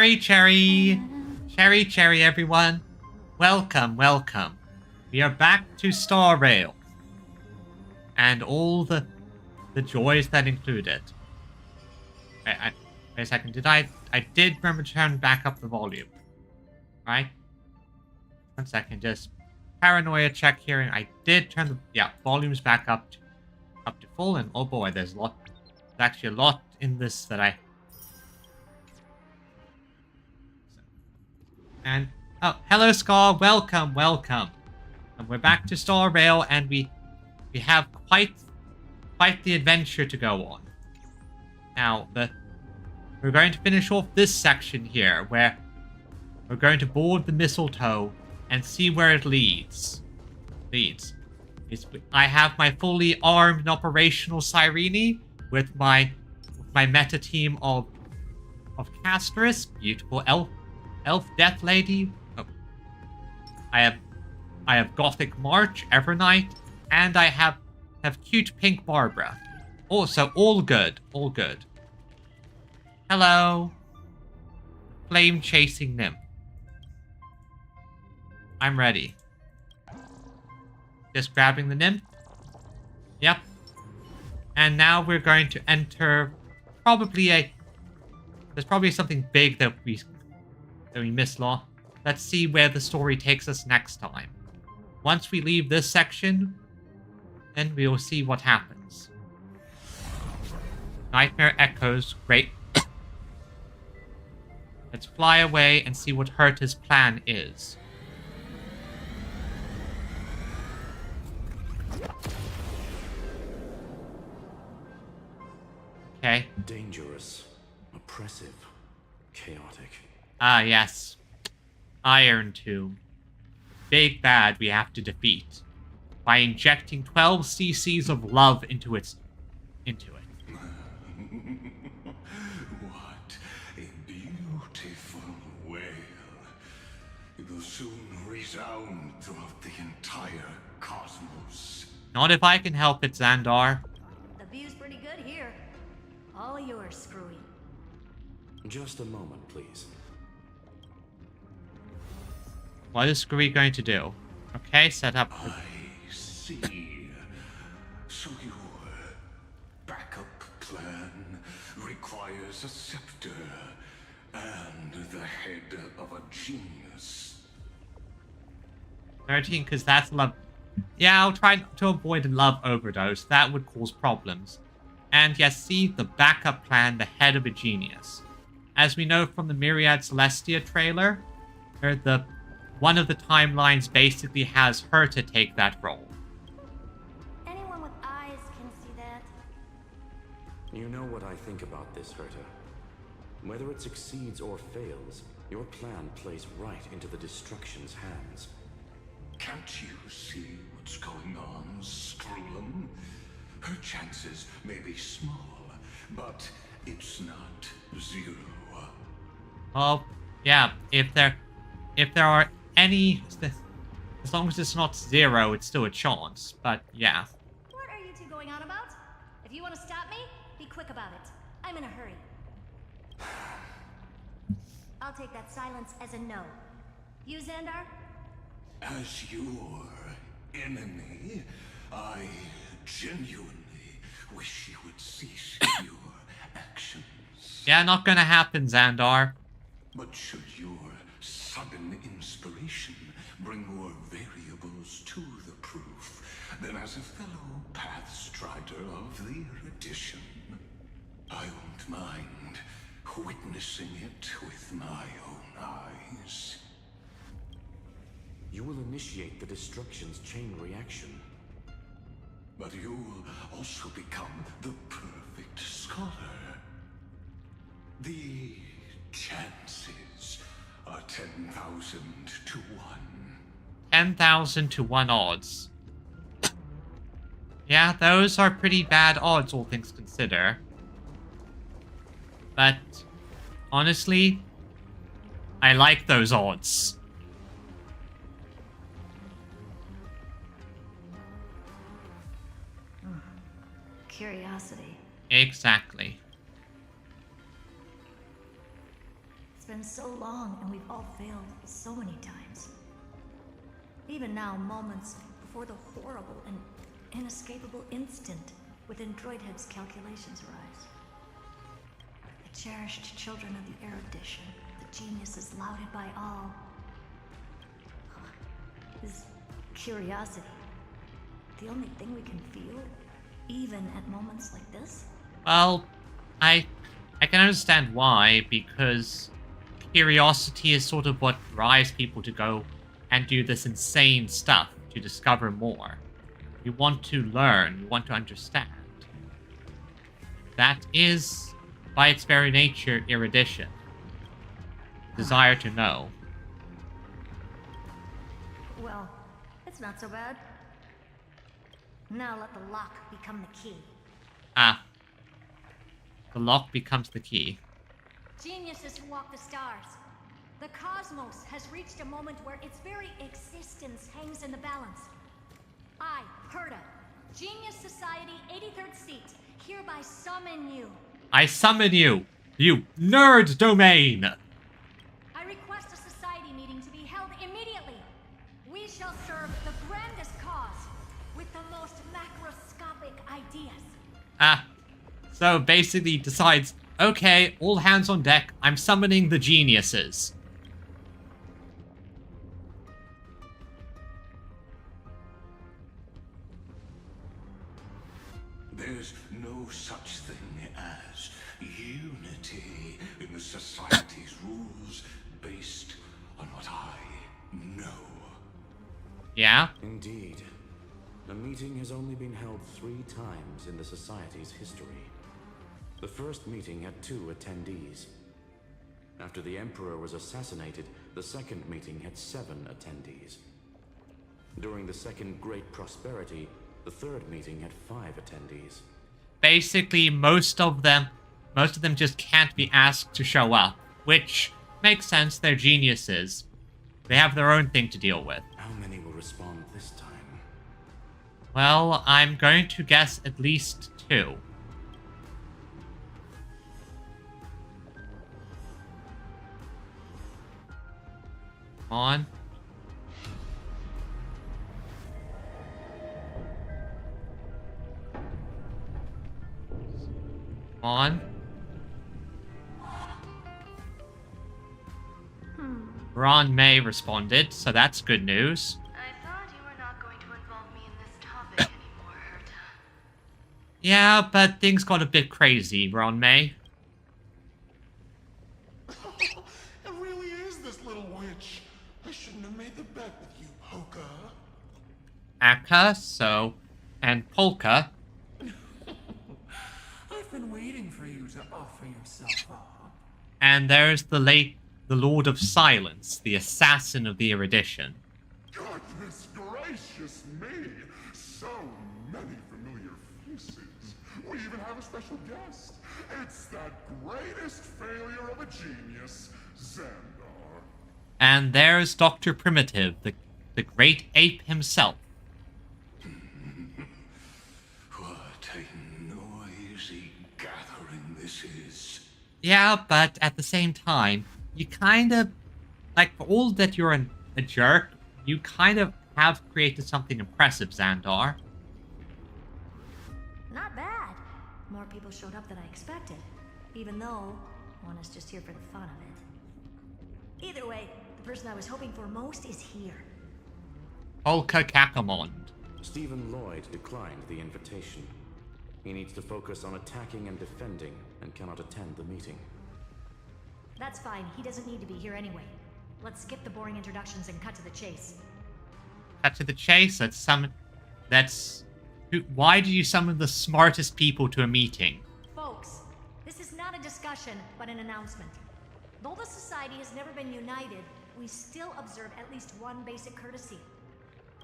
Cherry, cherry. Cherry, cherry, everyone. Welcome, welcome. We are back to Star Rail. And all the joys that include it. Wait a second. I did remember to turn back up the volume. Right? 1 second. Just paranoia check here. And I did turn the volumes back up to full. And oh boy, there's actually a lot in this that I... And, oh, hello Scar, welcome, welcome. And we're back to Star Rail, and we have quite the adventure to go on. Now, we're going to finish off this section here, where we're going to board the mistletoe and see where it leads. I have my fully armed and operational Cyrene with my meta team of Castris, beautiful elf death lady. Oh. I have Gothic March, Evernight, and I have cute pink Barbara. Also, all good. Hello. Flame chasing nymph. I'm ready. Just grabbing the nymph. Yep. And now we're going to enter there's probably something big that we missed. Let's see where the story takes us next time. Once we leave this section, then we will see what happens. Nightmare echoes. Great. Let's fly away and see what Herta's plan is. Okay. Dangerous, oppressive, chaotic. Ah, yes. Iron Tomb. Big bad we have to defeat by injecting 12 cc's of love into it. What a beautiful wail. It will soon resound throughout the entire cosmos. Not if I can help it, Xandar. The view's pretty good here. All yours, Screwy. Just a moment, please. What is Screwy going to do? Okay, set up. I see. So your backup plan requires a scepter and the head of a genius. 13, because that's love. Yeah, I'll try to avoid a love overdose. That would cause problems. And yes, see, the backup plan, the head of a genius. As we know from the Myriad Celestia trailer, one of the timelines basically has her to take that role. Anyone with eyes can see that. You know what I think about this, Herta. Whether it succeeds or fails, your plan plays right into the destruction's hands. Can't you see what's going on, Screwlum? Her chances may be small, but it's not zero. Oh, yeah, if there are any... As long as it's not zero, it's still a chance, but yeah. What are you two going on about? If you want to stop me, be quick about it. I'm in a hurry. I'll take that silence as a no. You, Xandar? As your enemy, I genuinely wish you would cease your actions. Yeah, not gonna happen, Xandar. But should your sudden inspiration bring more variables to the proof, then as a fellow Pathstrider of the erudition, I won't mind witnessing it with my own eyes. You will initiate the destruction's chain reaction. But you'll also become the perfect scholar. The chances are 10,000 to 1. 10,000 to 1 odds. Yeah, those are pretty bad odds, all things considered. But, honestly, I like those odds. Curiosity. Exactly. It's been so long, and we've all failed so many times. Even now, moments before the horrible and inescapable instant within Droidhead's calculations arise. The cherished children of the erudition, the geniuses lauded by all. Is curiosity the only thing we can feel, even at moments like this? Well, I can understand why, because curiosity is sort of what drives people to go and do this insane stuff to discover more. You want to learn, you want to understand. That is, by its very nature, erudition. Desire to know. Well, it's not so bad. Now let the lock become the key. Ah. The lock becomes the key. Geniuses who walk the stars. The cosmos has reached a moment where its very existence hangs in the balance. I, Herta, Genius Society 83rd seat, hereby summon you. I summon you, you nerd domain! I request a society meeting to be held immediately. We shall serve the grandest cause with the most macroscopic ideas. Ah. So basically decides, okay, all hands on deck, I'm summoning the geniuses. There's no such thing as unity in the Society's rules based on what I know. Yeah? Indeed. A meeting has only been held 3 times in the Society's history. The first meeting had 2 attendees. After the Emperor was assassinated, the second meeting had 7 attendees. During the Second Great Prosperity, the third meeting had 5 attendees. Basically, most of them just can't be asked to show up, which makes sense, they're geniuses. They have their own thing to deal with. How many will respond this time? Well, I'm going to guess at least 2. Come on. Come on. Ron May responded, so that's good news. I thought you were not going to involve me in this topic anymore, Herta. Yeah, but things got a bit crazy, Ron May. It really is this little witch. I shouldn't have made the bet with you, Polka. Akka, so, and Polka. I've been waiting for you to offer yourself up. And there's the Lord of Silence, the assassin of the erudition. Goodness gracious me! So many familiar faces. We even have a special guest. It's that greatest failure of a genius, Xandar. And there's Dr. Primitive, the great ape himself. What a noisy gathering this is. Yeah, but at the same time, you kind of, like, for all that you're a jerk, you kind of have created something impressive, Xandar. Not bad. More people showed up than I expected, even though one is just here for the fun of it. Either way, the person I was hoping for most is here. Polka Kakamond. Stephen Lloyd declined the invitation. He needs to focus on attacking and defending, and cannot attend the meeting. That's fine. He doesn't need to be here anyway. Let's skip the boring introductions and cut to the chase. Cut to the chase, why do you summon the smartest people to a meeting? Folks, this is not a discussion, but an announcement. Though the Society has never been united, we still observe at least one basic courtesy.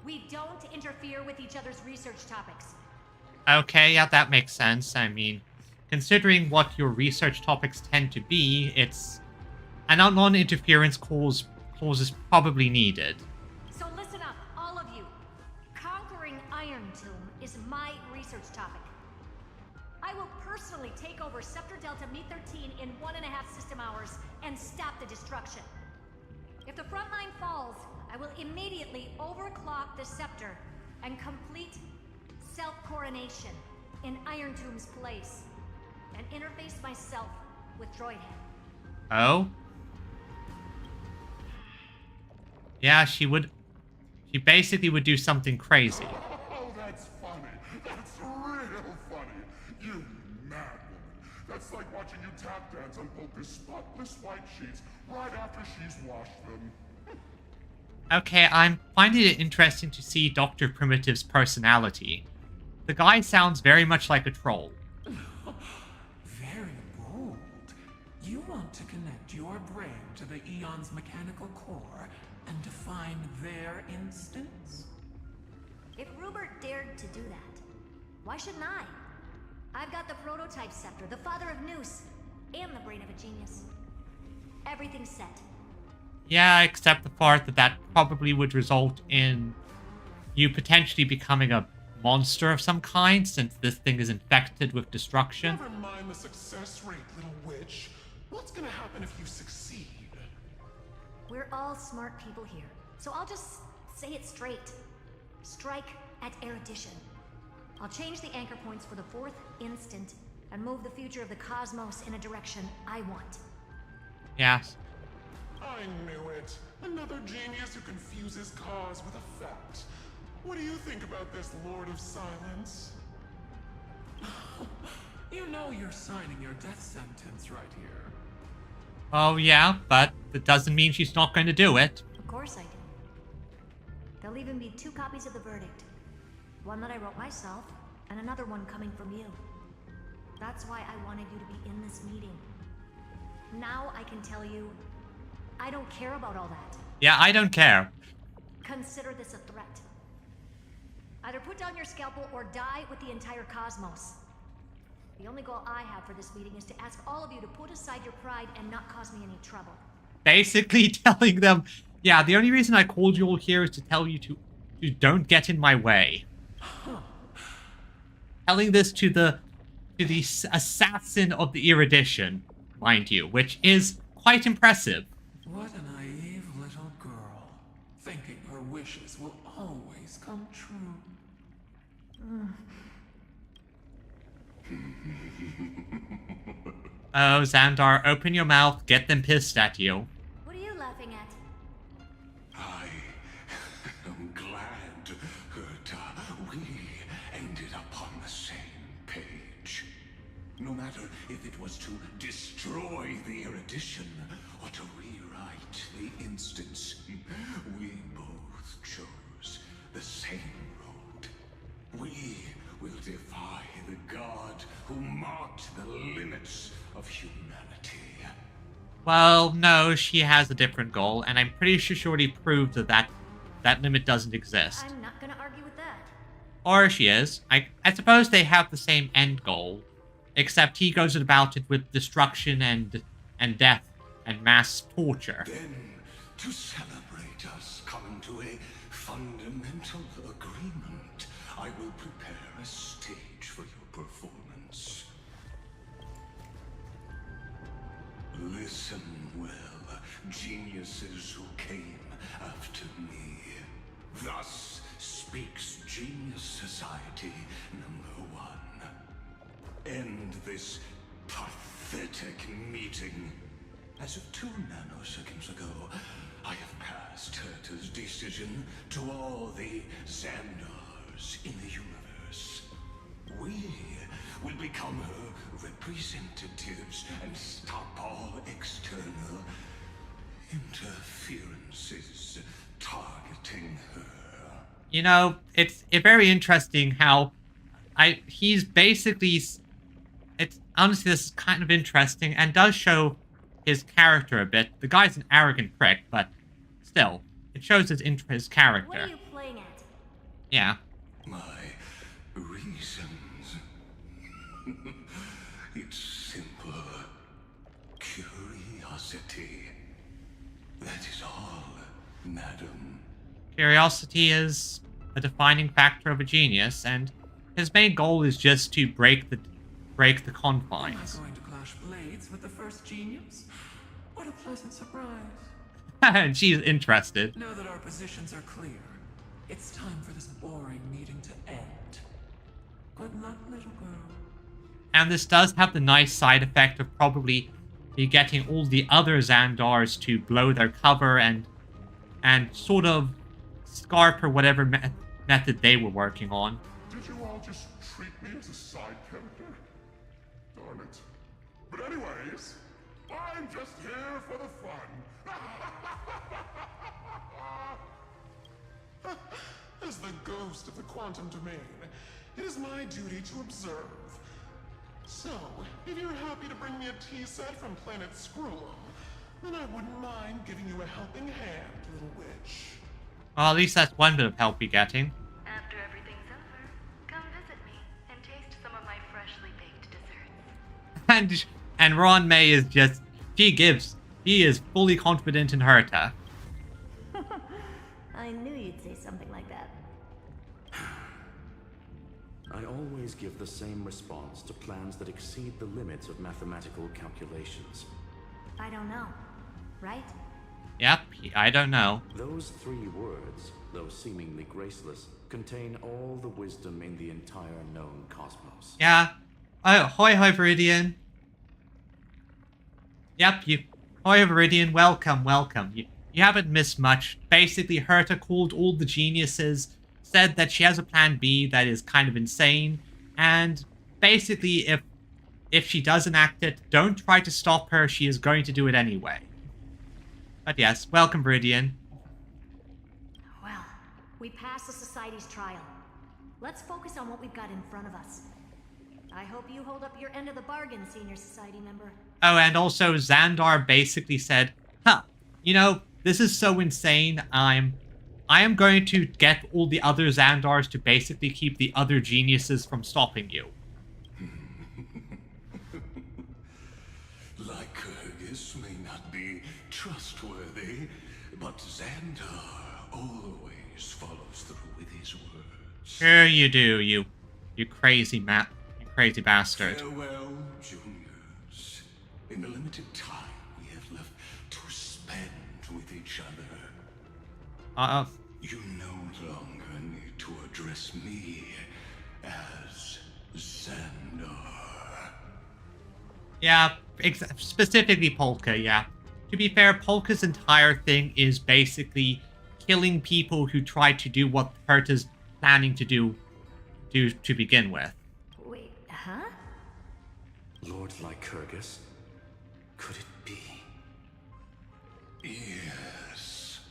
We don't interfere with each other's research topics. Okay, yeah, that makes sense. I mean, considering what your research topics tend to be, a non-interference clause is probably needed. So listen up, all of you. Conquering Iron Tomb is my research topic. I will personally personally take over Scepter Delta Me-13 in 1.5 system hours and stop the destruction. If the front line falls, I will immediately overclock the Scepter and complete self-coronation in Iron Tomb's place and interface myself with Droidhead. Oh? Yeah, she would... She basically would do something crazy. Oh, that's funny. That's real funny. You mad woman. That's like watching you tap dance on Polka's spotless white sheets right after she's washed them. Okay, I'm finding it interesting to see Dr. Primitive's personality. The guy sounds very much like a troll. Very bold. You want to connect your brain to the Eon's mechanical core and define their instance? If Rupert dared to do that, why shouldn't I? I've got the prototype scepter, the father of Noose, and the brain of a genius. Everything's set. Yeah, except the part that probably would result in you potentially becoming a monster of some kind, since this thing is infected with destruction. Never mind the success rate, little witch. What's gonna happen if you succeed? We're all smart people here, so I'll just say it straight. Strike at erudition. I'll change the anchor points for the 4th instant and move the future of the cosmos in a direction I want. Yes. I knew it. Another genius who confuses cause with effect. What do you think about this, Lord of Silence? You know you're signing your death sentence right here. Oh, yeah, but that doesn't mean she's not going to do it. Of course I do. There'll even be 2 copies of the verdict. One that I wrote myself, and another one coming from you. That's why I wanted you to be in this meeting. Now I can tell you, I don't care about all that. Yeah, I don't care. Consider this a threat. Either put down your scalpel or die with the entire cosmos. The only goal I have for this meeting is to ask all of you to put aside your pride and not cause me any trouble. Basically telling them, yeah, the only reason I called you all here is to tell you to don't get in my way. Telling this to the assassin of the erudition, mind you, which is quite impressive. What a naive little girl, thinking her wishes will always come true. Oh, Xandar, open your mouth, get them pissed at you. What are you laughing at? I am glad that we ended up on the same page. No matter if it was to destroy the erudition or to rewrite the instance, we both chose the same road. We will defy the god who marked the limits of humanity. Well, no, she has a different goal, and I'm pretty sure she already proved that limit doesn't exist. I'm not gonna argue with that. Or she is. I suppose they have the same end goal, except he goes about it with destruction and death and mass torture. Then, to celebrate us coming to a fundamental agreement, I will prepare a stage for your performance. Listen well, geniuses who came after me. Thus speaks Genius Society #1. End this pathetic meeting. As of 2 nanoseconds ago, I have passed Herta's decision to all the Xandars in the universe. We will become her representatives and stop all external interferences targeting her. You know, it's very interesting how he's basically... It's honestly, this is kind of interesting and does show his character a bit. The guy's an arrogant prick, but still, it shows his character. What are you playing at? Yeah. My reasons. It's simple. Curiosity. That is all, madam. Curiosity is a defining factor of a genius, and his main goal is just to break break the Am I confines. going to clash blades with the first genius? What a pleasant surprise. And she's interested. Now that our positions are clear, it's time for this boring meeting to end. Good luck, little girl. And this does have the nice side effect of probably getting all the other Xandars to blow their cover and sort of scarp or whatever method they were working on. Did you all just treat me as a side character? Darn it. But anyways, I'm just here for the fun. As the ghost of the quantum domain, it is my duty to observe. So, if you're happy to bring me a tea set from planet Screw'em, then I wouldn't mind giving you a helping hand, little witch. Well, at least that's one bit of help you're getting. After everything's over, come visit me and taste some of my freshly baked desserts. And Ron May is just, he is fully confident in Herta. I knew you'd say something like that. I always give the same response to plans that exceed the limits of mathematical calculations. I don't know, right? Yep, I don't know. Those 3 words, though seemingly graceless, contain all the wisdom in the entire known cosmos. Yeah. Oh, hoi Viridian. Yep, hoi Viridian, welcome. You haven't missed much. Basically, Herta called all the geniuses, said that she has a plan B that is kind of insane, and basically if she does enact it, don't try to stop her, she is going to do it anyway. But yes, welcome Viridian. Well, we passed the Society's trial. Let's focus on what we've got in front of us. I hope you hold up your end of the bargain, Senior Society member. Oh, and also Xandar basically said, you know, this is so insane, I am going to get all the other Xandars to basically keep the other geniuses from stopping you. Lycurgus may not be trustworthy, but Xandar always follows through with his words. Sure you do, you crazy bastard. Farewell, juniors. In the limited time we have left to spend with each other, you no longer need to address me as Xandar. Yeah, specifically Polka, yeah. To be fair, Polka's entire thing is basically killing people who try to do what Herta's planning to do to begin with. Wait, huh? Lord Lycurgus? Could it be? Yes.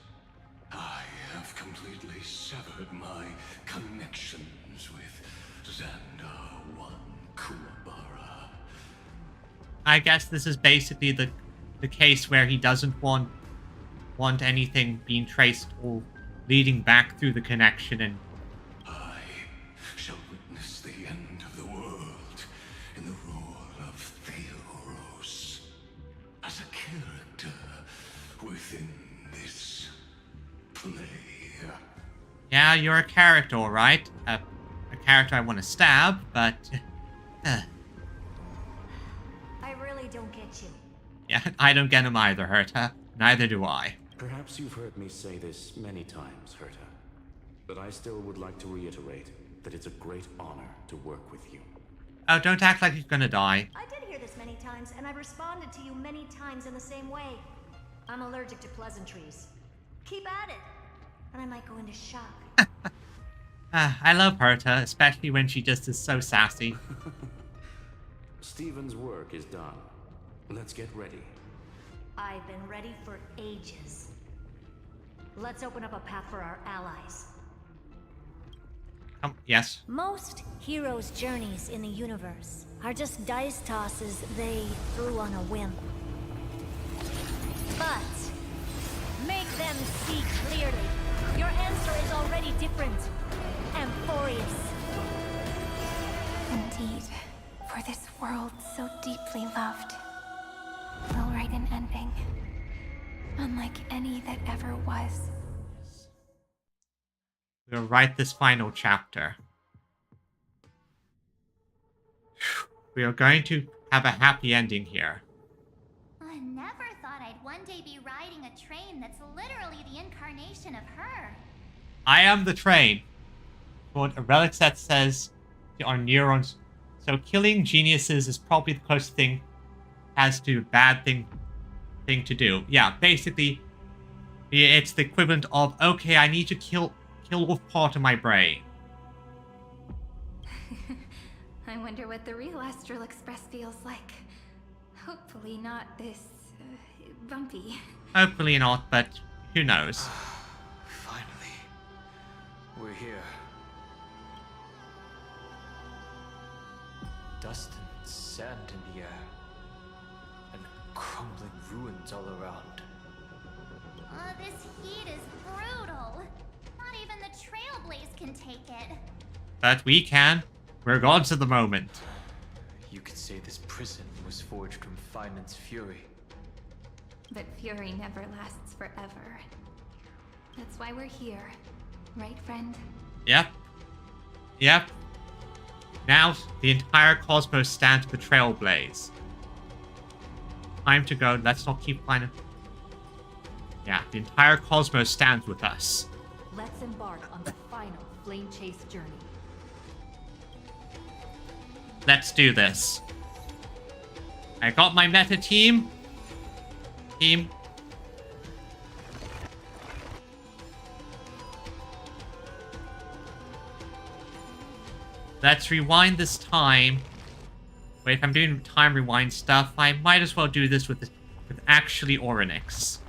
I have completely severed my connections with Xandar 1 Kuwabara. I guess this is basically the case where he doesn't want anything being traced or leading back through the connection, and I shall witness the end of the world in the role of Theoros, as a character within this play. yeah, you're a character, alright. A character I want to stab, but I really don't get you. yeah, I don't get him either, Herta. Neither do I. Perhaps you've heard me say this many times, Herta, but I still would like to reiterate that it's a great honor to work with you. Oh, don't act like you're gonna die. I did hear this many times, and I've responded to you many times in the same way. I'm allergic to pleasantries. Keep at it, and I might go into shock. I love Herta, especially when she just is so sassy. Stephen's work is done. Let's get ready. I've been ready for ages. Let's open up a path for our allies. Yes. Most heroes' journeys in the universe are just dice tosses they threw on a whim. But make them see clearly. Your answer is already different, Amphoreus. Indeed, for this world so deeply loved, will write an ending, unlike any that ever was. We'll write this final chapter. we are going to have a happy ending here. I never thought I'd one day be riding a train that's literally the incarnation of her. I am the train. What a relic that says our neurons. So killing geniuses is probably the closest thing as to bad thing to do. Yeah, basically, it's the equivalent of, okay, I need to kill off part of my brain. I wonder what the real Astral Express feels like. Hopefully not this bumpy. Hopefully not, but who knows? Finally, we're here. Dust and sand in the air, and crumbling ruins all around. This heat is brutal. Not even the Trailblaze can take it. But we can. We're gods of the moment. You could say this prison was forged from Feynman's fury. But fury never lasts forever. That's why we're here. Right, friend? Yep. Yep. Now, the entire cosmos stands for Trailblaze. Time to go. Let's not keep finding... Yeah, the entire cosmos stands with us. Let's embark on the final flame chase journey. Let's do this. I got my meta team. Let's rewind this time. Wait, if I'm doing time rewind stuff, I might as well do this with actually Orynyx.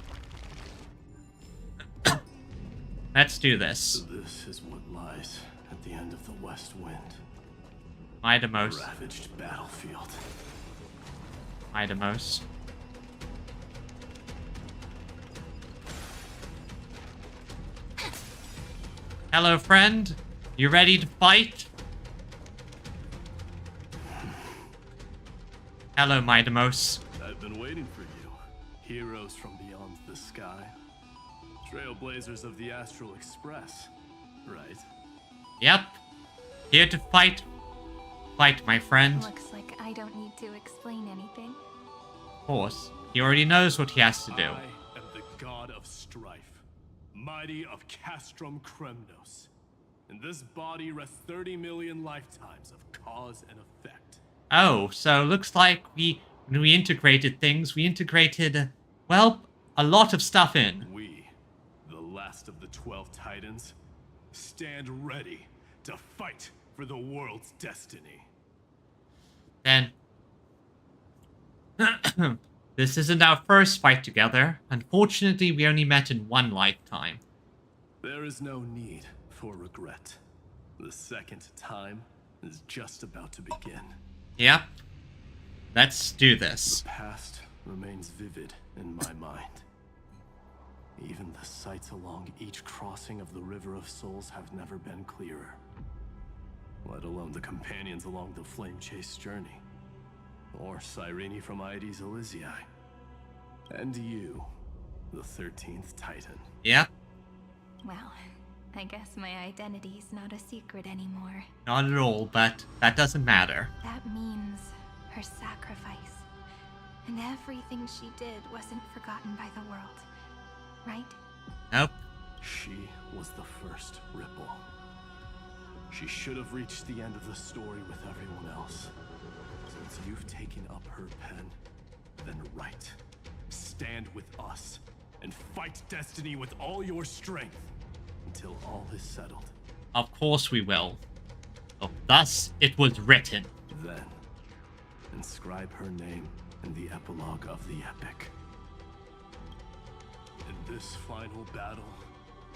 Let's do this. This is what lies at the end of the West Wind. Idamos. Ravaged battlefield. Idamos. Hello, friend. You ready to fight? Hello, Midamos. I've been waiting for you. Heroes from beyond the sky. Trailblazers of the Astral Express, right? Yep. Here to fight. Fight, my friend. Looks like I don't need to explain anything. Of course. He already knows what he has to do. I am the god of strife, mighty of Castrum Kremnos. In this body rests 30 million lifetimes of cause and effect. Oh, so looks like when we integrated things, we integrated, well, a lot of stuff in. We, the last of the 12 Titans, stand ready to fight for the world's destiny. Then, this isn't our first fight together. Unfortunately, we only met in one lifetime. There is no need for regret. The second time is just about to begin. Yep. Let's do this. The past remains vivid in my mind. Even the sights along each crossing of the River of Souls have never been clearer. Let alone the companions along the Flame Chase journey. Or Cyrene from Aedes Elysiae. And you, the 13th Titan. Yep. Well, I guess my identity's not a secret anymore. Not at all, but that doesn't matter. That means her sacrifice. And everything she did wasn't forgotten by the world. Right? Nope. She was the first ripple. She should have reached the end of the story with everyone else. Since you've taken up her pen, then write. Stand with us and fight destiny with all your strength until all is settled. Of course we will. Oh, thus it was written. Then, inscribe her name in the epilogue of the epic. In this final battle,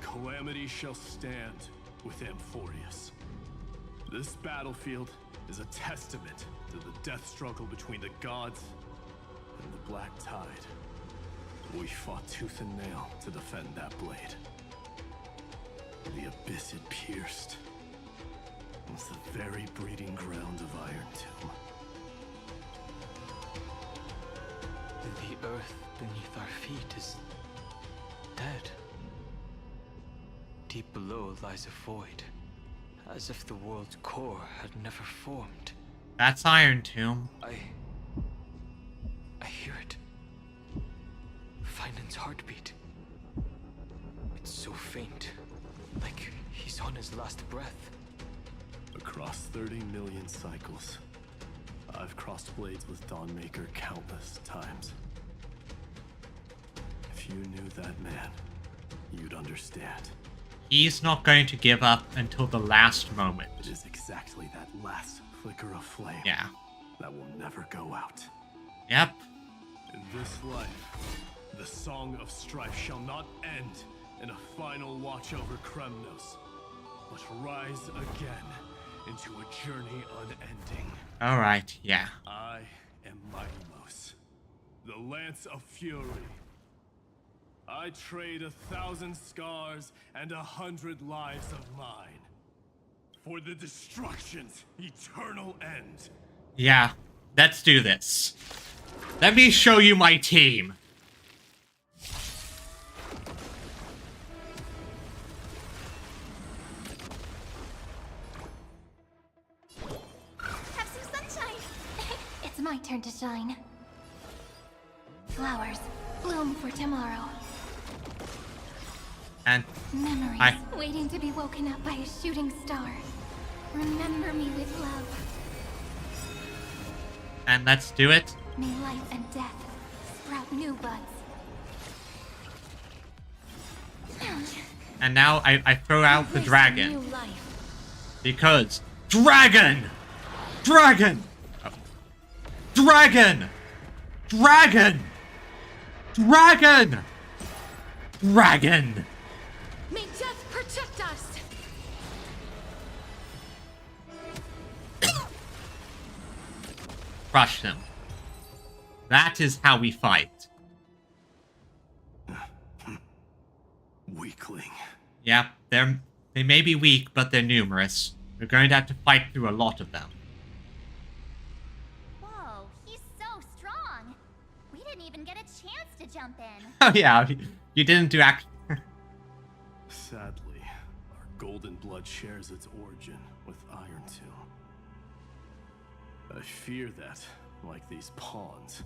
calamity shall stand with Amphoreus. This battlefield is a testament to the death struggle between the gods and the Black Tide. We fought tooth and nail to defend that blade. The abyss it pierced was the very breeding ground of Iron Tomb. The earth beneath our feet is dead. Deep below lies a void, as if the world's core had never formed. That's Iron Tomb. I hear it. Finan's heartbeat. It's so faint, like he's on his last breath. Across 30 million cycles, I've crossed blades with Dawnmaker countless times. If you knew that man, you'd understand. He's not going to give up until the last moment. It is exactly that last flicker of flame. Yeah. That will never go out. Yep. In this life, the song of strife shall not end in a final watch over Kremnos, but rise again into a journey unending. Alright, yeah. I am Mighty, the Lance of Fury. I trade 1,000 scars and 100 lives of mine for the destruction's eternal end. Yeah, let's do this. Let me show you my team. Have some sunshine. It's my turn to shine. Flowers bloom for tomorrow. And Memories waiting to be woken up by a shooting star. Remember me with love. And let's do it. May life and death sprout new buds. And now I throw out the Embrace dragon. new life. Because dragon! Dragon! Oh. Dragon! Dragon! Dragon! Dragon! May death protect us. Crush them. That is how we fight. Weakling. Yep, they may be weak, but they're numerous. We're going to have to fight through a lot of them. Whoa, he's so strong. We didn't even get a chance to jump in. Oh yeah, you didn't do act. Sadly, our golden blood shares its origin with Iron Tomb. I fear that, like these pawns,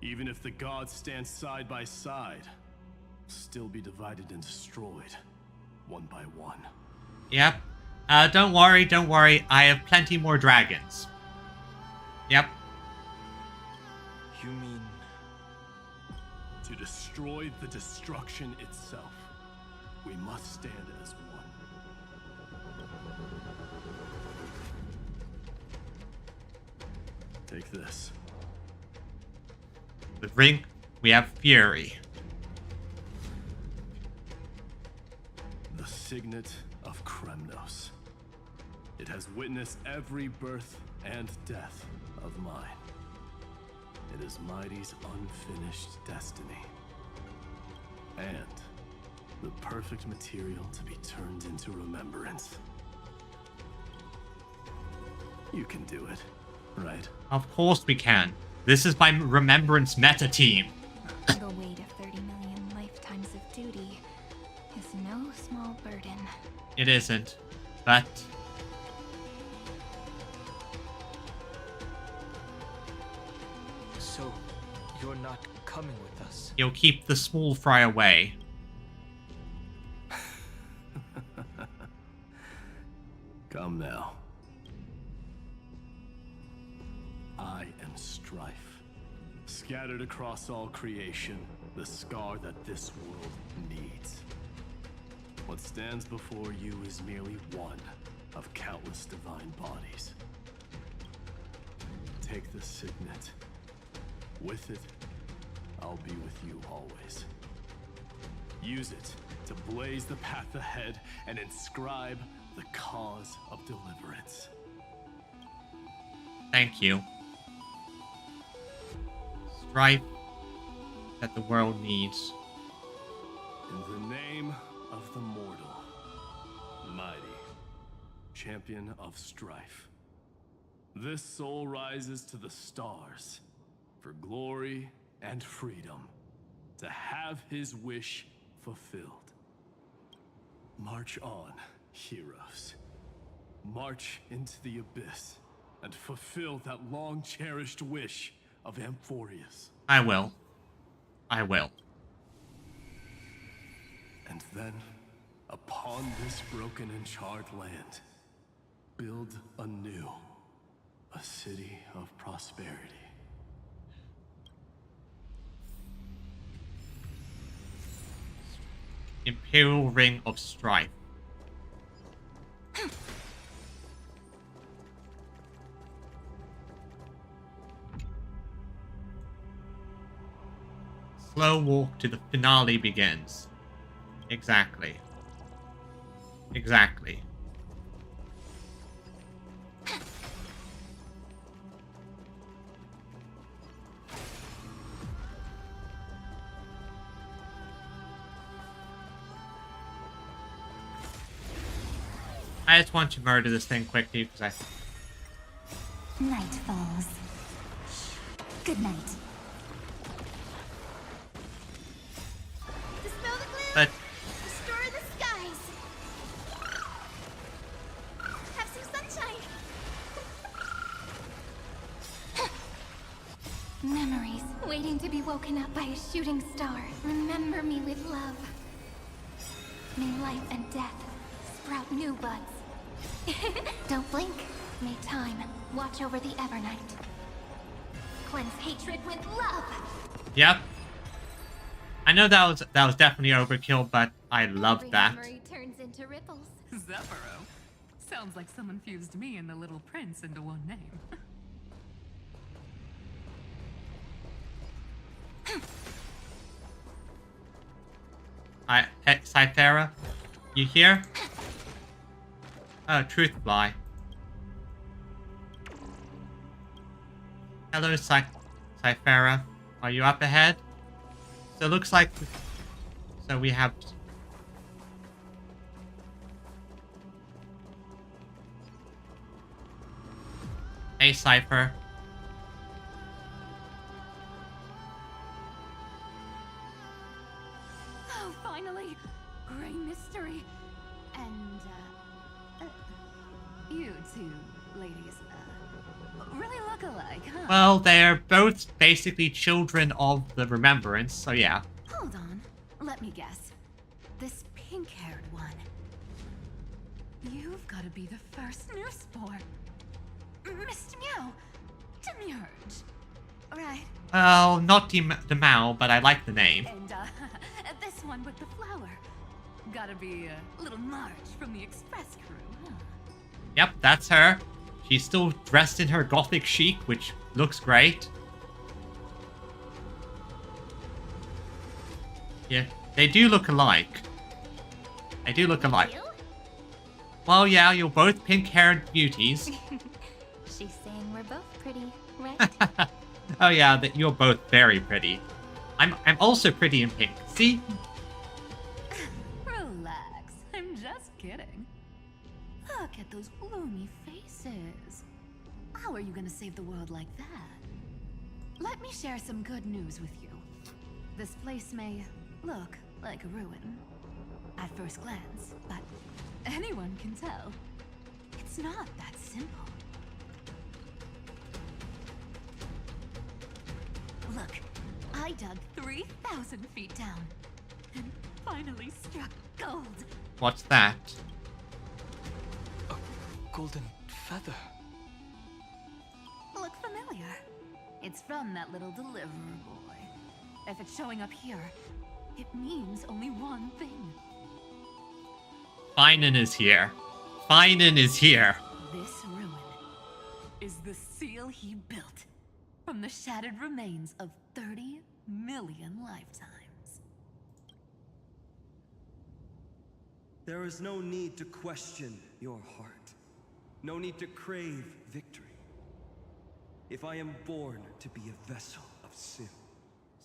even if the gods stand side by side, will still be divided and destroyed, one by one. Yep. Don't worry. I have plenty more dragons. Yep. You mean... To destroy the destruction itself, we must stand as one. Take this. The ring, we have Fury. The signet of Kremnos. It has witnessed every birth and death of mine. It is Mighty's unfinished destiny. And the perfect material to be turned into remembrance. You can do it, right? Of course we can. This is my remembrance meta team. The weight of 30 million lifetimes of duty is no small burden. It isn't, but So, you're not coming with us? you'll keep the small fry away. Come now. I am strife. Scattered across all creation, the scar that this world needs. What stands before you is merely one of countless divine bodies. Take the signet. With it, I'll be with you always. Use it to blaze the path ahead and inscribe the cause of deliverance. Thank you. Strife that the world needs. In the name of the mortal, Mighty, champion of strife, this soul rises to the stars for glory and freedom, to have his wish fulfilled. March on, heroes. March into the abyss and fulfill that long-cherished wish of Amphoreus. I will. I will. And then, upon this broken and charred land, build anew a city of prosperity. Imperial Ring of Strife. Slow walk to the finale begins. Exactly. Exactly. I just want to murder this thing quickly because I... Night falls. Good night. Dispel the gloom! But Restore the skies! Have some sunshine! Memories waiting to be woken up by a shooting star. Remember me with love. May life and death sprout new buds. Don't blink. May time watch over the Evernight. Cleanse hatred with love. Yep. I know that was definitely overkill, but I loved that. Memory turns into ripples. Zephyro. Sounds like someone fused me and the Little Prince into one name. Cythera, you here? Oh, Truth Fly. Hello, Cythera. Are you up ahead? So it looks like... So we have... Hey, Cypher. Oh, finally! Great mystery. And, you two ladies, really look alike, huh? Well, they're both basically children of the Remembrance, so yeah. Hold on. Let me guess. This pink-haired one. You've got to be the first newsborn. Mr. Meow. Demurge. Right. Well, not Demau, but I like the name. And, this one with the flower. Gotta be little Marge from the Express crew, huh? Yep, that's her. She's still dressed in her gothic chic, which looks great. Yeah, they do look alike. They do look alike. Well, yeah, you're both pink-haired beauties. She's saying we're both pretty, right? Oh yeah, that you're both very pretty. I'm also pretty in pink. See? Relax. I'm just kidding. Look at those gloomy faces. How are you gonna save the world like that? Let me share some good news with you. This place may look like a ruin at first glance, but anyone can tell it's not that simple. Look, I dug 3,000 feet down and finally struck gold. What's that? A golden feather. Look familiar. It's from that little deliverer boy. If it's showing up here, it means only one thing. Finan is here. Finan is here. This ruin is the seal he built from the shattered remains of 30 million lifetimes. There is no need to question your heart. No need to crave victory. If I am born to be a vessel of sin.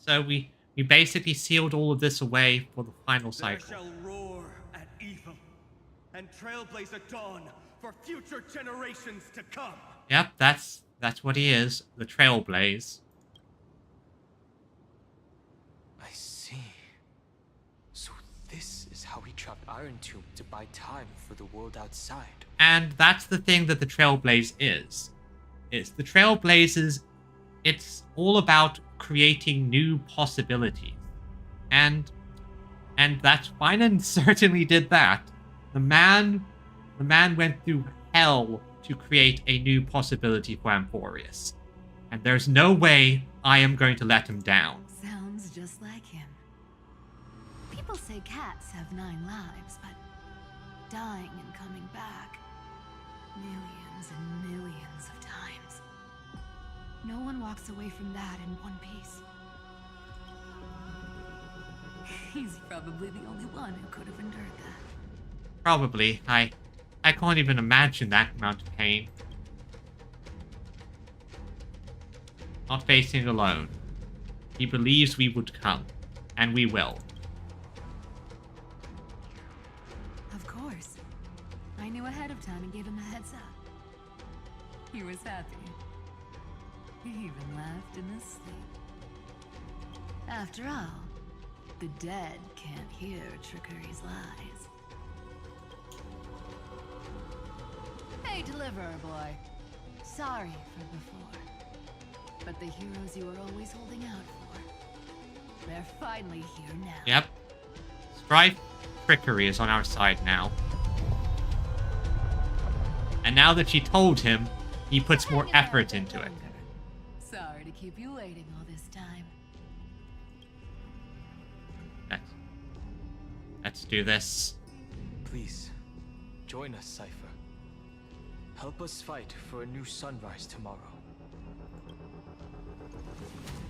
So we basically sealed all of this away for the final cycle. There shall roar at evil and trailblaze a dawn for future generations to come. Yep, that's what he is, the Trailblaze. I see. So this is how he trapped Iron Tomb to buy time for the world outside. And that's the thing that the Trailblaze is. is the Trailblazers, it's all about creating new possibilities. And that Finan certainly did that. The man went through hell to create a new possibility for Amphoreus. And there's no way I am going to let him down. Sounds just like him. People say cats have 9 lives, but dying and coming back millions and millions of times. No one walks away from that in one piece. He's probably the only one who could have endured that. Probably. I can't even imagine that amount of pain. Not facing alone. He believes we would come, and we will. Of course. I knew ahead of time and gave him a heads up. He was happy. He even laughed in his sleep. After all, the dead can't hear Trickery's lies. Hey, Deliverer Boy. Sorry for before. But the heroes you were always holding out for, they're finally here now. Yep. Strife Trickery is on our side now. And now that she told him, he puts more effort into it. Sorry to keep you waiting all this time. Let's do this. Please, join us, Cypher. Help us fight for a new sunrise tomorrow.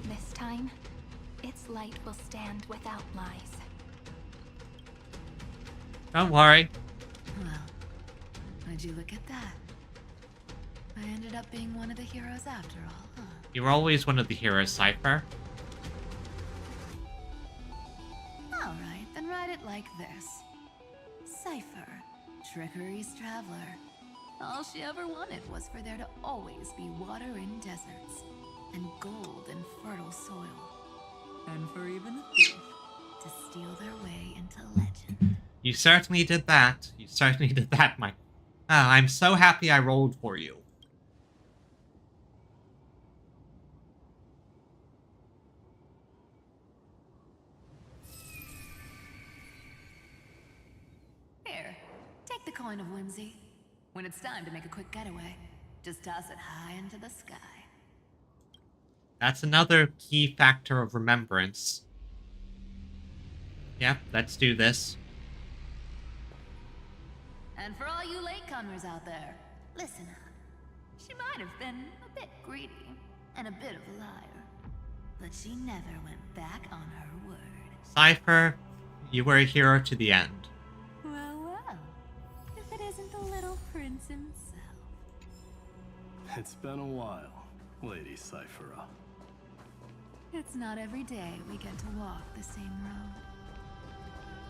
This time, its light will stand without lies. Don't worry. Well, would you look at that? I ended up being one of the heroes after all, huh? You were always one of the heroes, Cypher. Alright, then write it like this. Cypher, Trickery's traveler. All she ever wanted was for there to always be water in deserts, and gold in fertile soil. And for even a thief to steal their way into legend. You certainly did that. You certainly did that, Mike. I'm so happy I rolled for you. Here, take the coin of whimsy. When it's time to make a quick getaway, just toss it high into the sky. That's another key factor of remembrance. Yep, let's do this. And for all you latecomers out there, listen up. She might have been a bit greedy and a bit of a liar, but she never went back on her word. Cypher, you were a hero to the end. Well, well, if it isn't the little prince himself. It's been a while, Lady Cyphera. It's not every day we get to walk the same road.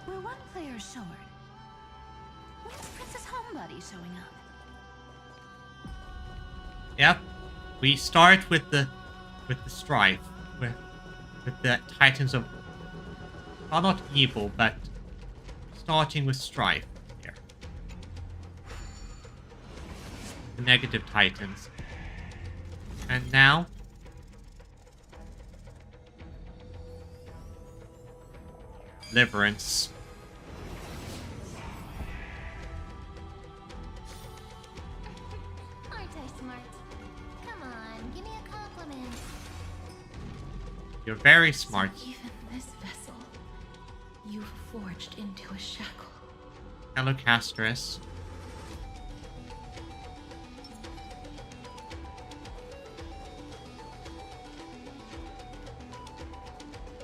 We're one player short. When's Princess Homebody showing up? Yep. We start with the strife. With the Titans of, well, not evil, but starting with strife here. The negative Titans. And now Deliverance. Aren't I smart? Come on, give me a compliment. You're very smart. Even this vessel, you've forged into a shackle. Hello, Castress.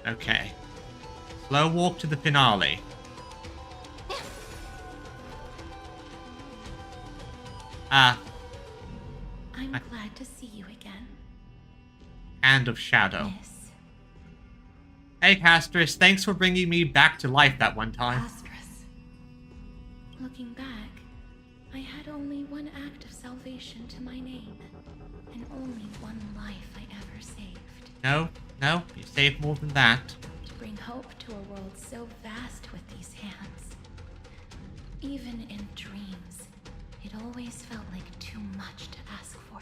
Okay. Slow walk to the finale. I'm glad to see you again. Hand of Shadow. Yes. Hey, Castress, thanks for bringing me back to life that one time. Castress. Looking back, I had only one act of salvation to my name, and only one life I ever saved. No, you saved more than that. To bring hope to a world so vast with these hands. Even in dreams, it always felt like too much to ask for.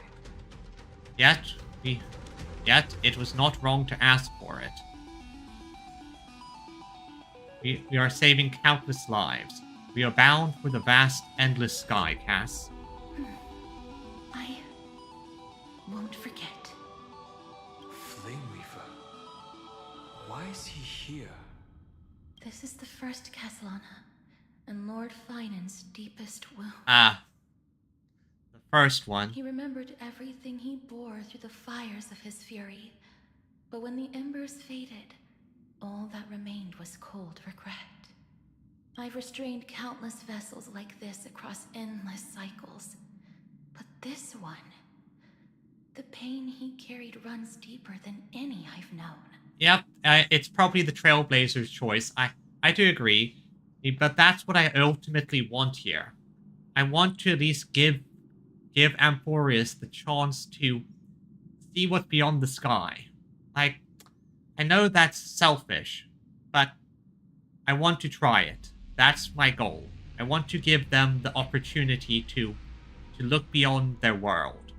Yet it was not wrong to ask for it. We are saving countless lives. We are bound for the vast, endless sky, Cass. I won't forget. Flame Weaver. Why is he here? This is the first Castellana, and Lord Finan's deepest wound. Ah. The first one. He remembered everything he bore through the fires of his fury. But when the embers faded, all that remained was cold regret. I've restrained countless vessels like this across endless cycles. But this one, the pain he carried runs deeper than any I've known. Yep, it's probably the Trailblazer's choice. I do agree. But that's what I ultimately want here. I want to at least give Amphoreus the chance to see what's beyond the sky. Like, I know that's selfish, but I want to try it. That's my goal. I want to give them the opportunity to look beyond their world.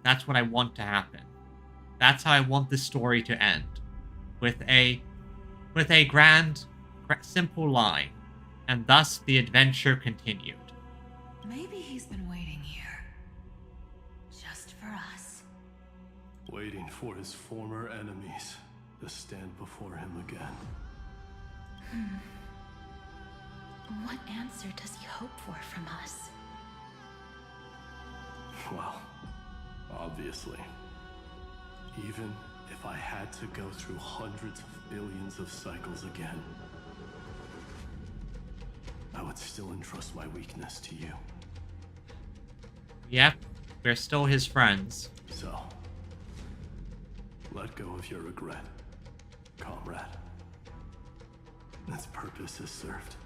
That's what I want to happen. That's how I want this story to end. With a grand, simple line. And thus the adventure continued. Maybe he's been waiting here. Just for us. Waiting for his former enemies to stand before him again. What answer does he hope for from us? Well, obviously. Even if I had to go through hundreds of billions of cycles again, I would still entrust my weakness to you. Yep, we're still his friends. So, let go of your regret, comrade. Its purpose is served.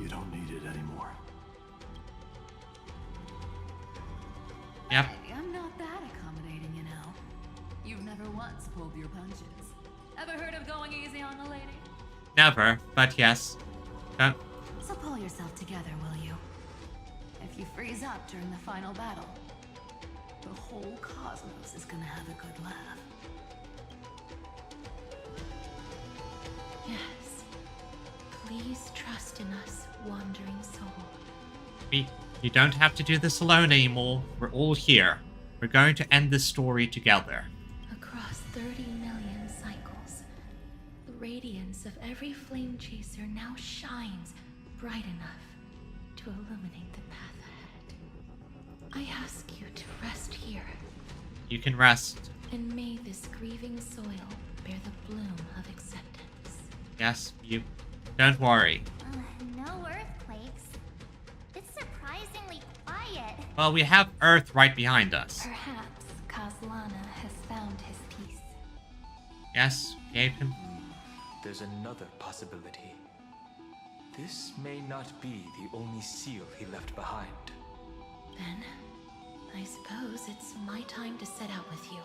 You don't need it anymore. Yep. Hey, I'm not that accommodating, you know. You've never once pulled your punches. Ever heard of going easy on a lady? Never, but yes. So pull yourself together, will you? If you freeze up during the final battle, the whole cosmos is gonna have a good laugh. Yes. Please trust in us, wandering soul. You don't have to do this alone anymore. We're all here. We're going to end this story together. Across 30 million cycles, the radiance of every flame chaser now shines bright enough to illuminate the path ahead. I ask you to rest here. You can rest. And may this grieving soil bear the bloom of acceptance. Yes, you. Don't worry. No earthquakes. It's surprisingly quiet. Well, we have Earth right behind us. Perhaps Castellana has found his peace. Yes, gave him. There's another possibility. This may not be the only seal he left behind. Then, I suppose it's my time to set out with you.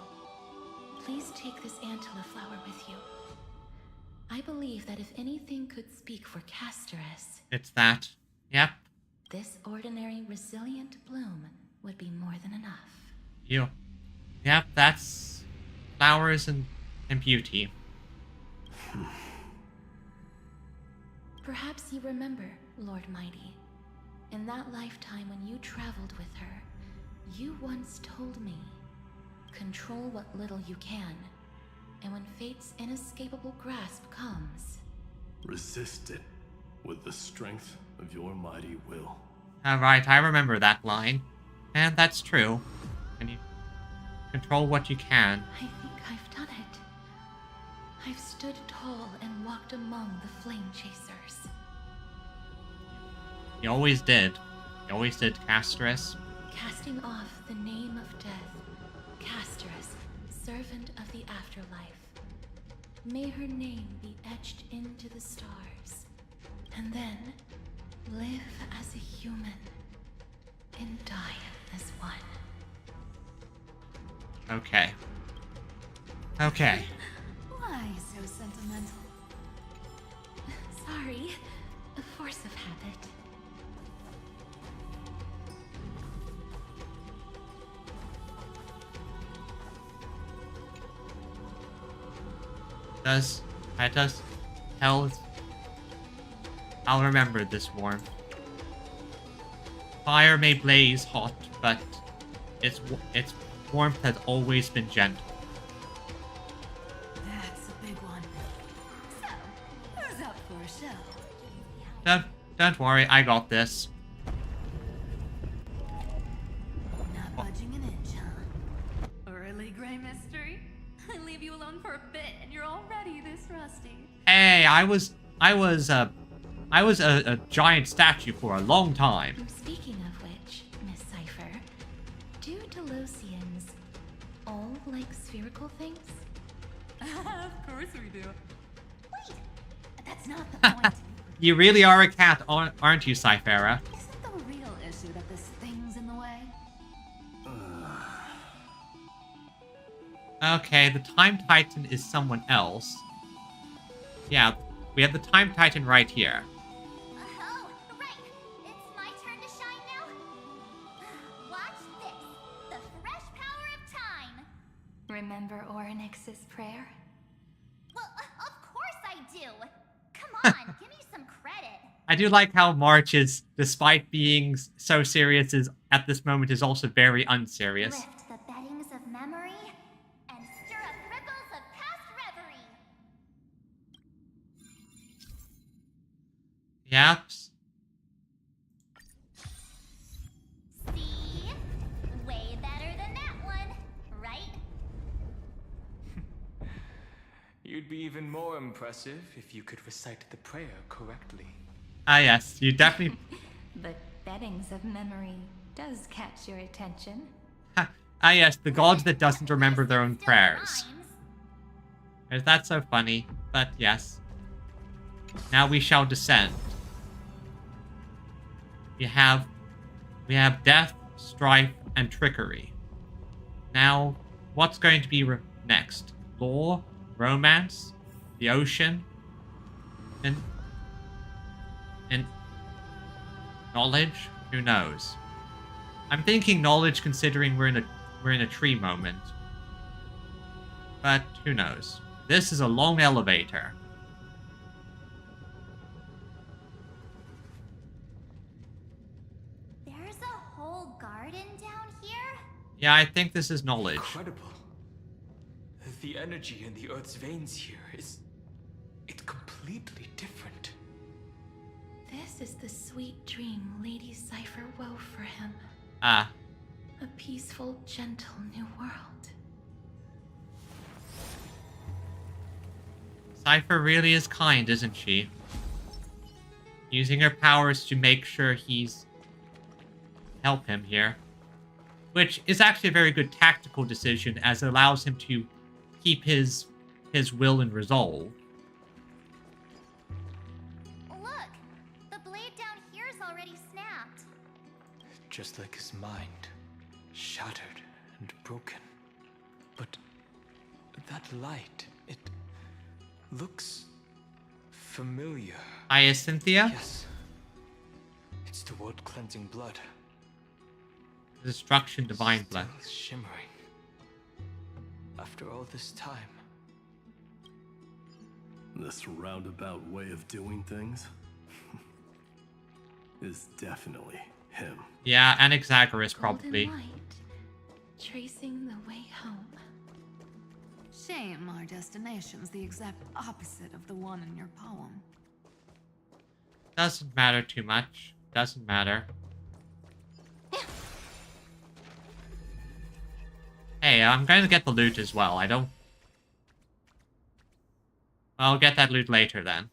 Please take this Antilla flower with you. I believe that if anything could speak for Casterus, It's that. Yep. this ordinary, resilient bloom would be more than enough. Yep, that's flowers and beauty. Perhaps you remember, Lord Mighty. In that lifetime when you traveled with her, you once told me, control what little you can, and when fate's inescapable grasp comes, Resist it with the strength of your mighty will. Alright, I remember that line. And that's true. And you control what you can. I think I've done it. I've stood tall and walked among the flame chasers. You always did. You always did, Casterus. Casting off the name of death, Casterus, servant of the afterlife. May her name be etched into the stars, and then live as a human and die as one. Okay. Okay. Why so sentimental? Sorry, a force of habit. Does tell? I'll remember this warmth. Fire may blaze hot, but its warmth has always been gentle. That's a big one. So, who's up for a show? Don't worry, I got this. Not budging an inch, huh? Early gray mystery? I leave you alone for a bit and you're already this rusty. Hey, I was a giant statue for a long time. Speaking of which, Miss Cipher, do Delosians all like spherical things? Of course we do. Wait! That's not the point. You really are a cat, aren't you, Cyphera? Isn't the real issue that this thing's in the way? Okay, the Time Titan is someone else. Yeah, we have the Time Titan right here. Oh, right. It's my turn to shine now. Watch this. The fresh power of time. Remember Orynyx's prayer? Well, of course I do. Come on, give me some credit. I do like how March is, despite being so serious, is at this moment is also very unserious. Lift the beddings of memory and stir up ripples of past reverie. Yep. See? Way better than that one, right? You'd be even more impressive if you could recite the prayer correctly. Ah, yes, you definitely. But beddings of memory does catch your attention. Ah, yes, the gods that doesn't remember their own prayers. Is that so funny? But yes. Now we shall descend. We have death, strife, and trickery. Now, what's going to be next? Lore, romance, the ocean, and knowledge? Who knows? I'm thinking knowledge, considering we're in a tree moment. But who knows? This is a long elevator. There's a whole garden down here? Yeah, I think this is knowledge. Incredible. The energy in the Earth's veins here it's completely different. This is the sweet dream Lady Cipher wove for him. Ah. A peaceful, gentle new world. Cipher really is kind, isn't she? Using her powers to make sure help him here. Which is actually a very good tactical decision, as it allows him to keep his will and resolve. Look! The blade down here's already snapped. Just like his mind, shattered and broken. But that light, it looks familiar. Hyacinthia? Yes. It's the world-cleansing blood. Destruction divine Still blood. shimmering. After all this time. This roundabout way of doing things is definitely him. Yeah, Anaxagoras probably. Golden light, tracing the way home. Shame our destination's the exact opposite of the one in your poem. Doesn't matter too much. Doesn't matter. Hey, I'm going to get the loot as well. I'll get that loot later then.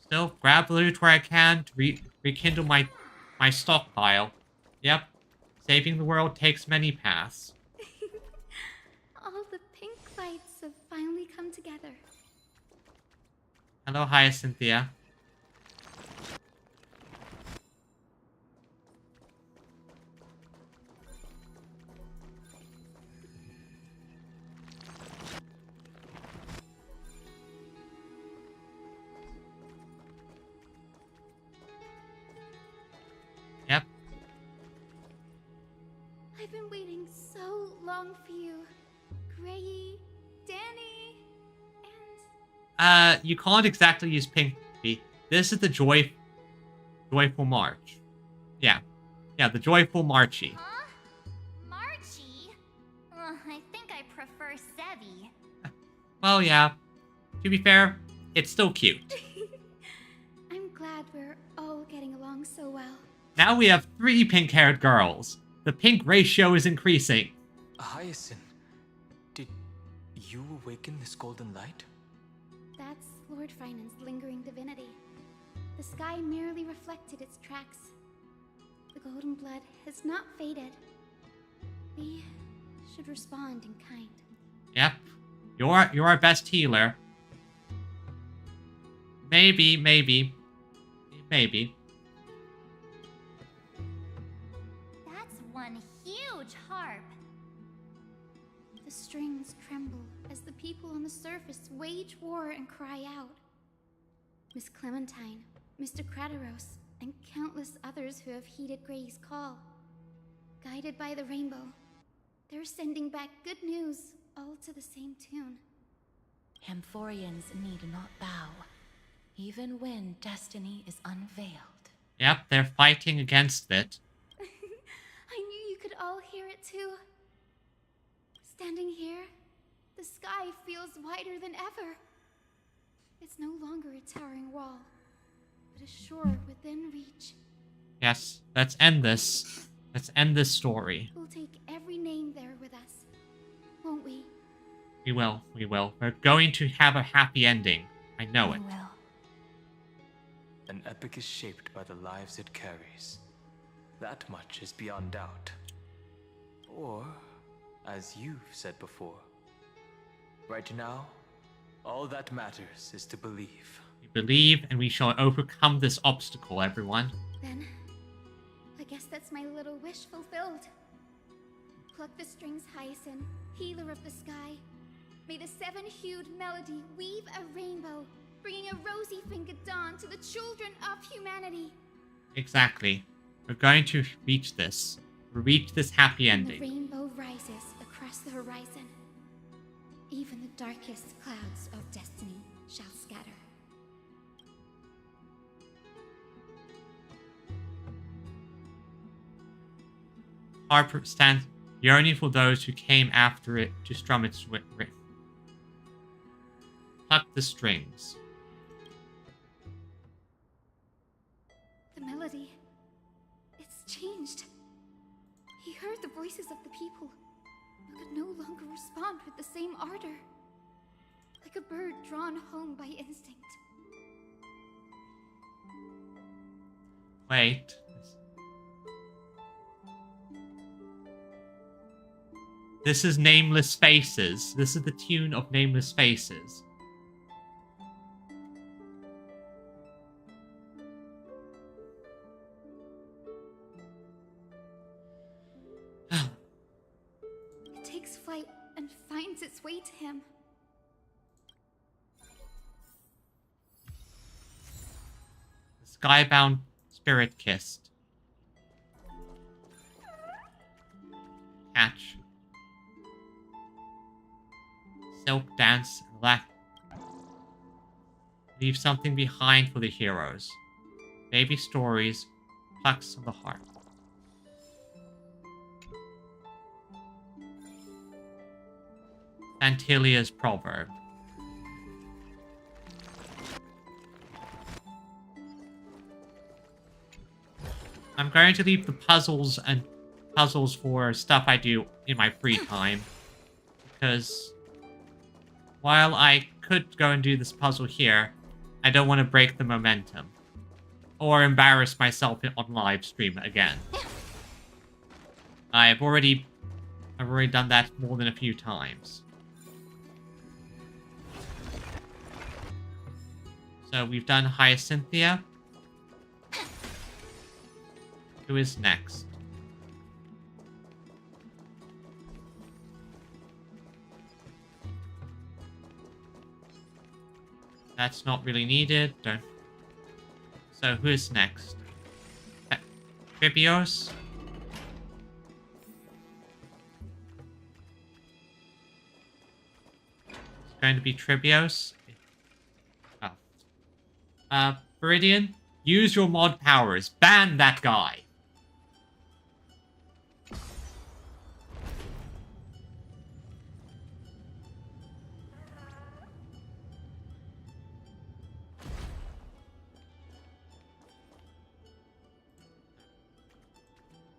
Still, grab the loot where I can to rekindle my stockpile. Yep, saving the world takes many paths. All the pink lights have finally come together. Hello, Hyacinthia. I've been waiting so long for you. Grayi, Danny, and... You can't exactly use pink. This is the Joyful March. Yeah. Yeah, the Joyful Marchy. Huh? Marchie? I think I prefer Sevi. Well, yeah. To be fair, it's still cute. I'm glad we're all getting along so well. Now we have 3 pink-haired girls. The pink ratio is increasing. Hyacinth, did you awaken this golden light? That's Lord Finan's lingering divinity. The sky merely reflected its tracks. The golden blood has not faded. We should respond in kind. Yep. You're our best healer. Maybe. That's one huge harp. The strings tremble as the people on the surface wage war and cry out. Miss Clementine, Mr. Krateros, and countless others who have heeded Gray's call. Guided by the rainbow, they're sending back good news, all to the same tune. Amphoreans need not bow, even when destiny is unveiled. Yep, they're fighting against it. I knew you could all hear it too. Standing here, the sky feels wider than ever. It's no longer a towering wall, but a shore within reach. Yes, let's end this. Let's end this story. We'll take every name there with us, won't we? We will. We're going to have a happy ending. I know it. We will. An epic is shaped by the lives it carries. That much is beyond doubt. Or, as you've said before, right now, all that matters is to believe. We believe, and we shall overcome this obstacle, everyone. Then, I guess that's my little wish fulfilled. Pluck the strings, Hyacinth, healer of the sky. May the 7-hued melody weave a rainbow, bringing a rosy-fingered dawn to the children of humanity. Exactly. We're going to reach this. We'll reach this happy When ending. the rainbow rises across the horizon, even the darkest clouds of destiny shall scatter. Harper stands yearning for those who came after it to strum its pluck the strings. The melody, it's changed. He heard the voices of the people, but could no longer respond with the same ardor. Like a bird drawn home by instinct. Wait. This is Nameless Faces. This is the tune of Nameless Faces. It takes flight and finds its way to him. Skybound Spirit Kissed. Catch. Silk Dance and Laugh. Leave something behind for the heroes. Baby stories. Plucks of the heart. Antilia's proverb. I'm going to leave the puzzles for stuff I do in my free time. Because while I could go and do this puzzle here, I don't want to break the momentum. Or embarrass myself on live stream again. I've already done that more than a few times. So we've done Hyacinthia. Who is next? That's not really needed. Don't. So who is next? Tribios? going to be Tribios. Oh. Viridian, use your mod powers. Ban that guy.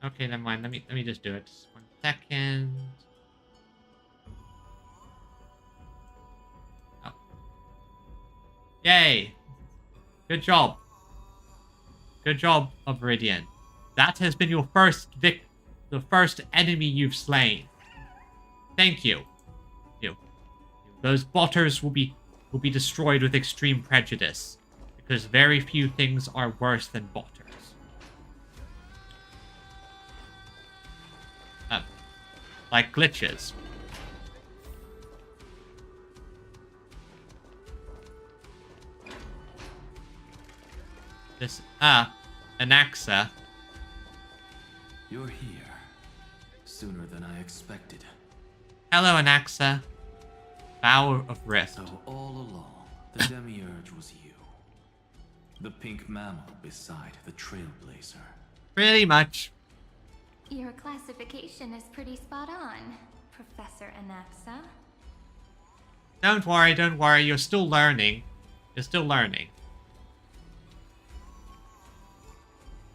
Okay, never mind. Let me just do it. Just 1 second. Oh. Yay! Good job. Good job, Viridian. That has been your the first enemy you've slain. Thank you. Those botters will be destroyed with extreme prejudice, because very few things are worse than botters. Like glitches. This, Anaxa. You're here. Sooner than I expected. Hello, Anaxa. Bower of Rift. So all along, the Demiurge was you. The pink mammal beside the Trailblazer. Pretty much. Your classification is pretty spot on, Professor Anaxa. Don't worry, you're still learning. You're still learning.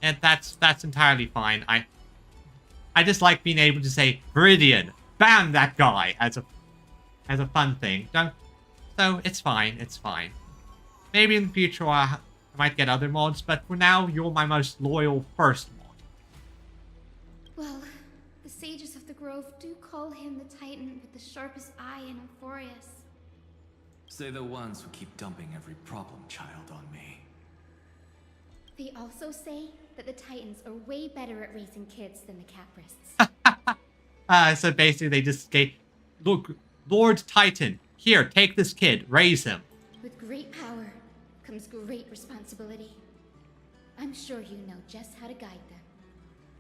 And that's entirely fine. I just like being able to say, Viridian, ban that guy as a fun thing. So it's fine, it's fine. Maybe in the future I might get other mods, but for now, you're my most loyal first mod. Well, the sages of the grove do call him the Titan with the sharpest eye in Amphoreus. Say the ones who keep dumping every problem child on me. They also say that the Titans are way better at raising kids than the Caprists. So basically they just say, look, Lord Titan, here, take this kid, raise him. With great power comes great responsibility. I'm sure you know just how to guide them,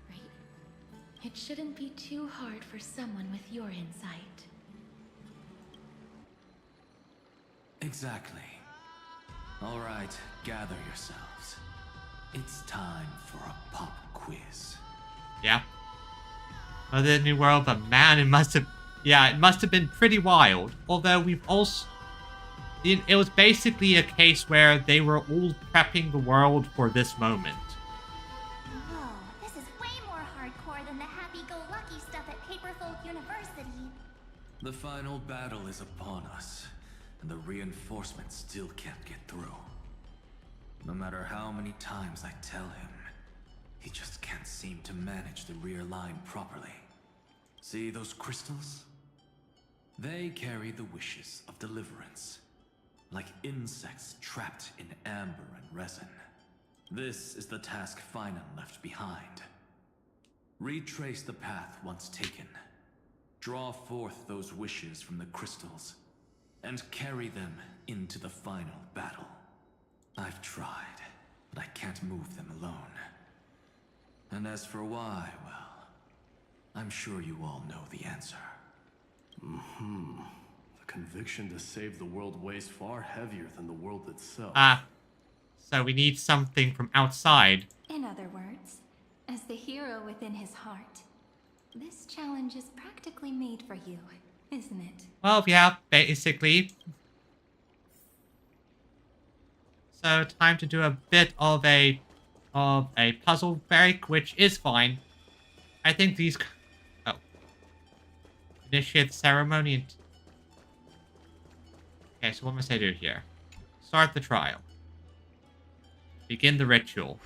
right? It shouldn't be too hard for someone with your insight. Exactly. All right, gather yourselves. It's time for a pop quiz. Yeah. Other New World, but man, it must have been pretty wild. Although we've also... It was basically a case where they were all prepping the world for this moment. Whoa, this is way more hardcore than the happy-go-lucky stuff at Paperfolk University. The final battle is upon us, and the reinforcements still can't get through. No matter how many times I tell him, he just can't seem to manage the rear line properly. See those crystals? They carry the wishes of deliverance, like insects trapped in amber and resin. This is the task Finan left behind. Retrace the path once taken. Draw forth those wishes from the crystals, and carry them into the final battle. I've tried, but I can't move them alone. And as for why, well, I'm sure you all know the answer. The conviction to save the world weighs far heavier than the world itself. So we need something from outside. In other words, as the hero within his heart, this challenge is practically made for you, isn't it? Well, yeah, basically. So time to do a bit of a puzzle break, which is fine. I think these... Oh. Initiate the ceremony and... Okay, so what must I do here? Start the trial. Begin the ritual.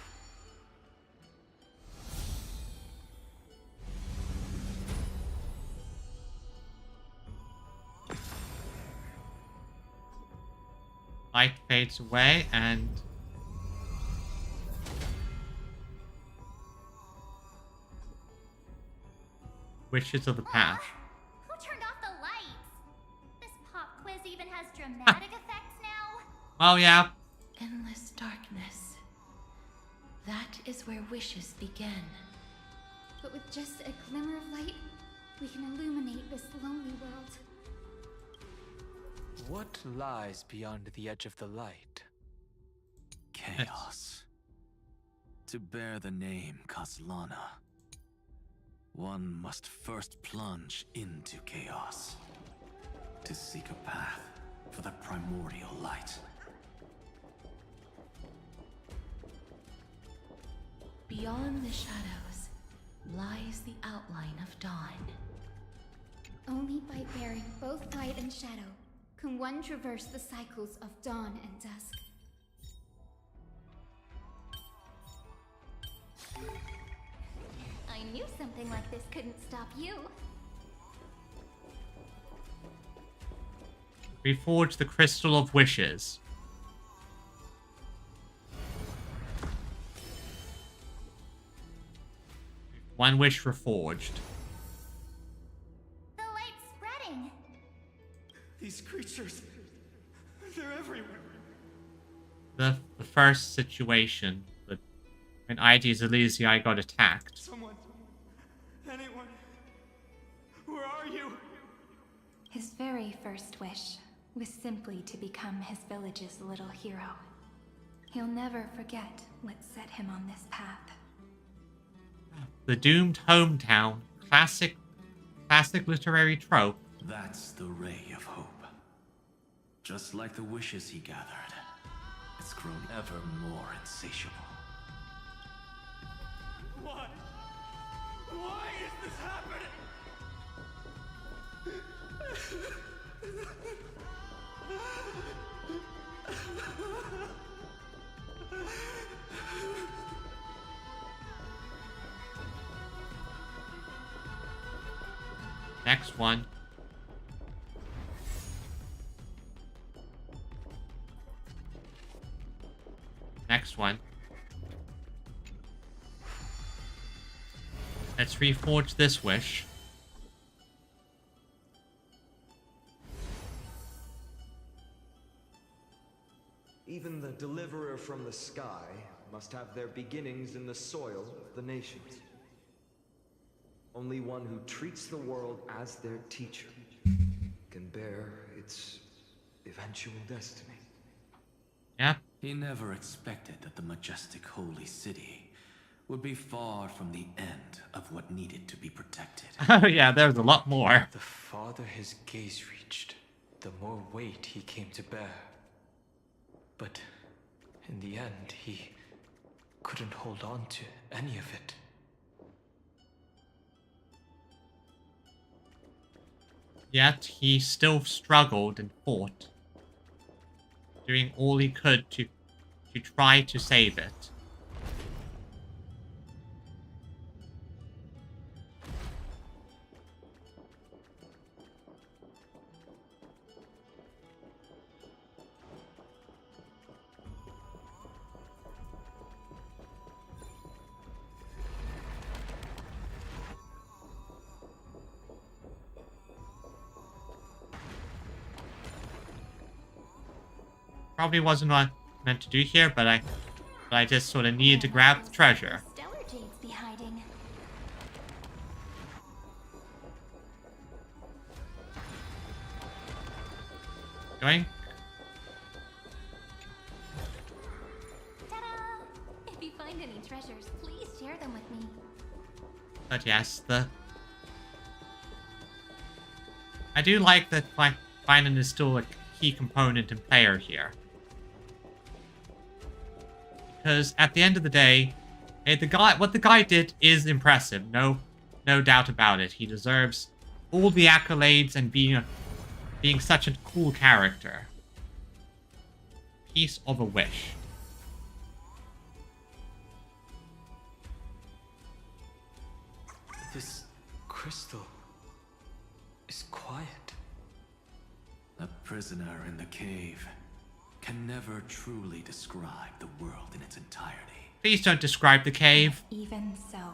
Light fades away and... Wishes of the path. Who turned off the lights? This pop quiz even has dramatic effects now? Oh, yeah. Endless darkness. That is where wishes begin. But with just a glimmer of light, we can illuminate this lonely world. What lies beyond the edge of the light? Chaos. To bear the name Kaslana, one must first plunge into chaos to seek a path for the primordial light. Beyond the shadows lies the outline of dawn. Only by bearing both light and shadow can one traverse the cycles of dawn and dusk. I knew something like this couldn't stop you. Reforge the Crystal of Wishes. One wish reforged. The light's spreading. These creatures, they're everywhere. The first situation, when ID's Elysium got attacked. Someone, anyone, where are you? His very first wish was simply to become his village's little hero. He'll never forget what set him on this path. The doomed hometown, classic literary trope. That's the ray of hope. Just like the wishes he gathered, it's grown ever more insatiable. Why? Why is this happening? Next one. Next one. Let's reforge this wish. Even the deliverer from the sky must have their beginnings in the soil of the nations. Only one who treats the world as their teacher can bear its eventual destiny. Yeah. He never expected that the majestic holy city would be far from the end of what needed to be protected. Oh yeah, there's a lot more. The farther his gaze reached, the more weight he came to bear. But in the end, he couldn't hold on to any of it. Yet he still struggled and fought, doing all he could to try to save it. Probably wasn't what I meant to do here, but I just sort of needed to grab the treasure. Stellar Jade's be hiding. Going. Ta-da! If you find any treasures, please share them with me. But yes, I do like that Finan is still a key component and player here. Because at the end of the day, what the guy did is impressive. No doubt about it. He deserves all the accolades and being such a cool character. Piece of a wish. This crystal is quiet. A prisoner in the cave can never truly describe the world in its entirety. Please don't describe the cave. Even so,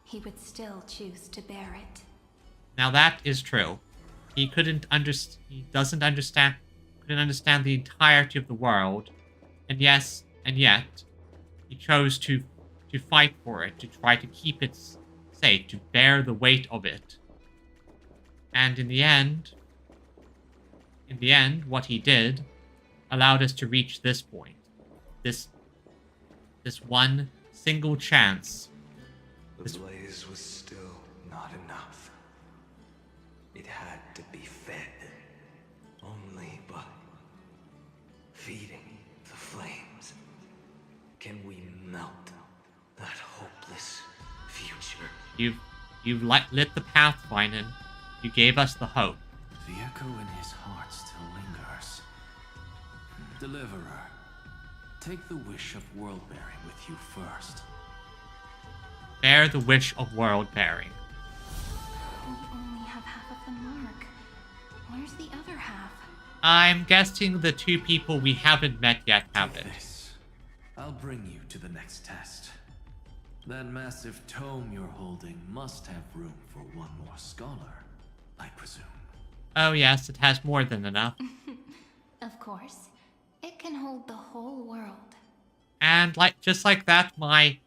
he would still choose to bear it. Now that is true. He couldn't understand the entirety of the world, and yet he chose to fight for it, to try to keep it safe, to bear the weight of it. And in the end, in the end, what he did allowed us to reach this point. This one single chance. The blaze was still not enough. It had to be fed. Only by feeding the flames can we melt that hopeless future. You've lit the path, Finan. You gave us the hope. The echo in his heart still lingers. Deliverer, take the wish of world-bearing with you first. Bear the wish of world-bearing. We only have half of the mark. Where's the other half? I'm guessing the two people we haven't met yet have it. I'll bring you to the next test. That massive tome you're holding must have room for one more scholar, I presume. Oh yes, it has more than enough. Of course. It can hold the whole world. And just like that, my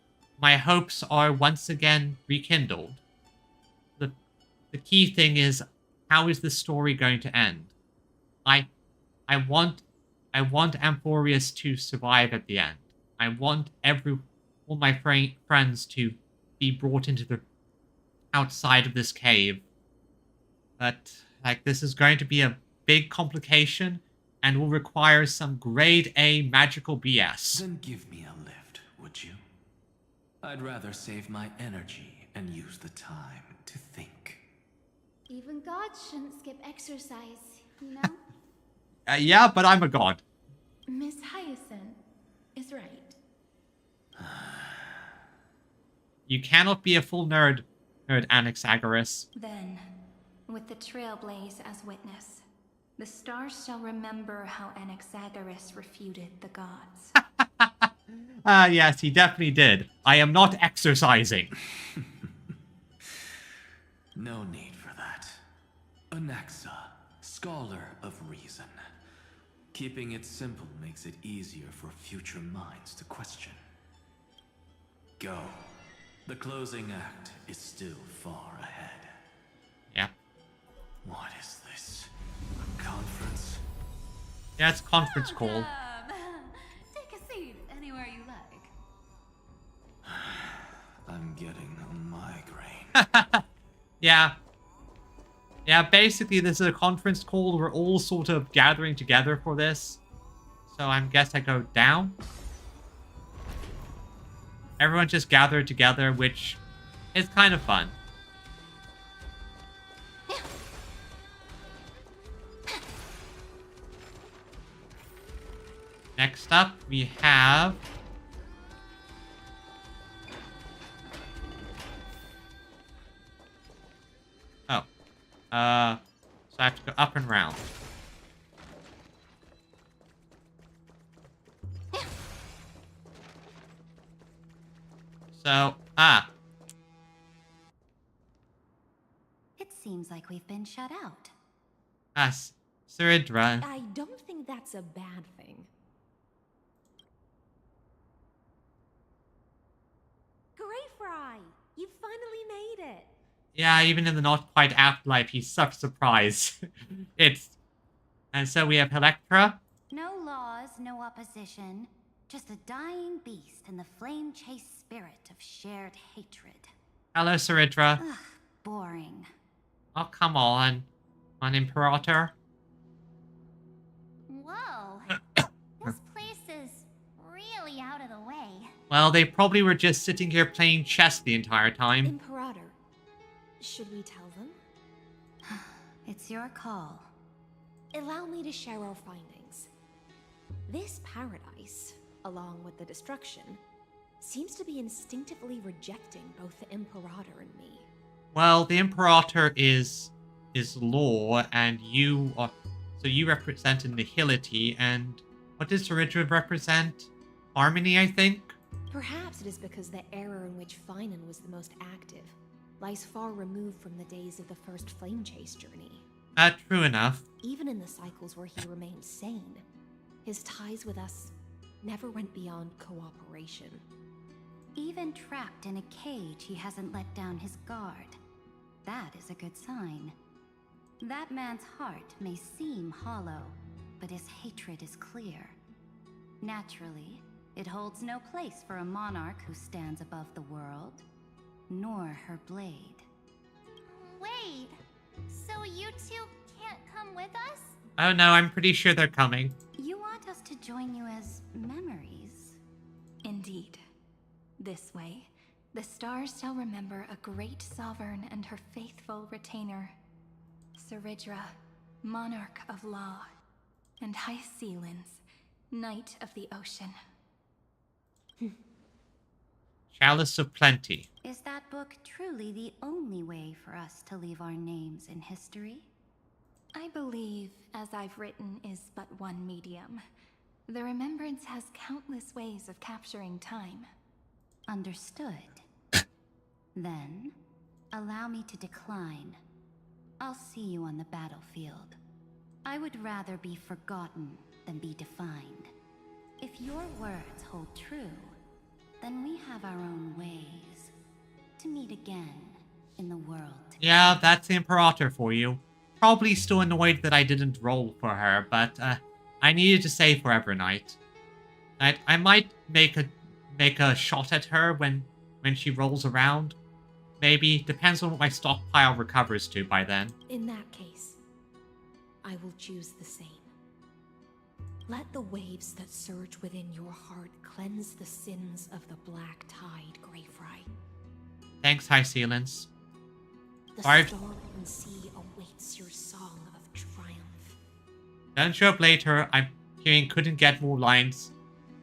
hopes are once again rekindled. The key thing is, how is the story going to end? I want Amphoreus to survive at the end. I want all my friends to be brought into the outside of this cave. But this is going to be a big complication and will require some grade A magical BS. Then give me a lift, would you? I'd rather save my energy and use the time to think. Even gods shouldn't skip exercise, you know? Yeah, but I'm a god. Miss Hyacinth is right. You cannot be a full nerd, Anaxagoras. Then, with the Trailblaze as witness, the stars shall remember how Anaxagoras refuted the gods. Yes, he definitely did. I am not exercising. No need for that. Anaxa, scholar of reason. Keeping it simple makes it easier for future minds to question. Go. The closing act is still far ahead. Yeah. What is this? A conference? Yeah, it's conference call. Take a seat anywhere you like. I'm getting a migraine. Yeah. Yeah, basically this is a conference call. We're all sort of gathering together for this. So I guess I go down. Everyone just gathered together, which is kind of fun. Next up, we have... Oh. So I have to go up and round. So, It seems like we've been shut out. Siridra. I don't think that's a bad thing. Greyfry! You finally made it! Yeah, even in the not quite afterlife, he's such a surprise. And so we have Electra. No laws, no opposition. Just a dying beast and the flame-chased spirit of shared hatred. Hello, Siridra. Ugh, boring. Oh, come on. Imperator. Whoa. This place is really out of the way. Well, they probably were just sitting here playing chess the entire time. Imperator, should we tell them? It's your call. Allow me to share our findings. This paradise, along with the destruction, seems to be instinctively rejecting both the Imperator and me. Well, the Imperator is law, and you are... So you represent nihility, and what does Siridra represent? Harmony, I think? Perhaps it is because the era in which Finan was the most active lies far removed from the days of the first flame chase journey. True enough. Even in the cycles where he remained sane, his ties with us never went beyond cooperation. Even trapped in a cage, he hasn't let down his guard. That is a good sign. That man's heart may seem hollow, but his hatred is clear. Naturally, it holds no place for a monarch who stands above the world, nor her blade. Wait, so you two can't come with us? Oh no, I'm pretty sure they're coming. You want us to join you as memories? Indeed. This way, the stars shall remember a great sovereign and her faithful retainer, Seridra, monarch of law, and High Sealins, knight of the ocean. Chalice of Plenty. Is that book truly the only way for us to leave our names in history? I believe, as I've written, is but one medium. The remembrance has countless ways of capturing time. Understood. Then, allow me to decline. I'll see you on the battlefield. I would rather be forgotten than be defined. If your words hold true, then we have our own ways to meet again in the world. Yeah, that's the Imperator for you. Probably still annoyed that I didn't roll for her, but I needed to say Forever Night. I might make a shot at her when she rolls around. Maybe. Depends on what my stockpile recovers to by then. In that case, I will choose the same. Let the waves that surge within your heart cleanse the sins of the black tide, Greyfry. Thanks, High Sealins. The Sorry. storm and sea awaits your song of triumph. Don't show up later. I'm hearing couldn't get more lines.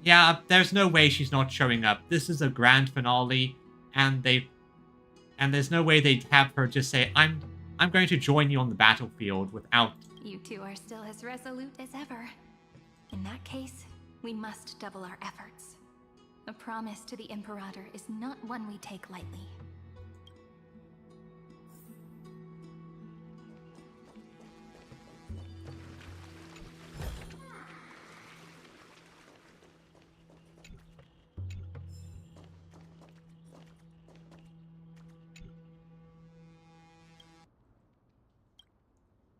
Yeah, there's no way she's not showing up. This is a grand finale, and there's no way they'd have her just say, I'm going to join you on the battlefield without... You two are still as resolute as ever. In that case, we must double our efforts. A promise to the Imperator is not one we take lightly.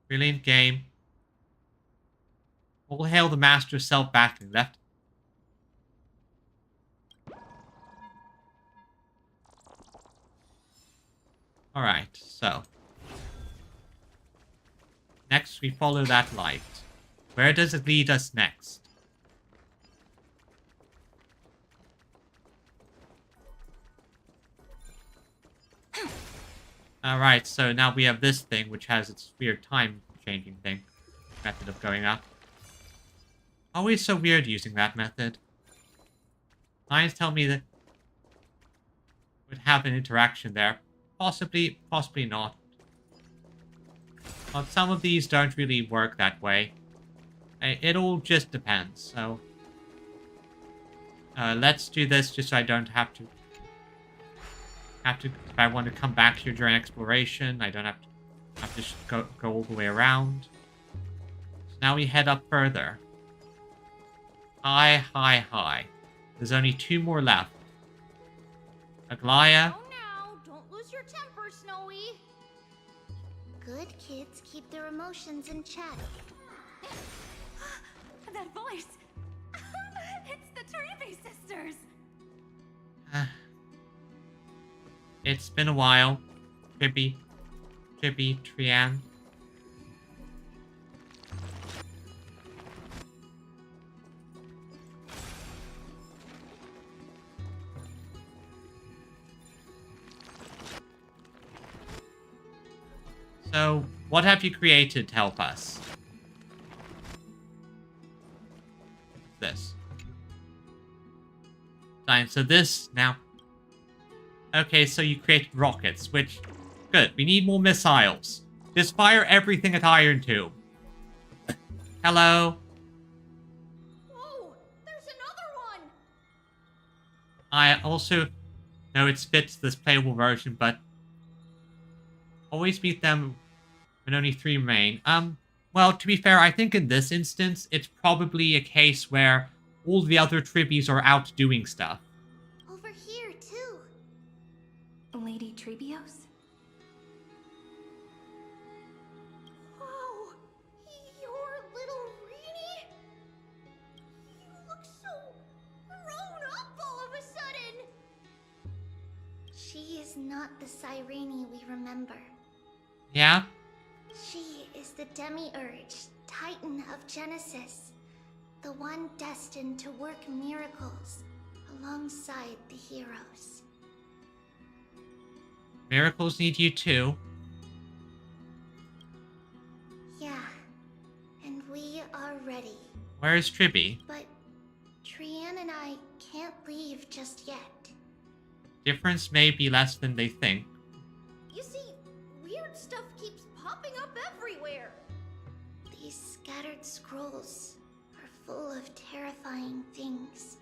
Brilliant game. All hail the master of self-battling left. Alright, so. Next we follow that light. Where does it lead us next? Alright, so now we have this thing, which has its weird time-changing thing. Method of going up. Always so weird using that method. Lines tell me that would have an interaction there. Possibly, possibly not. But some of these don't really work that way. It all just depends, so... let's do this just so I don't have to... if I want to come back here during exploration, I don't have to go all the way around. So now we head up further. High, high, high. There's only 2 more left. Aglaya. Oh, now, don't lose your temper, Snowy. Good kids keep their emotions in check. That voice! It's the Trevi sisters! It's been a while. Tribby, Trian. So, what have you created to help us? This. Fine, so this now... Okay, so you created rockets, which... Good, we need more missiles. Just fire everything at Iron Tomb. Hello? Whoa, there's another one! I also know it fits this playable version, but... Always beat them when only 3 remain. Well, to be fair, I think in this instance, it's probably a case where all the other Tribbies are out doing stuff. Over here, too. Lady Trebios? is not the Cyrene we remember. Yeah? She is the Demiurge, Titan of Genesis. The one destined to work miracles alongside the heroes. Miracles need you too. Yeah, and we are ready. Where is Tribby? But Trian and I can't leave just yet. Difference may be less than they think. You see, weird stuff keeps popping up everywhere. These scattered scrolls are full of terrifying things.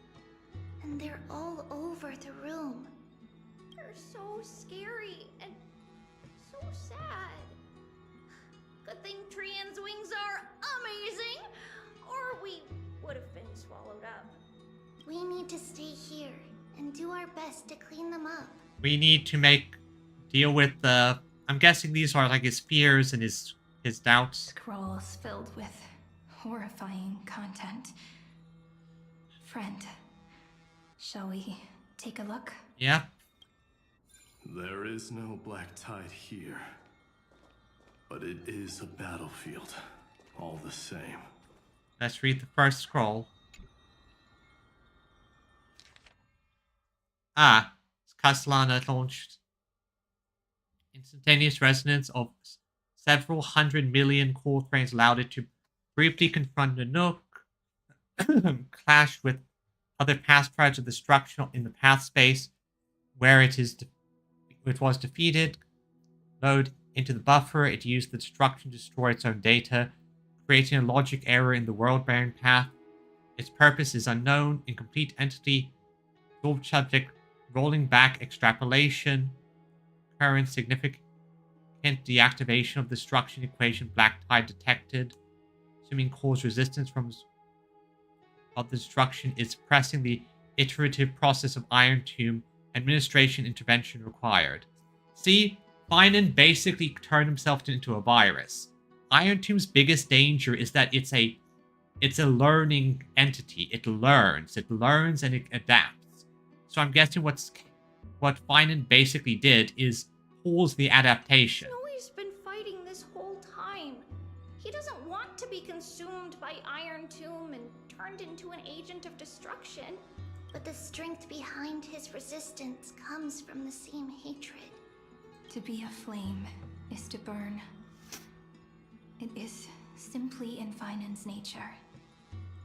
And they're all over the room. They're so scary and so sad. Good thing Trian's wings are amazing, or we would have been swallowed up. We need to stay here and do our best to clean them up. We need to deal with the... I'm guessing these are like his fears and his doubts. Scrolls filled with horrifying content. Friend, shall we take a look? Yeah. There is no black tide here, but it is a battlefield, all the same. Let's read the first scroll. Castellana launched instantaneous resonance of several 100 million core frames, allowed it to briefly confront the Nook, clash with other past tribes of destruction in the path space, where it was defeated, load into the buffer. It used the destruction to destroy its own data, creating a logic error in the world-bearing path. Its purpose is unknown. Incomplete entity, absorbed subject, rolling back extrapolation, current significant deactivation of destruction equation, black tide detected, assuming cause resistance of the destruction is pressing the iterative process of Iron Tomb, administration intervention required. See, Finan basically turned himself into a virus. Iron Tomb's biggest danger is that it's a learning entity. It learns and it adapts. So I'm guessing what Finan basically did is pause the adaptation. Snowy's been fighting this whole time. He doesn't want to be consumed by Iron Tomb and turned into an agent of destruction. But the strength behind his resistance comes from the same hatred. To be a flame is to burn. It is simply in Finan's nature.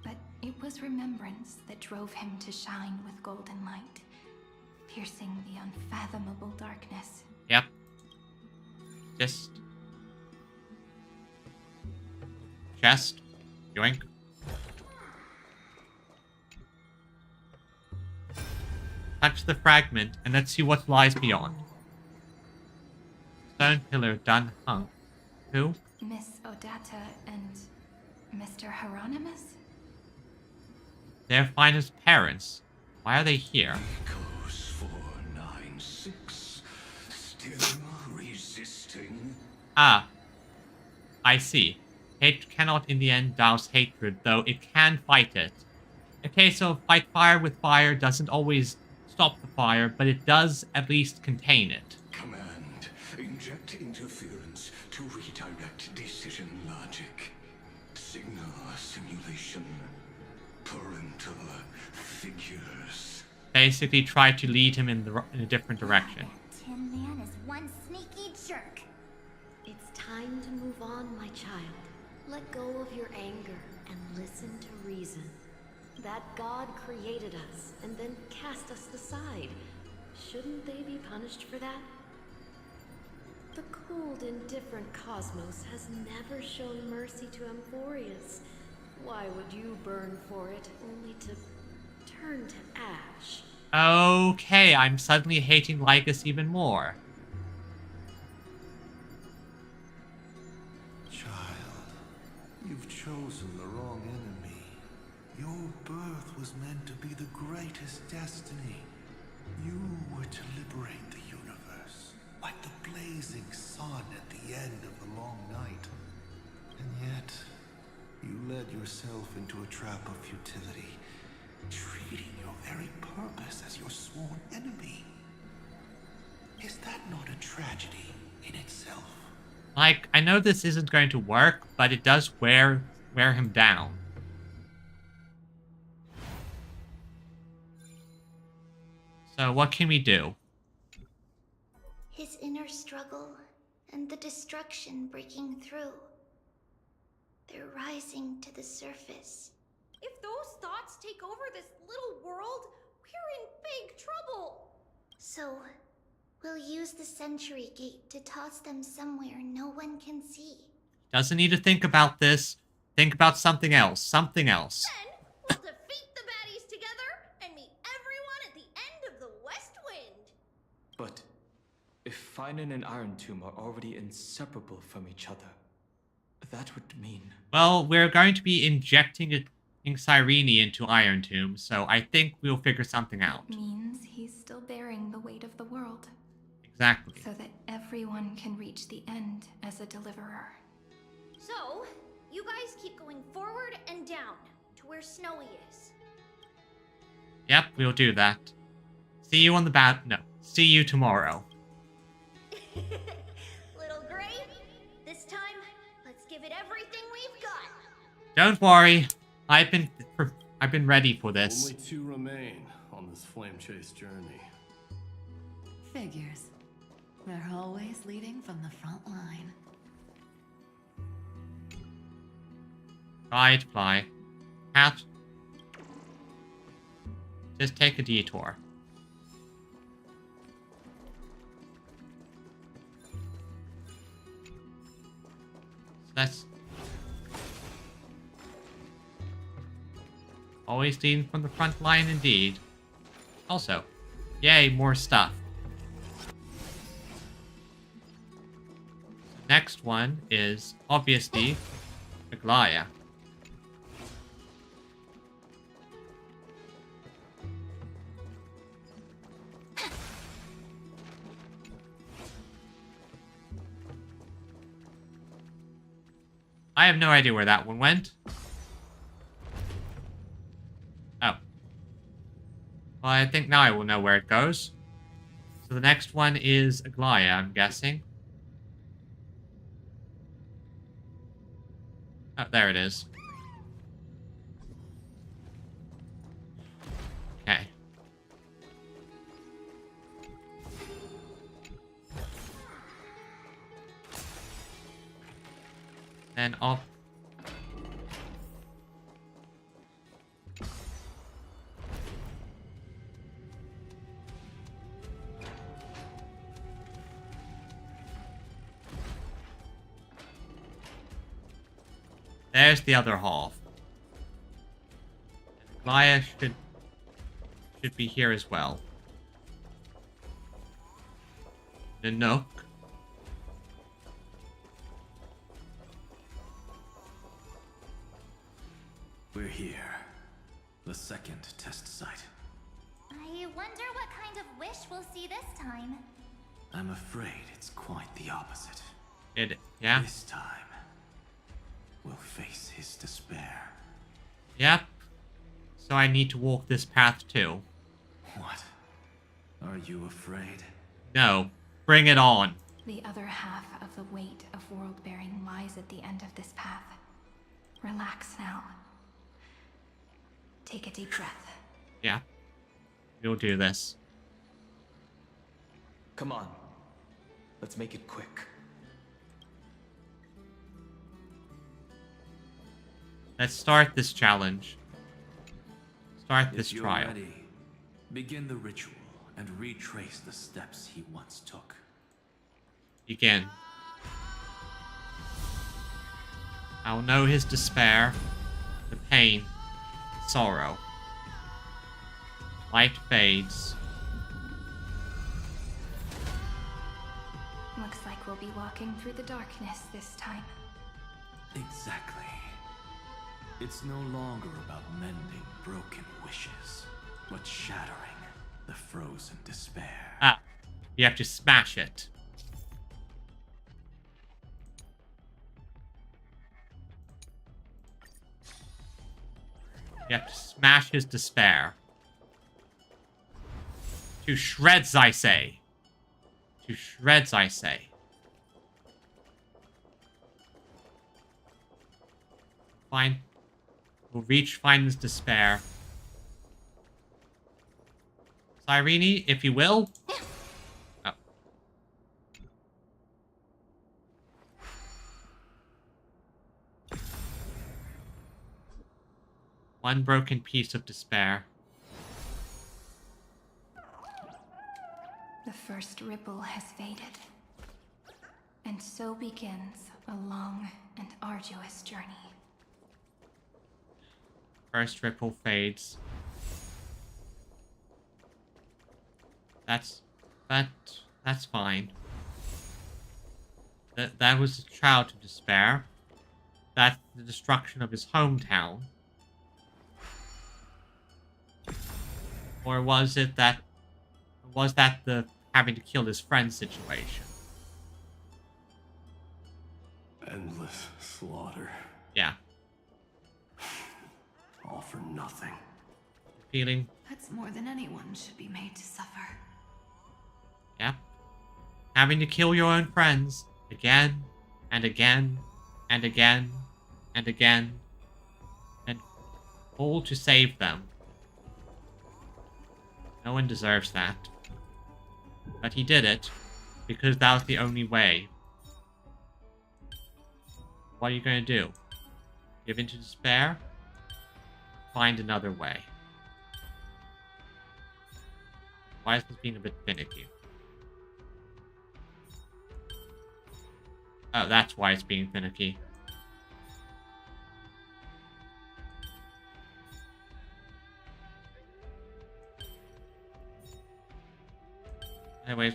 But it was remembrance that drove him to shine with golden light, piercing the unfathomable darkness. Yep. Just... chest. Yoink. Touch the fragment, and let's see what lies beyond. Stone pillar done hung. Who? Miss Odata and Mr. Hieronymus? They're Finan's parents. Why are they here? Echoes 496. Still resisting. Ah. I see. Hate cannot in the end douse hatred, though it can fight it. Okay, so fight fire with fire doesn't always stop the fire, but it does at least contain it. Command. Inject interference to redirect decision logic. Signal simulation. Parental figures. Basically try to lead him in a different direction. Tin Man is one sneaky jerk. It's time to move on, my child. Let go of your anger and listen to reason. That God created us and then cast us aside. Shouldn't they be punished for that? The cold, indifferent cosmos has never shown mercy to Amphoreus. Why would you burn for it, only to turn to ash? Okay, I'm suddenly hating Lycus even more. Child, you've chosen the wrong enemy. Your birth was meant to be the greatest destiny. You were to liberate the universe, like the blazing sun at the end of the long night. And yet, you led yourself into a trap of futility, treating your very purpose as your sworn enemy. Is that not a tragedy in itself? Like, I know this isn't going to work, but it does wear him down. So what can we do? His inner struggle and the destruction breaking through. They're rising to the surface. If those thoughts take over this little world, we're in big trouble. So, we'll use the Century Gate to toss them somewhere no one can see. Doesn't need to think about this. Think about something else. Something else. Then we'll defeat the baddies together and meet everyone at the end of the West Wind. But if Finan and Iron Tomb are already inseparable from each other, that would mean... Well, we're going to be injecting Cyrene into Iron Tomb, so I think we'll figure something out. Means he's still bearing the weight of the world. Exactly. So that everyone can reach the end as a deliverer. So, you guys keep going forward and down to where Snowy is. Yep, we'll do that. See you on the No, see you tomorrow. Little Gray, this time, let's give it everything we've got. Don't worry. I've been ready for this. Only 2 remain on this flame chase journey. Figures. They're always leading from the front line. Fly. Just take a detour. So that's always leading from the front line indeed. Also, yay, more stuff. The next one is obviously Aglaya. I have no idea where that one went. Oh. Well, I think now I will know where it goes. So the next one is Aglaya, I'm guessing. Oh, there it is. Okay. And off. There's the other half. And Maya should be here as well. The Nook. We're here. The second test site. I wonder what kind of wish we'll see this time. I'm afraid it's quite the opposite. Yeah? This time, we'll face his despair. Yep. So I need to walk this path too. What? Are you afraid? No. Bring it on. The other half of the weight of world-bearing lies at the end of this path. Relax now. Take a deep breath. Yeah. We'll do this. Come on. Let's make it quick. Let's start this challenge. Start this if you're trial. Ready, begin the ritual and retrace the steps he once took. Begin. I'll know his despair, the pain, sorrow. Light fades. Looks like we'll be walking through the darkness this time. Exactly. It's no longer about mending broken wishes, but shattering the frozen despair. Ah, you have to smash it. You have to smash his despair. To shreds, I say. To shreds, I say. Fine. We'll reach Finen's despair. Cyrene, if you will. Oh. One broken piece of despair. The first ripple has faded. And so begins a long and arduous journey. First ripple fades. That's fine. That was a child to despair. That's the destruction of his hometown. Or was that the having to kill his friend situation? Endless slaughter. Yeah. All for nothing. Feeling. That's more than anyone should be made to suffer. Yeah. Having to kill your own friends again and again and again and again. And all to save them. No one deserves that. But he did it because that was the only way. What are you going to do? Give in to despair? Find another way. Why is this being a bit finicky? Oh, that's why it's being finicky. Anyways,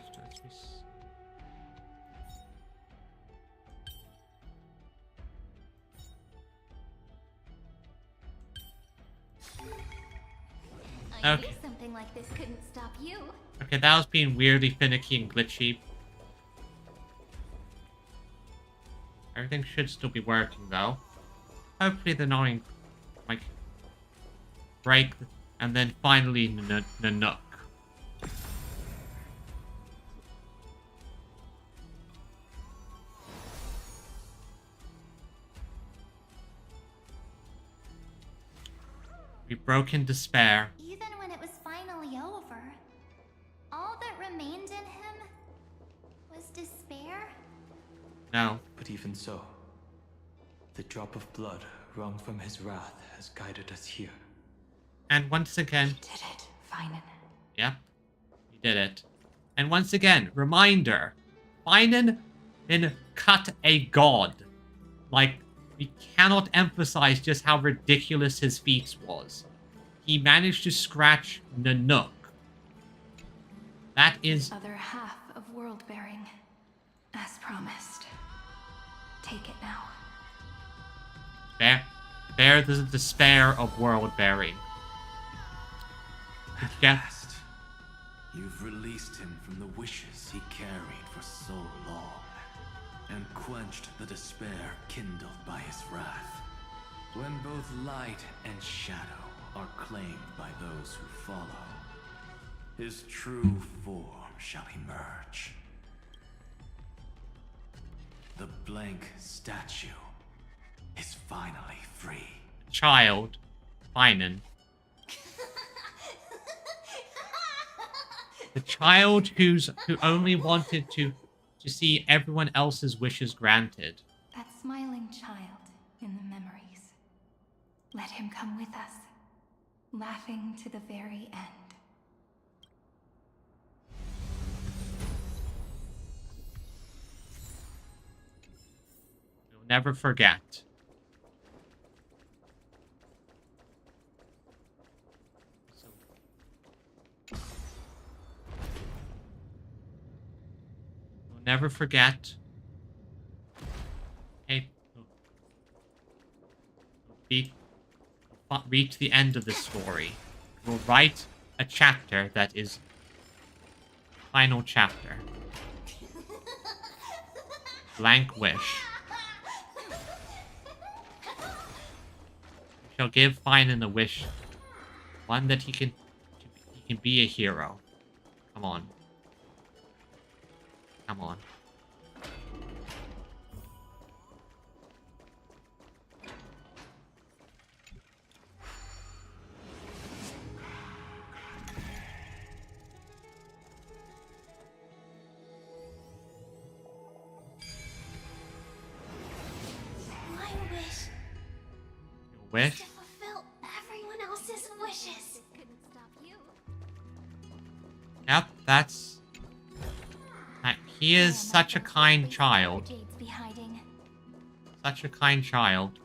I knew something like this couldn't stop you. Okay, that was being weirdly finicky and glitchy. Everything should still be working, though. Hopefully they're not in, like, break, and then finally Nanook. We broke in despair. Even when it was finally over, all that remained in him was despair? No. But even so, the drop of blood wrung from his wrath has guided us here. And once again... He did it, Finan. Yeah, he did it. And once again, reminder, Finan cut a god. Like, we cannot emphasize just how ridiculous his feat was. He managed to scratch Nanook. That is... The other half of world-bearing, as promised. Take it now. Bear the despair of world-bearing. At last, you've released him from the wishes he carried for so long, and quenched the despair kindled by his wrath. When both light and shadow are claimed by those who follow, his true form shall emerge. The blank statue is finally free. Child, Finan. The child who only wanted to see everyone else's wishes granted. That smiling child in the memories. Let him come with us, laughing to the very end. We'll never forget. Never forget. Okay. Reach the end of this story. We'll write a chapter that is final chapter. Blank wish. We shall give Finan a wish. One that he can be a hero. Come on. Come on. My wish Wish? is to fulfill everyone else's wishes. Yep, that's... he is such a kind child. Such a kind child.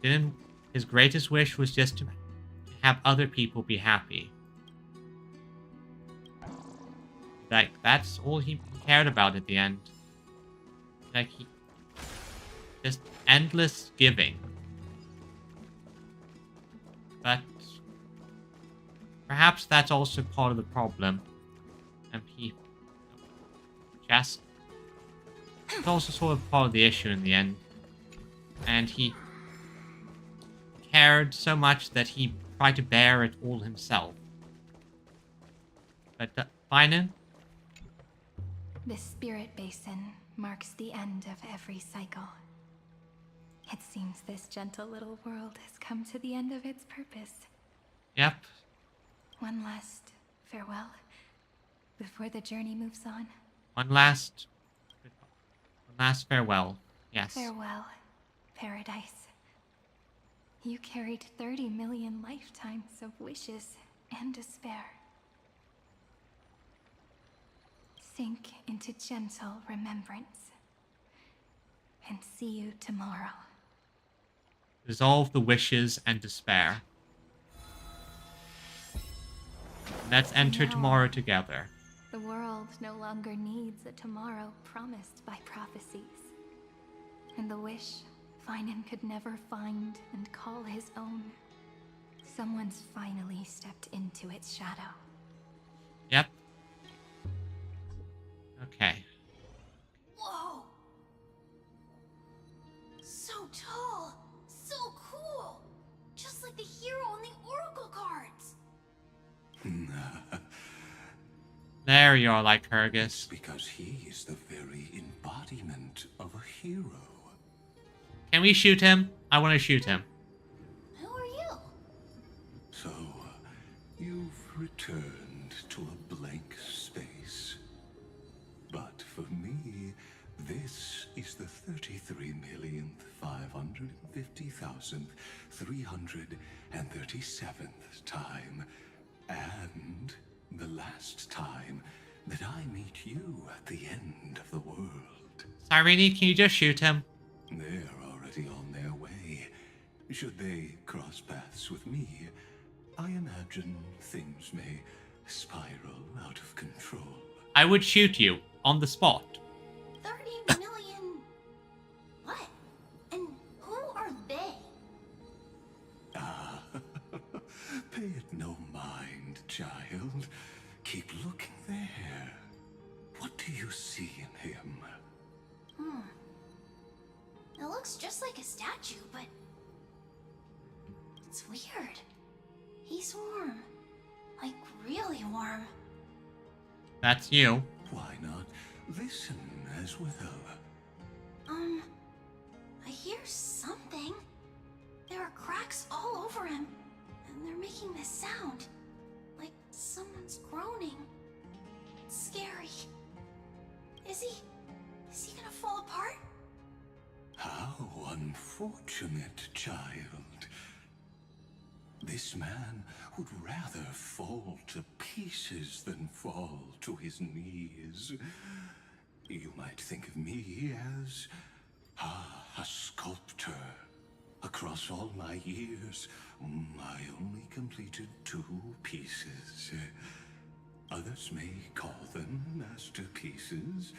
His greatest wish was just to have other people be happy. Like, that's all he cared about at the end. Like, he... just endless giving. But... perhaps that's also part of the problem. And people... just... it's also sort of part of the issue in the end. And he... cared so much that he tried to bear it all himself. But, Finan? The spirit basin marks the end of every cycle. It seems this gentle little world has come to the end of its purpose. Yep. One last farewell before the journey moves on. One last farewell. Yes. Farewell, paradise. You carried 30 million lifetimes of wishes and despair. Sink into gentle remembrance. And see you tomorrow. Resolve the wishes and despair. Let's enter tomorrow together. The world no longer needs a tomorrow promised by prophecies. And the wish Finan could never find and call his own. Someone's finally stepped into its shadow. Yep. Okay. Whoa! So tall, so cool, just like the hero in the Oracle cards. There you are, Lycurgus. Because he is the very embodiment of a hero. Can we shoot him? I want to shoot him. Who are you? So, you've returned to a blank space. But for me, this is the 33,550,337th time, and the last time that I meet you at the end of the world. Cyrene, can you just shoot him? They're already on their way. Should they cross paths with me, I imagine things may spiral out of control. I would shoot you on the spot. 30 million... What? And who are they? Ah, pay it no mind, child. Keep looking there. What do you see in him? It looks just like a statue, but... it's weird. He's warm. Like, really warm. That's you. Why not listen as well? I hear something. There are cracks all over him, and they're making this sound. Like someone's groaning. It's scary. Is he gonna fall apart? How unfortunate, child. This man would rather fall to pieces than fall to his knees. You might think of me as a sculptor. Across all my years, I only completed 2 pieces. Others may call them masterpieces,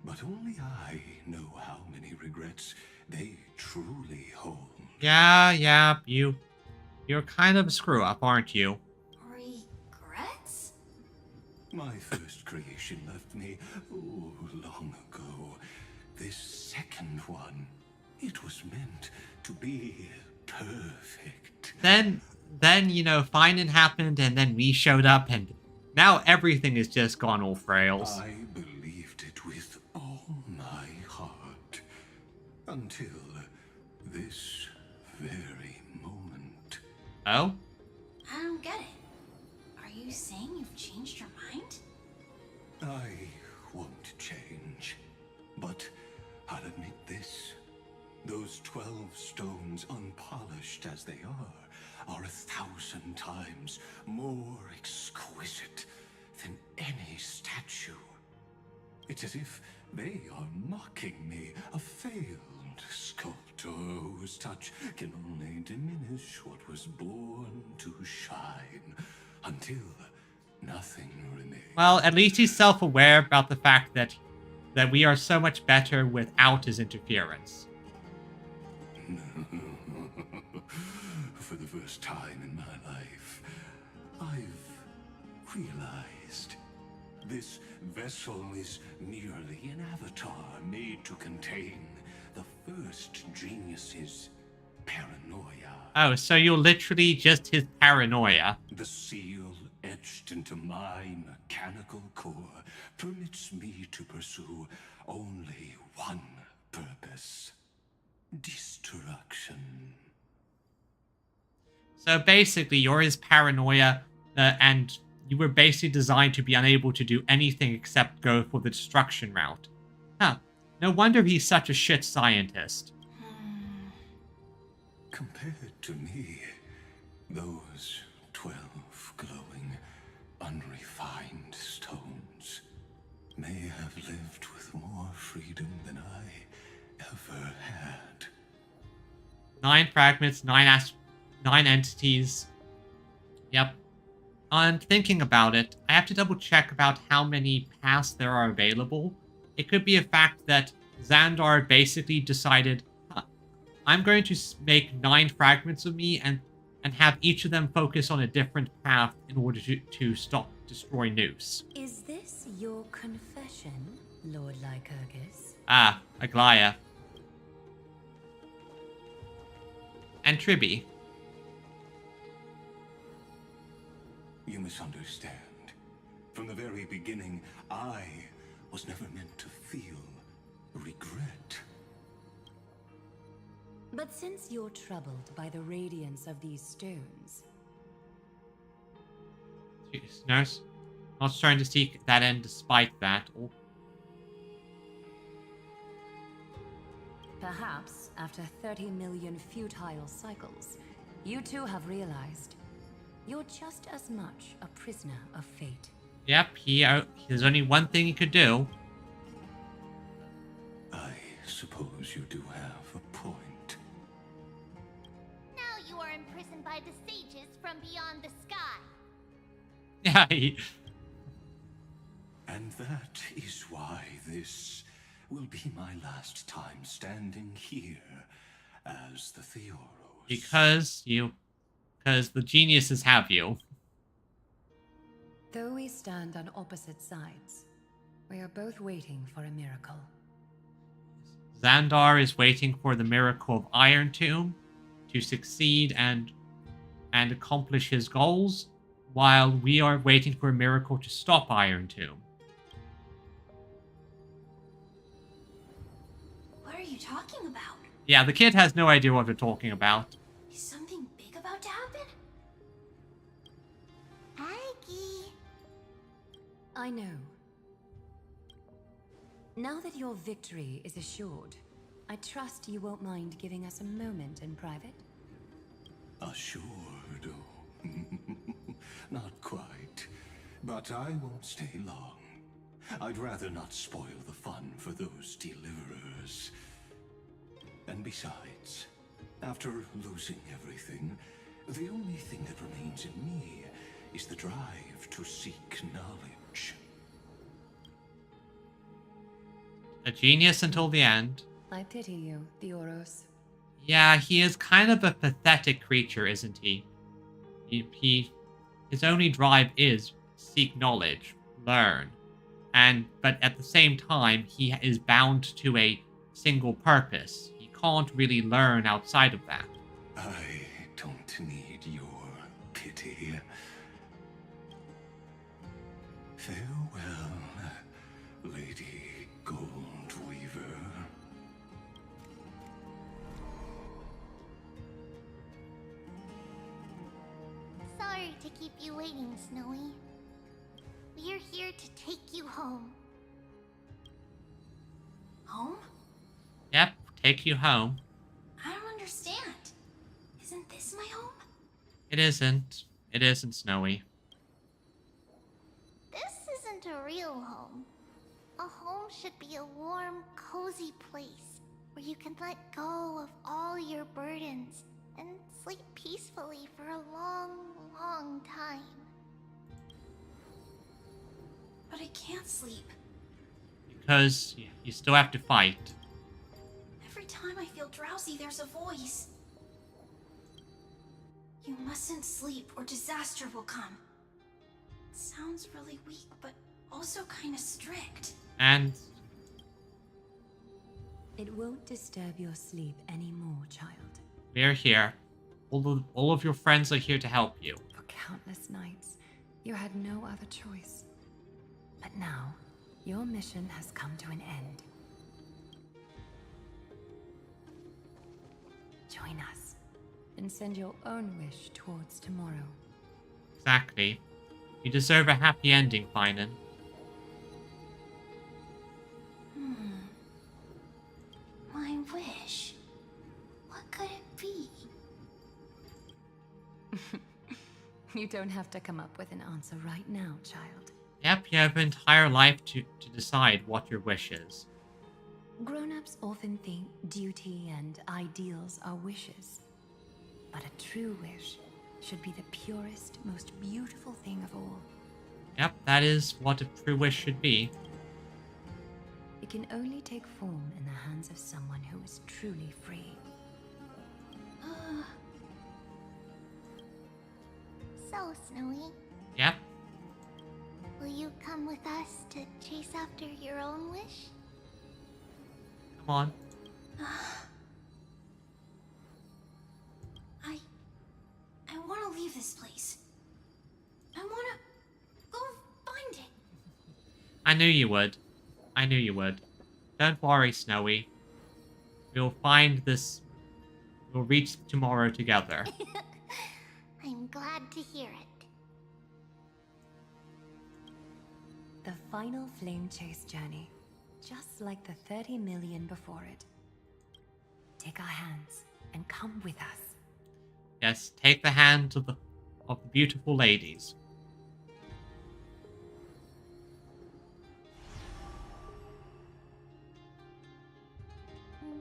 but only I know how many regrets they truly hold. Yeah, you're kind of a screw-up, aren't you? Regrets? My first creation left me, long ago. This second one, it was meant to be perfect. Then, you know, Finan happened, and then we showed up, and now everything has just gone off rails. I believed it with Until this very moment. Oh? I don't get it. Are you saying you've changed your mind? I won't change. But I'll admit this. Those 12 stones, unpolished as they are 1,000 times more exquisite than any statue. It's as if they are mocking me, a failed sculptor whose touch can only diminish what was born to shine, until nothing remains. Well, at least he's self-aware about the fact that we are so much better without his interference. For the first time in my life, I've realized this vessel is merely an avatar made to contain the first genius's paranoia. Oh, so you're literally just his paranoia. The seal etched into my mechanical core permits me to pursue only one purpose: destruction. So basically, you're his paranoia, and you were basically designed to be unable to do anything except go for the destruction route. Huh. No wonder he's such a shit scientist. Compared to me, those 12 glowing, unrefined stones may have lived with more freedom than I ever had. 9 fragments, 9 entities. Yep. On thinking about it, I have to double check about how many paths there are available. It could be a fact that Xandar basically decided, I'm going to make 9 fragments of me and have each of them focus on a different path in order to stop destroy Noose. Is this your confession, Lord Lycurgus? Ah, Aglaya. And Tribby. You misunderstand. From the very beginning, I was never meant to feel regret. But since you're troubled by the radiance of these stones... Jeez, nurse. Not trying to seek that end despite that. Oh. Perhaps, after 30 million futile cycles, you too have realized you're just as much a prisoner of fate. Yep, there's only one thing he could do. I suppose you do have a point. Now you are imprisoned by the sages from beyond the sky. Yeah, And that is why this will be my last time standing here as the Theoros. Because the geniuses have you. Though we stand on opposite sides, we are both waiting for a miracle. Xandar is waiting for the miracle of Iron Tomb to succeed and accomplish his goals, while we are waiting for a miracle to stop Iron Tomb. What are you talking about? Yeah, the kid has no idea what they're talking about. Is something big about to happen? Aggie. I know. Now that your victory is assured, I trust you won't mind giving us a moment in private? Assured? Not quite. But I won't stay long. I'd rather not spoil the fun for those deliverers. And besides, after losing everything, the only thing that remains in me is the drive to seek knowledge. A genius until the end. I pity you, Theoros. Yeah, he is kind of a pathetic creature, isn't he? His only drive is seek knowledge, learn. But at the same time, he is bound to a single purpose. He can't really learn outside of that. I don't need your pity. Farewell, Lady Goldweaver. to keep you waiting, Snowy. We're here to take you home. Home? Yep, take you home. I don't understand. Isn't this my home? It isn't. It isn't, Snowy. This isn't a real home. A home should be a warm, cozy place where you can let go of all your burdens and sleep peacefully for a long, long time. But I can't sleep. Because you still have to fight. Every time I feel drowsy, there's a voice. You mustn't sleep or disaster will come. It sounds really weak, but also kind of strict. And it won't disturb your sleep anymore, child. we're here. All of your friends are here to help you. For countless nights, you had no other choice. But now, your mission has come to an end. Join us, and send your own wish towards tomorrow. Exactly. You deserve a happy ending, Finan. My wish. What could it be? You don't have to come up with an answer right now, child. Yep, you have an entire life to decide what your wish is. Grown-ups often think duty and ideals are wishes. But a true wish should be the purest, most beautiful thing of all. Yep, that is what a true wish should be. It can only take form in the hands of someone who is truly free. So, Snowy, Yep. will you come with us to chase after your own wish? Come on. I want to leave this place. I want to go find it. I knew you would. I knew you would. Don't worry, Snowy. We'll find this. We'll reach tomorrow together. I'm glad to hear it. The final flame chase journey, just like the 30 million before it. Take our hands and come with us. Yes, take the hands of the beautiful ladies.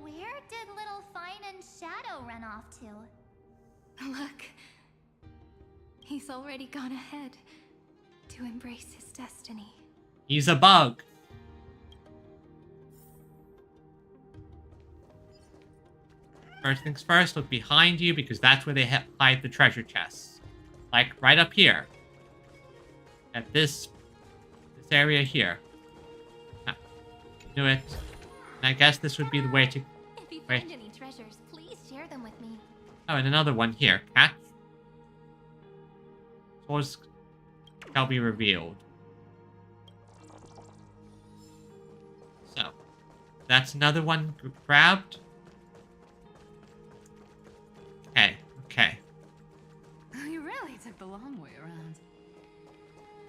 Where did little Finan's shadow run off to? Look. He's already gone ahead to embrace his destiny. He's a bug. First things first, look behind you because that's where they hide the treasure chests. Like right up here. At this area here. Do it. And I guess this would be the way to... If you find any treasures, please share them with me. Oh, and another one here. Catch. Swords shall be revealed. So, that's another one grabbed. Okay. You really took the long way around.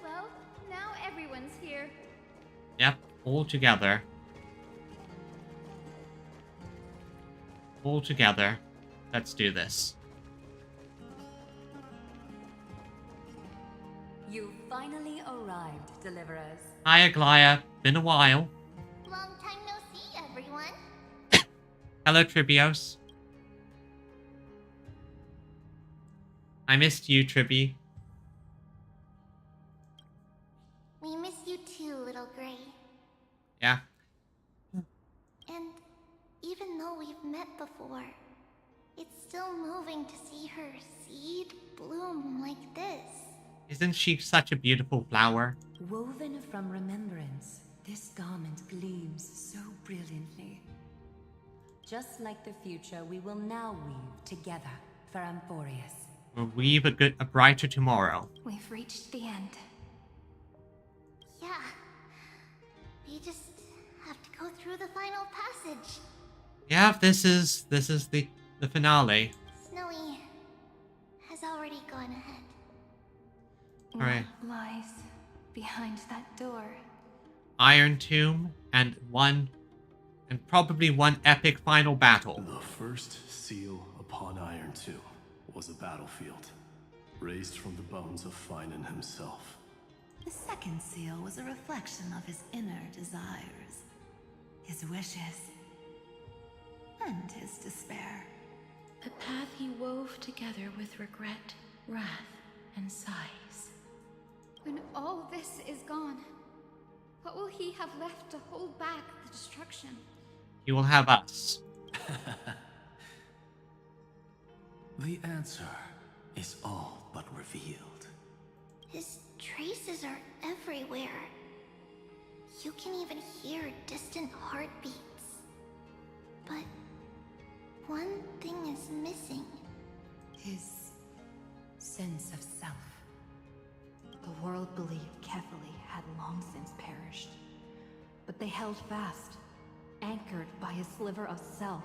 Well, now everyone's here. Yep, all together. All together. Let's do this. You finally arrived, Deliverers. Hi, Aglaya. Been a while. Long time no see, everyone. Hello, Tribios. I missed you, Tribby. We miss you too, little Gray. Yeah. And even though we've met before, it's still moving to see her seed bloom like this. Isn't she such a beautiful flower? Woven from remembrance, this garment gleams so brilliantly. Just like the future, we will now weave together for Amphoreus. We'll weave a brighter tomorrow. We've reached the end. Yeah. We just have to go through the final passage. Yeah, this is the finale. Snowy has already gone ahead. behind that door. Iron Tomb and probably one epic final battle. The first seal upon Iron Tomb was a battlefield, raised from the bones of Finan himself. The second seal was a reflection of his inner desires, his wishes, and his despair. A path he wove together with regret, wrath, and sighs. When all this is gone, what will he have left to hold back the destruction? He will have us. The answer is all but revealed. His traces are everywhere. You can even hear distant heartbeats. But one thing is missing. His sense of self. The world believed Kefali had long since perished, but they held fast, anchored by a sliver of self,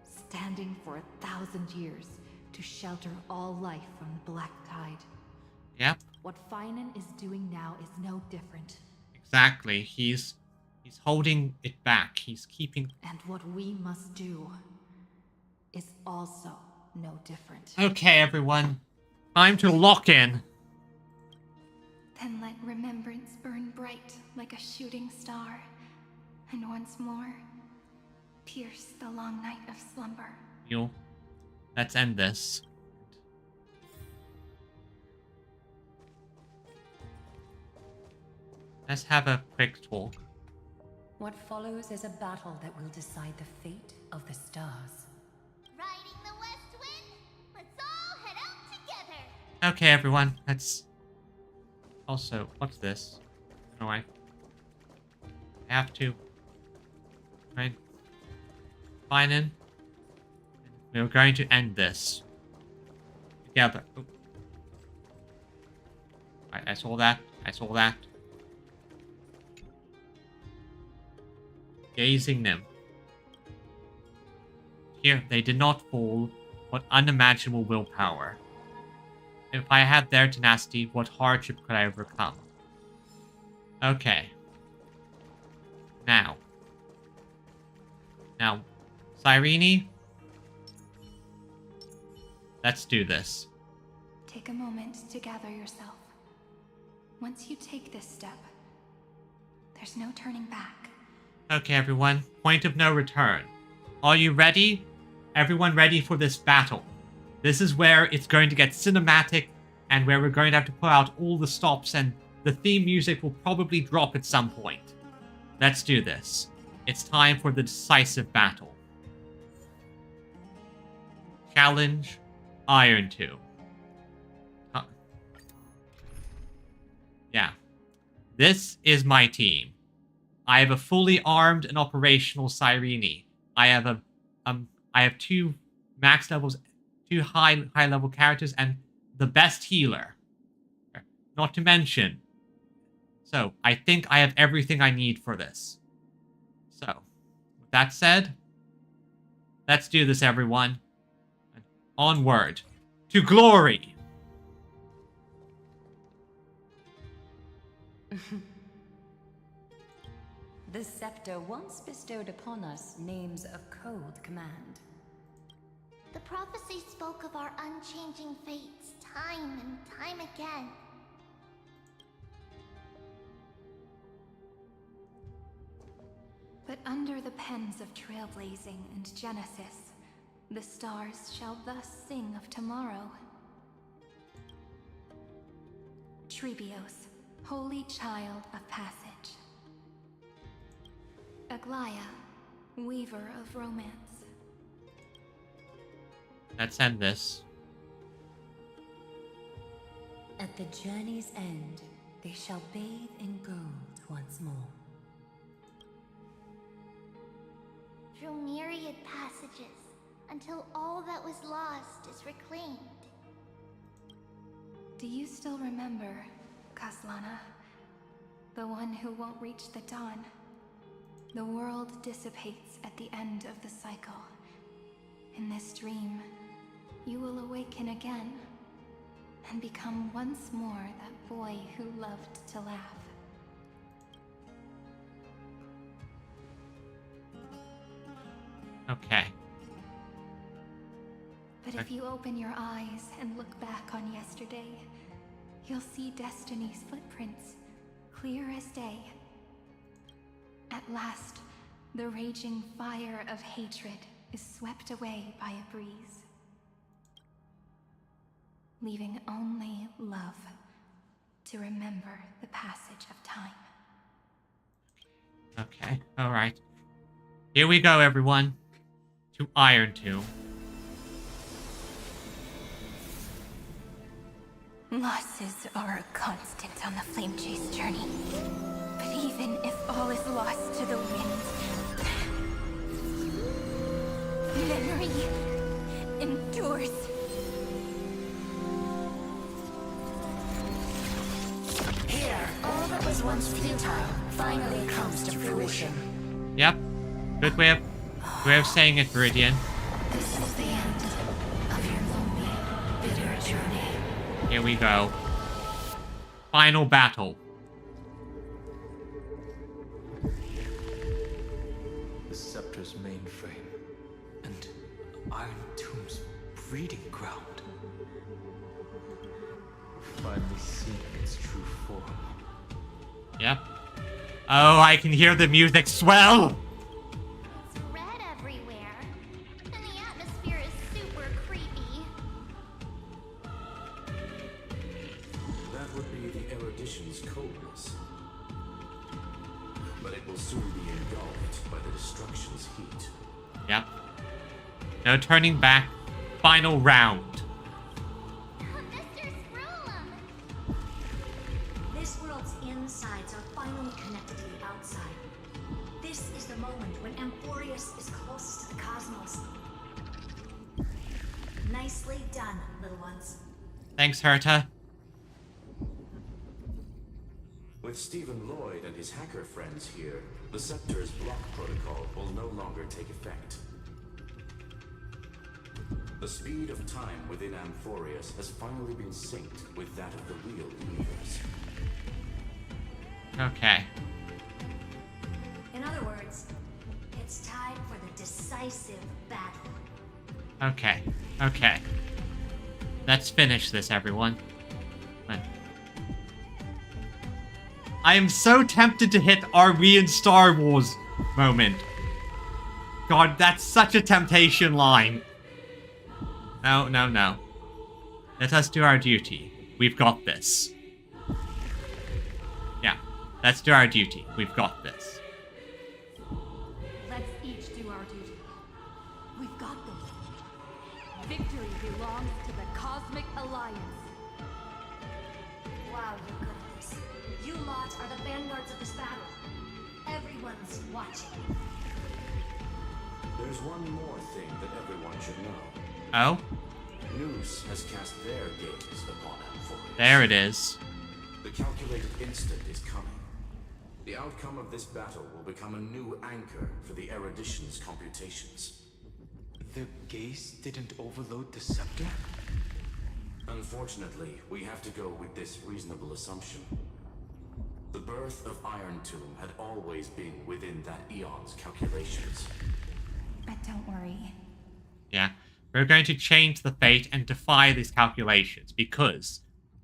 standing for 1,000 years to shelter all life from the Black Tide. Yep. What Finan is doing now is no different. Exactly. He's holding it back. He's keeping... And what we must do is also no different. Okay, everyone. Time to lock in. Then let remembrance burn bright like a shooting star, and once more, pierce the long night of slumber. Let's end this. Let's have a quick talk. What follows is a battle that will decide the fate of the stars. Riding the west wind, let's all head out together. Okay, everyone. Let's... Also, what's this? No, I have to... Right? Finan. We're going to end this. Together. Oh. I saw that. I saw that. Gazing them. Here, they did not fall. What unimaginable willpower. If I had their tenacity, what hardship could I overcome? Okay. Now, Cyrene, let's do this. Take a moment to gather yourself. Once you take this step, there's no turning back. Okay, everyone. Point of no return. Are you ready? Everyone ready for this battle? This is where it's going to get cinematic and where we're going to have to pull out all the stops and the theme music will probably drop at some point. Let's do this. It's time for the decisive battle. Challenge Iron 2. Yeah. This is my team. I have a fully armed and operational Cyrene. I have two max levels, two high level characters, and the best healer. Not to mention. So, I think I have everything I need for this. So, with that said, let's do this, everyone. Onward to glory! The scepter once bestowed upon us names of cold command. The prophecy spoke of our unchanging fates time and time again. But under the pens of trailblazing and genesis, the stars shall thus sing of tomorrow. Trebios, holy child of passage. Aglaya, weaver of romance. Let's end this. At the journey's end, they shall bathe in gold once more. Through myriad passages, until all that was lost is reclaimed. Do you still remember, Kaslana? The one who won't reach the dawn. The world dissipates at the end of the cycle. In this dream, you will awaken again. and become once more that boy who loved to laugh. Okay. But if you open your eyes and look back on yesterday, you'll see Destiny's footprints, clear as day. At last, the raging fire of hatred is swept away by a breeze, leaving only love to remember the passage of time. Okay, alright. Here we go, everyone. To Iron Tomb. Losses are a constant on the Flame Chase journey. But even if all is lost to the wind, memory endures. Here, all that was once futile finally comes to fruition. Yep. Good way of saying it, Viridian. This is the end of your lonely, bitter journey. Here we go. Final battle. The Scepter's mainframe and Iron Tomb's breeding ground. Finally seeing its true form. Yep. Oh, I can hear the music swell! It's red everywhere, and the atmosphere is super creepy. That would be the erudition's coldness. But it will soon be engulfed by the destruction's heat. Yep. No turning back. Final round. This world's insides are finally connected to the outside. This is the moment when Amphoreus is closest to the cosmos. Nicely done, little ones. Thanks, Herta. With Stephen Lloyd and his hacker friends here, the Scepter's block protocol will no longer take effect. The speed of time within Amphoreus has finally been synced with that of the real universe. Okay. In other words, it's time for the decisive battle. Okay. Okay. Let's finish this, everyone. I am so tempted to hit "Are we in Star Wars?" moment. God, that's such a temptation line. No, no, no. Let us do our duty. We've got this. Yeah, let's do our duty. We've got this. Let's each do our duty. We've got this. Victory belongs to the Cosmic Alliance. Wow, you're good at this. You lot are the vanguards of this battle. Everyone's watching. There's one more thing that everyone should know. Oh? Noose has cast their gaze upon Amphoreus. There it is. The calculated instant is coming. The outcome of this battle will become a new anchor for the erudition's computations. Their gaze didn't overload the Scepter? Unfortunately, we have to go with this reasonable assumption. The birth of Iron Tomb had always been within that eon's calculations. But don't worry. Yeah. We're going to change the fate and defy these calculations, because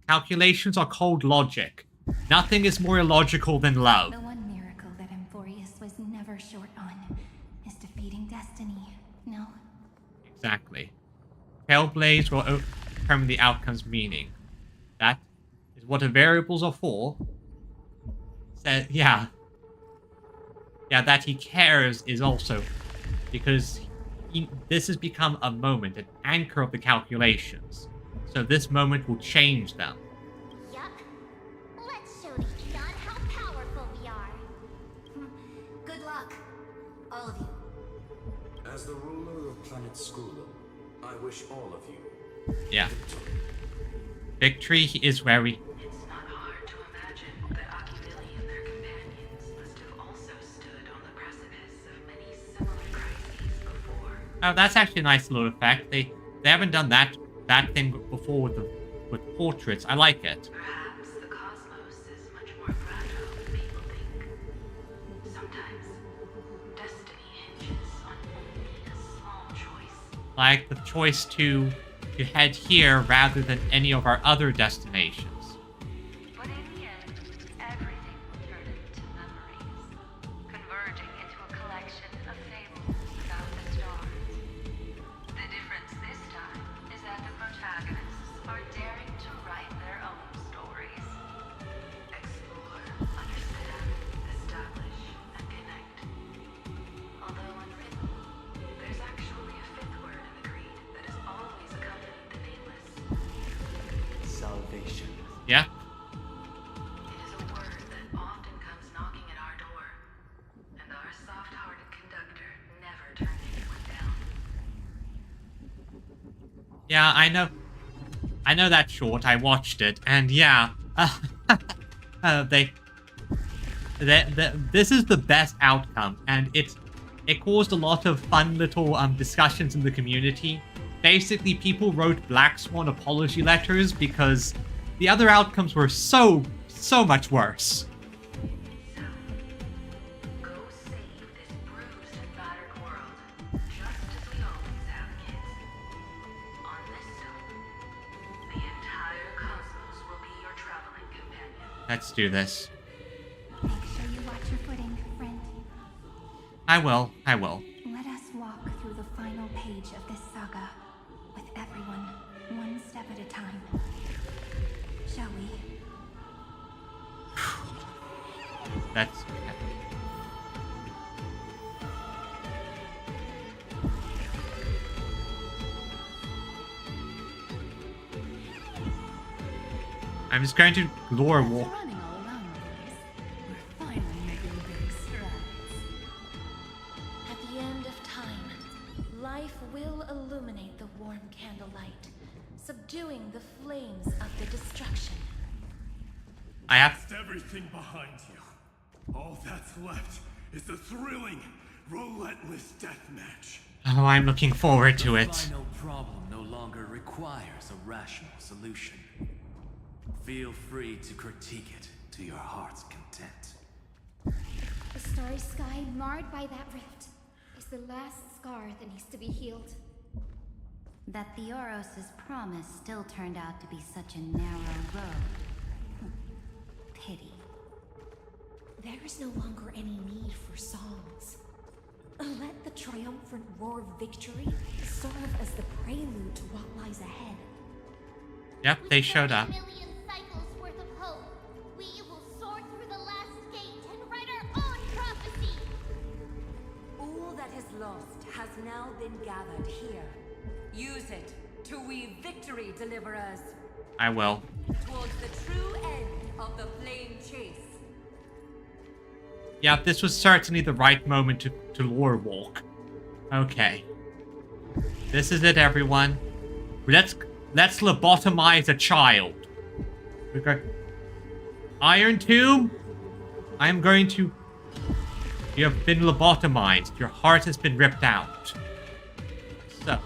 calculations are cold logic. Nothing is more illogical than love. The one miracle that Amphoreus was never short on is defeating destiny, no? Exactly. Hellblaze will determine the outcome's meaning. That is what the variables are for. Yeah. Yeah, that he cares is also because this has become a moment, an anchor of the calculations. So this moment will change them. Yup. Let's show the Eon how powerful we are. Good luck, all of you. As the ruler of planet Skrulum, I wish all of you Yeah. Victory is where we... It's not hard to imagine that Akivili and their companions must have also stood on the precipice of many similar crises before. Oh, that's actually a nice little effect. They haven't done that thing before with with portraits. I like it. Perhaps the cosmos is much more fragile than people think. Sometimes destiny hinges on only a small choice. Like the choice to head here rather than any of our other destinations. But in the end, everything will turn into memories, converging into a collection of fables about the stars. The difference this time is that the protagonists are daring to write their own stories. Explore, understand, establish, and connect. Although unwritten, there's actually a fifth word in the creed that has always accompanied the nameless. Salvation. Yeah. It is a word that often comes knocking at our door, and our soft-hearted conductor never turned anyone down. Yeah, I know that short. I watched it, and yeah, this is the best outcome, and it caused a lot of fun little discussions in the community. Basically, people wrote Black Swan apology letters because the other outcomes were so much worse. Go save this bruised and battered world, just as we always have, kids. On this stop, the entire cosmos will be your traveling companion. Let's do this. Make sure you watch your footing, friend. I will. Let us walk through the final page of this saga, with everyone, one step at a time. Shall we? That's... I'm just going to lore walk. Running all around the place. We're finally making big strides. At the end of time, life will illuminate the warm candlelight, subduing the flames of the destruction. I have... Cast everything behind you. All that's left is the thrilling, relentless deathmatch. Oh, I'm looking forward to The it. final problem no longer requires a rational solution. Feel free to critique it to your heart's content. The starry sky marred by that rift is the last scar that needs to be healed. That Theoros's promise still turned out to be such a narrow road. Pity. There is no longer any need for songs. Let the triumphant roar of victory serve as the prelude to what lies ahead. Yep, they showed up. Million cycles worth of hope. We will soar through the last gate and write our own prophecy. All that is lost has now been gathered here. Use it to weave victory, deliverers, I will. towards the true end of the flame chase. Yeah, this was certainly the right moment to lore walk. Okay. This is it, everyone. Let's lobotomize a child. We got Iron Tomb. I'm going to... You have been lobotomized. Your heart has been ripped out. So,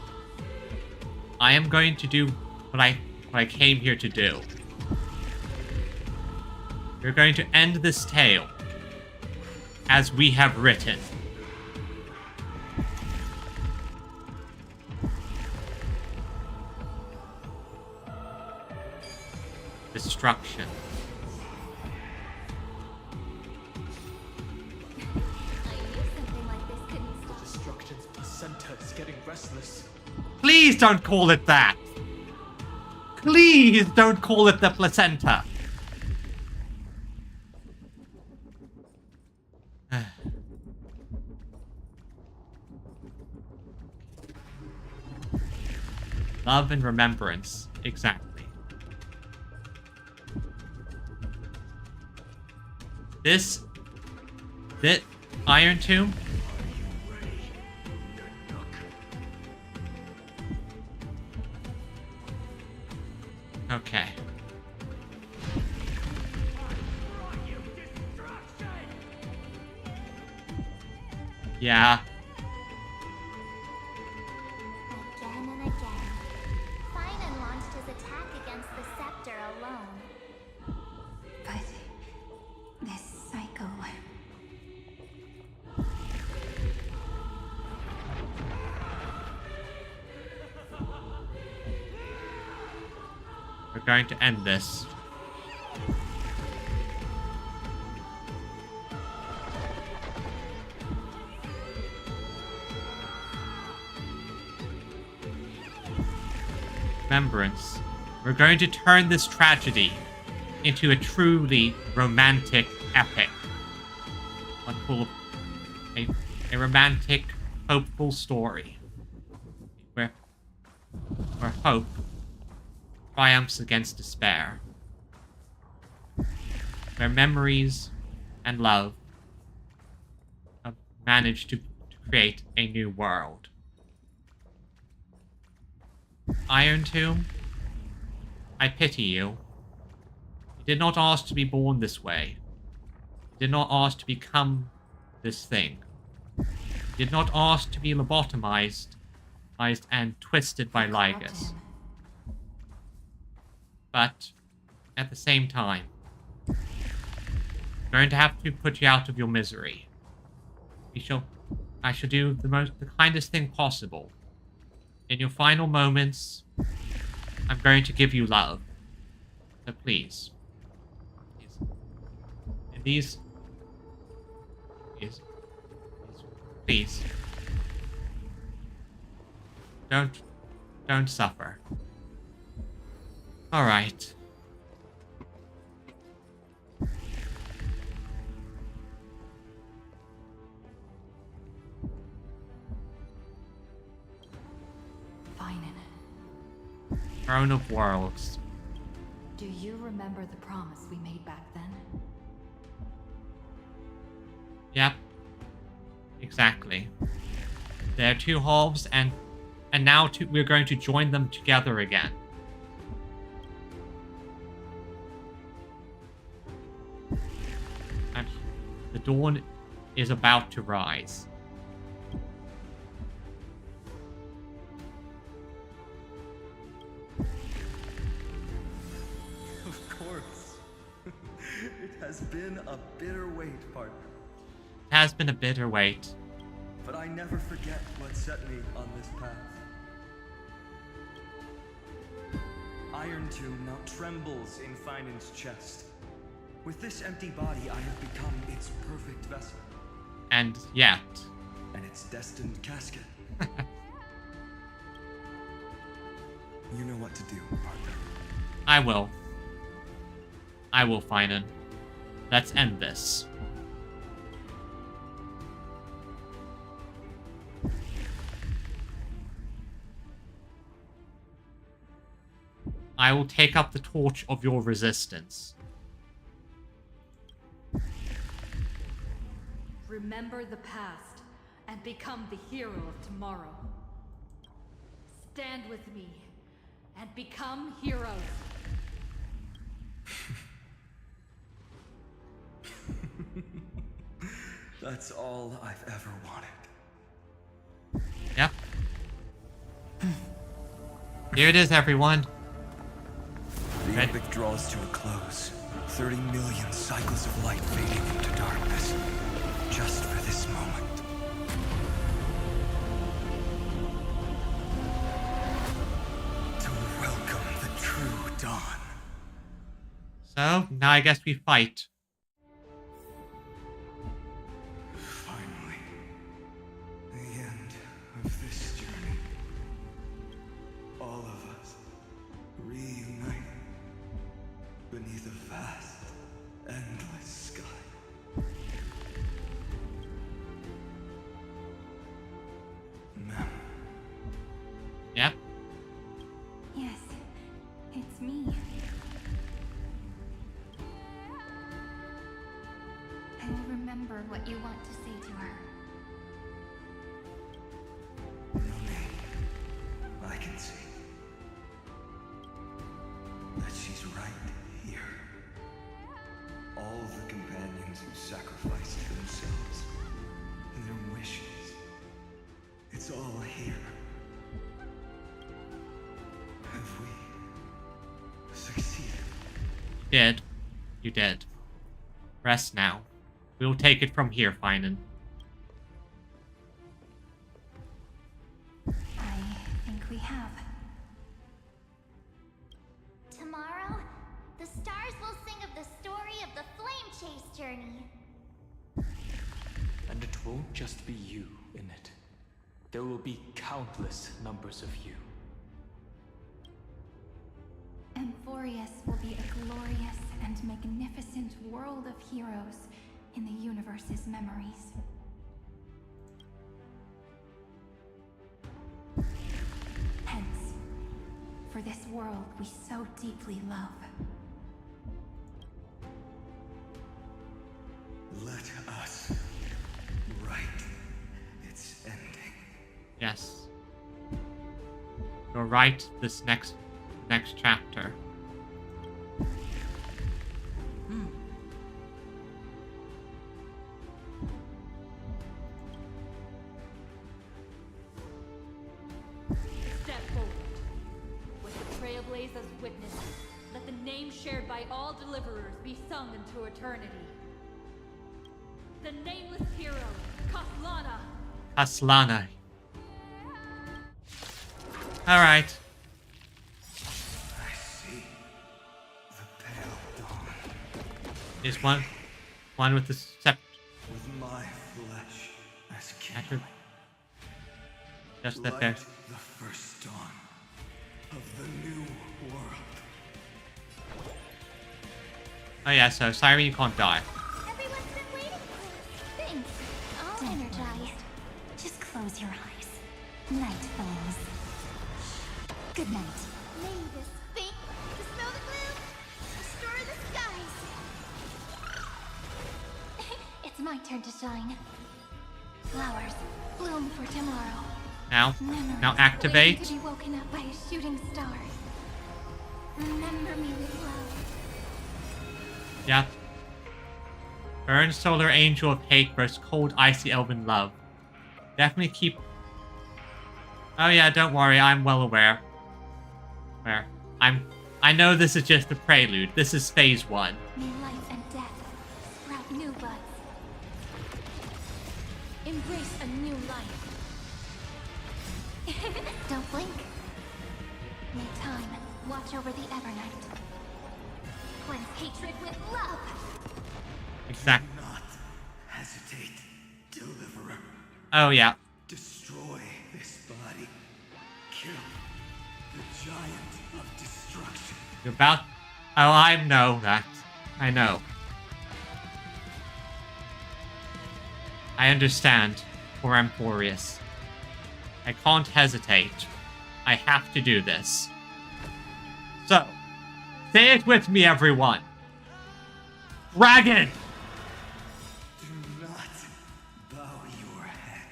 I am going to do what I came here to do. We're going to end this tale as we have written. Destruction. Destruction's placenta is getting restless. Please don't call it that. Please don't call it the placenta. Love and remembrance. Exactly. This Iron Tomb. Okay. Yeah. Again and again, Finan launched his attack against the going to end this. Remembrance. We're going to turn this tragedy into a truly romantic epic. One full of a romantic, hopeful story. Where hope triumphs against despair. Where memories and love have managed to create a new world. Iron Tomb, I pity you. You did not ask to be born this way. You did not ask to become this thing. You did not ask to be lobotomized and twisted by Ligus. But, at the same time, I'm going to have to put you out of your misery. I shall do the kindest thing possible. In your final moments, I'm going to give you love. So please. Please. Don't suffer. Alright. Throne of Worlds. Do you remember the promise we made back then? Yep. Exactly. There are two halves, and now we're going to join them together again. And the dawn is about to rise. It has been a bitter wait, partner. It has been a bitter wait. But I never forget what set me on this path. Iron Tomb now trembles in Finan's chest. With this empty body, I have become its perfect vessel. And yet. And its destined casket. You know what to do, partner. I will. I will, Finan. Let's end this. I will take up the torch of your resistance. Remember the past and become the hero of tomorrow. Stand with me and become heroes. That's all I've ever wanted. Yep. Here it is, everyone. The epic draws to a close. 30 million cycles of light fading into darkness. Just for this moment. To welcome the true dawn. So, now I guess we fight. Finally. The end of this journey. All of us reunited beneath a vast, endless sky. Ma'am. Yep. Yes, it's me. I will remember what you want to say to her. I can see that she's right here. All the companions who sacrificed themselves and their wishes. It's all here. Have we succeeded? You did. You did. Rest now. We'll take it from here, Finan. I think we have. Tomorrow, won't just be you in it. There will be countless numbers of you. Amphoreus will be a glorious and magnificent world of heroes in the universe's memories. Hence, for this world we so deeply love. Let us write its ending. Yes. You'll write this next chapter. Step forward. With the Trailblazers witnesses, let the name shared by all deliverers be sung into eternity. The nameless hero, Kaslana. Kaslana. Alright. I see the pale dawn. Is one with the scepter. With my flesh as kindling. Just that Light there. the first dawn of the new world. Oh yeah, so Siren, you can't die. Everyone's been waiting for us. Thanks. I'll energize. Just close your eyes. Night falls. Good night. May the spink, dispel the gloom, restore the skies. It's my turn to shine. Flowers bloom for tomorrow. Now Memories activate. waiting to be woken up by a shooting star. Remember me with love. Yeah. Burn solar angel of hate versus cold icy elven love. Definitely keep. Oh yeah, don't worry, I'm well aware. I know this is just the prelude. This is phase 1. May life and death sprout new buds. Embrace a new life. Don't blink. May time watch over the Evernight. Cleanse hatred with love. Exactly. Do not hesitate, deliverer. Oh yeah. Destroy this body. Kill the giant of destruction. You're about. Oh, I know that. I know. I understand, poor Amphoreus. I can't hesitate. I have to do this. So, say it with me, everyone. Dragon! Do not bow your head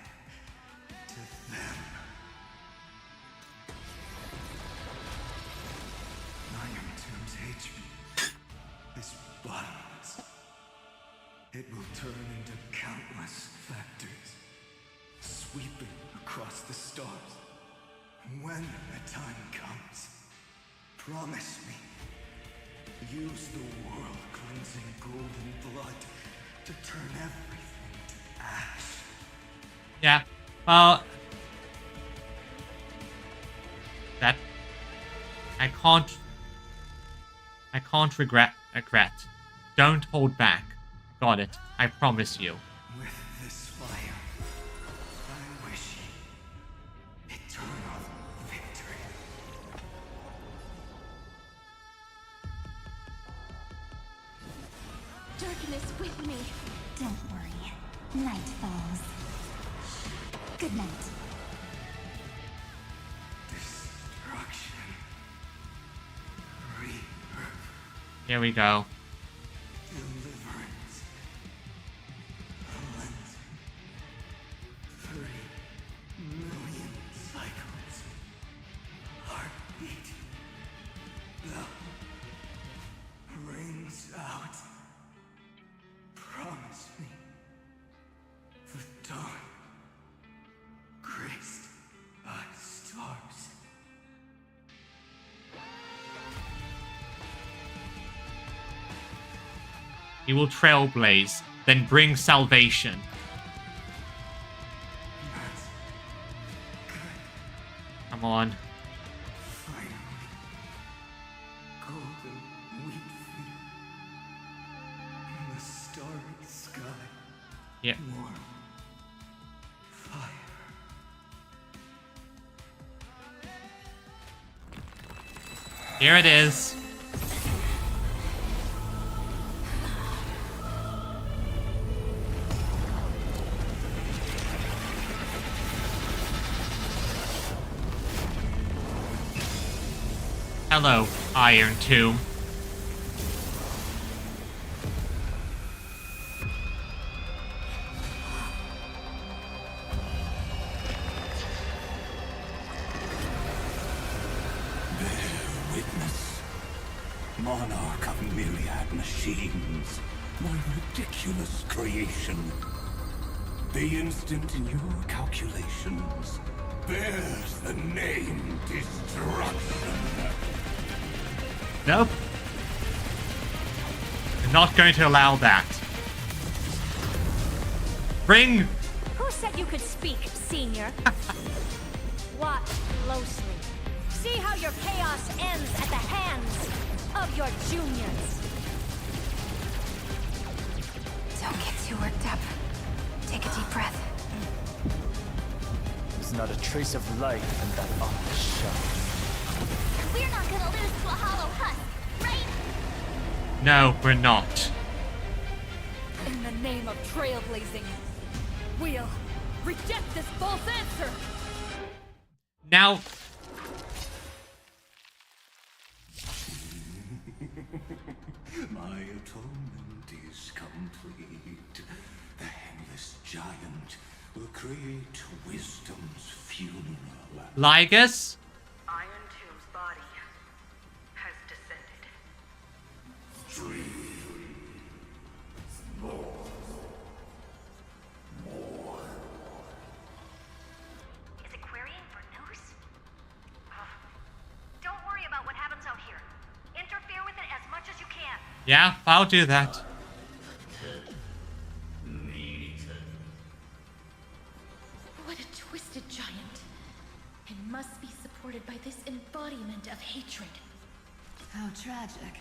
to them. Iron Tomb's hatred is bottomless. It will turn into countless factors, sweeping across the stars. When the time comes, promise me, use the world-cleansing golden blood to turn everything to ash. Yeah, well... That... I can't regret. Don't hold back. Got it. I promise you. With this fire, I wish you eternal victory. Darkness with me. Don't worry. Night falls. Good night. Destruction. Rebirth. Here we go. Deliverance. Cleansing. 3 million cycles. Heartbeat. Bell. Rings out. Promise me. The dawn. Graced by stars. He will trailblaze, then bring salvation. Come on. Finally. Golden wheat field. In the starry sky. Yeah. Warm Here it is. Hello, Iron Tomb. Monarch of myriad machines, my ridiculous creation. The instant in your calculations bears the name Destruction. Nope. I'm not going to allow that. Bring... Who said you could speak, Senior? Watch closely. See how your chaos ends at the hands of your juniors. Don't get too worked up. Take a deep breath. There's not a trace of life in that ominous shell. We're not gonna lose to a hollow husk, right? No, we're not. In the name of trailblazing, we'll reject this false answer. Now... My atonement is complete. The Handless Giant will create wisdom's funeral. Ligus? Iron Tomb's body has descended. Is it querying for news? Don't worry about what happens out here. Interfere with it as much as you can. Yeah, I'll do that. What a twisted giant. It must be supported by this embodiment of hatred. How tragic.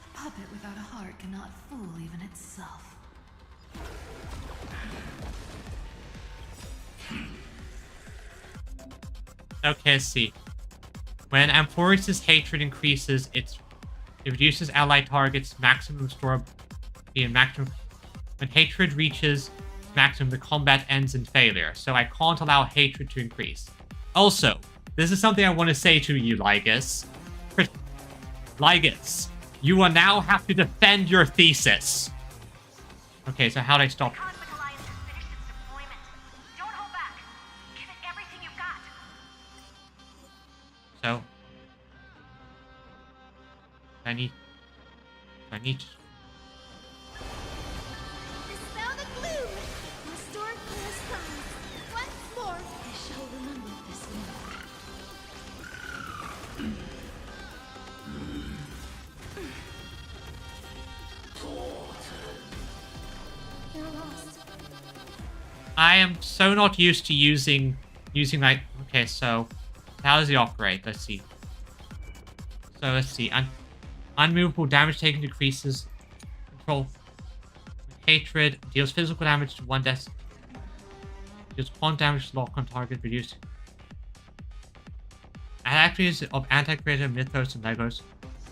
A puppet without a heart cannot fool even itself. Okay, let's see. When Amphoreus' hatred increases, it reduces allied targets maximum store being maximum. When hatred reaches maximum, the combat ends in failure. So I can't allow hatred to increase. Also, this is something I want to say to you, Ligus. Ligus, you will now have to defend your thesis. Okay, so how do I stop? So, I need to... Dispel the gloom! Restore clear skies. Once more, I shall remember this moment. You're lost. I am so not used to using like... Okay, so how does he operate? Let's see. So let's see. Unmovable damage taken decreases. Control. Hatred deals physical damage to one death. Deals quantum damage to lock on target. Reduced. Attributes of Anti-Creator, Mythos, and Legos.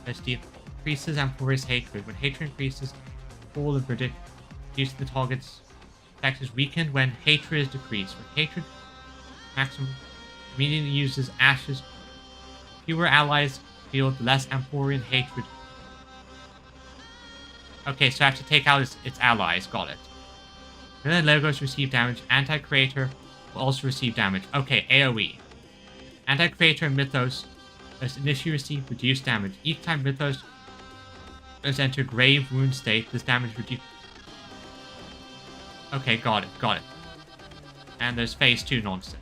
Let's see. Increases Amphoreus hatred. When hatred increases, all the predict. Reducing the target's effect is weakened when hatred is decreased. When hatred maximum immediately uses ashes. Fewer allies feel less Amphorean hatred. Okay, so I have to take out its allies. Got it. When the Legos receive damage, Anti-Creator will also receive damage. Okay, AoE. Anti-Creator and Mythos initially receive reduced damage. Each time Mythos is enter grave wound state, this damage reduces. Okay, got it, got it. And there's phase 2 nonsense.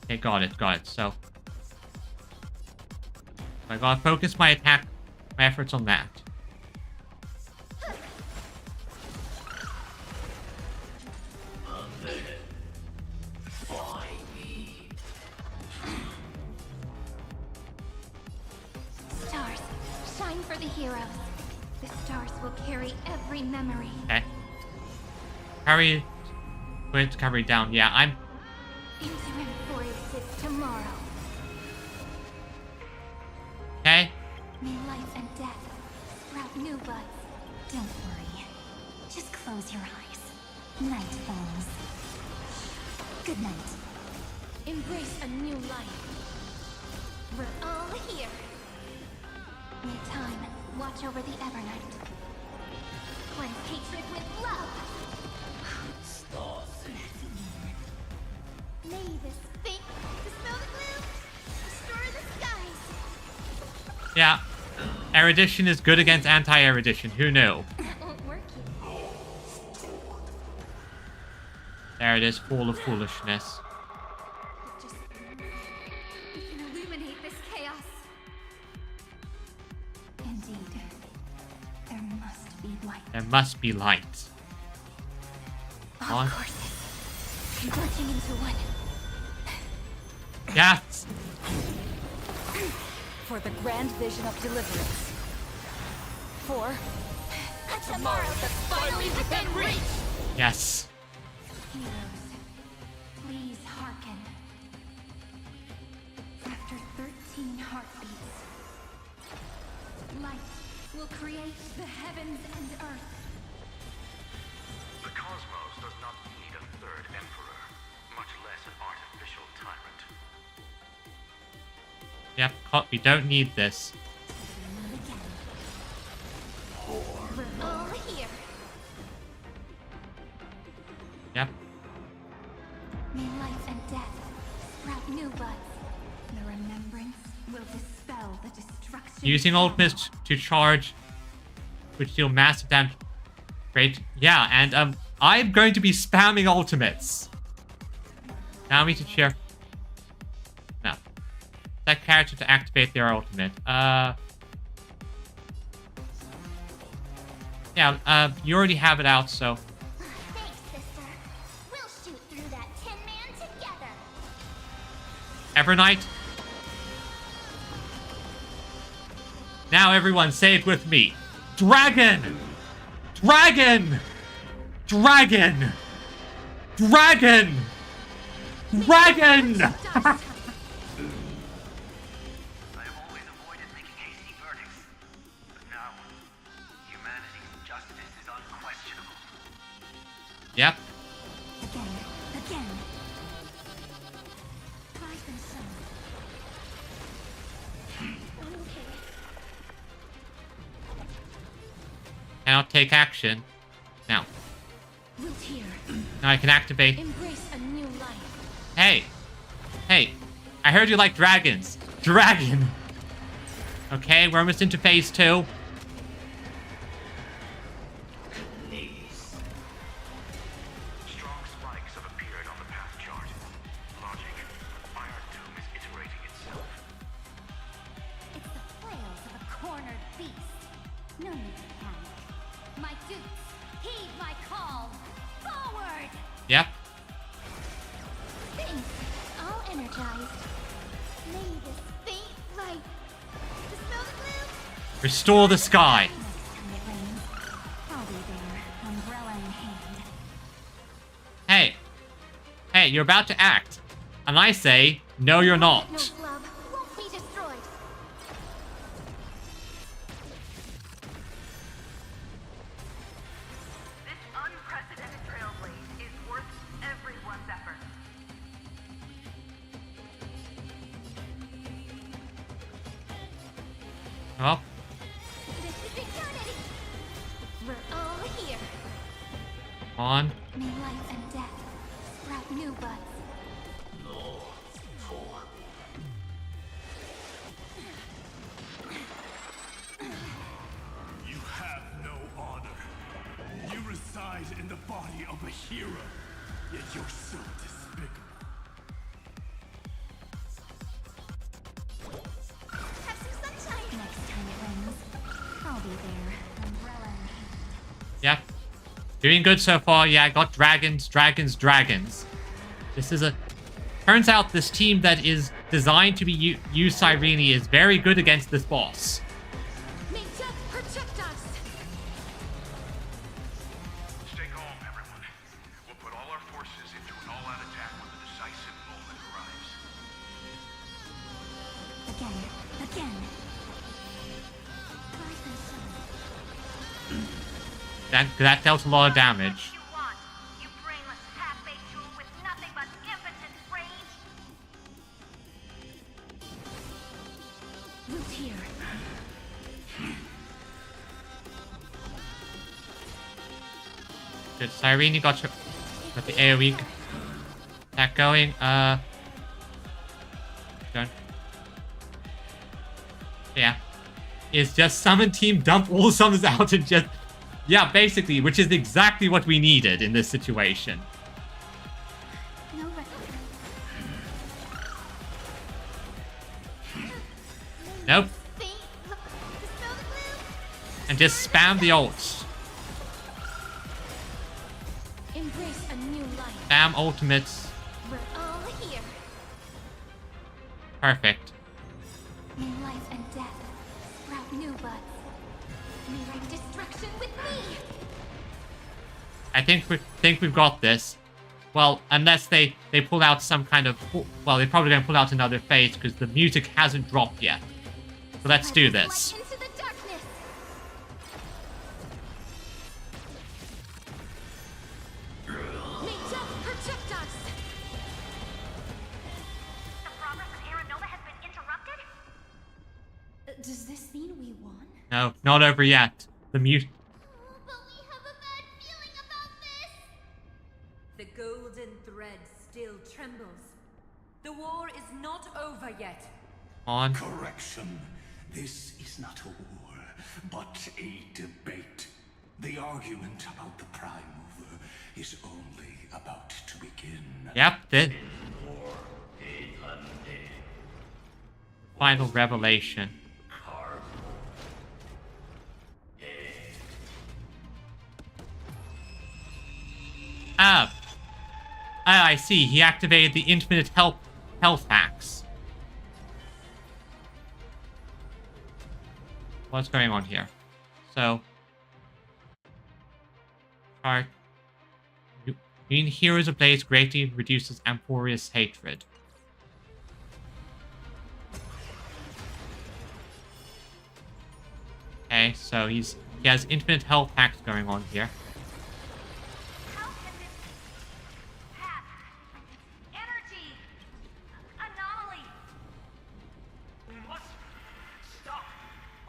Okay, got it, so I gotta focus my efforts on that. Stars, shine for the heroes. The stars will carry every memory. Okay. Carry... Going to carry down. Yeah, I'm... Into Amphoreus' tomorrow. May life and death sprout new buds. Don't worry. Just close your eyes. Night falls. Good night. Embrace a new life. We're all here. May time watch over the Evernight. Cleanse hatred with love. May this fate dispel the gloom, restore the skies. Yeah. Erudition is good against anti-erudition. Who knew? That won't work here. There it is, full of foolishness. We can illuminate this chaos. Indeed. There must be light. There must be light. All On. courses converging into one. Yes! For the grand vision of deliverance. For A tomorrow that's finally within reach. Yes. Heroes, please hearken. After 13 heartbeats, light will create the heavens and earth. The cosmos does not need a third emperor, much less an artificial tyrant. Yep, we don't need this. We're all here. Yep. May life and death sprout new buds. The remembrance will dispel the destruction. Using ultimates to charge, which deal massive damage. Great. Yeah, and I'm going to be spamming ultimates. Now I need to cheer. No. That character to activate their ultimate. Yeah, you already have it out, so. Thanks, sister. We'll shoot through that Tin Man together. Evernight. Now everyone say it with me. Dragon! Dragon! Dragon! Dragon! Dragon! Yep. Again. Rise and sun. Okay. Cannot take action. Now. Will tear. Now I can activate. Embrace a new life. Hey. Hey. I heard you like dragons. Dragon. Okay, we're almost into phase 2. Strong spikes have appeared on the path chart. Logic, Iron Doom is iterating itself. It's the flails of a cornered beast. No need to panic. My dukes, heed my call. Forward! Yep. Things all energized. May this faint light dispel the gloom. Restore the sky. Next time it rains, I'll be there, umbrella in hand. Hey. Hey, you're about to act. And I say, no you're not. No glove won't be destroyed. This unprecedented trailblaze is worth everyone's effort. Oh, This is eternity. We're all here. on. May life and death sprout new buds. You have no honor. You reside in the body of a hero, yet you're so despicable. Have some sunshine. Next time it rains, I'll be there, umbrella in hand. Yep. Doing good so far. Yeah, I got dragons, dragons, dragons. This is a... Turns out this team that is designed to be use Cyrene is very good against this boss. May death protect us. Stay calm, everyone. We'll put all our forces into an all-out attack when the decisive moment arrives. Again. That dealt a lot of damage. You brainless half-baked tool with nothing but impotent rage. Root here. Good. Cyrene, you got the AoE attack going. Done. Yeah. It's just summon team, dump all summons out and just... Yeah, basically, which is exactly what we needed in this situation. Nope. And just spam the ults. Embrace a new life. Spam ultimates. We're all here. Perfect. May life and death sprout new buds. May wreak destruction with me. I think we've got this. Well, unless they pull out some kind of... Well, they're probably going to pull out another phase because the music hasn't dropped yet. So let's do this. Into the darkness. May death protect us. The progress of Era Nova has been interrupted? Does this mean we won? No, not over yet. The music... The golden thread still trembles. The war is not over yet. On. Correction. This is not a war, but a debate. The argument about the Prime Mover is only about to begin. Yep, the final revelation. I see. He activated the infinite health hacks. What's going on here? So, chart. Being Heroes of Blaze greatly reduces Amphoreus' hatred. Okay, so he has infinite health hacks going on here.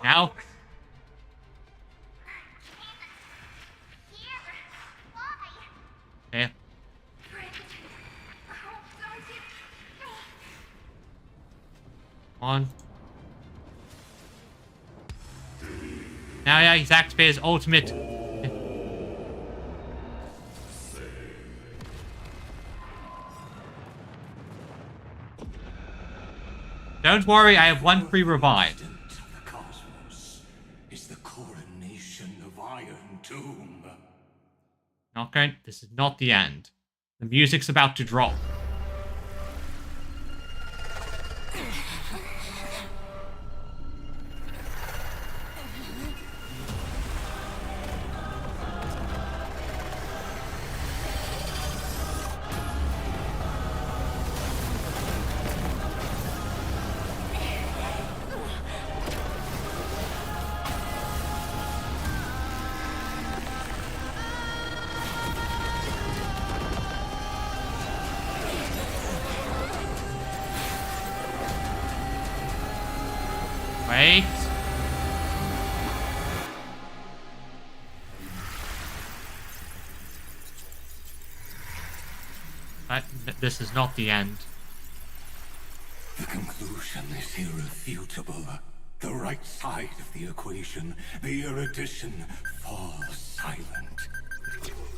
Now. Okay. On. Now, yeah, he's activated his ultimate. Don't worry, I have one free revive. Not going. This is not the end. The music's about to drop. Wait. But this is not the end. The conclusion is irrefutable. The right side of the equation, the erudition, falls silent.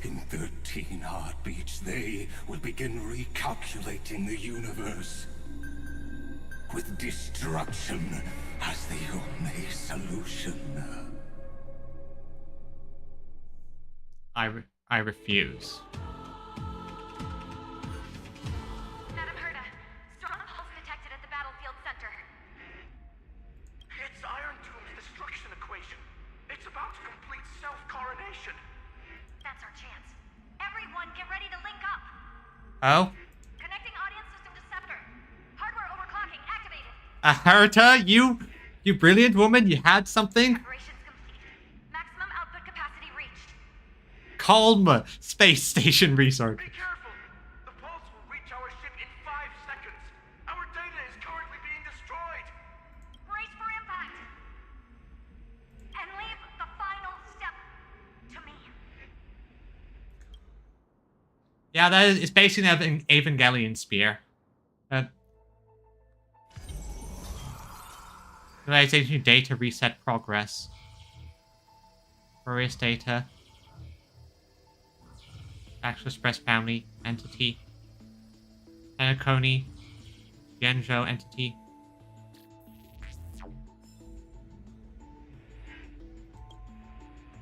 In 13 heartbeats, they will begin recalculating the universe. With destruction as the only solution. I refuse. Madam Herta, strong pulse detected at the battlefield center. It's Iron Doom's destruction equation. It's about to complete self-coronation. That's our chance. Everyone, get ready to link up. Oh? Connecting audience system to scepter. Hardware overclocking activated. Herta, you brilliant woman, you had something? Preparations complete. Maximum output capacity reached. calm space station research. Be careful! The pulse will reach our ship in 5 seconds. Our data is currently being destroyed. Brace for impact. And leave the final step to me. Yeah, that is, it's basically an Evangelion spear. Realization data reset progress. Amphoreus data. Actual Express family entity. Hanakoni. Genjo entity.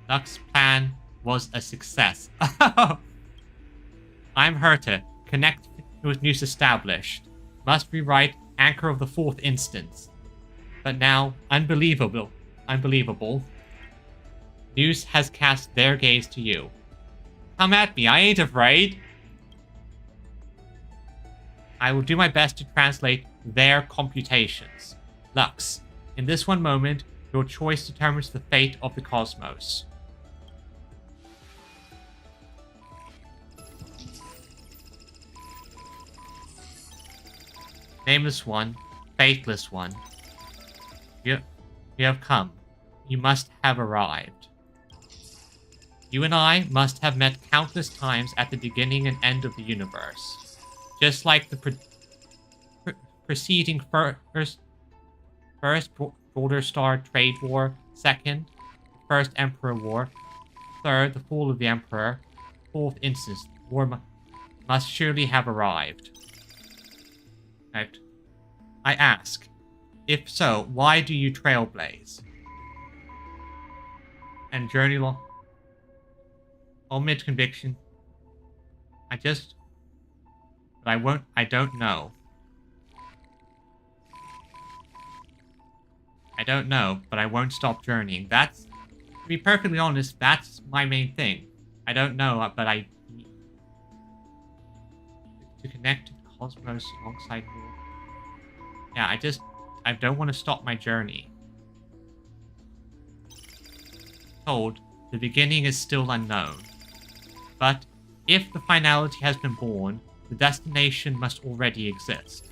Lux's plan was a success. I'm Herta. Connect with news established. Must rewrite Anchor of the 4th instance. But now, unbelievable. News has cast their gaze to you. Come at me, I ain't afraid. I will do my best to translate their computations. Lux, in this one moment, your choice determines the fate of the cosmos. Nameless one, faithless one. You have come. You must have arrived. You and I must have met countless times at the beginning and end of the universe. Just like the preceding first Border Star Trade War, second, First Emperor War, third, the fall of the Emperor, fourth instance, war must surely have arrived. Right. I ask, if so, why do you trailblaze? And journey long. Omit conviction. I don't know. I don't know, but I won't stop journeying. That's, to be perfectly honest, that's my main thing. I don't know, but to connect to the cosmos alongside me. Yeah, I don't want to stop my journey. Told, the beginning is still unknown. But if the finality has been born, the destination must already exist.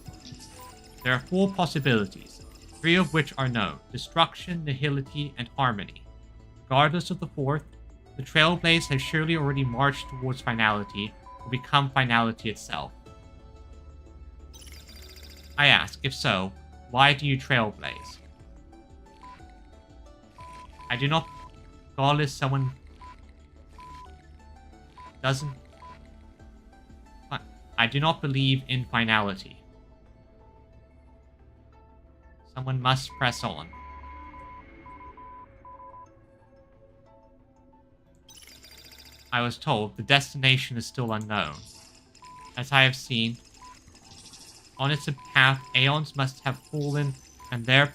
There are 4 possibilities, 3 of which are known: destruction, nihility, and harmony. Regardless of the 4th, the Trailblaze has surely already marched towards finality, or become finality itself. I ask, if so, why do you trailblaze? I do not call as someone doesn't. I do not believe in finality. Someone must press on. I was told the destination is still unknown. As I have seen, on its path, aeons must have fallen, and their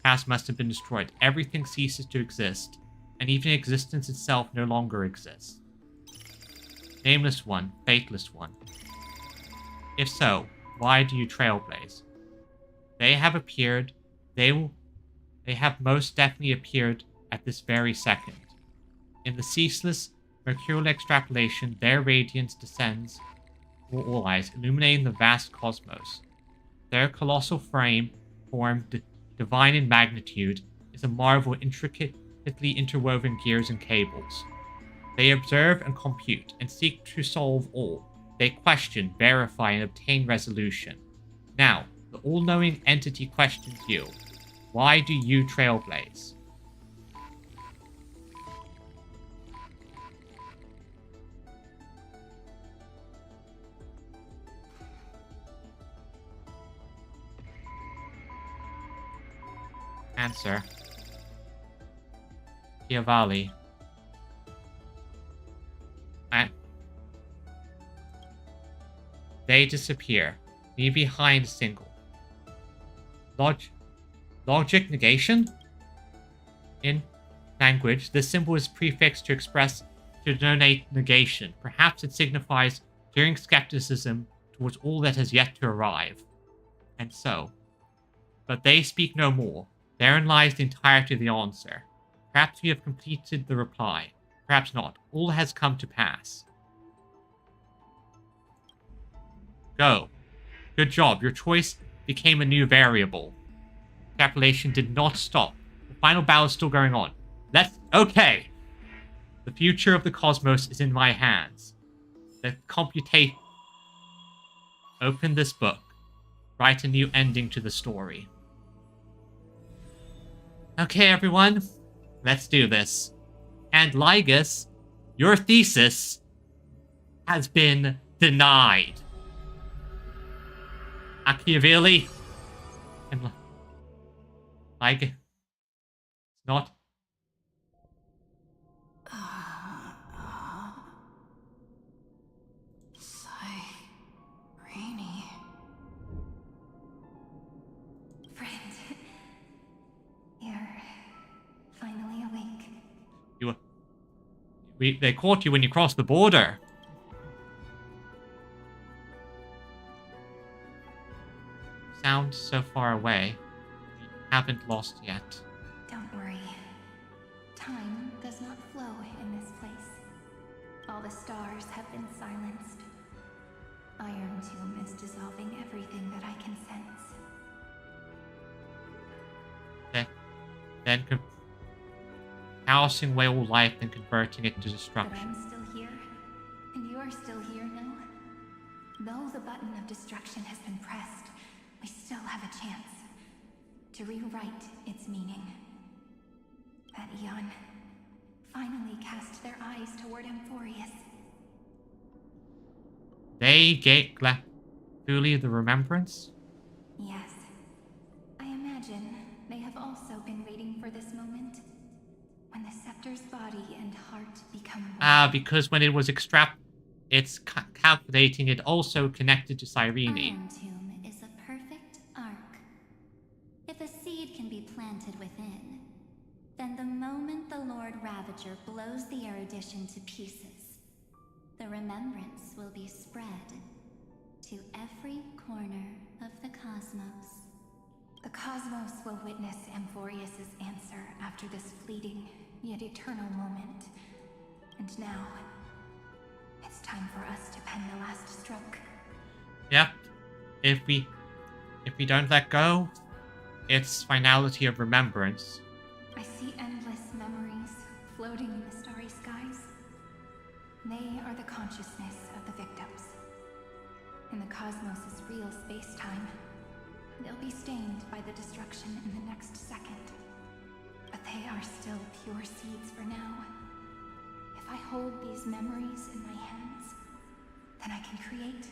past must have been destroyed. Everything ceases to exist, and even existence itself no longer exists. Nameless one, fateless one. If so, why do you trailblaze? They have appeared. They have most definitely appeared at this very second. In the ceaseless, mercurial extrapolation, their radiance descends for all eyes, illuminating the vast cosmos. Their colossal frame, formed divine in magnitude, is a marvel of intricately interwoven gears and cables. They observe and compute, and seek to solve all. They question, verify, and obtain resolution. Now, the all-knowing entity questions you. Why do you trailblaze? Answer. Chiavali. They disappear. Leave behind a single. Logic negation? In language, this symbol is prefixed to denote negation. Perhaps it signifies clearing skepticism towards all that has yet to arrive. And so. But they speak no more. Therein lies the entirety of the answer. Perhaps we have completed the reply. Perhaps not. All has come to pass. Go. Good job. Your choice became a new variable. Calculation did not stop. The final battle is still going on. Okay. The future of the cosmos is in my hands. The computate. Open this book. Write a new ending to the story. Okay, everyone. Let's do this. And Lygus, your thesis has been denied. Machiavelli and Lygus, not. Friend, you're finally awake. They caught you when you crossed the border. Sound so far away. We haven't lost yet. Don't worry. Time does not flow in this place. All the stars have been silenced. Iron Tomb is dissolving everything that I can sense. Then housing away all life and converting it to destruction. But I'm still here, and you're still here now. Though the button of destruction has been pressed, we still have a chance to rewrite its meaning. That eon finally cast their eyes toward Amphoreus. They gave Thule the remembrance? Yes. I imagine they have also been waiting for this moment. When the scepter's body and heart become one. Because when it was it's calculating it also connected to Cyrene. Iron Tomb is a perfect arc. If a seed can be planted within, then the moment the Lord Ravager blows the erudition to pieces, the remembrance will be spread to every corner of the cosmos. The cosmos will witness Amphoreus' answer after this fleeting, yet eternal moment. And now, it's time for us to pen the last stroke. Yep. If we don't let go, it's finality of remembrance. I see endless memories floating in the starry skies. They are the consciousness of the victims. In the cosmos' real space-time, they'll be stained by the destruction in the next second. But they are still pure seeds for now. If I hold these memories in my hands, then I can create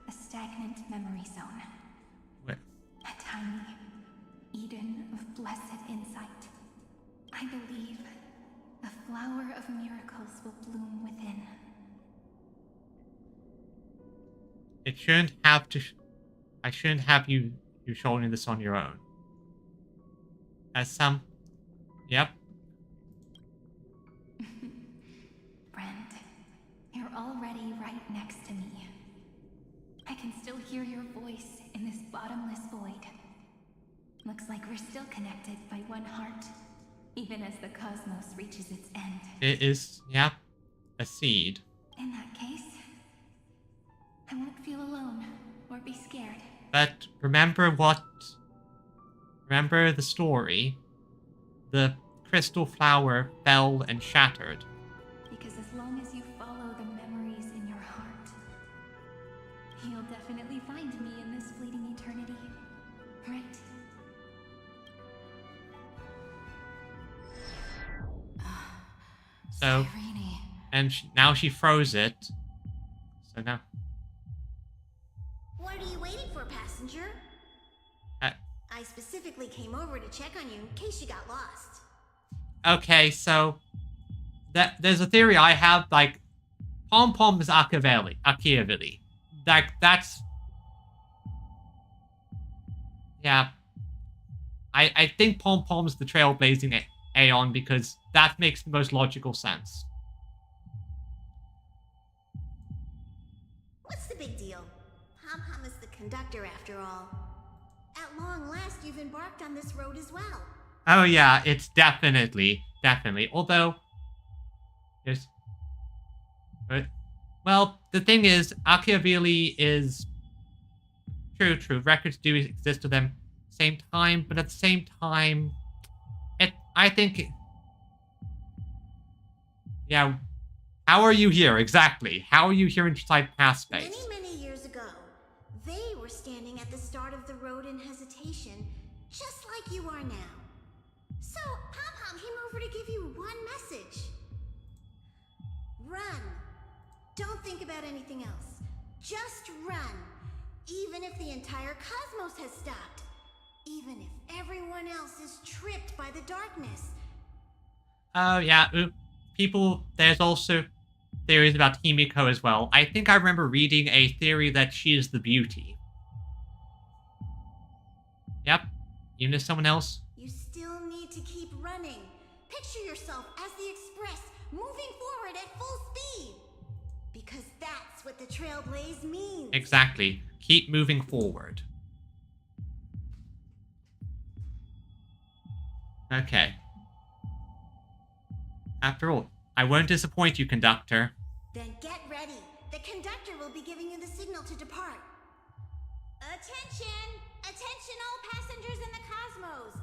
a stagnant memory zone. What? A tiny Eden of blessed insight. I believe a flower of miracles will bloom within. It shouldn't have to. I shouldn't have you showing this on your own. As some. Yep. Friend, you're already right next to me. I can still hear your voice in this bottomless void. Looks like we're still connected by one heart, even as the cosmos reaches its end. It is, yep, a seed. In that case, I won't feel alone or be scared. But remember the story. The crystal flower fell and shattered. Because as long as you follow the memories in your heart, you'll definitely find me in this fleeting eternity, right? So, and now she froze it. So now. What are you waiting for, passenger? I specifically came over to check on you in case you got lost. Okay, so there's a theory I have, like, Pom Pom is Machiavelli. Like, that's... Yeah. I think Pom Pom's the trailblazing Aeon because that makes the most logical sense. What's the big deal? Pom Pom is the conductor after all. At long last, you've embarked on this road as well. Oh yeah, it's definitely. Although, Yes. But, well, the thing is, Machiavelli is... True. Records do exist to them same time, but at the same time... I think... Yeah, how are you here, exactly? How are you here inside past space? Many years ago, they were standing at the start of the road in hesitation, just like you are now. So, Pom-Pom came over to give you one message. Run. Don't think about anything else. Just run. Even if the entire cosmos has stopped. Even if everyone else is tripped by the darkness. Oh, yeah. People, there's also theories about Himiko as well. I think I remember reading a theory that she is the beauty. Yep. Even if someone else... You still need to keep running. Picture yourself as the Express, moving forward at full speed. Because that's what the Trailblaze means. Exactly. Keep moving forward. Okay. After all, I won't disappoint you, conductor. Then get ready. The conductor will be giving you the signal to depart. Attention! Attention all passengers in the cosmos!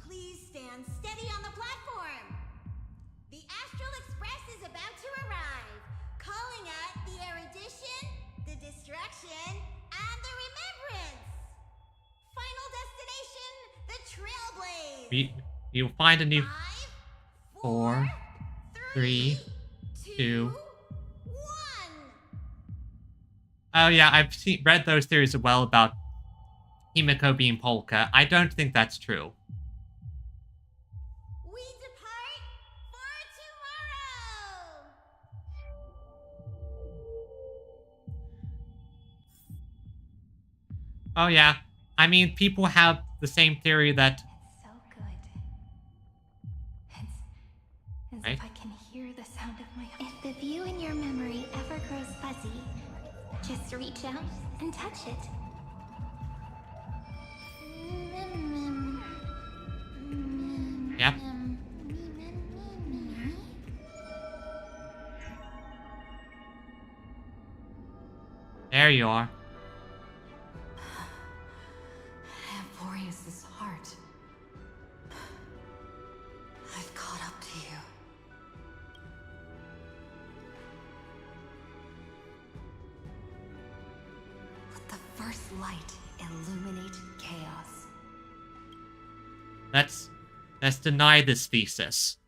Please stand steady on the platform. The Astral Express is about to arrive. Calling at the erudition, the destruction, and the remembrance. Final destination, the Trailblaze. You'll find a new... 4, 3, 2... Oh yeah, I've read those theories as well about Himiko being Polka. I don't think that's true. We depart for tomorrow! Oh yeah, I mean, people have the same theory that... It's so good. It's as if I can hear the sound of my... If the view in your memory ever grows fuzzy, just reach out and touch it. Yep. There you are. Amphoreus' heart. I've caught up to you. Let the first light illuminate chaos. Let's deny this thesis.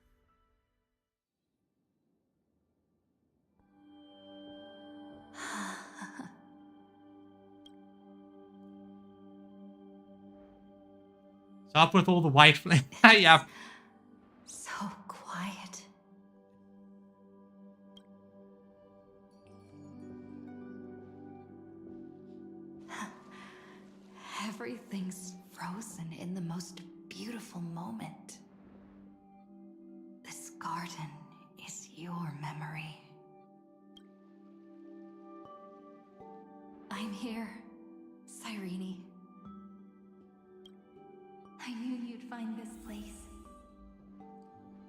Stop with all the white flame. Yeah. So quiet. Everything's frozen in the most beautiful moment. This garden is your memory. I'm here, Cyrene. I knew you'd find this place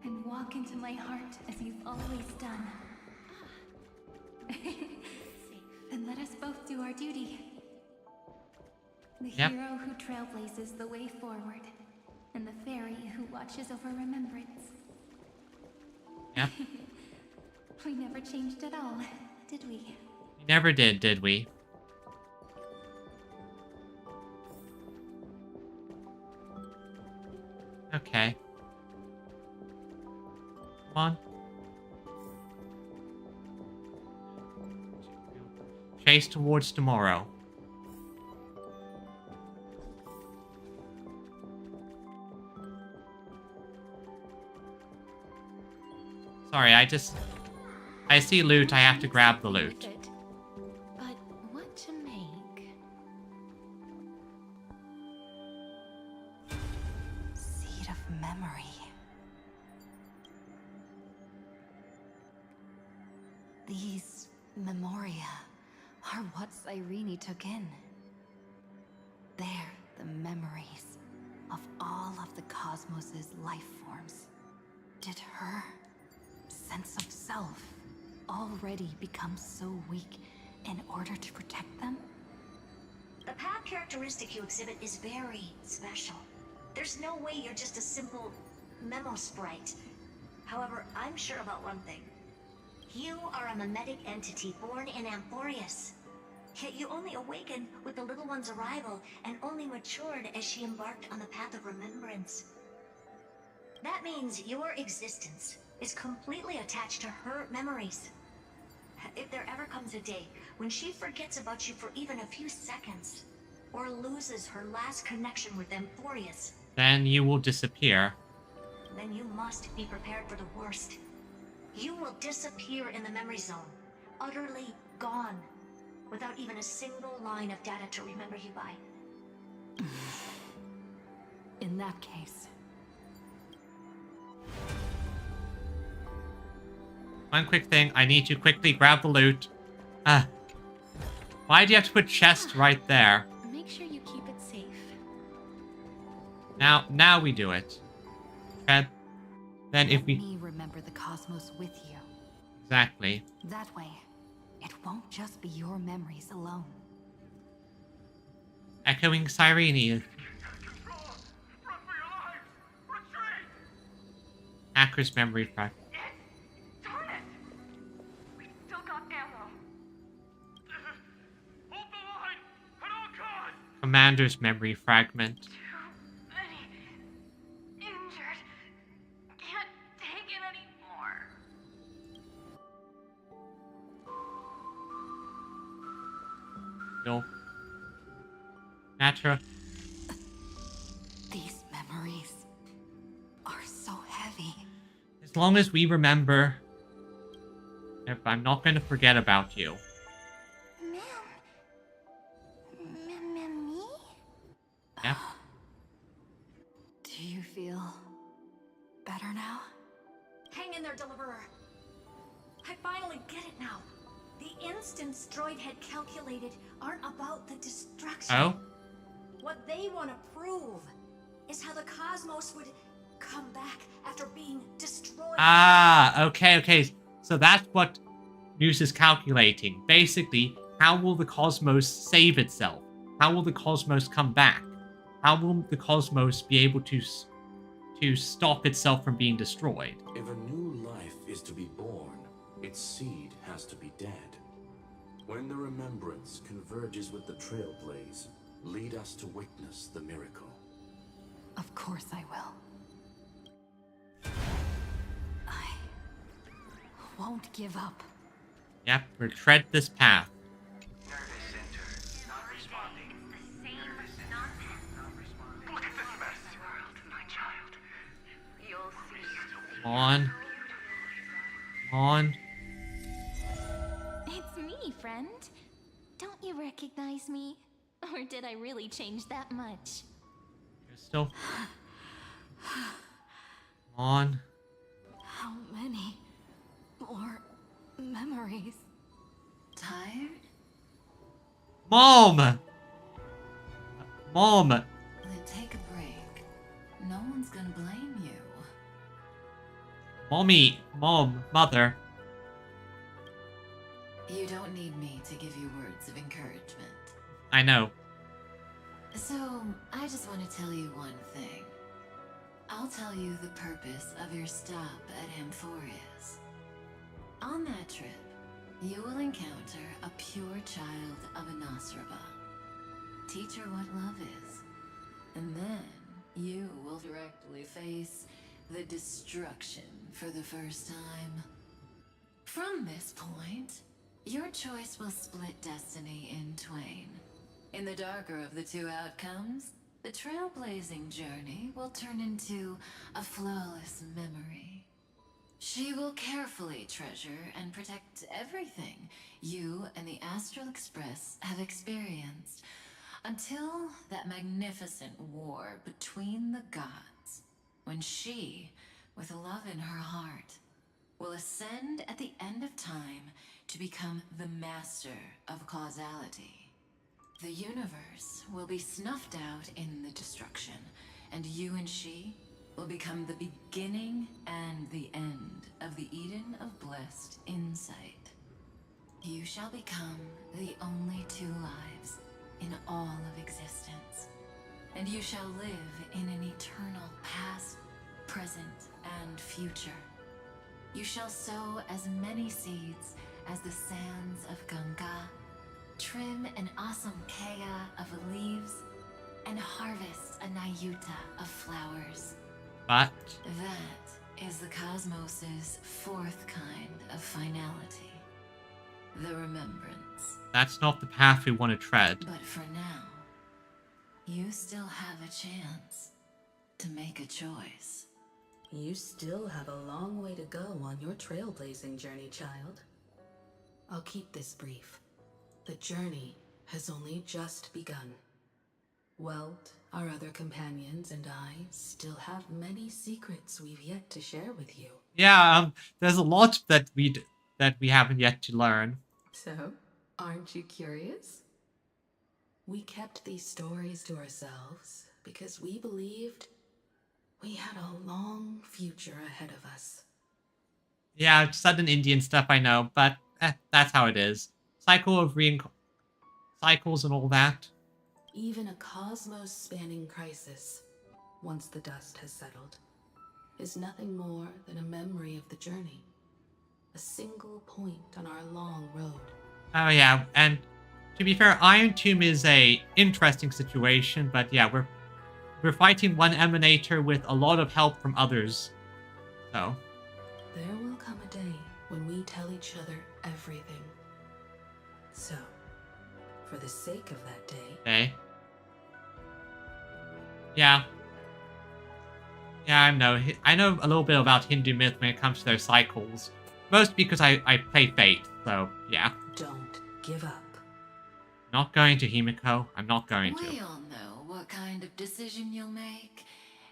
and walk into my heart as you've always done. Then let us both do our duty. The hero who trailblazes the way forward, and the fairy who watches over remembrance. Yep. We never changed at all, did we? We never did we? Okay. Come on. Chase towards tomorrow. Sorry, I see loot, I have to grab the loot. But what to make? Seed of memory. These memoria are what Cyrene took in. They're the memories of all of the cosmos's life forms. Did her sense of self already become so weak in order to protect them? The path characteristic you exhibit is very special. There's no way you're just a simple memo sprite. However, I'm sure about one thing. You are a mimetic entity born in Amphoreus. Yet you only awakened with the little one's arrival and only matured as she embarked on the path of remembrance. That means your existence is completely attached to her memories. If there ever comes a day when she forgets about you for even a few seconds, or loses her last connection with Amphoreus, then you will disappear. then you must be prepared for the worst. You will disappear in the memory zone, utterly gone, without even a single line of data to remember you by. In that case... One quick thing, I need to quickly grab the loot. Why do you have to put chest right there? Make sure you keep it safe. Now we do it. Tread. Then if we... Let me remember the cosmos with you. Exactly. That way, it won't just be your memories alone. Echoing Sirene. Hacker's memory fragment. Darn it! We still got ammo. Hold the line! At all costs! Commander's memory fragment. Too many injured. Can't take it anymore. No. Natra. These memories are so heavy. As long as we remember, if I'm not going to forget about you. Me? Yeah. Do you feel better now? Hang in there, Deliverer. I finally get it now. The instants Droid had calculated aren't about the destruction. Oh? What they want to prove is how the cosmos would come back after being destroyed. Ah, okay. So that's what Muse is calculating. Basically, how will the cosmos save itself? How will the cosmos come back? How will the cosmos be able to stop itself from being destroyed? If a new life is to be born, its seed has to be dead. When the remembrance converges with the trailblaze, lead us to witness the miracle. Of course I will. I won't give up. Yep, we'll tread this path. Look at this mess. My child. You'll see. Come on. Come on. It's me, friend. Don't you recognize me? Or did I really change that much? You're still... Come on. How many more memories? Tired? Mom! Mom! Then take a break. No one's gonna blame you. Mommy! Mom! Mother! You don't need me to give you words of encouragement. I know. So, I just want to tell you one thing. I'll tell you the purpose of your stop at Amphoreus. On that trip, you will encounter a pure child of Anasraba. Teach her what love is. And then, you will directly face the destruction for the first time. From this point, your choice will split destiny in twain. In the darker of the two outcomes, the trailblazing journey will turn into a flawless memory. She will carefully treasure and protect everything you and the Astral Express have experienced, until that magnificent war between the gods, when she, with love in her heart, will ascend at the end of time to become the master of causality. The universe will be snuffed out in the destruction, and you and she will become the beginning and the end of the Eden of Blessed Insight. You shall become the only two lives in all of existence, and you shall live in an eternal past, present, and future. You shall sow as many seeds as the sands of Ganga, trim an awesome kea of leaves, and harvest a Nayuta of flowers. But That is the cosmos's fourth kind of finality. The remembrance. that's not the path we want to tread. But for now, you still have a chance to make a choice. You still have a long way to go on your trailblazing journey, child. I'll keep this brief. The journey has only just begun. Welt, our other companions, and I still have many secrets we've yet to share with you. Yeah, there's a lot that we haven't yet to learn. So, aren't you curious? We kept these stories to ourselves because we believed we had a long future ahead of us. Yeah, sudden Indian stuff I know, but that's how it is. Cycle of cycles and all that. Even a cosmos-spanning crisis, once the dust has settled, is nothing more than a memory of the journey. A single point on our long road. Oh yeah, and to be fair, Iron Tomb is a interesting situation, but yeah, we're fighting one emanator with a lot of help from others. So There will come a day when we tell each other everything. So, for the sake of that day... okay. Yeah. Yeah, I know a little bit about Hindu myth when it comes to their cycles. Most because I play Fate, so yeah. Don't give up. Not going to, Himiko. I'm not going to. We all know what kind of decision you'll make,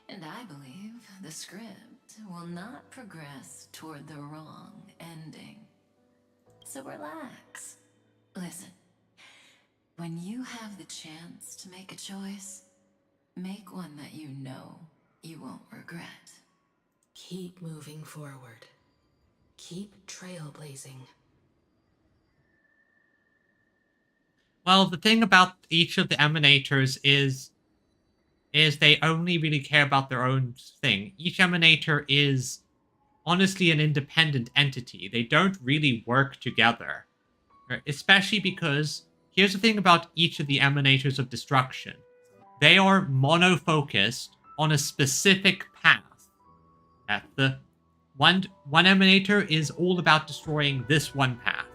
and I believe the script will not progress toward the wrong ending. So relax. Listen, when you have the chance to make a choice, make one that you know you won't regret. Keep moving forward. Keep trailblazing. Well, the thing about each of the emanators is they only really care about their own thing. Each emanator is honestly an independent entity. They don't really work together. Especially because, here's the thing about each of the emanators of destruction. They are mono-focused on a specific path. The one emanator is all about destroying this one path.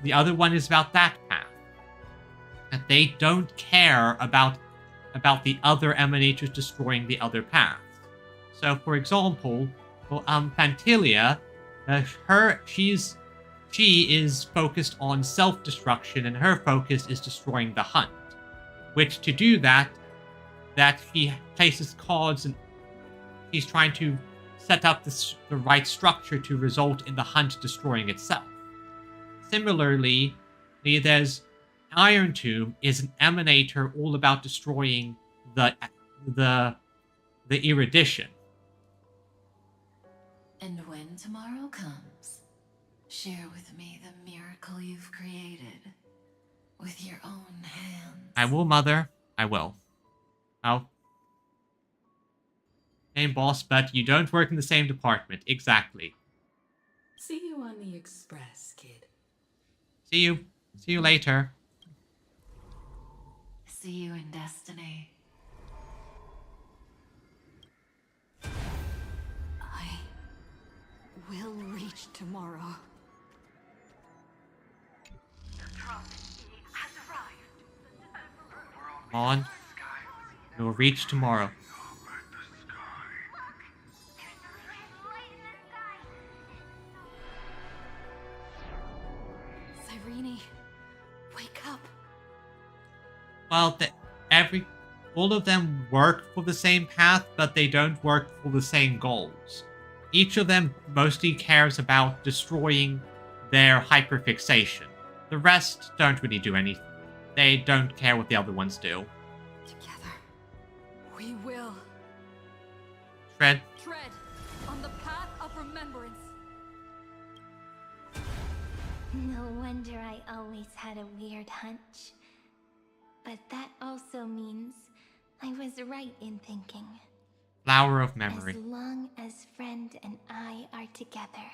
The other one is about that path. And they don't care about the other emanators destroying the other paths. So, for example, Phantilia, she is focused on self-destruction, and her focus is destroying the hunt. Which, to do that she places cards, and she's trying to set up the right structure to result in the hunt destroying itself. Similarly, there's Iron Tomb is an emanator all about destroying the erudition. And when tomorrow comes, share with me the miracle you've created with your own hands. I will, Mother. I will. Hey, boss, but you don't work in the same department. Exactly. See you on the express, kid. See you later. See you in destiny. I will reach tomorrow. Come on. We will reach tomorrow. Cyrene, wake up. Well, all of them work for the same path, but they don't work for the same goals. Each of them mostly cares about destroying their hyperfixation. The rest don't really do anything. They don't care what the other ones do. Together, we will. Tread. Tread on the path of remembrance. No wonder I always had a weird hunch. But that also means I was right in thinking. Flower of memory. As long as Friend and I are together.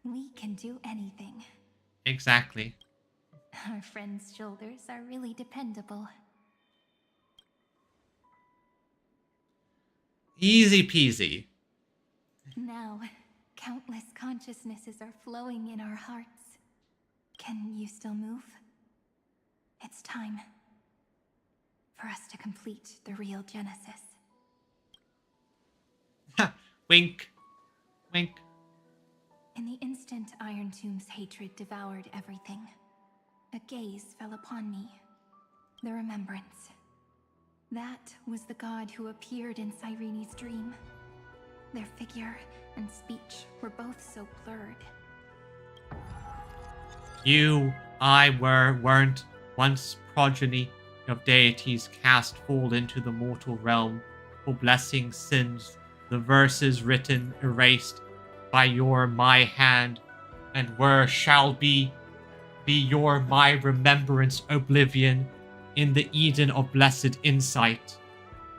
We can do anything. Exactly. Our friend's shoulders are really dependable. Easy peasy. Now, countless consciousnesses are flowing in our hearts. Can you still move? It's time for us to complete the real Genesis. Wink. Wink. In the instant Iron Tomb's hatred devoured everything, a gaze fell upon me. The remembrance. That was the god who appeared in Cyrene's dream. Their figure and speech were both so blurred. Weren't once progeny of deities cast fall into the mortal realm for blessing sins, the verses written erased by my hand, and where shall be my remembrance oblivion in the Eden of blessed insight.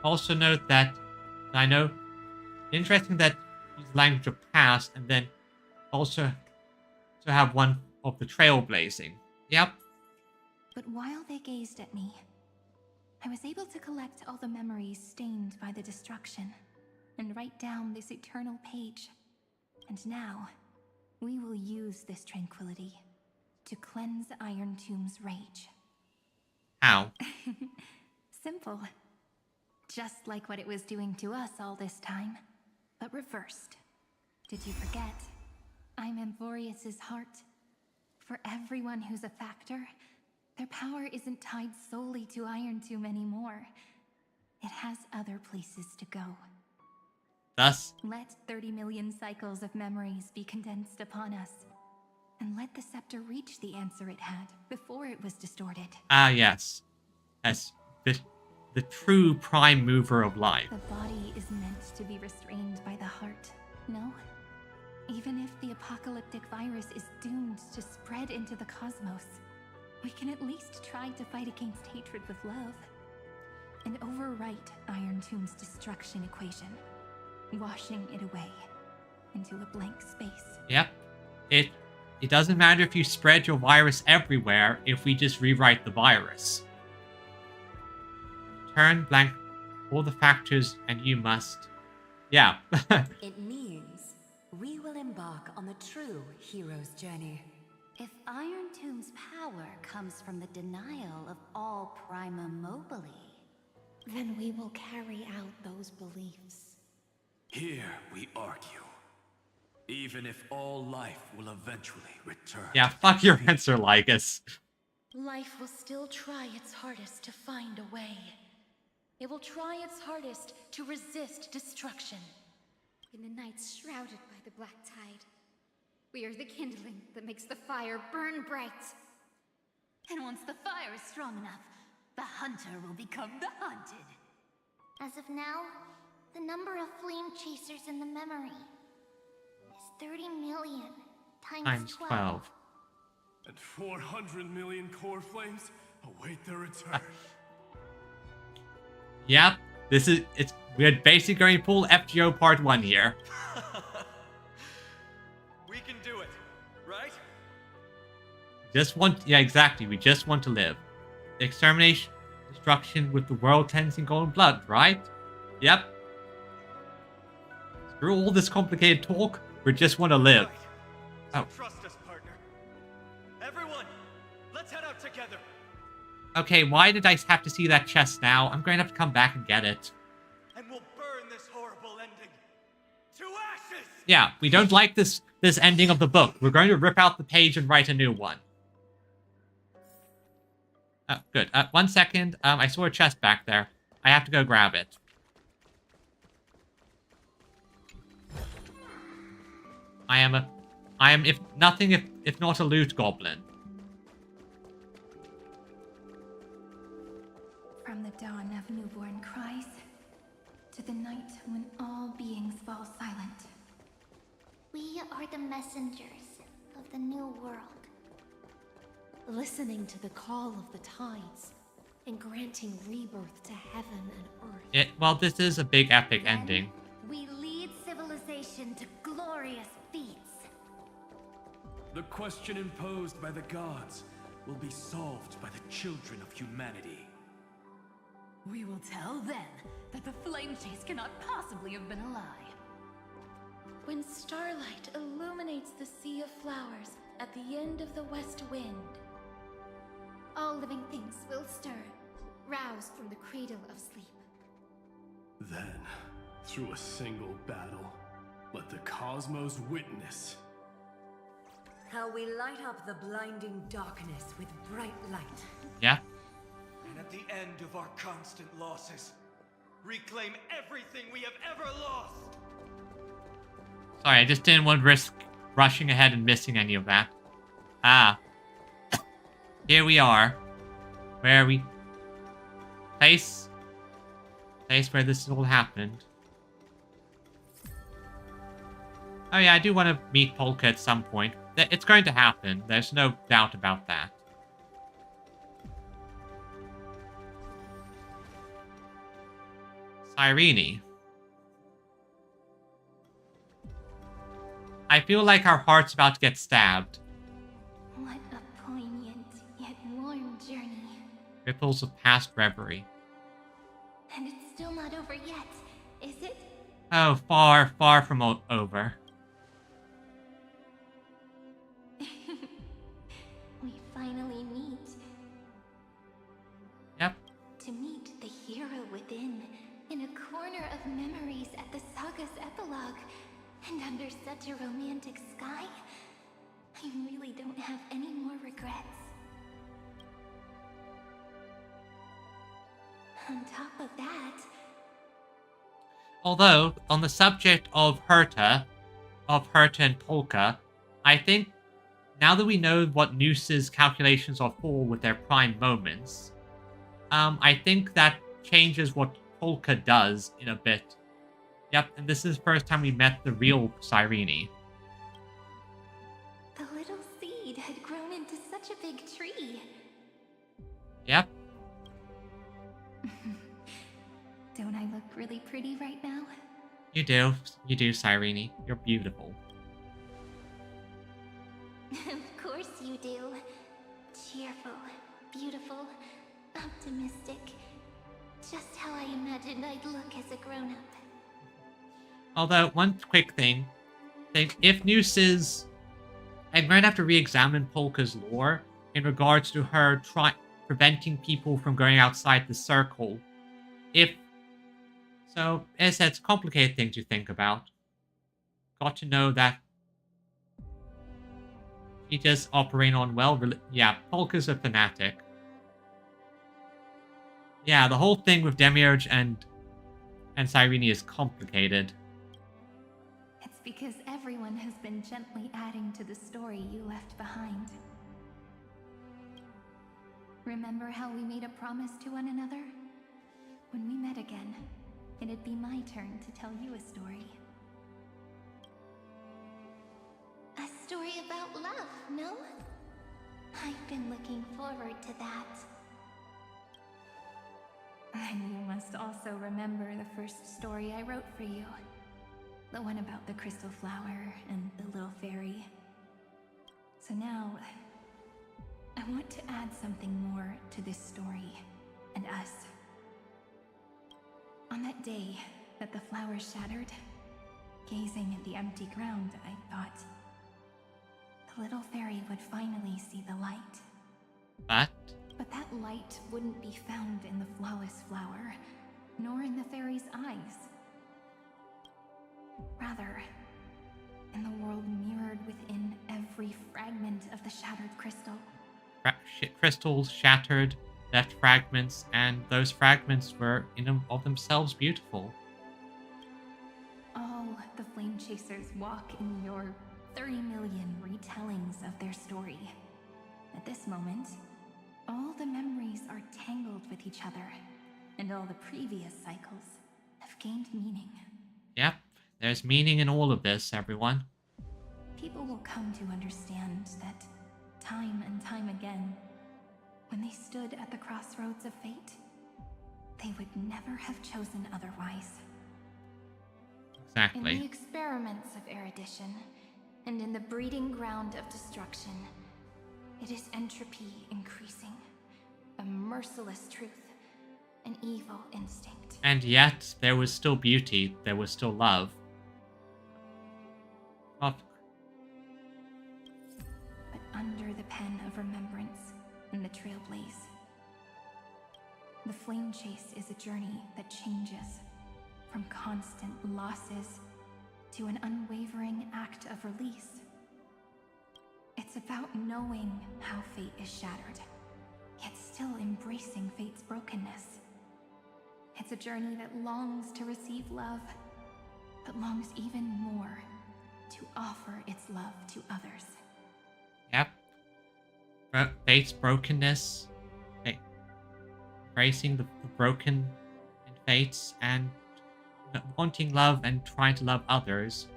Also note that, I know, interesting that use language of past and then also to have one of the trailblazing. Yep. But while they gazed at me, I was able to collect all the memories stained by the destruction and write down this eternal page. And now, we will use this tranquility to cleanse Iron Tomb's rage. How? Simple. Just like what it was doing to us all this time, but reversed. Did you forget? I'm Amphoreus' heart. For everyone who's a factor, their power isn't tied solely to Iron Tomb anymore. It has other places to go. Thus, let 30 million cycles of memories be condensed upon us. And let the scepter reach the answer it had before it was distorted. Ah, yes. As the true prime mover of life. The body is meant to be restrained by the heart, no? Even if the apocalyptic virus is doomed to spread into the cosmos, we can at least try to fight against hatred with love. And overwrite Iron Tomb's destruction equation, washing it away into a blank space. Yep. It doesn't matter if you spread your virus everywhere if we just rewrite the virus. Turn blank all the factors and you must. Yeah. It means we will embark on the true hero's journey. If Iron Tomb's power comes from the denial of all prima mobile, then we will carry out those beliefs. Here we argue. Even if all life will eventually return. Yeah, fuck your answer, Lycus. Life will still try its hardest to find a way. It will try its hardest to resist destruction. In the nights shrouded by the black tide, we are the kindling that makes the fire burn bright. And once the fire is strong enough, the hunter will become the hunted. As of now, the number of flame chasers in the memory is 30 million times 12. And 400 million core flames await their return. Yep, we're basically going to pull FGO Part 1 here. We can do it, right? Yeah, exactly, we just want to live. Extermination, destruction with the world cleansing golden blood, right? Yep. Screw all this complicated talk, we just want to live. So trust us, partner. Everyone, let's head out together. Okay, why did I have to see that chest now? I'm going to have to come back and get it. And we'll burn this horrible ending to ashes! Yeah, we don't like this ending of the book. We're going to rip out the page and write a new one. Oh, good. 1 second. I saw a chest back there. I have to go grab it. I am if nothing if not a loot goblin. From the dawn of newborn cries to to the night when all beings fall silent. We are the messengers of the new world. Listening to the call of the tides and granting rebirth to heaven and earth. Well, this is a big epic ending. We lead civilization to glorious feats. The question imposed by the gods will be solved by the children of humanity. We will tell them that the flame chase cannot possibly have been a lie. When starlight illuminates the sea of flowers at the end of the west wind, All living things will stir, roused from the cradle of sleep. Then, through a single battle, let the cosmos witness how we light up the blinding darkness with bright light. Yeah. And at the end of our constant losses, reclaim everything we have ever lost. Sorry, I just didn't want to risk rushing ahead and missing any of that. Here we are. Where we... Place where this all happened. Oh yeah, I do want to meet Polka at some point. It's going to happen. There's no doubt about that. Cyrene. I feel like our heart's about to get stabbed. What a poignant yet warm journey. Ripples of past reverie. And it's still not over yet, is it? Oh, far, far from over. We finally meet. Yep. To meet the hero within, in a corner of memories at the saga's epilogue, and under such a romantic sky, I really don't have any more regrets. On top of that... Although, on the subject of Herta and Polka, I think, now that we know what Noose's calculations are for with their prime moments, I think that changes what Polka does in a bit. Yep, and this is the first time we met the real Cyrene. The little seed had grown into such a big tree. Yep. Don't I look really pretty right now? You do, Cyrene. You're beautiful. Of course you do. Cheerful, beautiful, optimistic. Just how I imagined I'd look as a grown-up. Although, one quick thing. If Noose I'm going to have to re-examine Polka's lore in regards to her preventing people from going outside the circle. So, as I said, it's a complicated thing to think about. Got to know that she just operating on yeah, Polka's a fanatic. Yeah, the whole thing with Demiurge and Cyrene is complicated. It's because everyone has been gently adding to the story you left behind. Remember how we made a promise to one another? When we met again, it'd be my turn to tell you a story. A story about love, no? I've been looking forward to that. And you must also remember the first story I wrote for you. The one about the crystal flower and the little fairy. So now, I want to add something more to this story and us. On that day that the flower shattered, gazing at the empty ground, I thought the little fairy would finally see the light. But that light wouldn't be found in the flawless flower, nor in the fairy's eyes. Rather, in the world mirrored within every fragment of the shattered crystal. Crystals shattered, left fragments, and those fragments were in and of themselves beautiful. All the flame chasers walk in your 30 million retellings of their story. At this moment, all the memories are tangled with each other, and all the previous cycles have gained meaning. Yep, there's meaning in all of this, everyone. People will come to understand that time and time again, when they stood at the crossroads of fate, they would never have chosen otherwise. Exactly. In the experiments of erudition, and in the breeding ground of destruction, it is entropy increasing, a merciless truth, an evil instinct. And yet, there was still beauty, there was still love. But under the pen of remembrance and the trailblaze, the flame chase is a journey that changes from constant losses to an unwavering act of release. It's about knowing how fate is shattered, yet still embracing fate's brokenness. It's a journey that longs to receive love, but longs even more to offer its love to others. Yep. Fate's brokenness, embracing the broken in fates, and wanting love and trying to love others.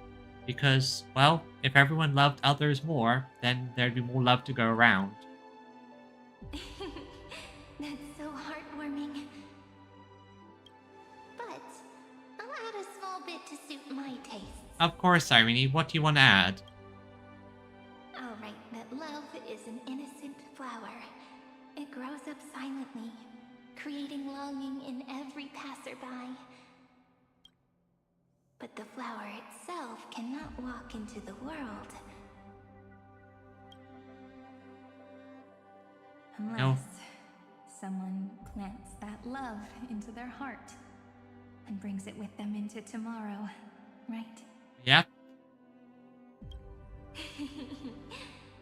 Because, well, if everyone loved others more, then there'd be more love to go around. That's so heartwarming. But I'll add a small bit to suit my taste. Of course, Irene, what do you want to add? I'll write that love is an innocent flower. It grows up silently, creating longing in every passerby. But the flower itself cannot walk into the world. Unless someone plants that love into their heart and brings it with them into tomorrow, right? Yep.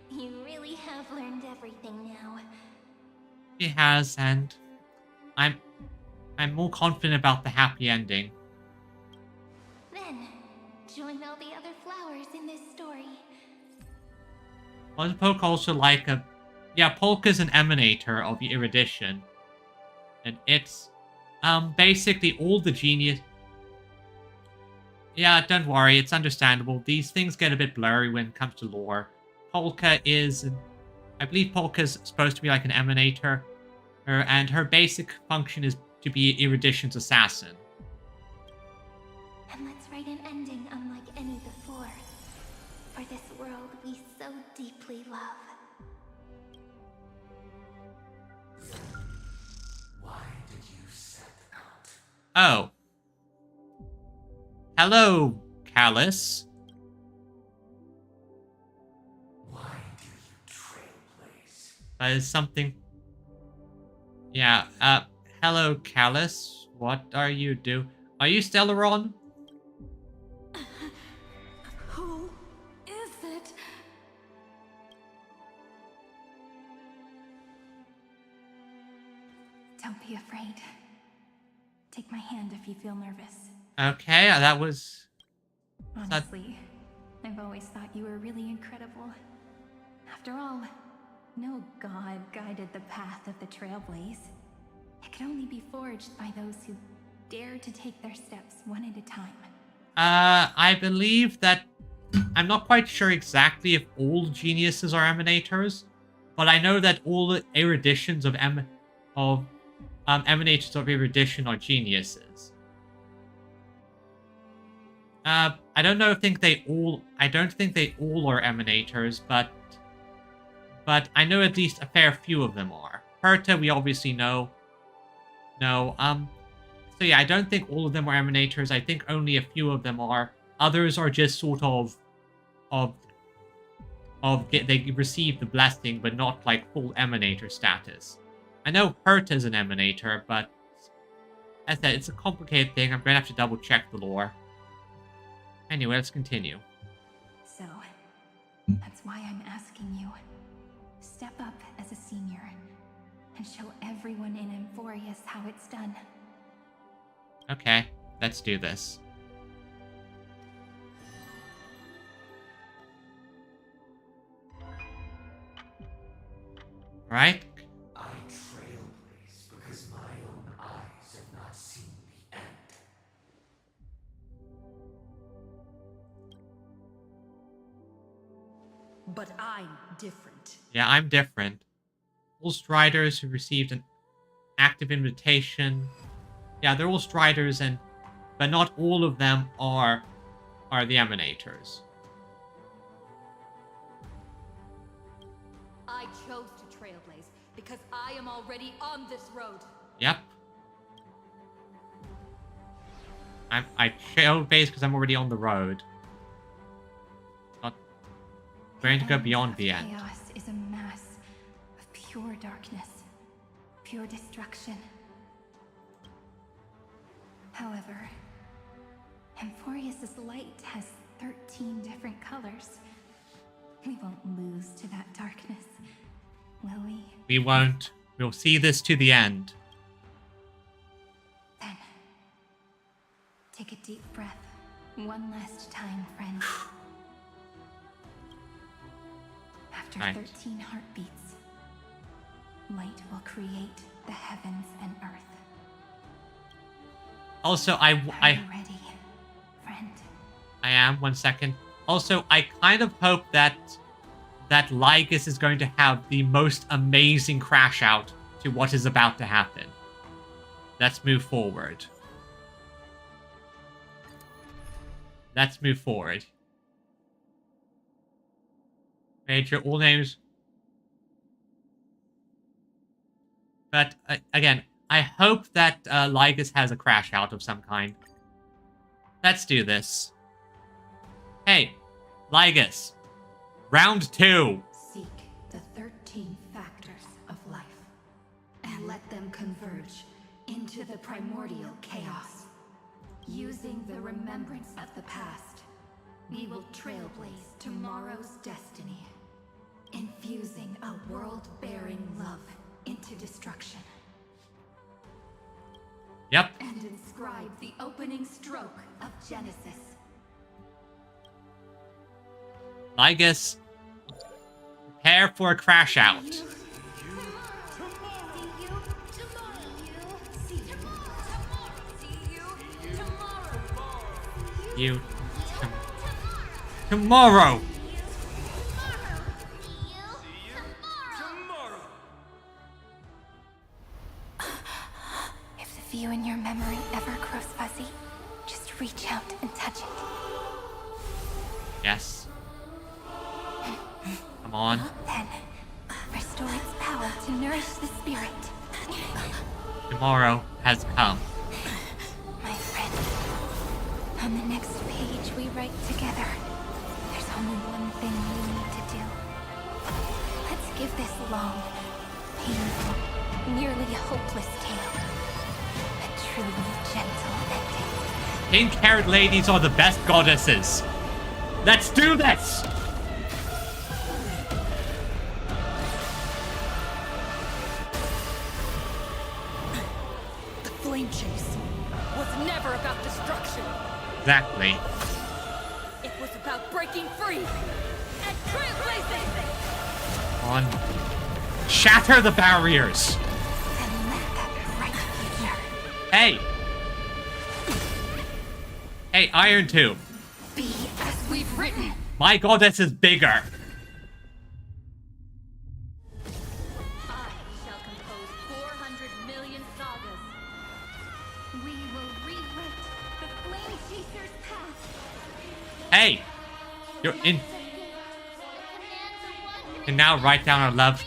You really have learned everything now. She has, and I'm more confident about the happy ending. Then, join all the other flowers in this story. Was Polka also like a... Yeah, Polka's an emanator of the erudition. And it's... basically all the genius... Yeah, don't worry, it's understandable. These things get a bit blurry when it comes to lore. Polka is... I believe Polka's supposed to be like an emanator. And her basic function is to be erudition's assassin. And let's write an ending unlike any before. For this world we so deeply love. Why did you set out? Oh. Hello, Callus. Why do you trailblaze? That is something... Yeah, hello, Callus. What are you do? Are you Stellaron? Who is it? Don't be afraid. Take my hand if you feel nervous. Okay, that was... Honestly, I've always thought you were really incredible. After all, no god guided the path of the Trailblaze. It could only be forged by those who dare to take their steps one at a time. I believe that... I'm not quite sure exactly if all geniuses are emanators, but I know that all the eruditions of emanators of erudition are geniuses. I don't think they all are emanators, but I know at least a fair few of them are. Herta, we obviously know. No, so yeah, I don't think all of them are emanators. I think only a few of them are. Others are just sort of they receive the blessing, but not like full emanator status. I know Herta is an emanator, but as I said, it's a complicated thing. I'm going to have to double check the lore. Anyway, let's continue. So, that's why I'm asking you. Step up as a senior and show everyone in Amphoreus how it's done. Okay, let's do this. Right? I trailblaze because my own eyes have not seen the end. but I'm different. Yeah, I'm different. All Striders who received an active invitation. Yeah, they're all Striders, but not all of them are the Emanators. I chose to trailblaze because I am already on this road. Yep. I trailblaze because I'm already on the road. Not going to go beyond the end. Chaos is a mass of pure darkness, pure destruction. However, Amphoreus' light has 13 different colors. We won't lose to that darkness, will we? We won't. We'll see this to the end. Then, take a deep breath. One last time, friend. After Right. 13 heartbeats, light will create the heavens and earth. Also, Are you ready, friend? I am. 1 second. Also, I kind of hope that Lygus is going to have the most amazing crash out to what is about to happen. Let's move forward. Let's move forward. Major, all names. But, again, I hope that Lygus has a crash out of some kind. Let's do this. Hey, Lygus. Round 2. Seek the 13 factors of life, and let them converge into the primordial chaos. Using the remembrance of the past, we will trailblaze tomorrow's destiny, infusing a world-bearing love into destruction. Yep. And inscribe the opening stroke of Genesis. Lygus, prepare for a crash out. You. Tomorrow. If the view in your memory ever grows fuzzy, just reach out and touch it. Yes. Come on. Then, restore its power to nourish the spirit. Tomorrow has come. My friend, on the next page we write together, there's only one thing we need to do. Let's give this long, painful, nearly hopeless tale a truly gentle ending. Pink-haired ladies are the best goddesses. Let's do this! The flame chase was never about destruction. Exactly. It was about breaking free and trailblazing. On. Shatter the barriers! And let that bright future Hey! Hey, Iron Tube. be as we've written. My goddess is bigger. I shall compose 400 million sagas. We will rewrite the Flame Chaser's path. Hey! You're in. You can now write down our love.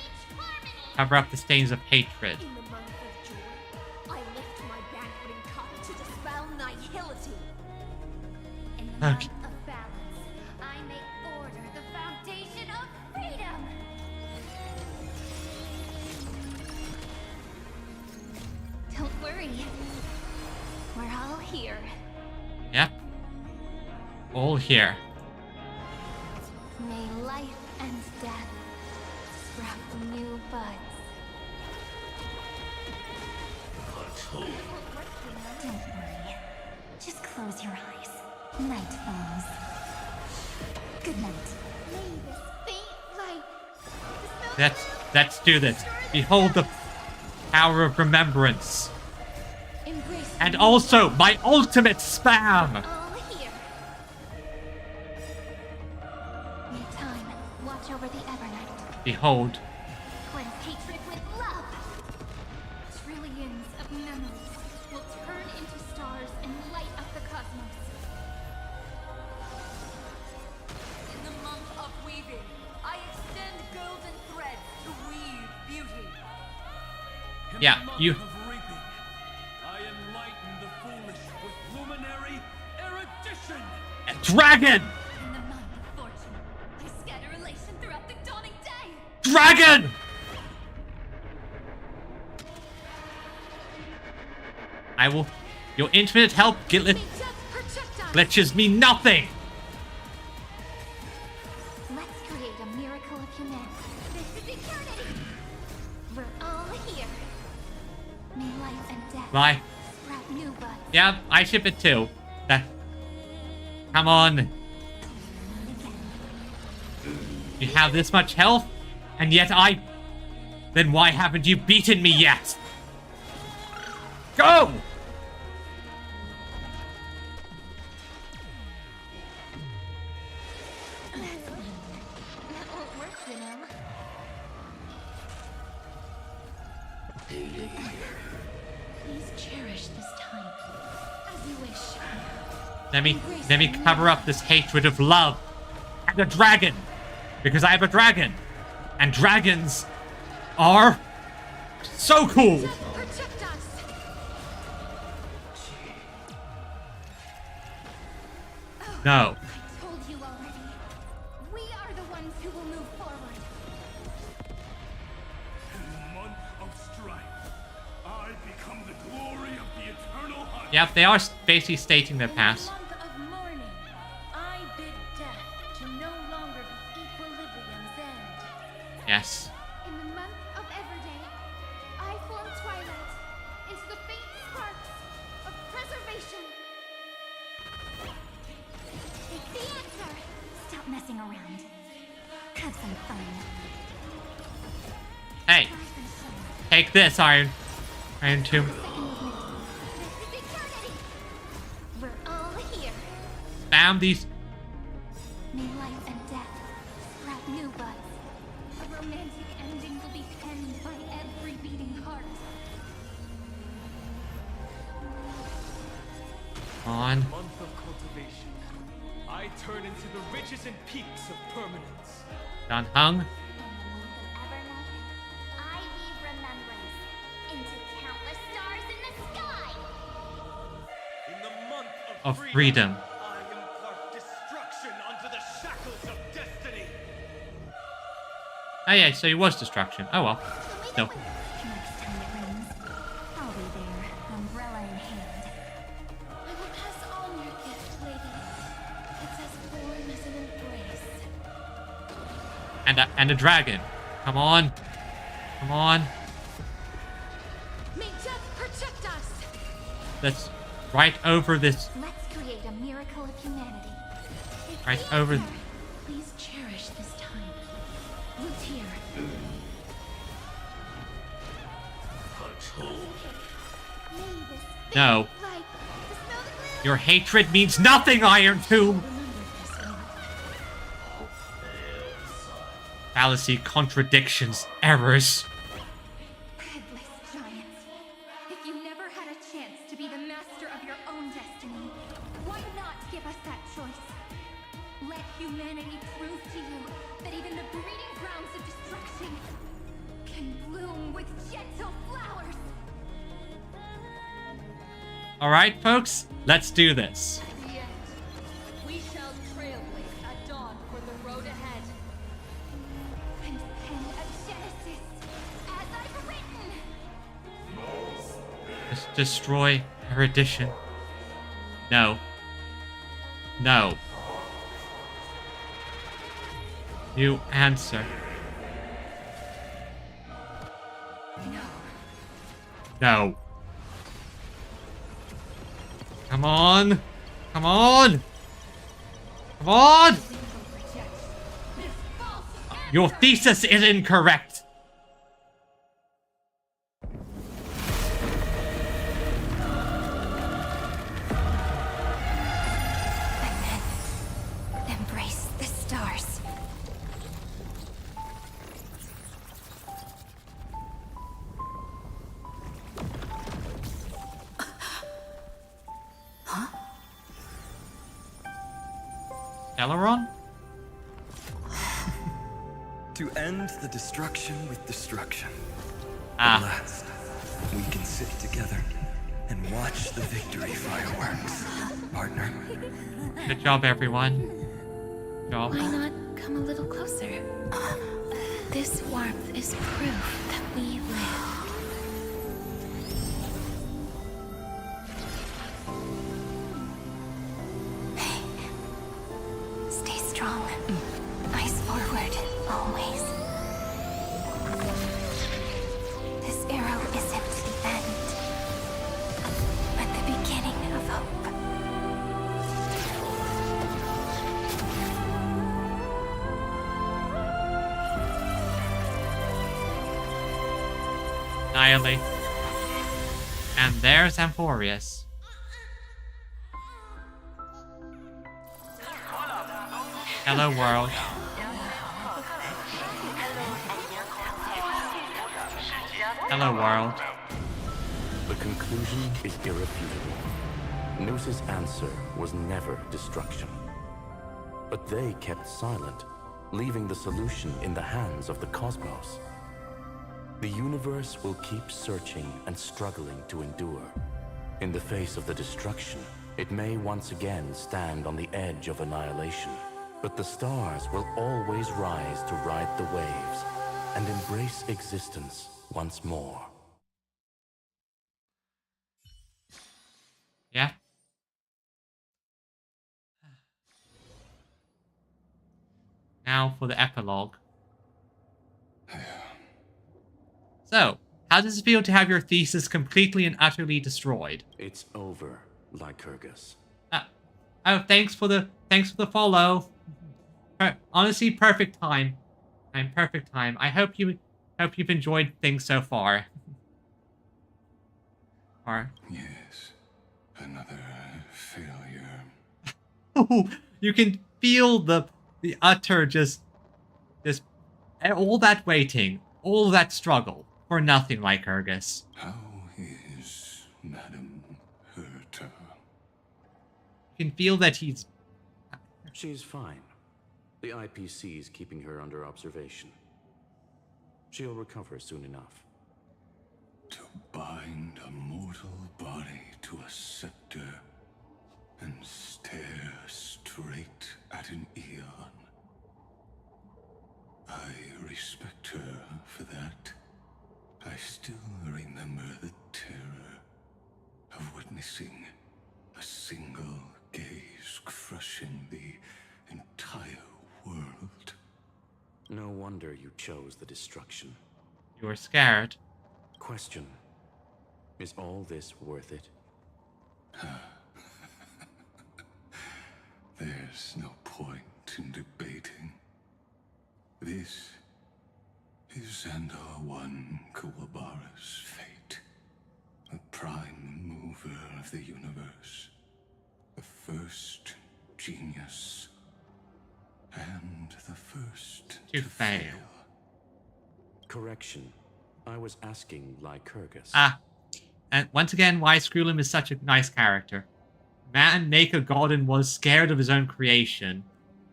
Cover up the stains of hatred. In the month of joy, I lift my banqueting cup to dispel nihility. In the Okay. month of balance, I may order the foundation of freedom. Don't worry. We're all here. Yep. All here. May life and death sprout new buds. Don't worry. Just close your eyes. Night falls. Good night. May this faint light. Let's do this. Behold the power of remembrance. Embrace And also my ultimate spam! all here. May time watch over Behold. Cleanse hatred with love. Trillions of memories will turn into stars and light up the cosmos. In the month of weaving, I extend golden threads to weave beauty. Yeah, you. Of reaping, I enlighten the foolish with luminary erudition. A dragon! In the mind of fortune, I scatter elation throughout the dawning day. Dragon! I will. Your infinite help glitches me nothing! Let's create a miracle of humanity. This is eternity. We're all here. May life and death Bye. sprout new buds. Yeah, I ship it too. Come on. You have this much health, and yet I... Then why haven't you beaten me yet? Go! That won't work, you know. Please cherish this time as you wish. Let me cover up this hatred of love and a dragon, because I have a dragon, and dragons are so cool. Protect us. No. I told you already. We are the ones who will move forward. In the month of strife, I become the glory of the eternal hunt. Yep, they are basically stating their past. In the month of mourning, I bid death to no longer be equilibrium's end. Yes. In the month of Everday, I form twilight into the faint sparks of preservation. It's the answer. Stop messing around. Have some fun. Hey. Take this, Iron Tomb. We're all here. Spam these. May life and death sprout new buds. A romantic ending will be penned by every beating heart. On. Month of cultivation. I turn into the ridges and peaks of permanence. Done hung. I weave remembrance into countless stars in the sky. In the month Of freedom. I impart destruction unto the shackles of destiny. Oh yeah, so he was destruction. Oh well. No. Next time it rains, I'll be there, umbrella in hand. I will pass on your gift, lady. It's as warm as an embrace. And a dragon. Come on. Come on. May death protect us. That's right over this. Let's create a miracle of humanity. Right over. Please cherish this time. Lutir. No. Your hatred means nothing, Iron Tomb. Fallacy, contradictions, errors. Headless giants. If you never had a chance to be the master of your own destiny, why not give us that choice? Let humanity prove to you that even the breeding grounds of destruction can bloom with gentle flowers. All right, folks, let's do this. The end. We shall trailblaze at dawn for the road ahead. And pen a genesis, as I've written. Just destroy erudition. No. No. You answer. No. Come on. Come on. Come on. Your thesis is incorrect. Embrace the stars. Celeron? To end the destruction with destruction. Ah. At last, we can sit together and watch the victory fireworks, partner. Good job, everyone. Good job. Why not come a little closer? This warmth is proof that we live. Stay strong. Eyes forward, always. This arrow isn't the end, but the beginning of hope. Annihilate. And there's Amphoreus. Hello, world. Hello, world. The conclusion is irrefutable. Noos's answer was never destruction. But they kept silent, leaving the solution in the hands of the cosmos. The universe will keep searching and struggling to endure. In the face of the destruction, it may once again stand on the edge of annihilation. But the stars will always rise to ride the waves and embrace existence once more. Yeah. Now for the epilogue. So, how does it feel to have your thesis completely and utterly destroyed? It's over, Lycurgus. Oh, thanks for the follow. Honestly, perfect time. Perfect time. I hope you've enjoyed things so far. Yes, another failure. Oh, you can feel the utter just all that waiting, all that struggle for nothing, Lycurgus. How is Madame Herta? You can feel that he's... She's fine. The IPC's keeping her under observation. She'll recover soon enough. To bind a mortal body to a scepter and stare straight at an eon. I respect her for that. I still remember the terror of witnessing a single gaze crushing the entire world. No wonder you chose the destruction. You were scared. Question. Is all this worth it? There's no point in debating. This is Xandar One Kuwabara's fate. The prime mover of the universe. The first genius. And the first to fail. Correction. I was asking Lycurgus. And once again, why Screwlim is such a nice character. Man Naka Godin was scared of his own creation.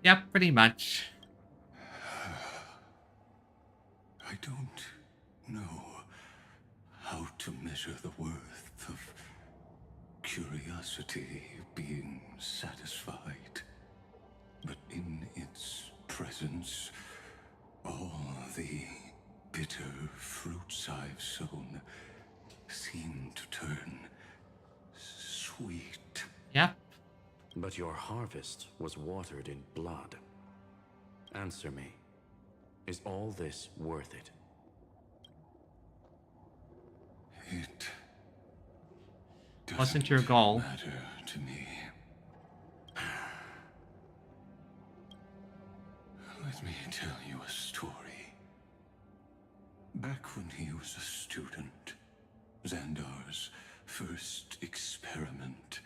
Yep, pretty much. I don't know how to measure the worth of curiosity being satisfied. But in its presence, all the bitter fruits I've sown seem to turn sweet. Yep. But your harvest was watered in blood. Answer me. Is all this worth it? It wasn't your goal. Matter to me. Let me tell you a story. Back when he was a student, Xandar's first experiment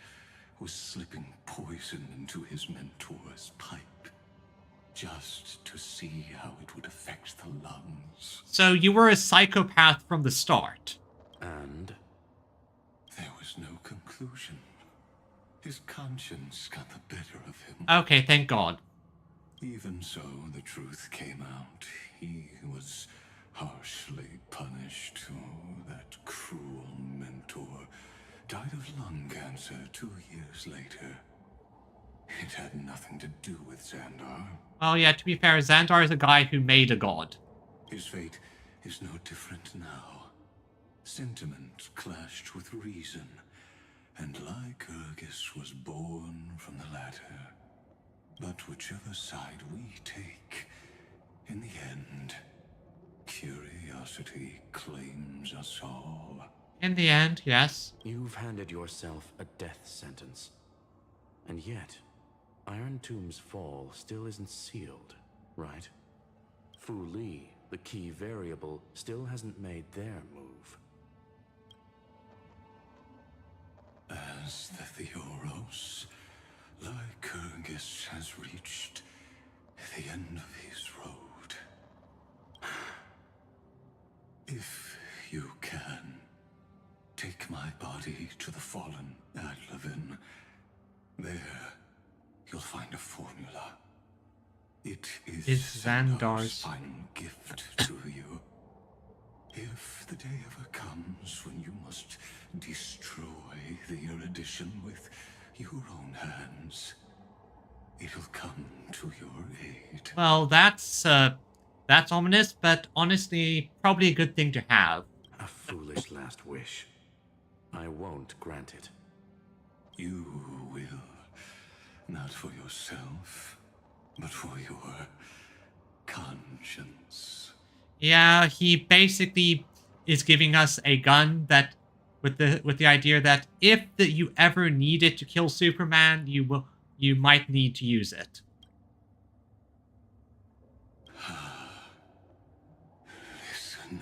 was slipping poison into his mentor's pipe, just to see how it would affect the lungs. So you were a psychopath from the start. And? There was no conclusion. His conscience got the better of him. Okay, thank God. Even so, the truth came out. He was harshly punished. Oh, that cruel mentor died of lung cancer 2 years later. It had nothing to do with Xandar. Well, yeah, to be fair, Xandar is a guy who made a god. His fate is no different now. Sentiment clashed with reason, and Lycurgus was born from the latter. But whichever side we take, in the end, curiosity claims us all. In the end, yes. You've handed yourself a death sentence. And yet, Iron Tomb's fall still isn't sealed, right? Fu Li, the key variable, still hasn't made their move. As the Theoros, Lycurgus has reached the end of his road. If you can, take my body to the fallen Adlevin. There, you'll find a formula. It is Xandar's final gift to you. If the day ever comes when you must destroy the erudition with your own hands, it'll come to your aid. Well, that's ominous, but honestly, probably a good thing to have. A foolish last wish. I won't grant it. You will. Not for yourself, but for your conscience. Yeah, he basically is giving us a gun that, with the idea that if you ever needed to kill Superman, you might need to use it. Listen,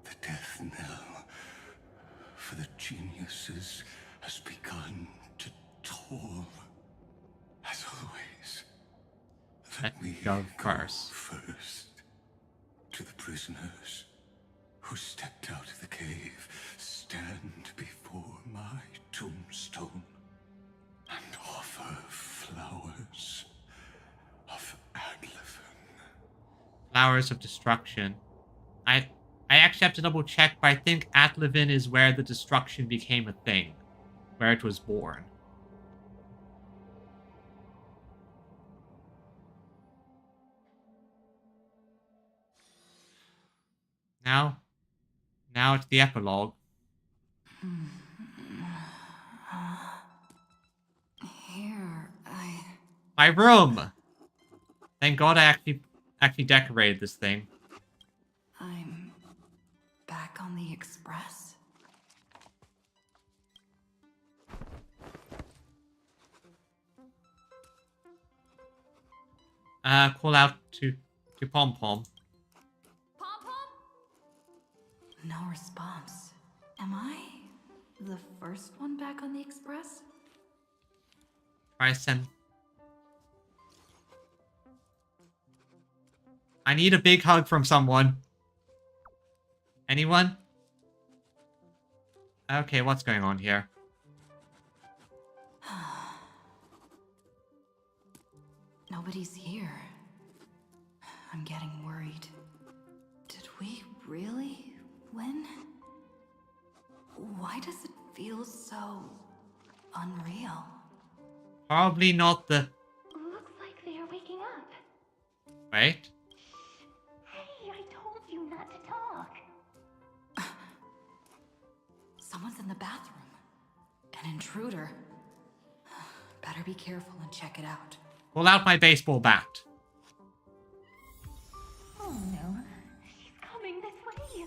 the death knell for the geniuses has begun to toll. As always, let me go first. To the prisoners who stepped out of the cave, stand before my tombstone and offer flowers of Adlevin. Flowers of Destruction. I actually have to double check, but I think Adlevin is where the destruction became a thing, where it was born. Now it's the epilogue. Here, My room! Thank God I actually decorated this thing. I'm back on the express. Call out to Pom Pom. No response. Am I the first one back on the express? Try send. I need a big hug from someone. Anyone? Okay, what's going on here? Nobody's here. I'm getting worried. Did we really win? Why does it feel so unreal? Probably not the... Looks like they are waking up. Wait. Hey, I told you not to talk. Someone's in the bathroom. An intruder. Better be careful and check it out. Pull out my baseball bat. Oh no, she's coming this way.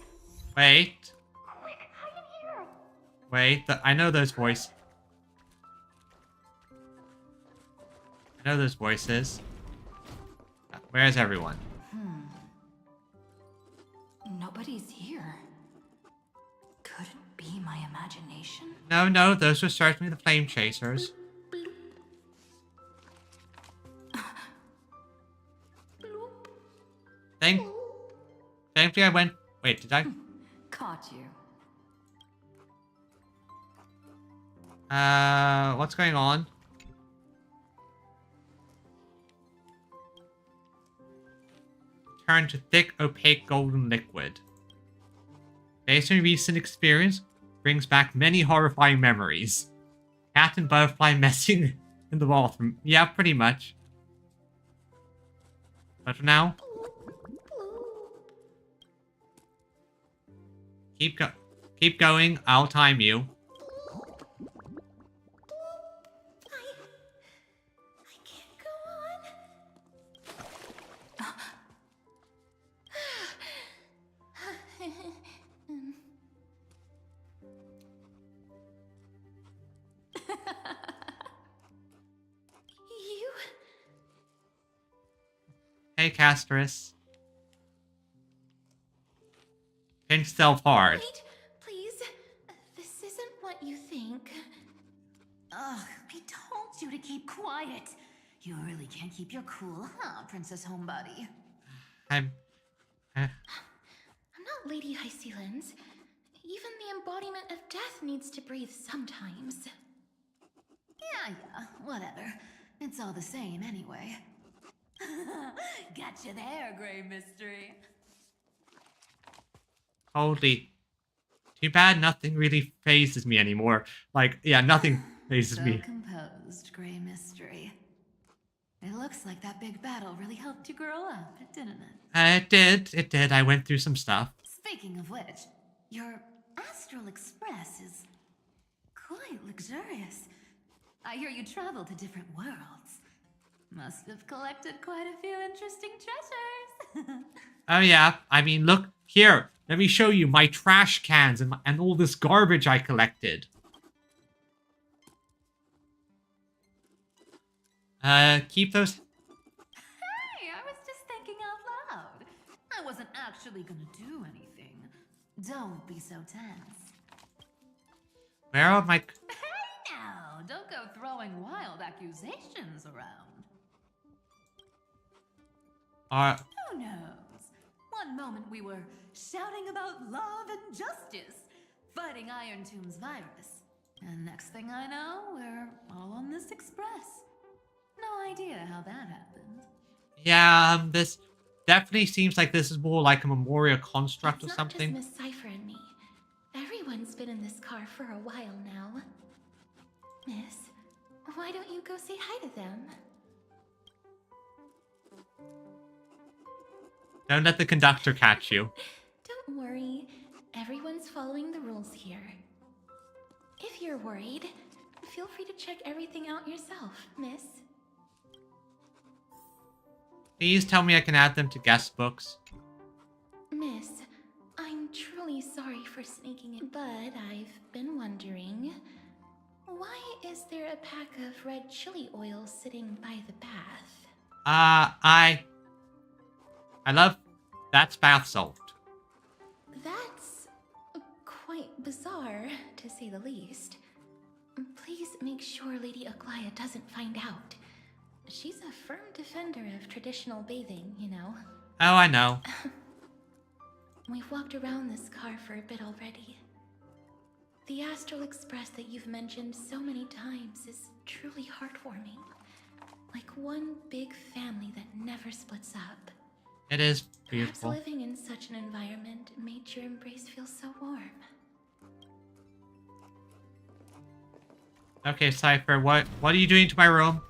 Wait. Quick, hide in here. Wait, I know those voices. I know those voices. Where's everyone? Nobody's here. Could it be my imagination? No, those were certainly the flame chasers. Thankfully I went... Wait, did I? Caught you. What's going on? turn to thick, opaque golden liquid. Based on recent experience, brings back many horrifying memories. Cat and butterfly messing in the bathroom. Yeah, pretty much. But for now, keep going. I'll time you. Hey, Casterus. Pinch yourself hard. Wait, please. This isn't what you think. Ugh, I told you to keep quiet. You really can't keep your cool, huh, Princess Homebody? I'm not Lady Hysealens. Even the embodiment of death needs to breathe sometimes. Yeah, whatever. It's all the same anyway. Gotcha there, Grey Mystery. Holy. Too bad nothing really phases me anymore. Like, yeah, nothing phases me. Composed, Grey Mystery. It looks like that big battle really helped you grow up, didn't it? It did. I went through some stuff. Speaking of which, your Astral Express is quite luxurious. I hear you travel to different worlds. Must have collected quite a few interesting treasures. Oh yeah, I mean, look here. Let me show you my trash cans and all this garbage I collected. Keep those. Hey, I was just thinking out loud. I wasn't actually gonna do anything. Don't be so tense. Where are my... Hey now, don't go throwing wild accusations around. Who knows? One moment we were shouting about love and justice, fighting Iron Tomb's virus. And next thing I know, we're all on this express. No idea how that happened. Yeah, this definitely seems like this is more like a memorial construct or something. It's not just Miss Cypher and me. Everyone's been in this car for a while now. Miss, why don't you go say hi to them? Don't let the conductor catch you. Don't worry. Everyone's following the rules here. If you're worried, feel free to check everything out yourself, miss. Please tell me I can add them to guest books. Miss, I'm truly sorry for sneaking in, but I've been wondering, why is there a pack of red chili oil sitting by the bath? I love... That's bath salt. That's quite bizarre, to say the least. Please make sure Lady Aglaya doesn't find out. She's a firm defender of traditional bathing, you know. Oh, I know. We've walked around this car for a bit already. The Astral Express that you've mentioned so many times is truly heartwarming. Like one big family that never splits up. It is beautiful. Perhaps living in such an environment made your embrace feel so warm. Okay, Cypher, what are you doing to my room?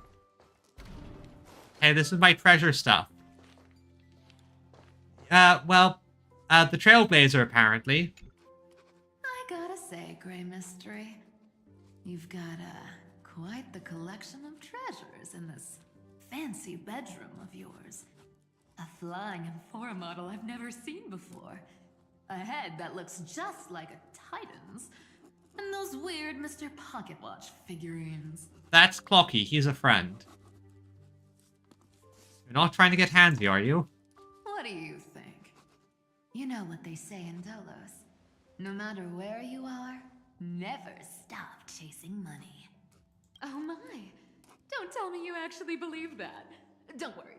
Hey, this is my treasure stuff. The Trailblazer, apparently. I gotta say, Grey Mystery, you've got, quite the collection of treasures in this fancy bedroom of yours. A flying Amphora model I've never seen before. A head that looks just like a Titan's. And those weird Mr. Pocket Watch figurines. That's Clocky, he's a friend. You're not trying to get handsy, are you? What do you think? You know what they say in Dolos. No matter where you are, never stop chasing money. Oh my! Don't tell me you actually believe that. Don't worry.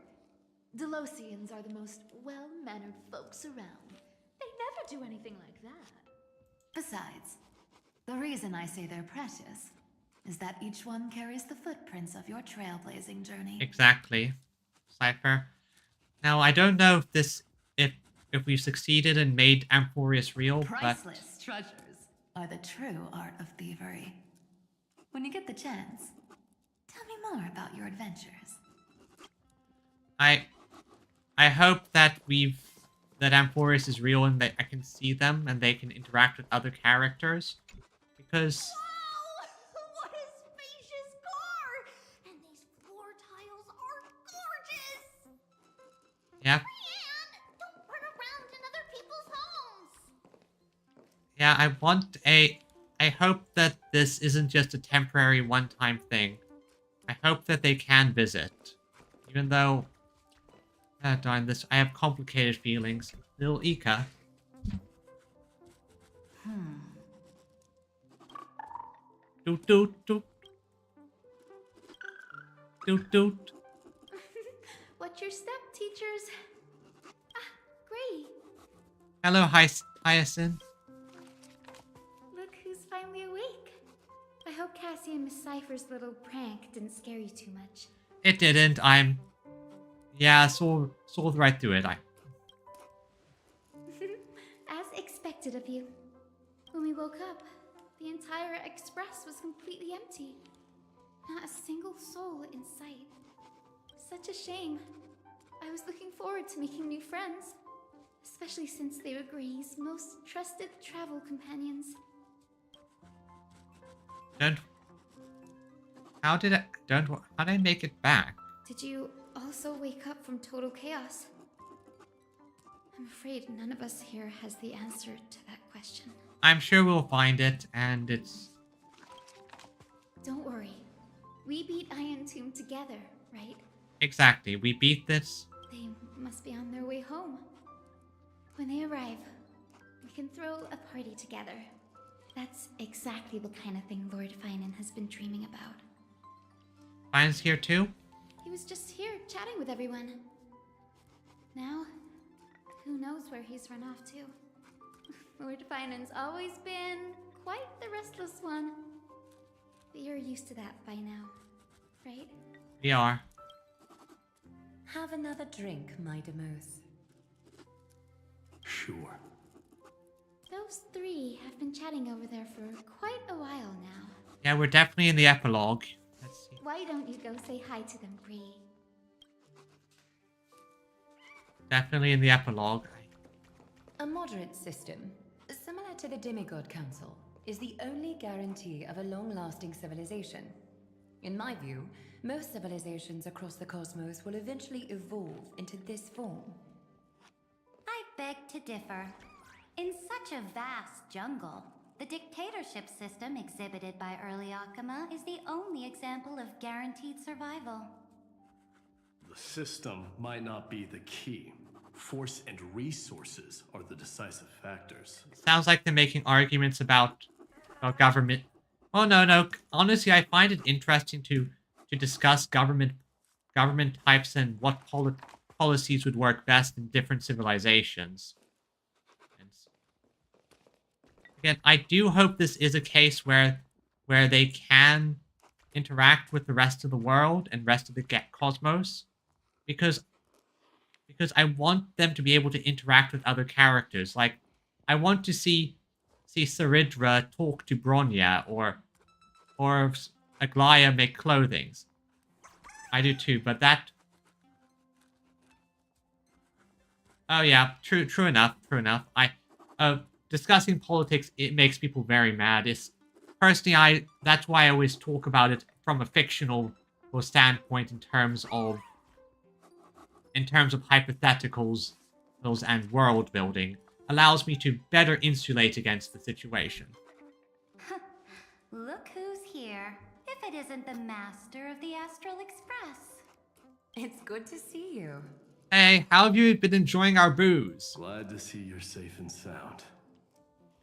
Delosians are the most well-mannered folks around. They never do anything like that. Besides, the reason I say they're precious is that each one carries the footprints of your trailblazing journey. Exactly. Cypher. Now, I don't know if this if we've succeeded and made Amphoreus real, but Priceless treasures are the true art of thievery. When you get the chance, tell me more about your adventures. I hope that that Amphoreus is real and that I can see them and they can interact with other characters. Because What a spacious car! And these floor tiles are gorgeous! yeah. Don't run around in other people's homes! Yeah, I hope that this isn't just a temporary one-time thing. I hope that they can visit. Even though... Ah, darn this. I have complicated feelings. Little Ika. Doot doot doot. Doot doot. What's your step, teachers? Ah, Gray. Hello, Hyacinth. Look who's finally awake. I hope Cassie and Miss Cypher's little prank didn't scare you too much. It didn't. Yeah, saw right through it. As expected of you. When we woke up, the entire express was completely empty. Not a single soul in sight. Such a shame. I was looking forward to making new friends, especially since they were Gray's most trusted travel companions. How did I make it back? Did you also wake up from total chaos? I'm afraid none of us here has the answer to that question. I'm sure we'll find it, and it's... Don't worry. We beat Iron Tomb together, right? Exactly. We beat this. They must be on their way home. When they arrive, we can throw a party together. That's exactly the kind of thing Lord Finan has been dreaming about. Finan's here too? He was just here chatting with everyone. Now, who knows where he's run off to? Lord Finan's always been quite the restless one. But you're used to that by now, right? We are. Have another drink, my Demos. Sure. Those three have been chatting over there for quite a while now. Yeah, we're definitely in the epilogue. Let's see. Why don't you go say hi to them, Bree? Definitely in the epilogue. A moderate system, similar to the Demigod Council, is the only guarantee of a long-lasting civilization. In my view, most civilizations across the cosmos will eventually evolve into this form. I beg to differ. In such a vast jungle, the dictatorship system exhibited by early Akama is the only example of guaranteed survival. The system might not be the key. Force and resources are the decisive factors. Sounds like they're making arguments about government. Oh no. Honestly, I find it interesting to discuss government types and what policies would work best in different civilizations. And again, I do hope this is a case where they can interact with the rest of the world and rest of the cosmos, because I want them to be able to interact with other characters. Like, I want to see Saridra talk to Bronya, or Aglaya make clothing. I do too, but that... Oh yeah, true enough. Discussing politics, it makes people very mad. Personally, that's why I always talk about it from a fictional standpoint in terms of hypotheticals and world building. Allows me to better insulate against the situation. Look who's here. If it isn't the master of the Astral Express. It's good to see you. Hey, how have you been enjoying our booze? Glad to see you're safe and sound.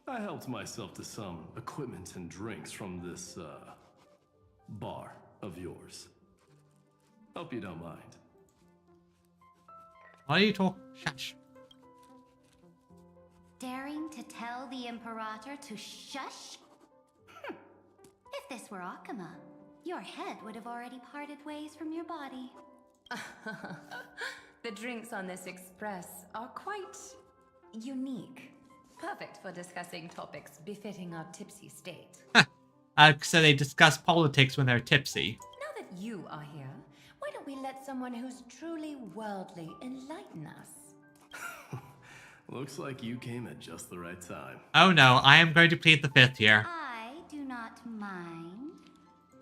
I helped myself to some equipment and drinks from this, bar of yours. Hope you don't mind. Why are you talking? Shush. Daring to tell the Imperator to shush? If this were Akama, your head would have already parted ways from your body. The drinks on this express are quite unique. Perfect for discussing topics befitting our tipsy state. So they discuss politics when they're tipsy. Now that you are here, why don't we let someone who's truly worldly enlighten us? Looks like you came at just the right time. Oh no, I am going to plead the fifth here. I do not mind.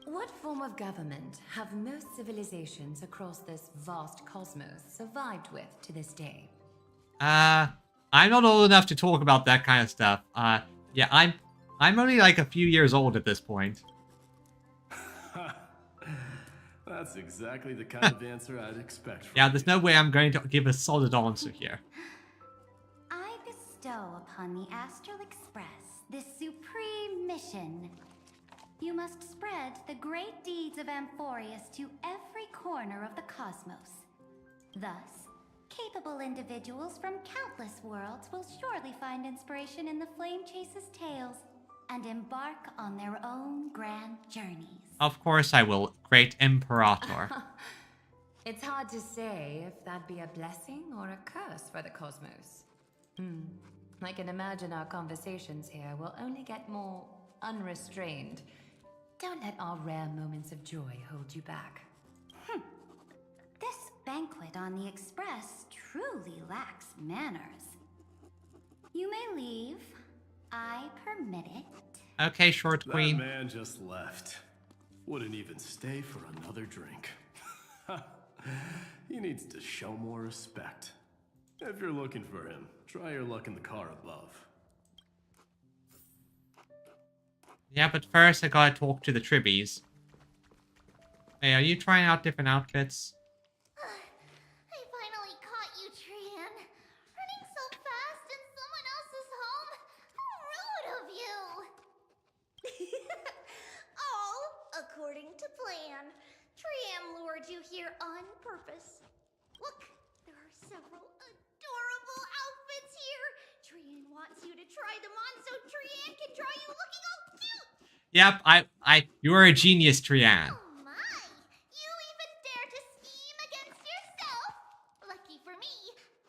What form of government have most civilizations across this vast cosmos survived with to this day? I'm not old enough to talk about that kind of stuff. Yeah, I'm only like a few years old at this point. That's exactly the kind of answer I'd expect from Yeah, there's no way I'm going to give a solid answer here. I bestow upon the Astral Express this supreme mission. You must spread the great deeds of Amphoreus to every corner of the cosmos. Thus, capable individuals from countless worlds will surely find inspiration in the Flame Chase's tales and embark on their own grand journeys. Of course I will, great Imperator. It's hard to say if that'd be a blessing or a curse for the cosmos. I can imagine our conversations here will only get more unrestrained. Don't let our rare moments of joy hold you back. This banquet on the Express truly lacks manners. You may leave. I permit it. Okay, short queen. That man just left. Wouldn't even stay for another drink. He needs to show more respect. If you're looking for him, try your luck in the car above. Yeah, but first I gotta talk to the Tribbies. Hey, are you trying out different outfits? I finally caught you, Trian. Running so fast in someone else's home? How rude of you! All according to plan. Trian lured you here on purpose. Look, there are several adorable outfits here. Trian wants you to try them on so Trian can draw you looking all cute. Yep, you are a genius, Trian. Oh my! You even dare to scheme against yourself? Lucky for me,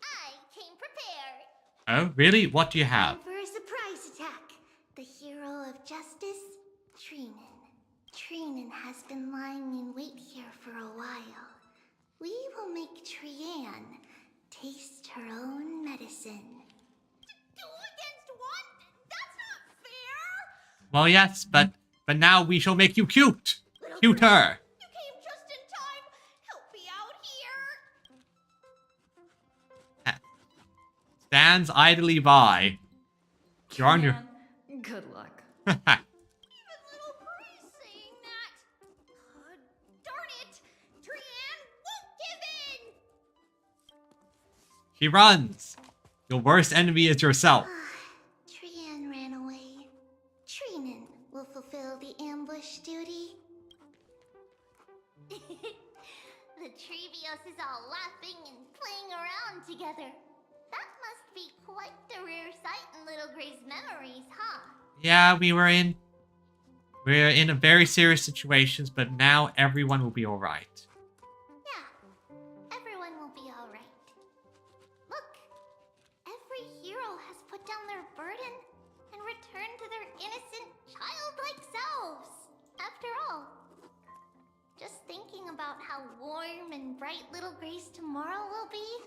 I came prepared. Oh, really? What do you have? Time for a surprise attack. The hero of justice, Trinan. Trinan has been lying in wait here for a while. We will make Trian taste her own medicine. Two against one? That's not fair! Well, yes, but now we shall make you cute. Cuter. You came just in time. Help me out here. Stands idly by. You're on your... Good luck. Even little Breeze saying that. Darn it! Trian won't give in! She runs. Your worst enemy is yourself. Trian ran away. Trinan will fulfill the ambush duty. The Treevios is all laughing and playing around together. That must be quite the rare sight in Little Gray's memories, huh? Yeah, we're in a very serious situations, but now everyone will be alright. Yeah, everyone will be alright. Look, every hero has put down their burden and returned to their innocent, childlike selves. After all, just thinking about how warm and bright Little Gray's tomorrow will be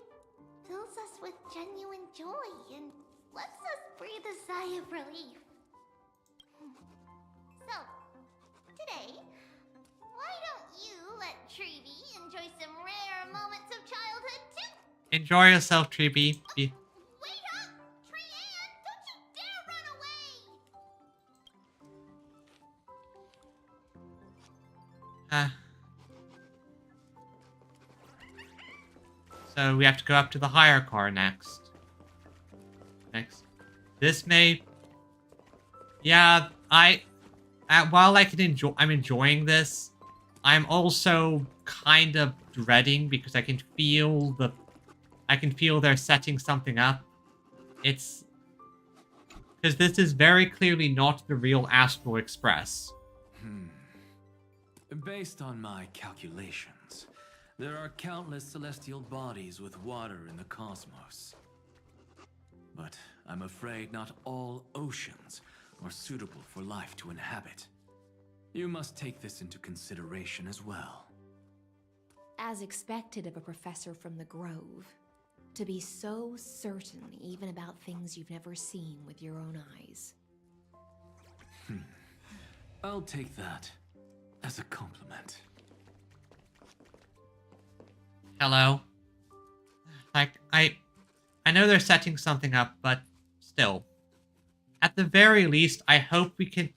fills us with genuine joy and lets us breathe a sigh of relief. So, today, why don't you let Treevee enjoy some rare moments of childhood too? Enjoy yourself, Tribby. Wait up! Trian, don't you dare run away! So we have to go up to the higher car next. This may... Yeah, while I'm enjoying this, I'm also kind of dreading because I can feel they're setting something up. It's... Because this is very clearly not the real Astral Express. Based on my calculations, there are countless celestial bodies with water in the cosmos. But I'm afraid not all oceans are suitable for life to inhabit. You must take this into consideration as well. As expected of a professor from the Grove, to be so certain even about things you've never seen with your own eyes. I'll take that as a compliment. Hello. Like, I know they're setting something up, but still. At the very least, I hope we can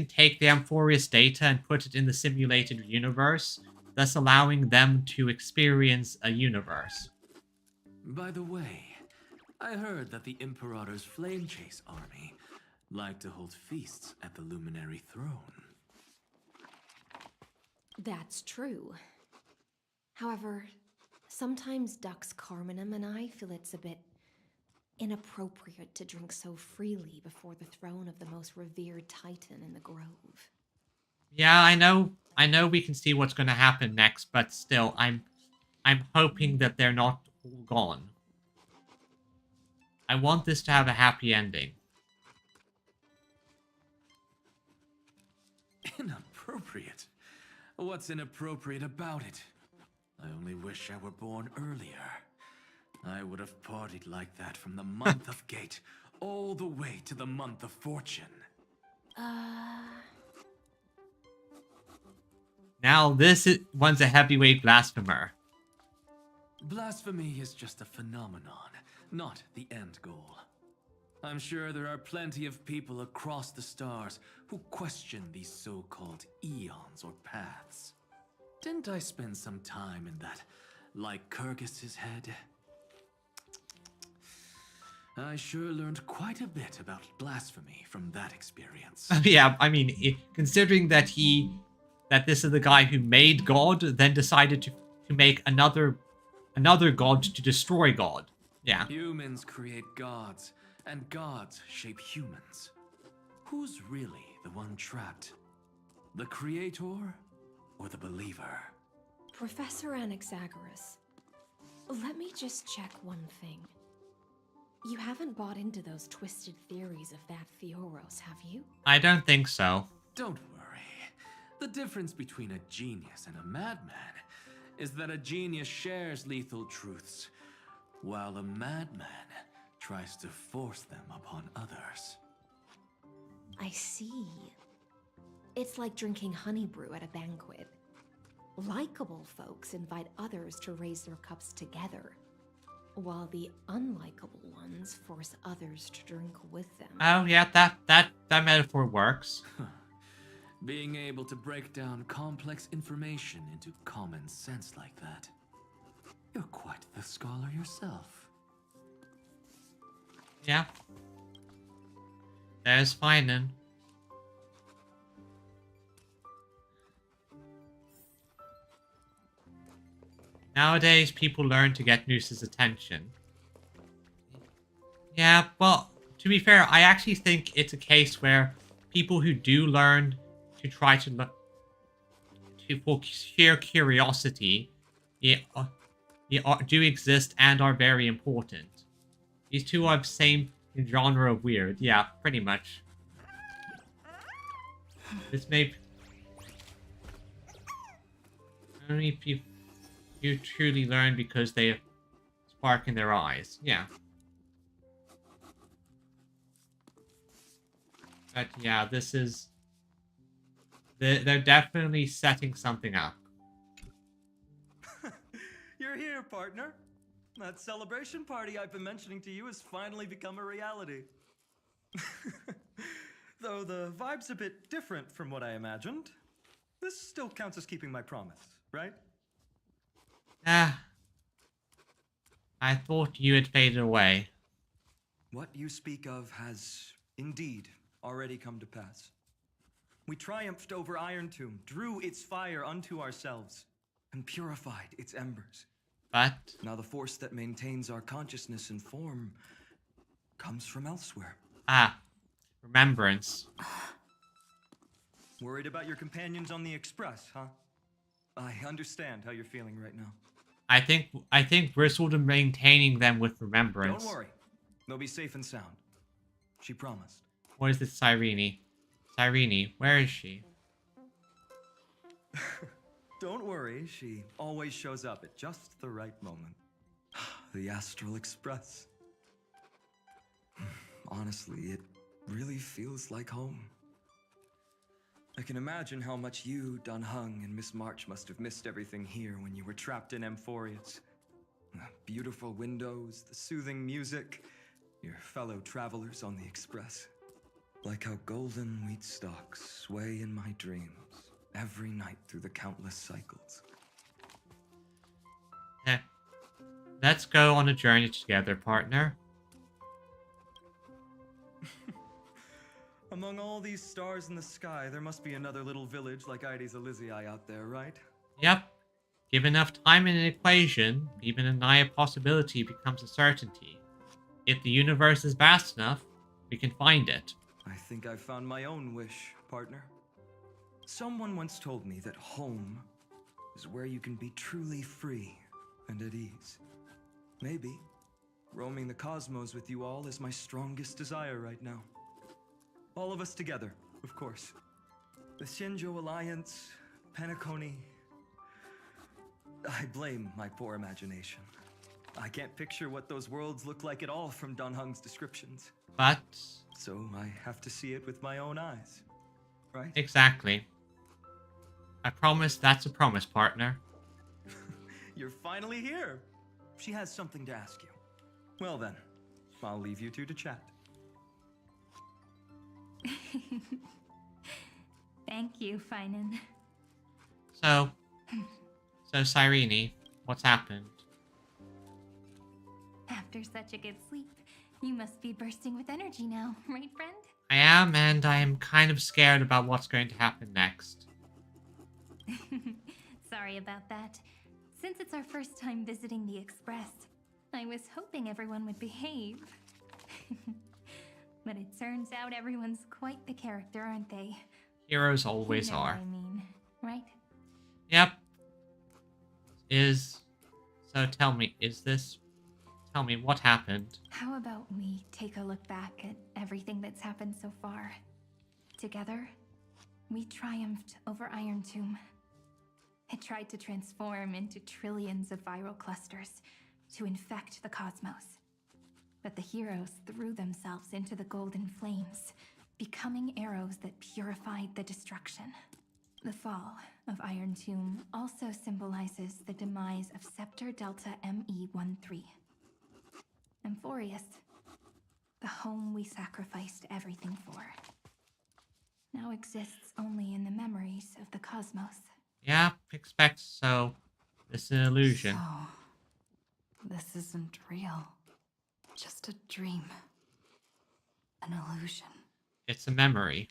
take the Amphoreus data and put it in the simulated universe, thus allowing them to experience a universe. By the way, I heard that the Imperator's Flame Chase army like to hold feasts at the Luminary Throne. That's true. However, sometimes Dux Carminum and I feel it's a bit inappropriate to drink so freely before the throne of the most revered titan in the Grove. Yeah, I know we can see what's going to happen next, but still, I'm hoping that they're not all gone. I want this to have a happy ending. Inappropriate? What's inappropriate about it? I only wish I were born earlier. I would have partied like that from the month of Gate all the way to the month of Fortune. Now one's a heavyweight blasphemer. Blasphemy is just a phenomenon, not the end goal. I'm sure there are plenty of people across the stars who question these so-called eons or paths. Didn't I spend some time in that Lycurgus's head? I sure learned quite a bit about blasphemy from that experience. Yeah, I mean, considering that this is the guy who made God, then decided to make another god to destroy God. Yeah. Humans create gods, and gods shape humans. Who's really the one trapped? The creator or the believer? Professor Anaxagoras, let me just check one thing. You haven't bought into those twisted theories of that Theoros, have you? I don't think so. Don't worry. The difference between a genius and a madman is that a genius shares lethal truths, while a madman tries to force them upon others. I see. It's like drinking honey brew at a banquet. Likable folks invite others to raise their cups together, while the unlikable ones force others to drink with them. Oh yeah, that metaphor works. Being able to break down complex information into common sense like that. You're quite the scholar yourself. Yeah. There's Finan. Nowadays, people learn to get Noose's attention. Yeah, well, to be fair, I actually think it's a case where people who do learn to try to for sheer curiosity, do exist and are very important. These two are the same genre of weird. Yeah, pretty much. This may only people you truly learn because they spark in their eyes. Yeah. But yeah, this is... They're definitely setting something up. You're here, partner. That celebration party I've been mentioning to you has finally become a reality. Though the vibe's a bit different from what I imagined, this still counts as keeping my promise, right? Ah. I thought you had faded away. What you speak of has indeed already come to pass. We triumphed over Iron Tomb, drew its fire unto ourselves, and purified its embers. But now the force that maintains our consciousness and form comes from elsewhere. Ah, remembrance. Worried about your companions on the Express, huh? I understand how you're feeling right now. I think we're sort of maintaining them with remembrance. Don't worry. They'll be safe and sound. She promised. What is this Cyrene? Cyrene, where is she? Don't worry, she always shows up at just the right moment. The Astral Express. Honestly, it really feels like home. I can imagine how much you, Dun Hung, and Miss March must have missed everything here when you were trapped in Amphoreus. The beautiful windows, the soothing music, your fellow travelers on the Express. Like how golden wheat stalks sway in my dreams every night through the countless cycles. Let's go on a journey together, partner. Among all these stars in the sky, there must be another little village like Ides Elysiae out there, right? Yep. Give enough time in an equation, even a nigh possibility becomes a certainty. If the universe is vast enough, we can find it. I think I've found my own wish, partner. Someone once told me that home is where you can be truly free and at ease. Maybe roaming the cosmos with you all is my strongest desire right now. All of us together, of course. The Shinjo Alliance, Penacony. I blame my poor imagination. I can't picture what those worlds look like at all from Dun Hung's descriptions. But... So I have to see it with my own eyes, right? Exactly. I promise that's a promise, partner. You're finally here. She has something to ask you. Well then, I'll leave you two to chat. Thank you, Finan. So Cyrene, what's happened? After such a good sleep, you must be bursting with energy now, right, friend? I am, and I am kind of scared about what's going to happen next. Sorry about that. Since it's our first time visiting the Express, I was hoping everyone would behave. But it turns out everyone's quite the character, aren't they? Heroes always You know are. what I mean, right? Yep. Tell me, what happened? How about we take a look back at everything that's happened so far? Together, we triumphed over Iron Tomb. It tried to transform into trillions of viral clusters to infect the cosmos. But the heroes threw themselves into the golden flames, becoming arrows that purified the destruction. The fall of Iron Tomb also symbolizes the demise of Scepter Delta ME-13. Amphoreus, the home we sacrificed everything for, now exists only in the memories of the cosmos. Yeah, expect so. This is an illusion. So, this isn't real. Just a dream. An illusion. It's a memory.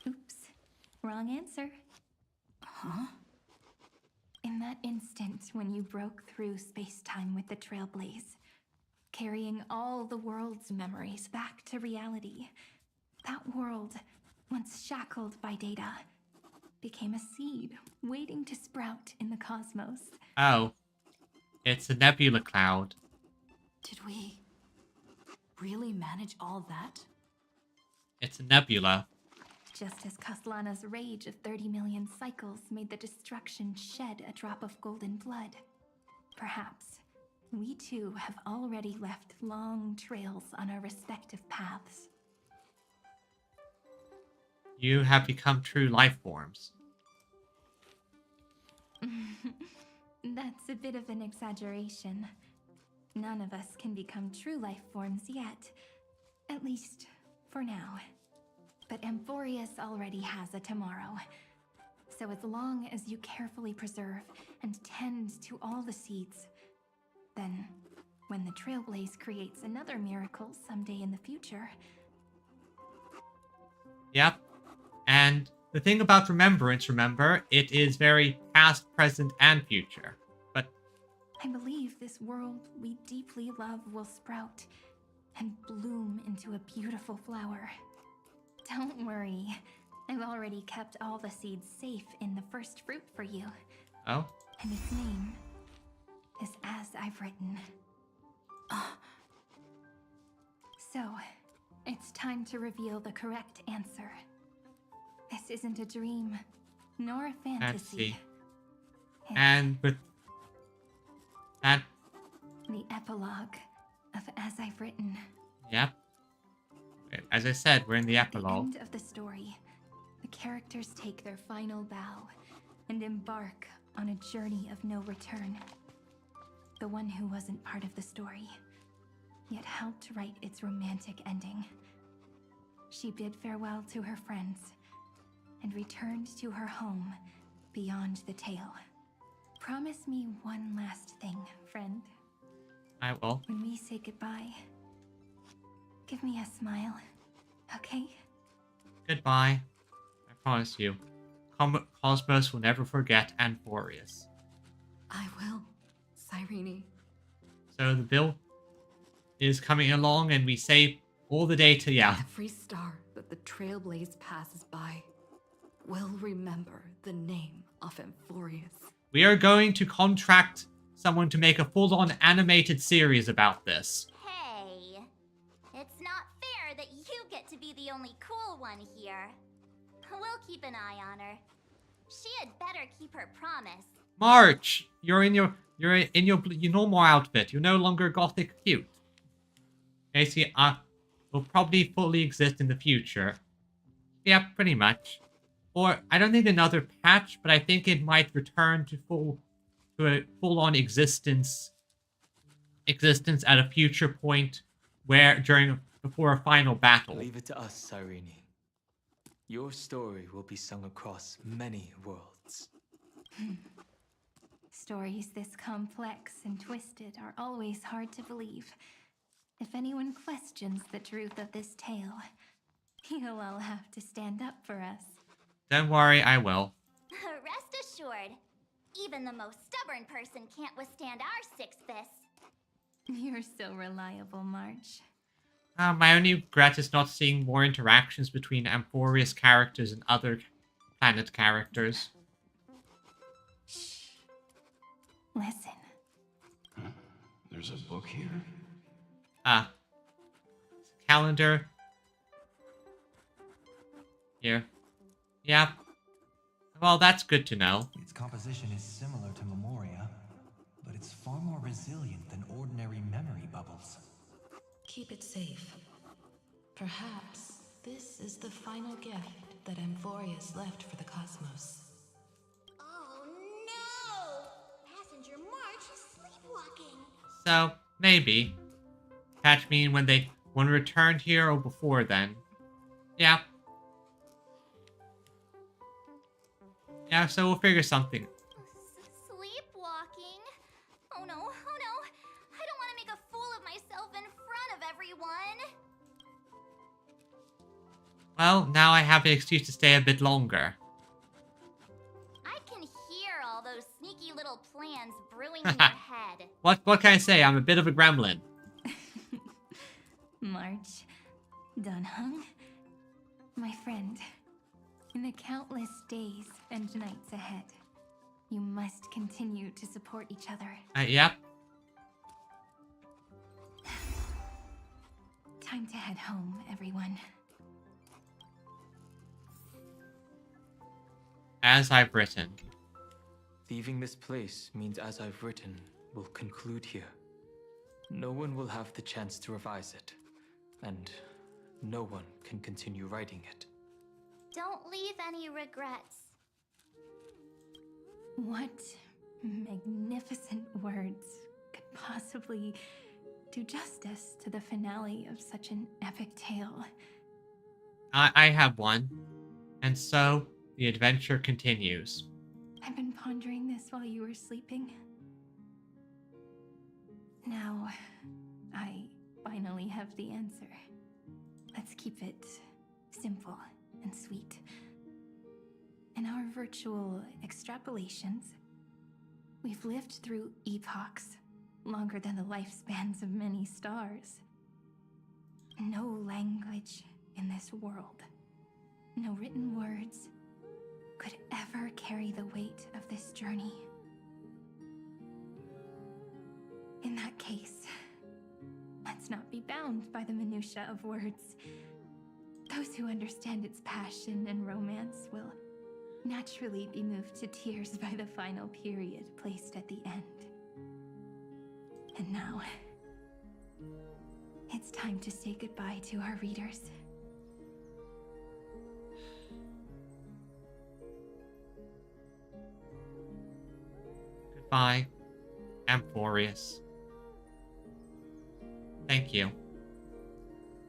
Oops. Wrong answer. Huh? In that instant when you broke through space-time with the Trailblaze, carrying all the world's memories back to reality, that world, once shackled by data, became a seed waiting to sprout in the cosmos. Oh. It's a nebula cloud. Did we really manage all that? It's a nebula. Just as Kaslana's rage of 30 million cycles made the destruction shed a drop of golden blood, perhaps we too have already left long trails on our respective paths. You have become true life forms. That's a bit of an exaggeration. None of us can become true life forms yet. At least, for now. But Amphoreus already has a tomorrow. So as long as you carefully preserve and tend to all the seeds, then when the Trailblaze creates another miracle someday in the future... Yep. And the thing about remembrance, remember, it is very past, present, and future. But I believe this world we deeply love will sprout and bloom into a beautiful flower. Don't worry. I've already kept all the seeds safe in the first fruit for you. Oh? And its name is as I've written. So, it's time to reveal the correct answer. This isn't a dream, nor a fantasy. And with that... The epilogue of As I've Written. Yep. As I said, we're in the At the epilogue. end of the story, the characters take their final bow and embark on a journey of no return. The one who wasn't part of the story, yet helped write its romantic ending. She bid farewell to her friends and returned to her home beyond the tale. Promise me one last thing, friend. I will. When we say goodbye, give me a smile, okay? Goodbye. I promise you. Cosmos will never forget Amphoreus. I will, Cyrene. So the bill is coming along and we save all the data, yeah. Every star that the Trailblaze passes by will remember the name of Amphoreus. We are going to contract someone to make a full-on animated series about this. Hey, it's not fair that you get to be the only cool one here. We'll keep an eye on her. She had better keep her promise. March, you're in your normal outfit. You're no longer gothic cute. Casey, will probably fully exist in the future. Yeah, pretty much. Or I don't think another patch, but I think it might return to a full-on existence at a future point before a final battle. Leave it to us, Cyrene. Your story will be sung across many worlds. Stories this complex and twisted are always hard to believe. If anyone questions the truth of this tale, you'll all have to stand up for us. Don't worry, I will. Rest assured, even the most stubborn person can't withstand our six fists. You're so reliable, March. My only regret is not seeing more interactions between Amphoreus characters and other planet characters. Listen. Huh? There's a book here? Calendar. Here. Yeah. Well, that's good to know. Its composition is similar to Memoria, but it's far more resilient than ordinary memory bubbles. Keep it safe. Perhaps this is the final gift that Amphoreus left for the cosmos. Oh no! Passenger March is sleepwalking. So, maybe. Catch me when we returned here or before then. Yeah. Yeah, so we'll figure something. Sleepwalking? Oh no, oh no. I don't want to make a fool of myself in front of everyone. Well, now I have an excuse to stay a bit longer. I can hear all those sneaky little plans brewing in your head. What can I say? I'm a bit of a gremlin. March, Dunhung, my friend, in the countless days and nights ahead, you must continue to support each other. Yep. Time to head home, everyone. As I've written. Leaving this place means As I've Written will conclude here. No one will have the chance to revise it, and no one can continue writing it. Don't leave any regrets. What magnificent words could possibly do justice to the finale of such an epic tale? I have one. And so, the adventure continues. I've been pondering this while you were sleeping. Now, I finally have the answer. Let's keep it simple and sweet. In our virtual extrapolations, we've lived through epochs longer than the lifespans of many stars. No language in this world, no written words, could ever carry the weight of this journey. In that case, let's not be bound by the minutiae of words. Those who understand its passion and romance will naturally be moved to tears by the final period placed at the end. And now, it's time to say goodbye to our readers. Goodbye, Amphoreus. Thank you.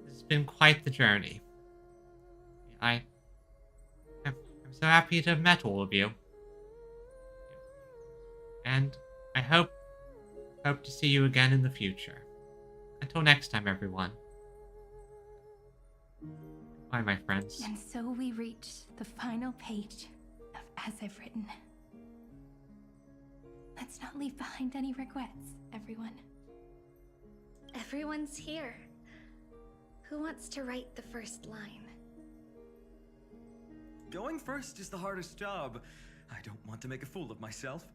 This has been quite the journey. I'm so happy to have met all of you. And I hope to see you again in the future. Until next time, everyone. Bye, my friends. And so we reach the final page of As I've Written. Let's not leave behind any regrets, everyone. Everyone's here. Who wants to write the first line? Going first is the hardest job. I don't want to make a fool of myself.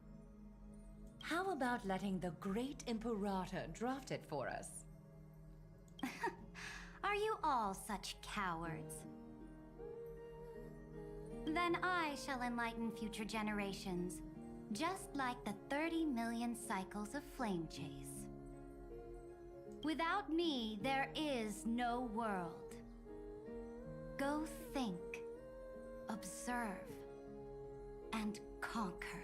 How about letting the great Imperator draft it for us? Are you all such cowards? Then I shall enlighten future generations, just like the 30 million cycles of flame chase. Without me, there is no world. Go think, observe, and conquer.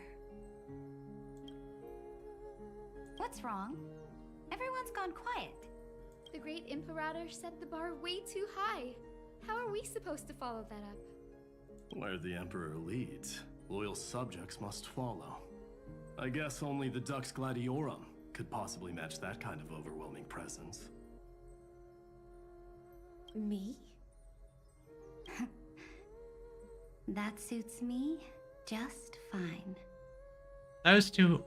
What's wrong? Everyone's gone quiet. The great Imperator set the bar way too high. How are we supposed to follow that up? Where the Emperor leads, loyal subjects must follow. I guess only the Dux Gladiorum could possibly match that kind of overwhelming presence. Me? That suits me just fine. Those two.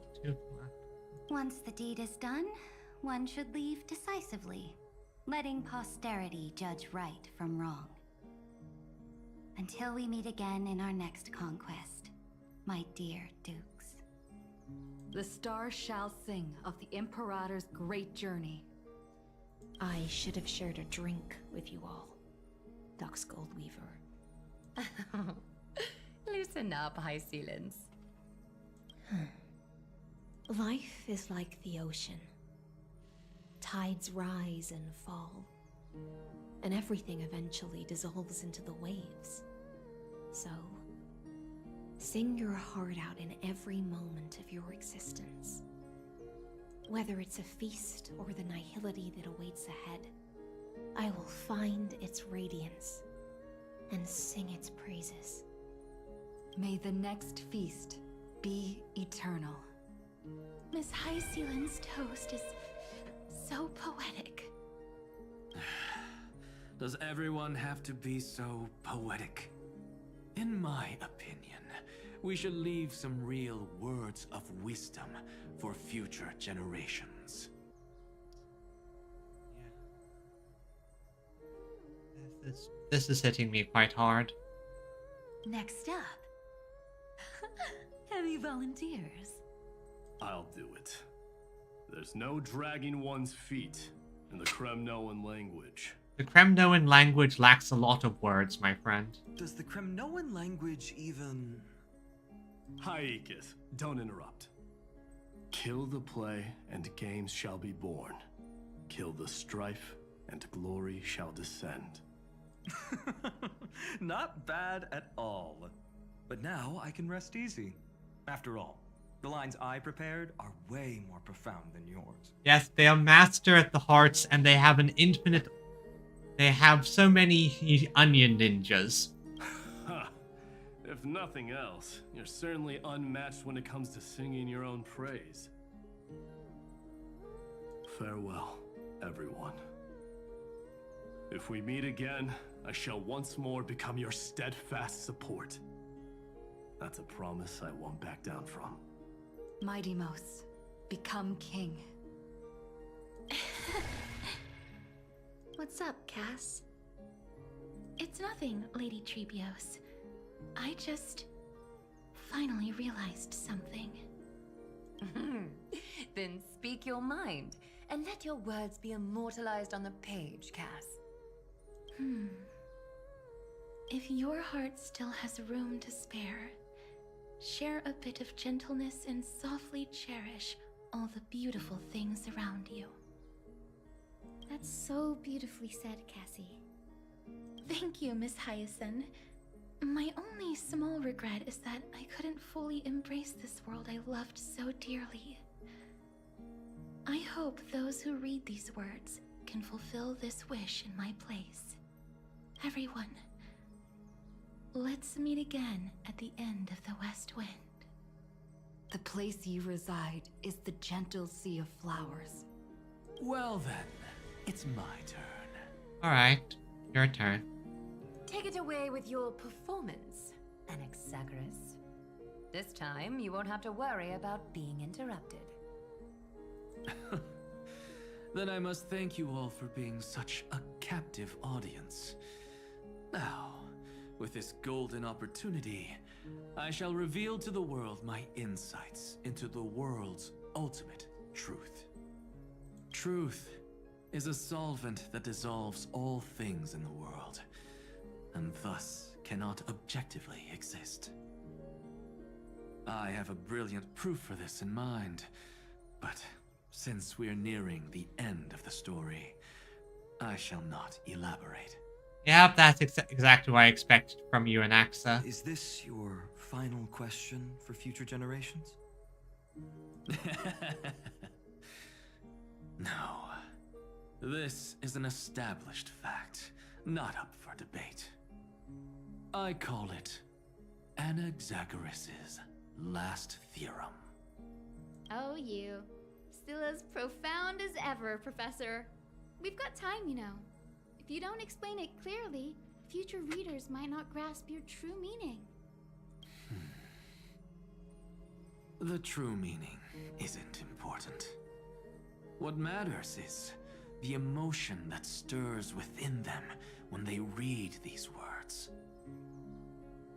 Once the deed is done, one should leave decisively, letting posterity judge right from wrong. Until we meet again in our next conquest, my dear dukes. The stars shall sing of the Imperator's great journey. I should have shared a drink with you all, Dux Goldweaver. Loosen up, High Ceilings. Life is like the ocean. Tides rise and fall, and everything eventually dissolves into the waves. So, sing your heart out in every moment of your existence. Whether it's a feast or the nihility that awaits ahead, I will find its radiance and sing its praises. May the next feast be eternal. Miss High Ceiling's toast is so poetic. Does everyone have to be so poetic? In my opinion, we should leave some real words of wisdom for future generations. This is hitting me quite hard. Next up, any volunteers? I'll do it. There's no dragging one's feet in the Kremnoan language. The Kremnoan language lacks a lot of words, my friend. Does the Kremnoan language even... Haikith, don't interrupt. Kill the play, and games shall be born. Kill the strife, and glory shall descend. Not bad at all. But now I can rest easy. After all, the lines I prepared are way more profound than yours. Yes, they are master at the hearts, and they have an infinite... They have so many onion ninjas. If nothing else, you're certainly unmatched when it comes to singing your own praise. Farewell, everyone. If we meet again, I shall once more become your steadfast support. That's a promise I won't back down from. Mighty Mos, become king. What's up, Cass? It's nothing, Lady Trebios. I just finally realized something. Then speak your mind, and let your words be immortalized on the page, Cass. If your heart still has room to spare, share a bit of gentleness and softly cherish all the beautiful things around you. That's so beautifully said, Cassie. Thank you, Miss Hyacinth. My only small regret is that I couldn't fully embrace this world I loved so dearly. I hope those who read these words can fulfill this wish in my place. Everyone, let's meet again at the end of the West Wind. The place you reside is the gentle sea of flowers. Well then, it's my turn. Alright, your turn. Take it away with your performance, Anaxagoras. This time, you won't have to worry about being interrupted. Then I must thank you all for being such a captive audience. Now, with this golden opportunity, I shall reveal to the world my insights into the world's ultimate truth. Truth is a solvent that dissolves all things in the world, and thus cannot objectively exist. I have a brilliant proof for this in mind, but since we're nearing the end of the story, I shall not elaborate. Yep, that's exactly what I expected from you, Anaxa. Is this your final question for future generations? No. This is an established fact, not up for debate. I call it Anaxagoras' last theorem. Oh, you. Still as profound as ever, Professor. We've got time, you know. If you don't explain it clearly, future readers might not grasp your true meaning. The true meaning isn't important. What matters is the emotion that stirs within them when they read these words.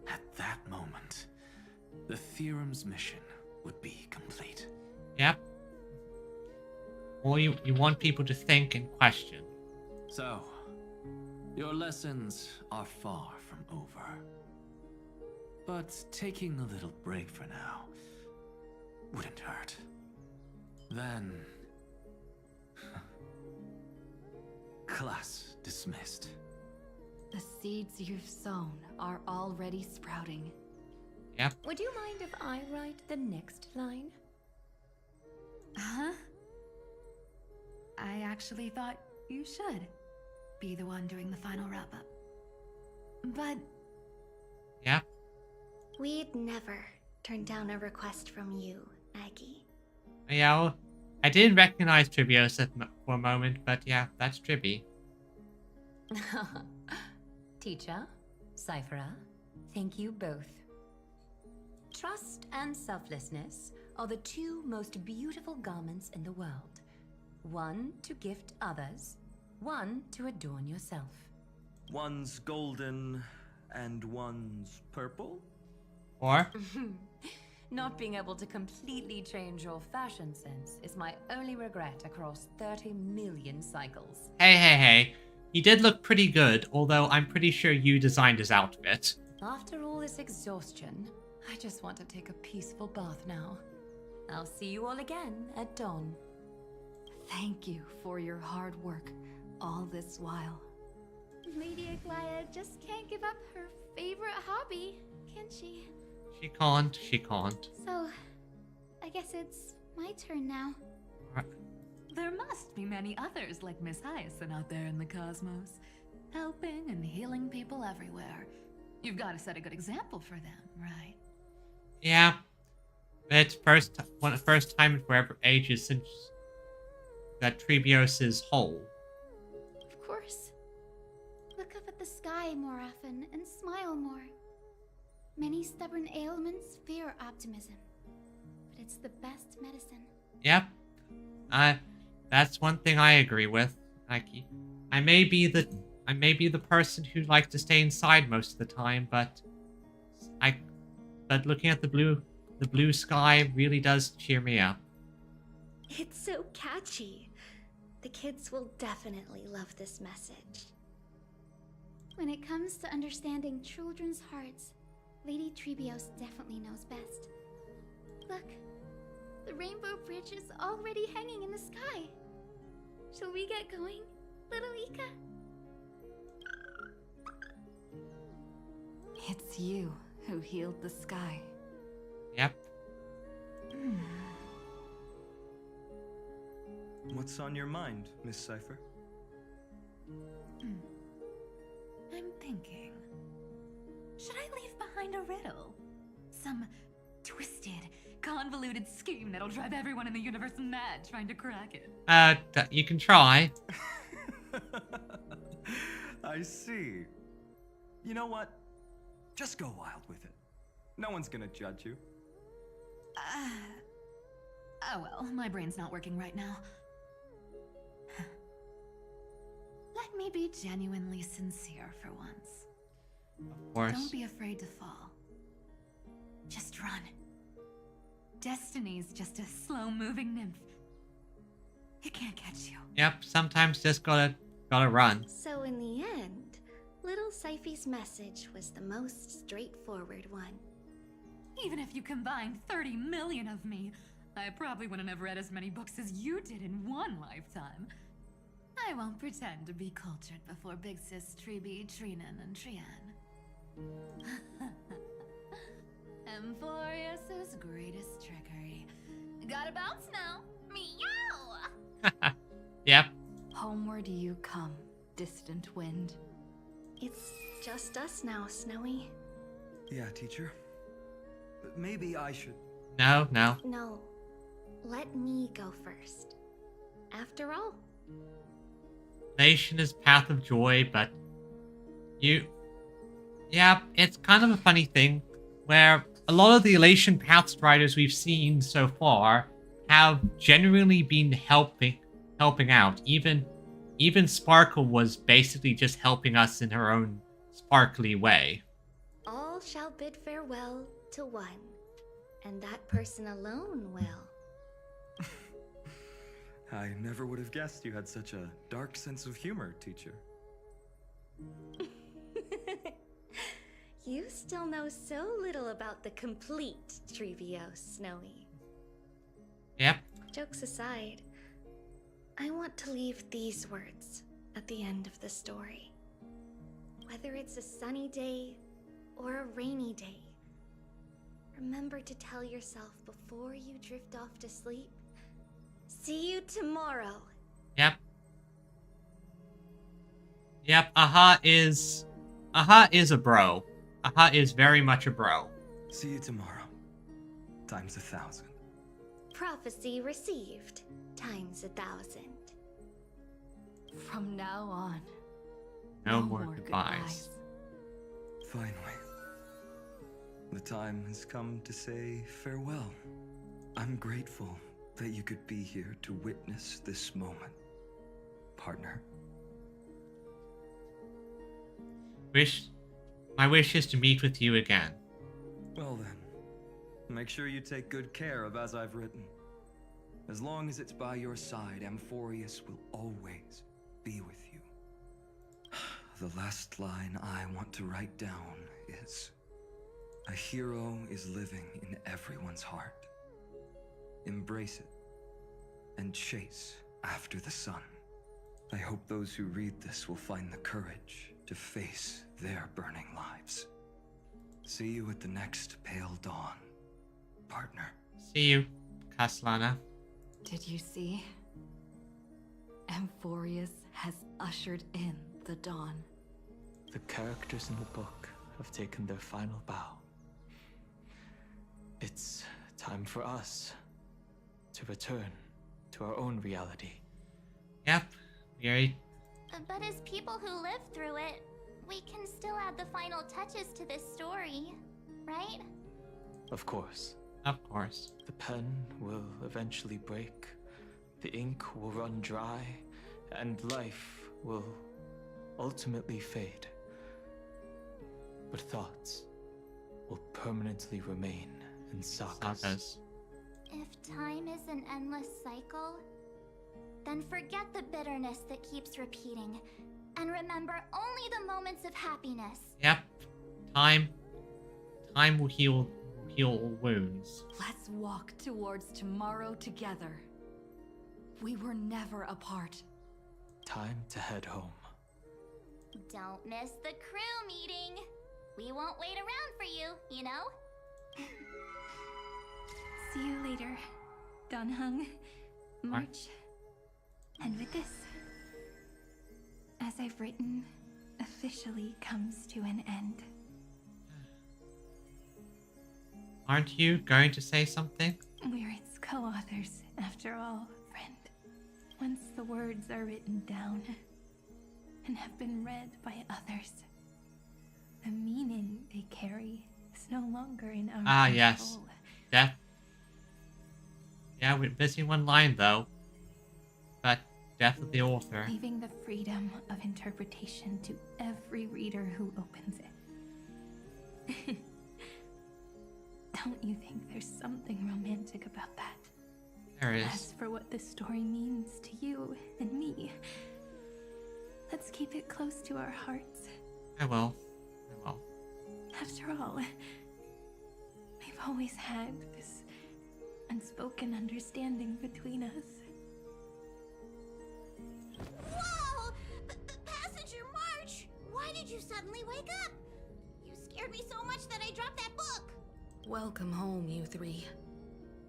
At that moment, the theorem's mission would be complete. Yep. Or you want people to think and question. So, your lessons are far from over. But taking a little break for now wouldn't hurt. Then... class dismissed. The seeds you've sown are already sprouting. Yep. Would you mind if I write the next line? Huh? I actually thought you should be the one doing the final wrap-up. But... Yeah. We'd never turn down a request from you, Aggie. Yeah, well, I didn't recognize Tribiosa for a moment, but yeah, that's Tribi. Teacher, Cyphera, thank you both. Trust and selflessness are the two most beautiful garments in the world. One to gift others, one to adorn yourself. One's golden and one's purple? Or? Not being able to completely change your fashion sense is my only regret across 30 million cycles. Hey. He did look pretty good, although I'm pretty sure you designed his outfit. After all this exhaustion, I just want to take a peaceful bath now. I'll see you all again at dawn. Thank you for your hard work all this while. Lady Aglaia just can't give up her favorite hobby, can she? She can't. So, I guess it's my turn now. there must be many others like Miss Hyacinth out there in the cosmos, helping and healing people everywhere. You've got to set a good example for them, right? Yeah. It's first time in forever ages since that Trebios is whole. Of course. Look up at the sky more often and smile more. Many stubborn ailments fear optimism, but it's the best medicine. Yep. That's one thing I agree with. Like, I may be the person who likes to stay inside most of the time, but looking at the blue sky really does cheer me up. It's so catchy. The kids will definitely love this message. When it comes to understanding children's hearts, Lady Trebios definitely knows best. Look, the Rainbow Bridge is already hanging in the sky. Shall we get going, little Ika? It's you who healed the sky. Yep. What's on your mind, Miss Cypher? I'm thinking. Should I leave behind a riddle? Some twisted, convoluted scheme that'll drive everyone in the universe mad trying to crack it. You can try. I see. You know what? Just go wild with it. No one's gonna judge you. Oh well, my brain's not working right now. Let me be genuinely sincere for once. Of course. Don't be afraid to fall. Just run. Destiny's just a slow-moving nymph. It can't catch you. Yep, sometimes just gotta run. So in the end, little Syphy's message was the most straightforward one. Even if you combined 30 million of me, I probably wouldn't have read as many books as you did in one lifetime. I won't pretend to be cultured before Big Sis Treeby, Trinan, and Trian. Amphoreus' greatest trickery. Gotta bounce now. Meow! Yep. Homeward you come, distant wind. It's just us now, Snowy. Yeah, teacher. But maybe I should... No. No. Let me go first. After all. Nation is path of joy, but yeah, it's kind of a funny thing where a lot of the Elation Path Striders we've seen so far have genuinely been helping out. Even Sparkle was basically just helping us in her own sparkly way. All shall bid farewell to one, and that person alone will. I never would have guessed you had such a dark sense of humor, teacher. You still know so little about the complete Trebios, Snowy. Yep. Jokes aside, I want to leave these words at the end of the story. Whether it's a sunny day or a rainy day, remember to tell yourself before you drift off to sleep, see you tomorrow. Yep. Aha is a bro. Aha is very much a bro. See you tomorrow. Times 1,000. Prophecy received. Times 1,000. From now on, No more goodbyes. Finally. The time has come to say farewell. I'm grateful that you could be here to witness this moment, partner. My wish is to meet with you again. Well then, make sure you take good care of as I've written. As long as it's by your side, Amphoreus will always be with you. The last line I want to write down is, a hero is living in everyone's heart. Embrace it, and chase after the sun. I hope those who read this will find the courage to face their burning lives. See you at the next pale dawn, partner. See you, Kaslana. did you see? Amphoreus has ushered in the dawn. The characters in the book have taken their final bow. It's time for us to return to our own reality. Yep, very. But as people who lived through it, we can still add the final touches to this story, right? Of course. Of course. The pen will eventually break, the ink will run dry, and life will ultimately fade. But thoughts will permanently remain in sagas. If time is an endless cycle, then forget the bitterness that keeps repeating. And remember only the moments of happiness. Yep. Time will heal all wounds. Let's walk towards tomorrow together. We were never apart. Time to head home. Don't miss the crew meeting. We won't wait around for you, you know? See you later, Donhung, March. And with this, as I've written, officially comes to an end. Aren't you going to say something? We're its co-authors, after all, friend. Once the words are written down and have been read by others, the meaning they carry is no longer in our control. Yes. Yeah, we're missing one line though. But death of the author. Leaving the freedom of interpretation to every reader who opens it. Don't you think there's something romantic about that? There is. As for what this story means to you and me, let's keep it close to our hearts. I will. After all, we've always had this unspoken understanding between us. Whoa! Passenger March! Why did you suddenly wake up? You scared me so much that I dropped that book. Welcome home, you three.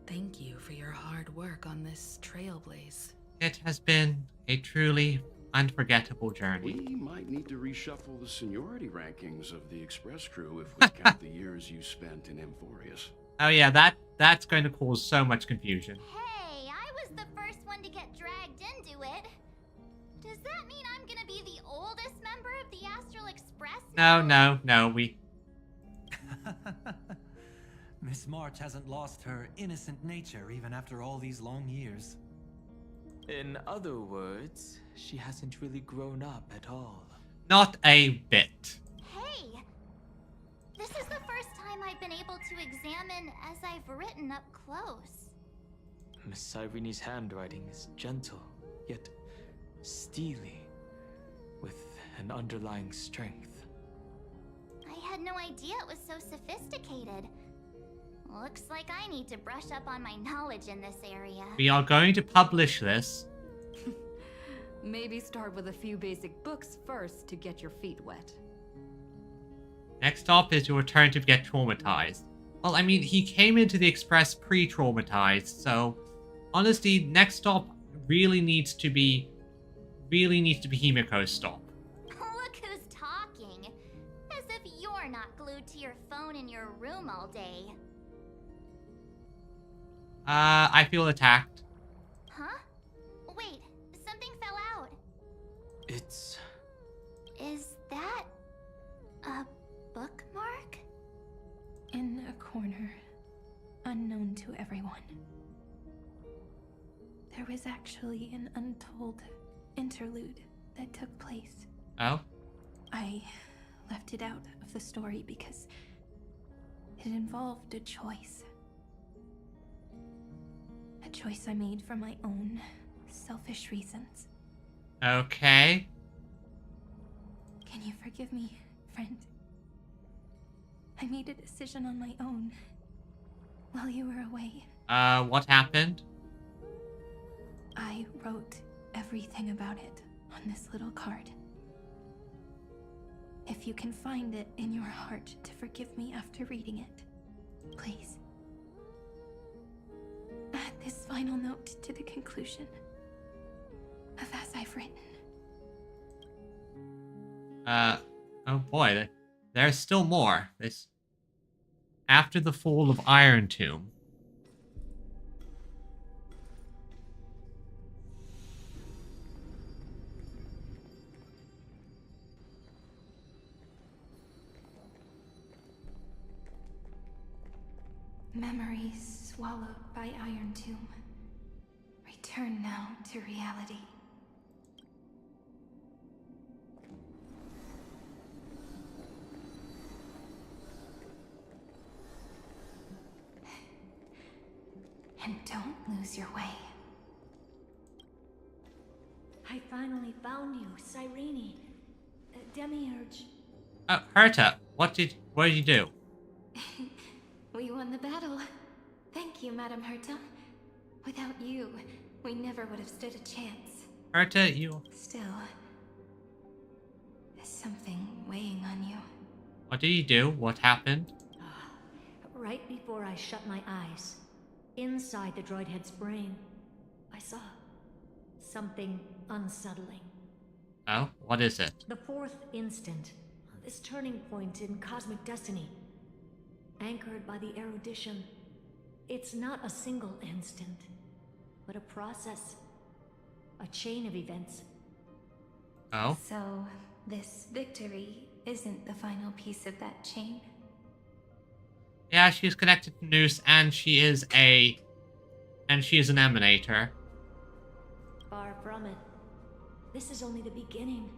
Thank you for your hard work on this trailblaze. It has been a truly unforgettable journey. We might need to reshuffle the seniority rankings of the Express crew if we count the years you spent in Amphoreus. Oh yeah, that's going to cause so much confusion. Hey, I was the first one to get dragged into it. Does that mean I'm gonna be the oldest member of the Astral Express now? No, we... Miss March hasn't lost her innocent nature even after all these long years. In other words, she hasn't really grown up at all. Not a bit. Hey! This is the first time I've been able to examine as I've written up close. Miss Irene's handwriting is gentle, yet steely, with an underlying strength. I had no idea it was so sophisticated. Looks like I need to brush up on my knowledge in this area. We are going to publish this. Maybe start with a few basic books first to get your feet wet. Next stop is your turn to get traumatized. Well, I mean, he came into the Express pre-traumatized, so honestly, next stop really needs to be Himiko's stop. Look who's talking. As if you're not glued to your phone in your room all day. I feel attacked. Huh? Wait, something fell out. It's... Is that a bookmark? In a corner, unknown to everyone. There was actually an untold interlude that took place. Oh? I left it out of the story because it involved a choice. A choice I made for my own selfish reasons. Okay. Can you forgive me, friend? I made a decision on my own while you were away. What happened? I wrote everything about it on this little card. If you can find it in your heart to forgive me after reading it, please. Add this final note to the conclusion of As I've Written. Oh boy, there's still more. This... After the fall of Iron Tomb. Memories swallowed by Iron Tomb. Return now to reality. And don't lose your way. finally found you, Cyrene. Demiurge. Oh, Herta, what did you do? We won the battle. Thank you, Madam Herta. Without you, we never would have stood a chance. Herta, you... Still, there's something weighing on you. What did you do? What happened? Right before I shut my eyes, inside the droid head's brain, I saw something unsettling. Oh, what is it? The fourth instant, this turning point in cosmic destiny, anchored by the erudition. It's not a single instant, but a process, a chain of events. Oh? So, this victory isn't the final piece of that chain? Yeah, she's connected to Noose, and she is an emanator. Far from it. This is only the beginning.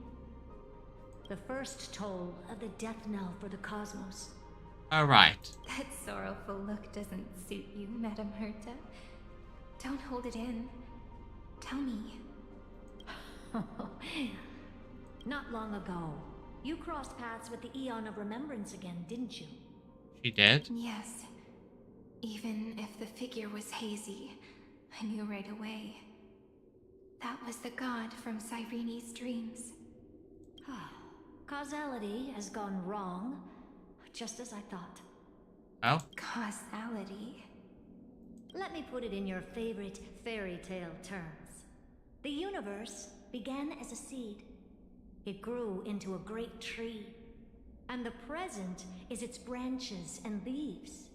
The first toll of the death knell for the cosmos. Alright. That sorrowful look doesn't suit you, Madam Herta. Don't hold it in. Tell me. Not long ago, you crossed paths with the Eon of Remembrance again, didn't you? She did? Yes. Even if the figure was hazy, I knew right away. That was the god from Cyrene's dreams. Causality has gone wrong, just as I thought. Oh? Causality? Let me put it in your favorite fairy tale terms. The universe began as a seed. It grew into a great tree. And the present is its branches and leaves.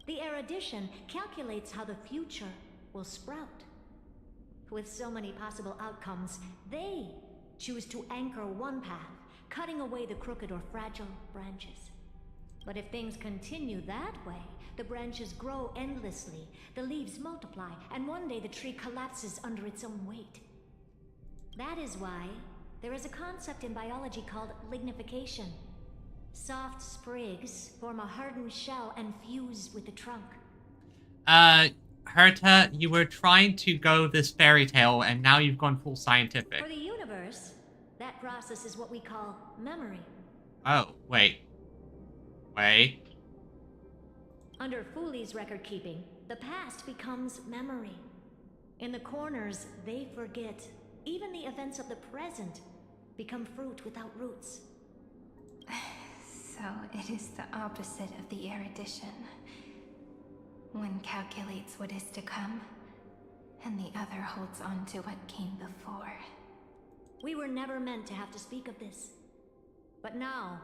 The erudition calculates how the future will sprout. With so many possible outcomes, they choose to anchor one path, cutting away the crooked or fragile branches. But if things continue that way, the branches grow endlessly, the leaves multiply, and one day the tree collapses under its own weight. That is why there is a concept in biology called lignification. Soft sprigs form a hardened shell and fuse with the trunk. Herta, you were trying to go this fairy tale, and now you've gone full scientific. For the universe, that process is what we call memory. Oh, wait. Wait. Under Fooley's record keeping, the past becomes memory. In the corners, they forget. Even the events of the present become fruit without roots. So it is the opposite of the erudition. One calculates what is to come, and the other holds on to what came before. We were never meant to have to speak of this. But now,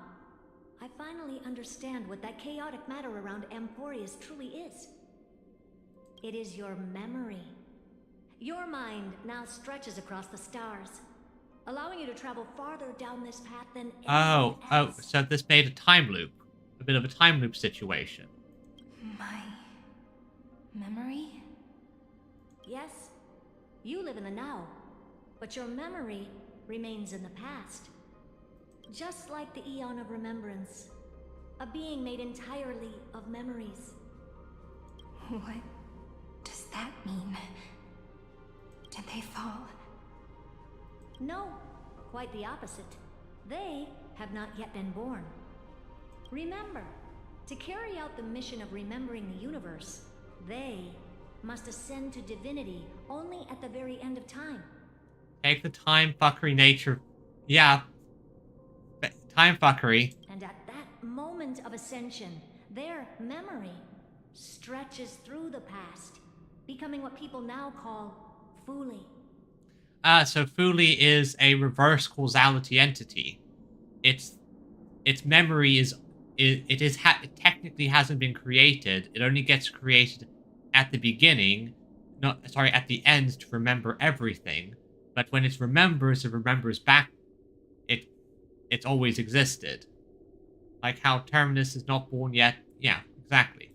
I finally understand what that chaotic matter around Amphoreus truly is. It is your memory. Your mind now stretches across the stars, allowing you to travel farther down this path than anyone else. So this made a time loop. A bit of a time loop situation. My memory? Yes, you live in the now, but your memory remains in the past. Just like the Eon of Remembrance, a being made entirely of memories. What does that mean? Did they fall? No, quite the opposite. They have not yet been born. Remember, to carry out the mission of remembering the universe, they must ascend to divinity only at the very end of time. Take the time fuckery nature. Yeah. Time fuckery. And at that moment of ascension, their memory stretches through the past, becoming what people now call Fooley. So Fooley is a reverse causality entity. Its memory it technically hasn't been created. It only gets created at the beginning, at the end to remember everything. But when it remembers back. It's always existed. Like how Terminus is not born yet. Yeah, exactly.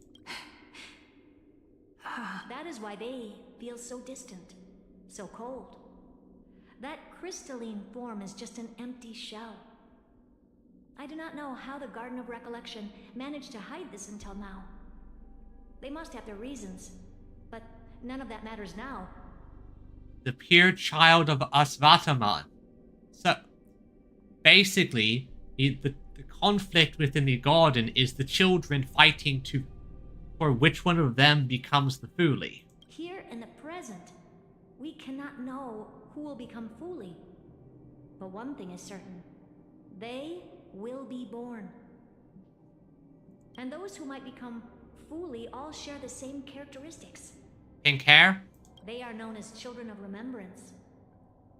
That is why they feel so distant, so cold. That crystalline form is just an empty shell. I do not know how the Garden of Recollection managed to hide this until now. They must have their reasons, but none of that matters now. the pure child of Asvataman. So, basically, the conflict within the garden is the children fighting for which one of them becomes the Fuli. Here in the present, we cannot know who will become Fuli. But one thing is certain. They will be born. And those who might become Fuli all share the same characteristics. Pink hair? They are known as Children of Remembrance.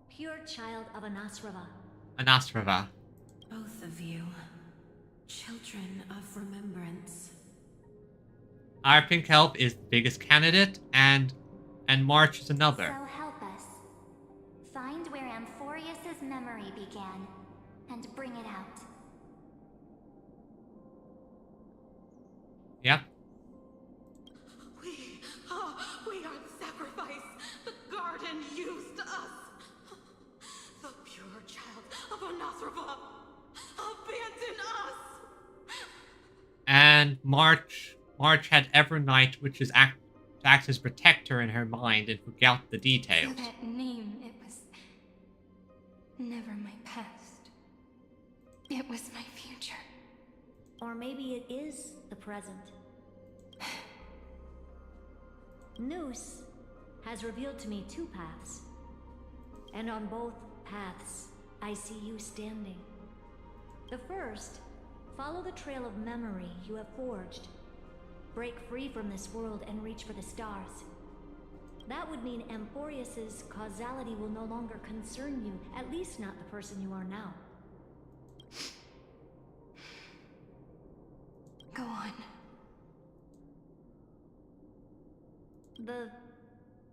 Pure child of Anasrava. Anasrava. Both of you. Children of Remembrance. Our pink elf is the biggest candidate, and March is another. So help us. Find where Amphoreus' memory began, and bring it out. Yep. We are the sacrifice the garden used us. The pure child of Anasrava. Abandon us. And March had Evernight, which is to act as protector in her mind and forget the details. For that name, it was never my past. It was my future. Or maybe it is the present. Noose has revealed to me two paths. And on both paths, I see you standing. The first, follow the trail of memory you have forged. Break free from this world and reach for the stars. That would mean Amphoreus' causality will no longer concern you, at least not the person you are now. Go on. The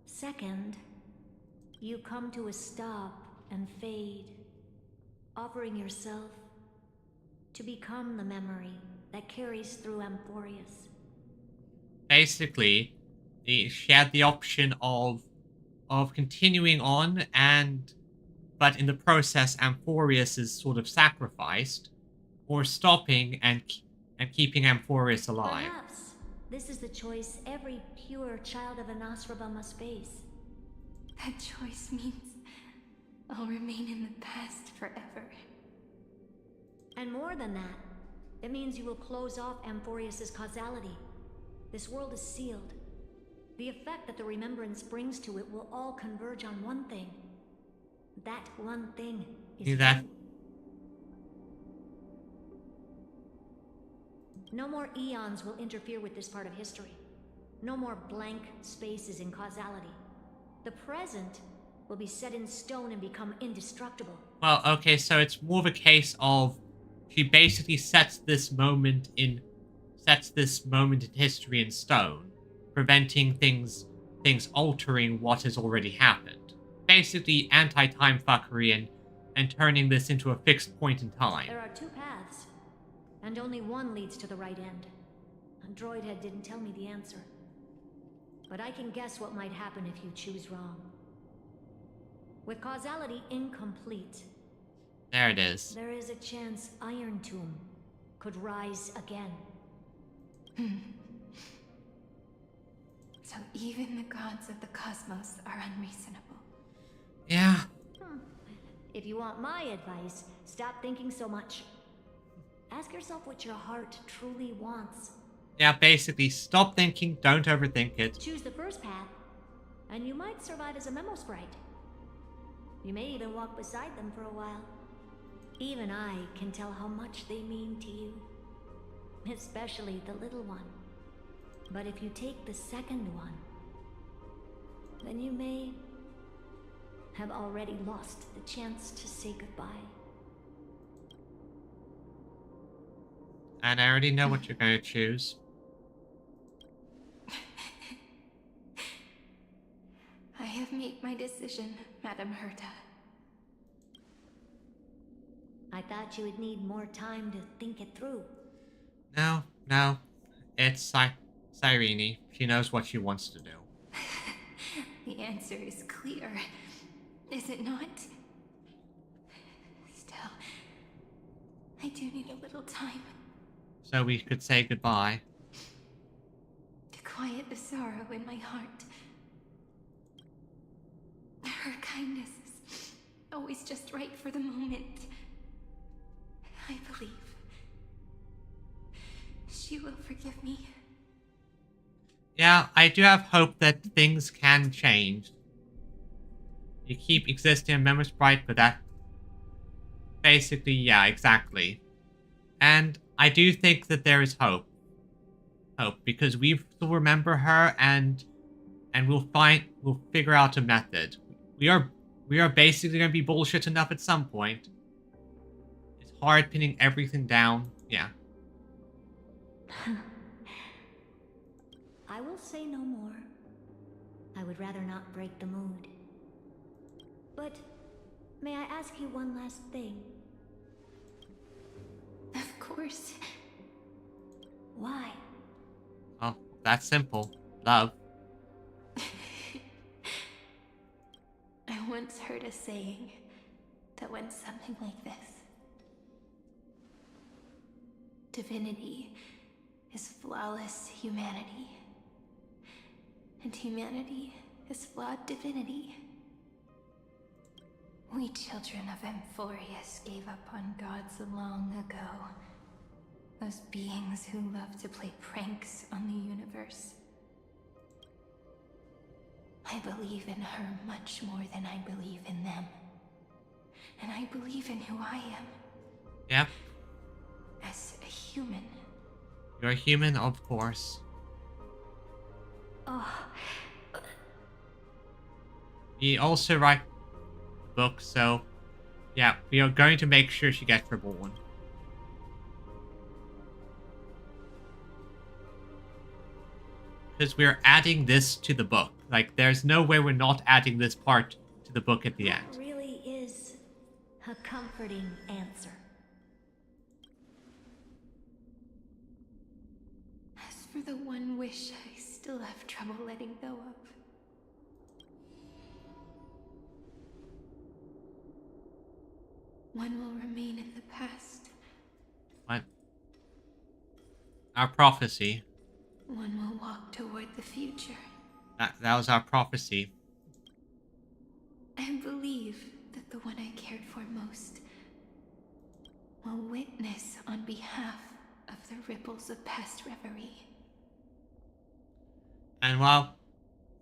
second, you come to a stop and fade, offering yourself to become the memory that carries through Amphoreus. Basically, she had the option of continuing on, but in the process, Amphoreus is sort of sacrificed, or stopping and keeping Amphoreus alive. Perhaps this is the choice every pure child of Anasrava must face. That choice means I'll remain in the past forever. And more than that, it means you will close off Amphoreus' causality. This world is sealed. The effect that the remembrance brings to it will all converge on one thing. That one thing is you. No more eons will interfere with this part of history. No more blank spaces in causality. The present will be set in stone and become indestructible. Well, okay, so it's more of a case of she basically sets this moment in history in stone, preventing things altering what has already happened. Basically anti-time fuckery and turning this into a fixed point in time. There are two paths, and only one leads to the right end. Androidhead didn't tell me the answer. But I can guess what might happen if you choose wrong. With causality incomplete, there it is. There is a chance Iron Tomb could rise again. So even the gods of the cosmos are unreasonable. Yeah. If you want my advice, stop thinking so much. Ask yourself what your heart truly wants. Yeah, basically, stop thinking, don't overthink it. Choose the first path, and you might survive as a memo sprite. You may even walk beside them for a while. Even I can tell how much they mean to you. Especially the little one. But if you take the second one, then you may have already lost the chance to say goodbye. And I already know what you're going to choose. I have made my decision, Madame Herta. I thought you would need more time to think it through. No. It's Cyrene. She knows what she wants to do. The answer is clear, is it not? Still, I do need a little time. So we could say goodbye. To quiet the sorrow in my heart. Her kindness is always just right for the moment. I believe she will forgive me. Yeah, I do have hope that things can change. You keep existing in Memory Sprite, but that... Basically, yeah, exactly. And I do think that there is hope. Hope, because we still remember her, and we'll figure out a method. We are basically going to be bullshit enough at some point. It's hard pinning everything down. Yeah. I will say no more. I would rather not break the mood. But may I ask you one last thing? Of course. Why? Oh, that's simple. Love. I once heard a saying that went something like this. Divinity is flawless humanity, and humanity is flawed divinity. We children of Amphoreus gave up on gods long ago. Those beings who love to play pranks on the universe. I believe in her much more than I believe in them. And I believe in who I am. Yep. As a human. You're a human, of course. Oh. You also write books, so yeah, we are going to make sure she gets reborn. Because we're adding this to the book. Like, there's no way we're not adding this part to the book at the end. That really is a comforting answer. As for the one wish I still have trouble letting go of. One will remain in the past. What? Our prophecy. One will walk toward the future. That was our prophecy. I believe that the one I cared for most will witness on behalf of the ripples of past reverie. And well,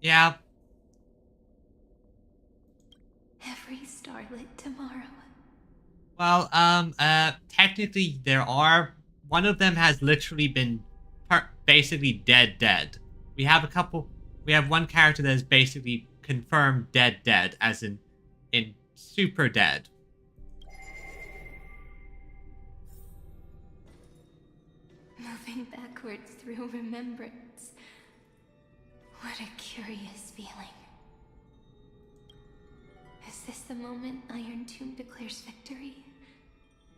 yeah. Every starlit tomorrow. Well, technically there are... One of them has literally been basically dead. We have a couple... We have one character that is basically confirmed dead, as in super dead. Moving backwards through remembrance. What a curious feeling. Is this the moment Iron Tomb declares victory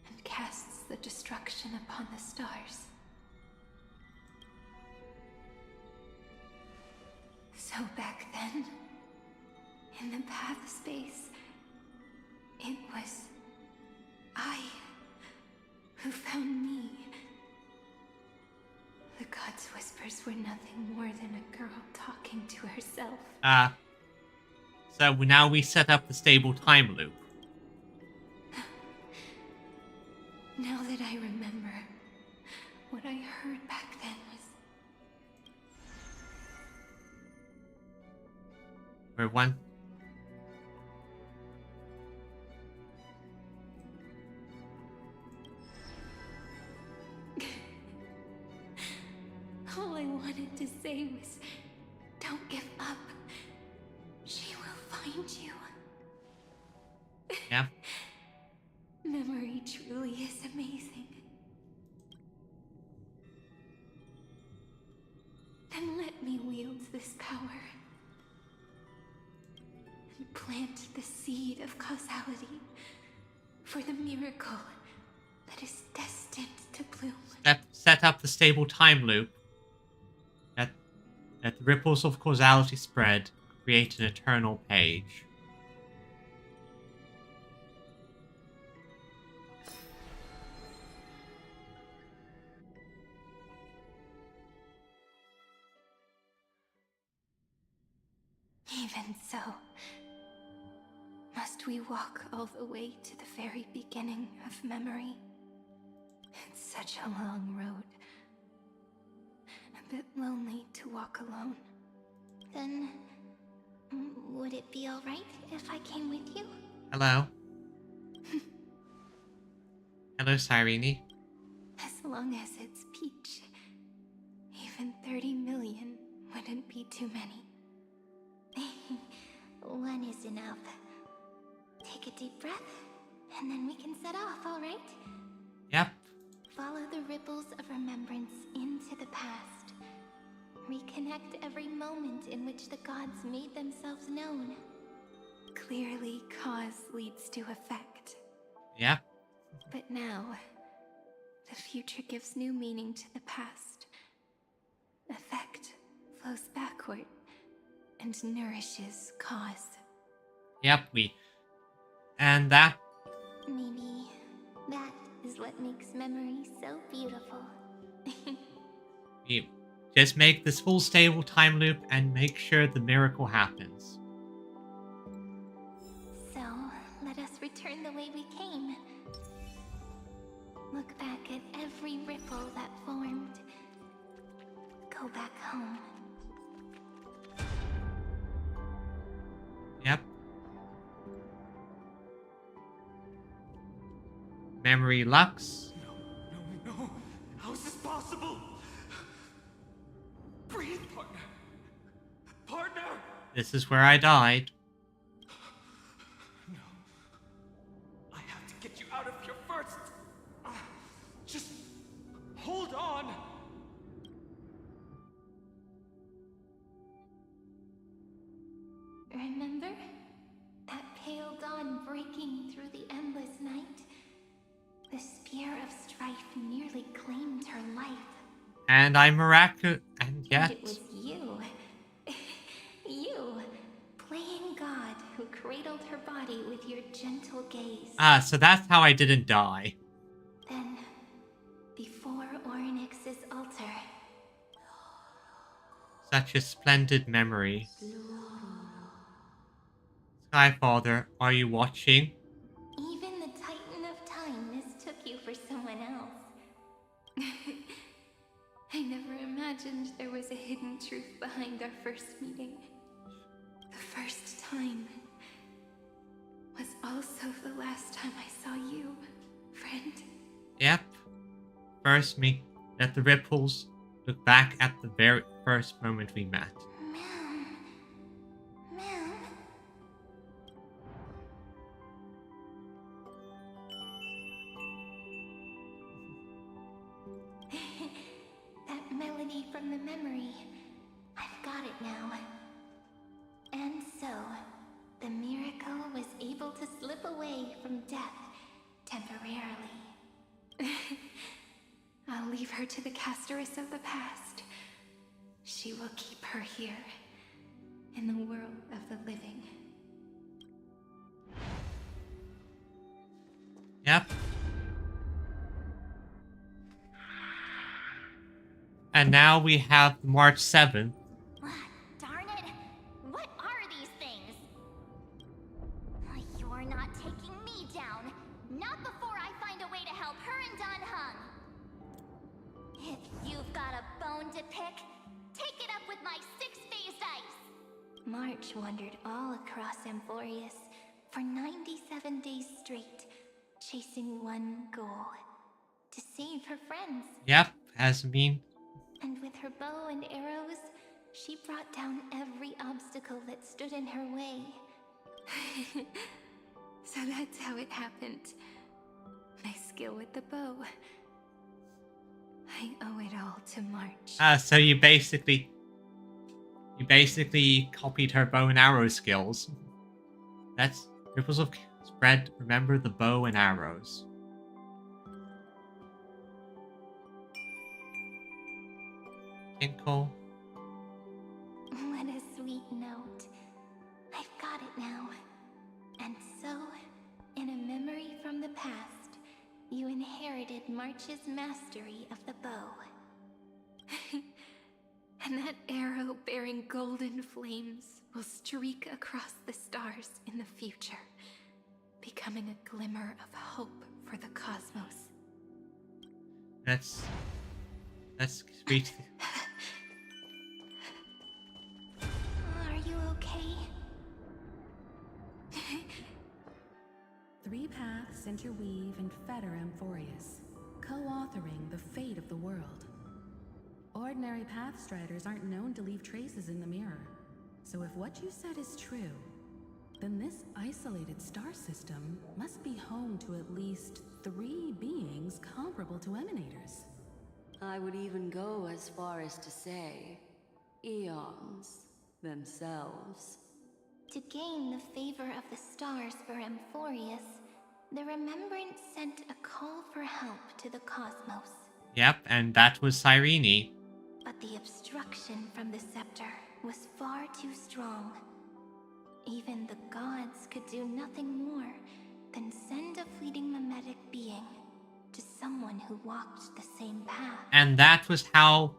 and casts the destruction upon the stars? So back then, in the path space, it was I who found me. The gods' whispers were nothing more than a girl talking to herself. So now we set up the stable time loop. Now that I remember, what I heard back then was... Where one... All I wanted to say was, don't give up. She will find you. Yeah. Memory truly is amazing. Then let me wield this power and plant the seed of causality for the miracle that is destined to bloom. Set up the stable time loop. Let the ripples of causality spread, create an eternal page. Even so, Must we walk all the way to the very beginning of memory? It's such a long road. A bit lonely to walk alone. Then, would it be alright if I came with you? Hello. Hello, Cyrene. As long as it's Peach. Even 30 million wouldn't be too many. One is enough. Take a deep breath, and then we can set off, alright? Yep. Follow the ripples of remembrance into the past. Reconnect every moment in which the gods made themselves known. Clearly, cause leads to effect. Yep. But now, the future gives new meaning to the past. Effect flows backward and nourishes cause. Yep, and that... Maybe that is what makes memory so beautiful. We just make this full stable time loop and make sure the miracle happens. So, let us return the way we came. Look back at every ripple that formed. Go back home. Yep. Memory Lux. No. How is this possible? Breathe, partner. Partner! This is where I died. No. I have to get you out of here first. Just hold on. Remember? That pale dawn breaking through the endless night? The spear of strife nearly claimed her life. And I'm miraculous, and yet... And it was you. You, playing God, who cradled her body with your gentle gaze. Ah, so that's how I didn't die. Then, before Orynyx's altar... Such a splendid memory. Skyfather, are you watching? Even the Titan of Time mistook you for someone else. I never imagined there was a hidden truth behind our first meeting. The first time was also the last time I saw you, friend. Yep. First me. Let the ripples look back at the very first moment we met. That melody from the memory. I've got it now. And so, the miracle was able to slip away from death temporarily. I'll leave her to the casteress of the past. She will keep her here, in the world of the living. Yep. And now we have March 7th. Darn it! What are these things? You're not taking me down. Not before I find a way to help her and Dun Hung. If you've got a bone to pick, take it up with my six-phased ice. March wandered all across Amphoreus for 97 days straight, chasing one goal. To save her friends. Yep, has been. And with her bow and arrows, she brought down every obstacle that stood in her way. So that's how it happened. My skill with the bow. I owe it all to March. So you basically copied her bow and arrow skills. That's ripples of spread. Remember the bow and arrows. Tinkle. What a sweet note. I've got it now. And so, in a memory from the past, you inherited March's mastery of the bow. And that arrow bearing golden flames will streak across the stars in the future. becoming a glimmer of hope for the cosmos. Let's reach. Are you okay? 3 paths interweave and fetter Amphoreus, co-authoring the fate of the world. Ordinary pathstriders aren't known to leave traces in the mirror, so if what you said is true, then this isolated star system must be home to at least 3 beings comparable to Emanators. I would even go as far as to say, eons themselves. To gain the favor of the stars for Amphoreus, the Remembrance sent a call for help to the cosmos. Yep, and that was Cyrene. But the obstruction from the scepter was far too strong. Even the gods could do nothing more than send a fleeting mimetic being to someone who walked the same path. And that was how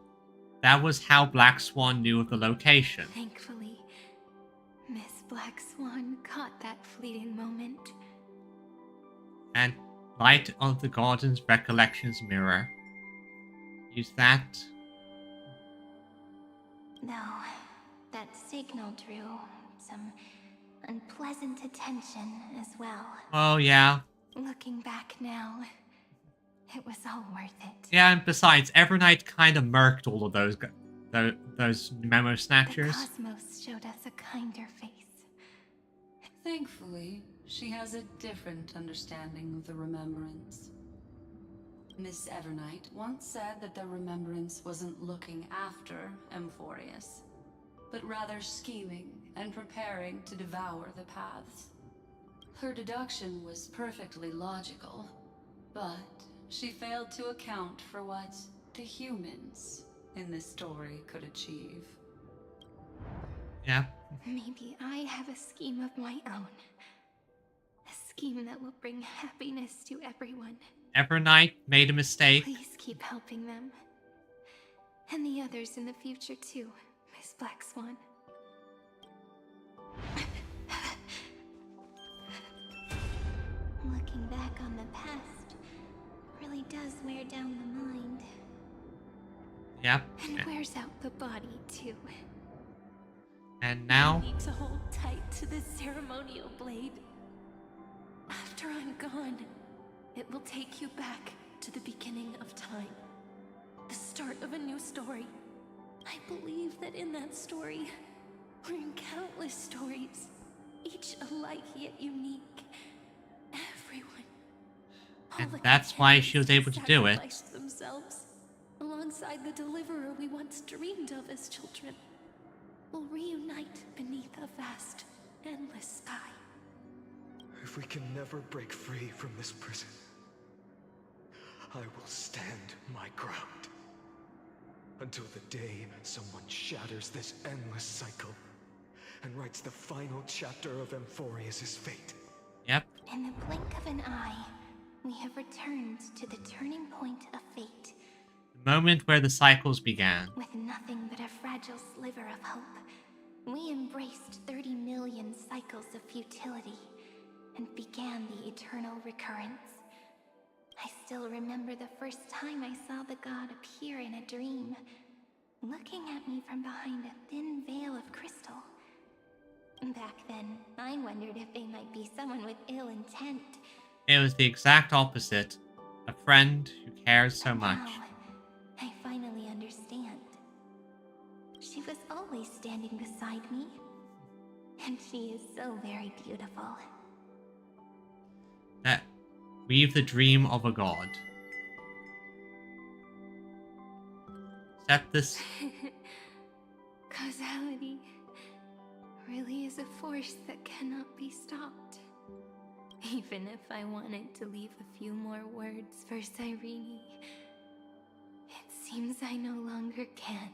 Black Swan knew of the location. Thankfully, Miss Black Swan caught that fleeting moment. And light of the Garden's recollections mirror. Use that. Though, that signal drew some unpleasant attention as well. Oh, yeah. Looking back now, it was all worth it. Yeah, and besides, Evernight kind of murked all of those memo snatchers. The cosmos showed us a kinder face. Thankfully, she has a different understanding of the Remembrance. Miss Evernight once said that the Remembrance wasn't looking after Amphoreus, but rather scheming and preparing to devour the paths. Her deduction was perfectly logical, but she failed to account for what the humans in this story could achieve. Yeah. Maybe I have a scheme of my own. A scheme that will bring happiness to everyone. Evernight made a mistake. Please keep helping them. And the others in the future too, Miss Black Swan. Looking back on the past really does wear down the mind. Yep. And wears out the body too. And now? You need to hold tight to this ceremonial blade. After I'm gone, it will take you back to the beginning of time. The start of a new story. I believe that in that story, or in countless stories, each alike yet unique, everyone. And that's why she was able to do it. Themselves, alongside the deliverer we once dreamed of as children, will reunite beneath a vast, endless sky. If we can never break free from this prison, I will stand my ground. Until the day someone shatters this endless cycle and writes the final chapter of Amphoreus' fate. Yep. In the blink of an eye, we have returned to the turning point of fate. The moment where the cycles began. With nothing but a fragile sliver of hope, we embraced 30 million cycles of futility and began the eternal recurrence. I still remember the first time I saw the god appear in a dream, looking at me from behind a thin veil of crystal. Back then, I wondered if they might be someone with ill intent. It was the exact opposite. A friend who cares so much. Now, I finally understand. She was always standing beside me, and she is so very beautiful. That weave the dream of a god. Set this. Causality really is a force that cannot be stopped. Even if I wanted to leave a few more words for Cyrene, it seems I no longer can.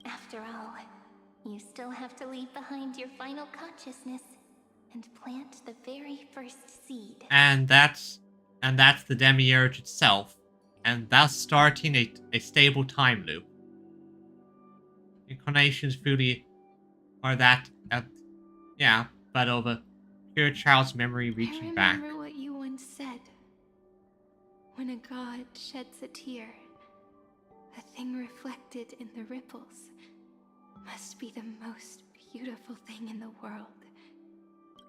After all, you still have to leave behind your final consciousness and plant the very first seed. And that's the demiurge itself, and thus starting a stable time loop. Incarnations fully are that, yeah, but over pure child's memory reaching I back. remember what you once said. When a god sheds a tear, the thing reflected in the ripples must be the most beautiful thing in the world.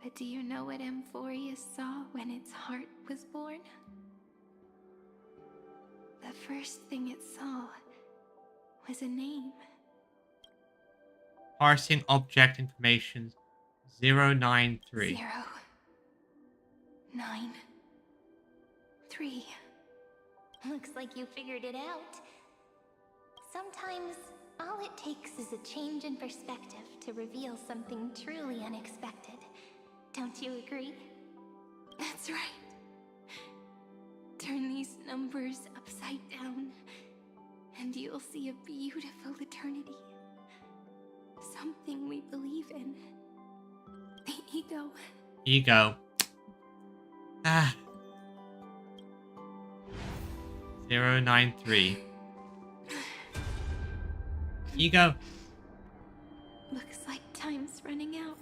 But do you know what Amphoreus saw when its heart was born? The first thing it saw was a name. Parsing object information 093. 0, 9, 3. Looks like you figured it out. Sometimes, all it takes is a change in perspective to reveal something truly unexpected. Don't you agree? That's right. Turn these numbers upside down, and you'll see a beautiful eternity. Something we believe in. The ego. Ego. Ah. 093. Ego. Looks like time's running out.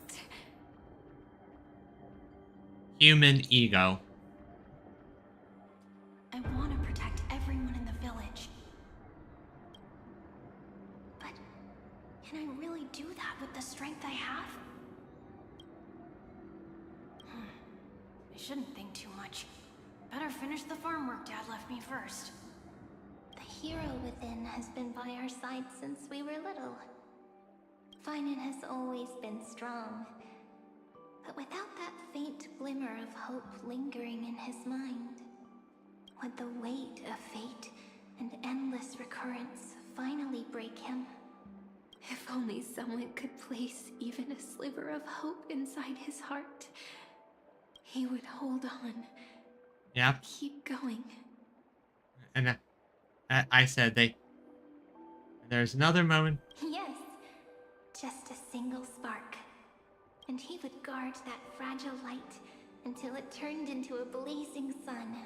Human ego. I want to protect everyone in the village. But can I really do that with the strength I have? I shouldn't think too much. Better finish the farm work Dad left me first. The hero within has been by our side since we were little. Finan has always been strong. But without that faint glimmer of hope lingering in his mind, would the weight of fate and endless recurrence finally break him? If only someone could place even a sliver of hope inside his heart, he would hold on. Yep. Keep going. And I said there's another moment. Yes, just a single spark. And he would guard that fragile light until it turned into a blazing sun.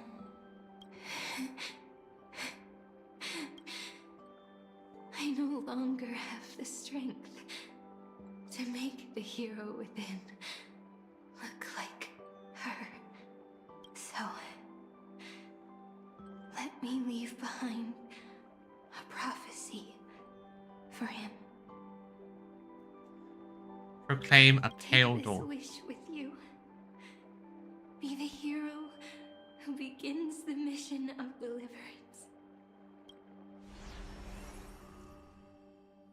I no longer have the strength to make the hero within look like her. So, let me leave behind a prophecy for him. Proclaim a pale Take this dawn. wish with you. Be the hero who begins the mission of deliverance.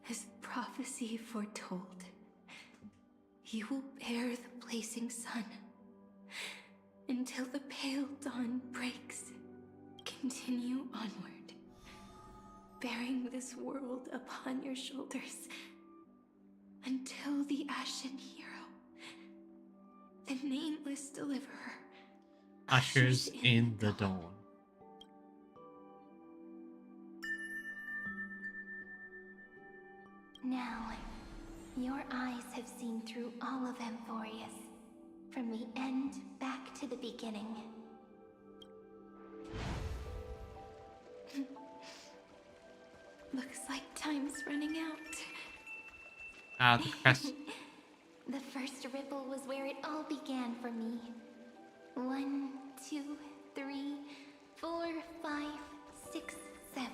As prophecy foretold, you will bear the blazing sun until the pale dawn breaks. Continue onward, bearing this world upon your shoulders until the Ashen Hero, the nameless deliverer, Ushers in the dawn. Now, your eyes have seen through all of Amphoreus, from the end back to the beginning. Looks like time's running out. The crest. The first ripple was where it all began for me. 1, 2, 3, 4, 5, 6, 7.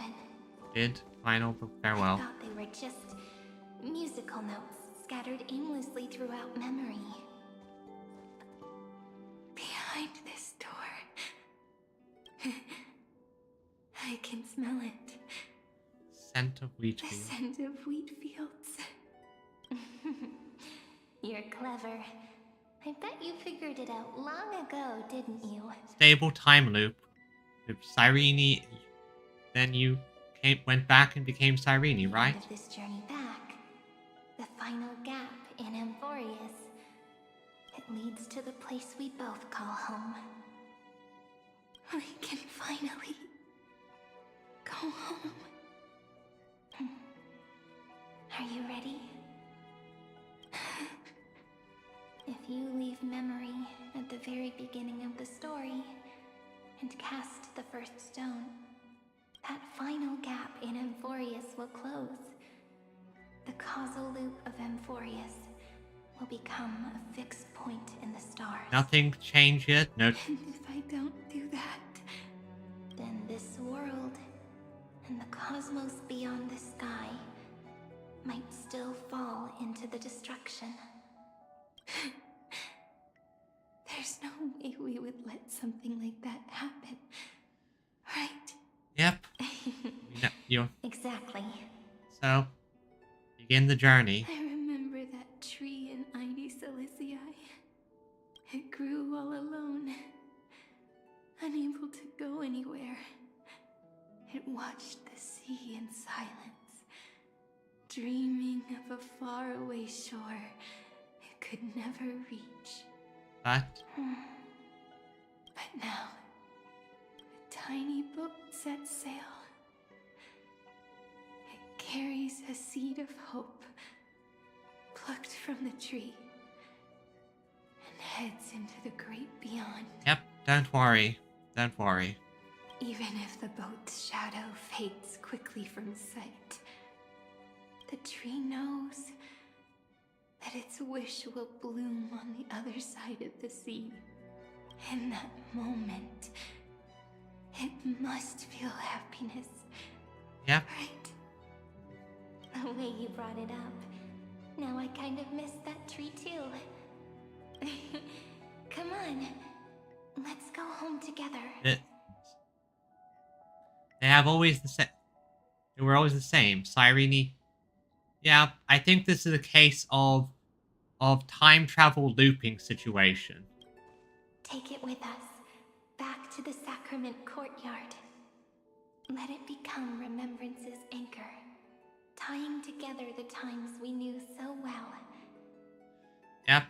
Bid final farewell. I thought they were just musical notes scattered aimlessly throughout memory. Behind this door, I can smell it. Scent of wheat The field. scent of wheat fields. You're clever. I bet you figured it out long ago, didn't you? Stable time loop. With Cyrene, then you went back and became Cyrene, right? End of this journey back, the final gap in Amphoreus, it leads to the place we both call home. We can finally go home. Are you ready? If you leave memory at the very beginning of the story and cast the first stone, that final gap in Amphoreus will close. The causal loop of Amphoreus will become a fixed point in the stars. Nothing changes. No. And if I don't do that, then this world and the cosmos beyond the sky might still fall into the destruction. There's no way we would let something like that happen, right? Yep. You. Exactly. So, begin the journey. I remember that tree in Ide Silicii. It grew all alone, unable to go anywhere. It watched the sea in silence, dreaming of a faraway shore it could never reach. But now, a tiny boat sets sail. It carries a seed of hope, plucked from the tree, and heads into the great beyond. Yep, don't worry. Don't worry. Even if the boat's shadow fades quickly from sight, the tree knows that its wish will bloom on the other side of the sea. In that moment, it must feel happiness. Yep. Right? The way you brought it up, now I kind of miss that tree too. Come on, let's go home together. They have always the same. They were always the same. Cyrene. Yeah, I think this is a case of time travel looping situation. Take it with us, back to the sacrament courtyard. Let it become Remembrance's anchor, tying together the times we knew so well. Yep,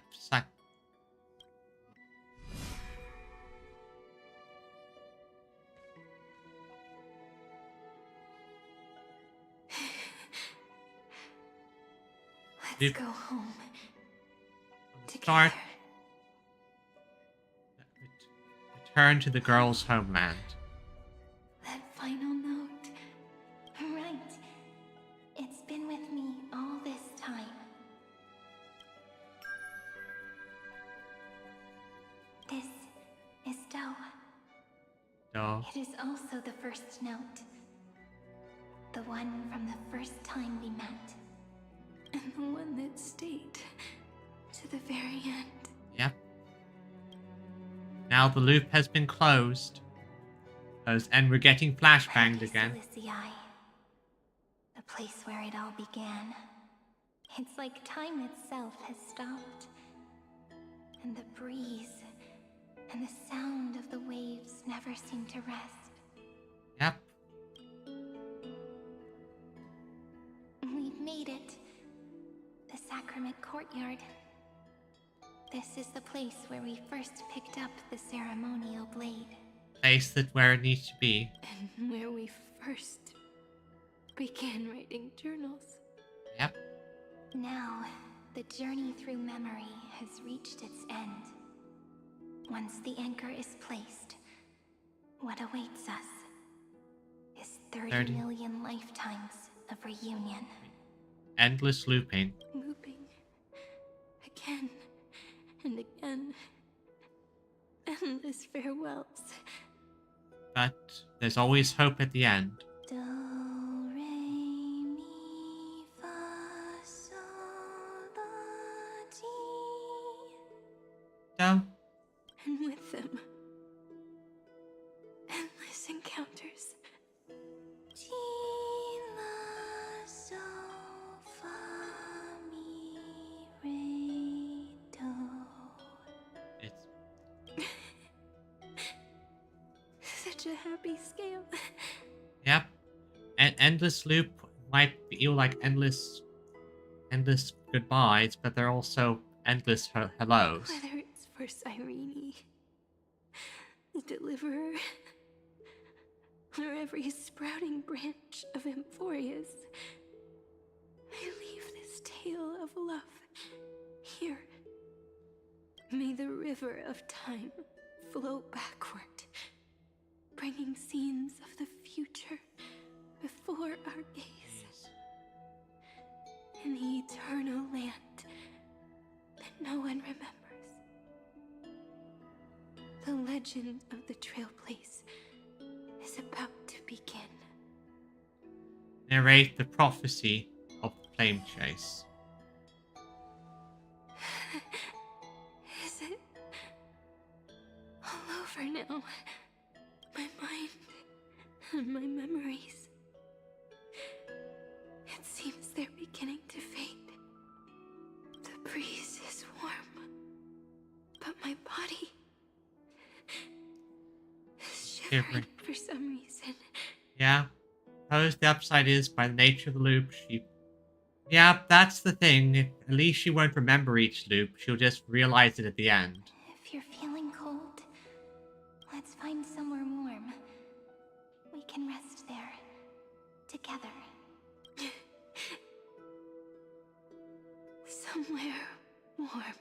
Let's go home. Start. Return to the girl's homeland. That final note. Right. It's been with me all this time. This is Doe. Doe. It is also the first note. The one from the first time we met. And the one that stayed to the very end. Yep. Now the loop has been closed. And we're getting flashbanged again. Silicii, the place where it all began. It's like time itself has stopped. And the breeze and the sound of the waves never seem to rest. Yep. We've made it. The sacrament courtyard. This is the place where we first picked up the ceremonial blade. Place that where it needs to be. And where we first began writing journals. Yep. Now, the journey through memory has reached its end. Once the anchor is placed, what awaits us is 30 million lifetimes of reunion. Endless looping. Looping. Again and again. Endless farewells. But there's always hope at the end. Do, re, mi, fa, sol, la, ti. Doe. And with them, endless encounters. Ti, la, sol, fa, mi, re, do. Such a happy scale. Yep. An endless loop might feel like endless goodbyes, but they're also endless hellos. Whether it's for Cyrene, the Deliverer, or every sprouting branch of Amphoreus, I leave this tale of love here. May the river of time flow backward, bringing scenes of the future before our gaze. In the eternal land no one remembers. The legend of the Trailblaze is about to begin. Narrate the prophecy of the flame chase. Is it all over now? My mind and my memories. It seems they're beginning to fade. The breeze is warm, but my body is shivering for some reason. Yeah. Suppose the upside is, by the nature of the loop, Yeah, that's the thing. At least she won't remember each loop. She'll just realize it at the end. If you're feeling cold, let's find somewhere warm. We can rest there. Together. Somewhere warm.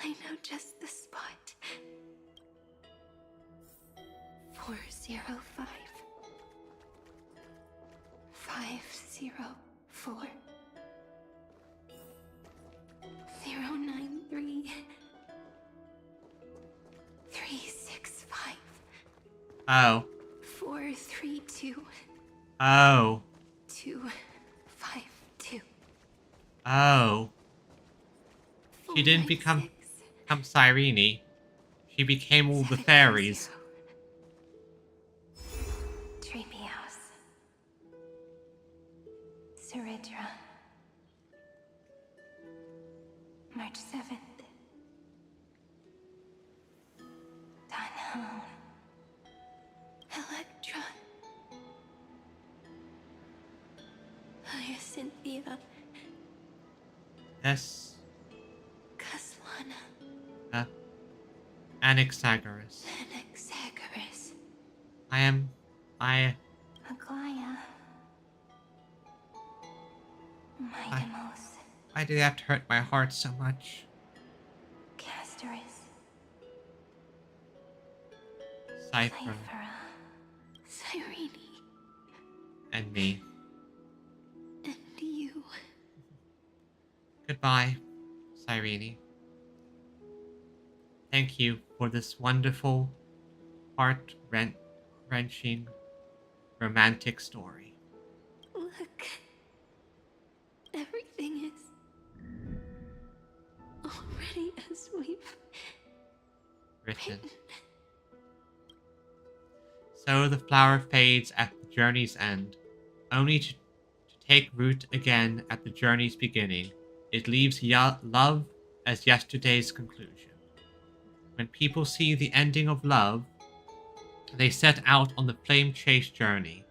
I know just the spot. 405. 504. 093. 365. Oh. 432. Oh. 252. Oh. She didn't become Cyrene. She became all the fairies. Treehouse. Seridra. March 7th. Dunhound. Electra. Hyacinthia. Yes. Caslana. Anaxagoras. Anaxagoras. I... Aglaya. Mydemos. Why do they have to hurt my heart so much? Castorus. Cypher. Cyrene. And me. And you. Goodbye, Cyrene. Thank you for this wonderful, heart-wrenching, romantic story. Look. Everything is already as we've Written. So the flower fades at the journey's end, only to take root again at the journey's beginning. It leaves love as yesterday's conclusion. When people see the ending of love, they set out on the flame chase journey,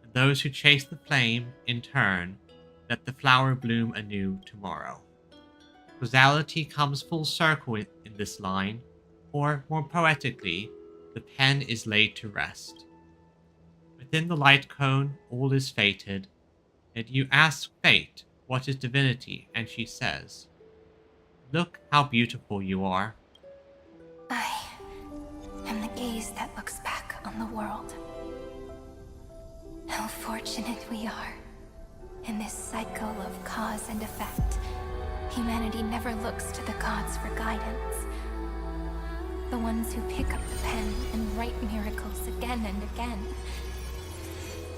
and those who chase the flame, in turn, let the flower bloom anew tomorrow. Causality comes full circle in this line, or more poetically, the pen is laid to rest. Within the light cone, all is fated, and you ask fate, what is divinity, and she says, look how beautiful you are. I am the gaze that looks back on the world. How fortunate we are. In this cycle of cause and effect, humanity never looks to the gods for guidance. The ones who pick up the pen and write miracles again and again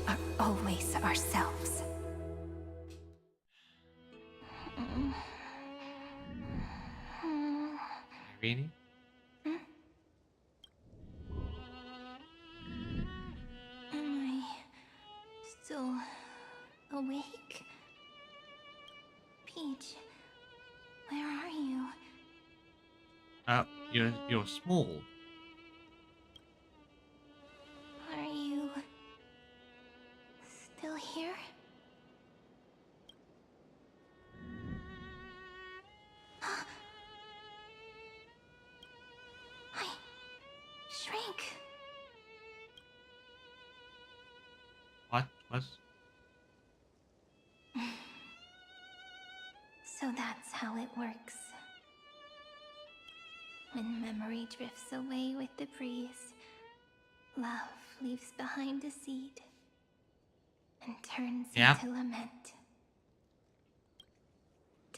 are always ourselves. Irene? Am I still awake? Peach, where are you? You're small. Are you still here? I shrank. What? So that's how it works. When memory drifts away with the breeze, love leaves behind a seed and turns into lament.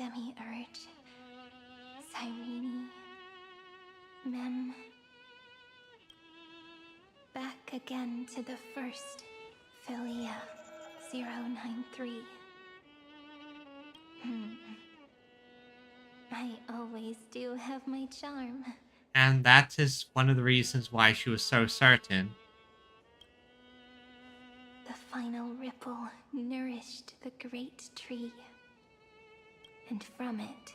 Demiurge, Cyrene, Mem. Back again to the first Philia 093. I always do have my charm. And that is one of the reasons why she was so certain. The final ripple nourished the great tree, and from it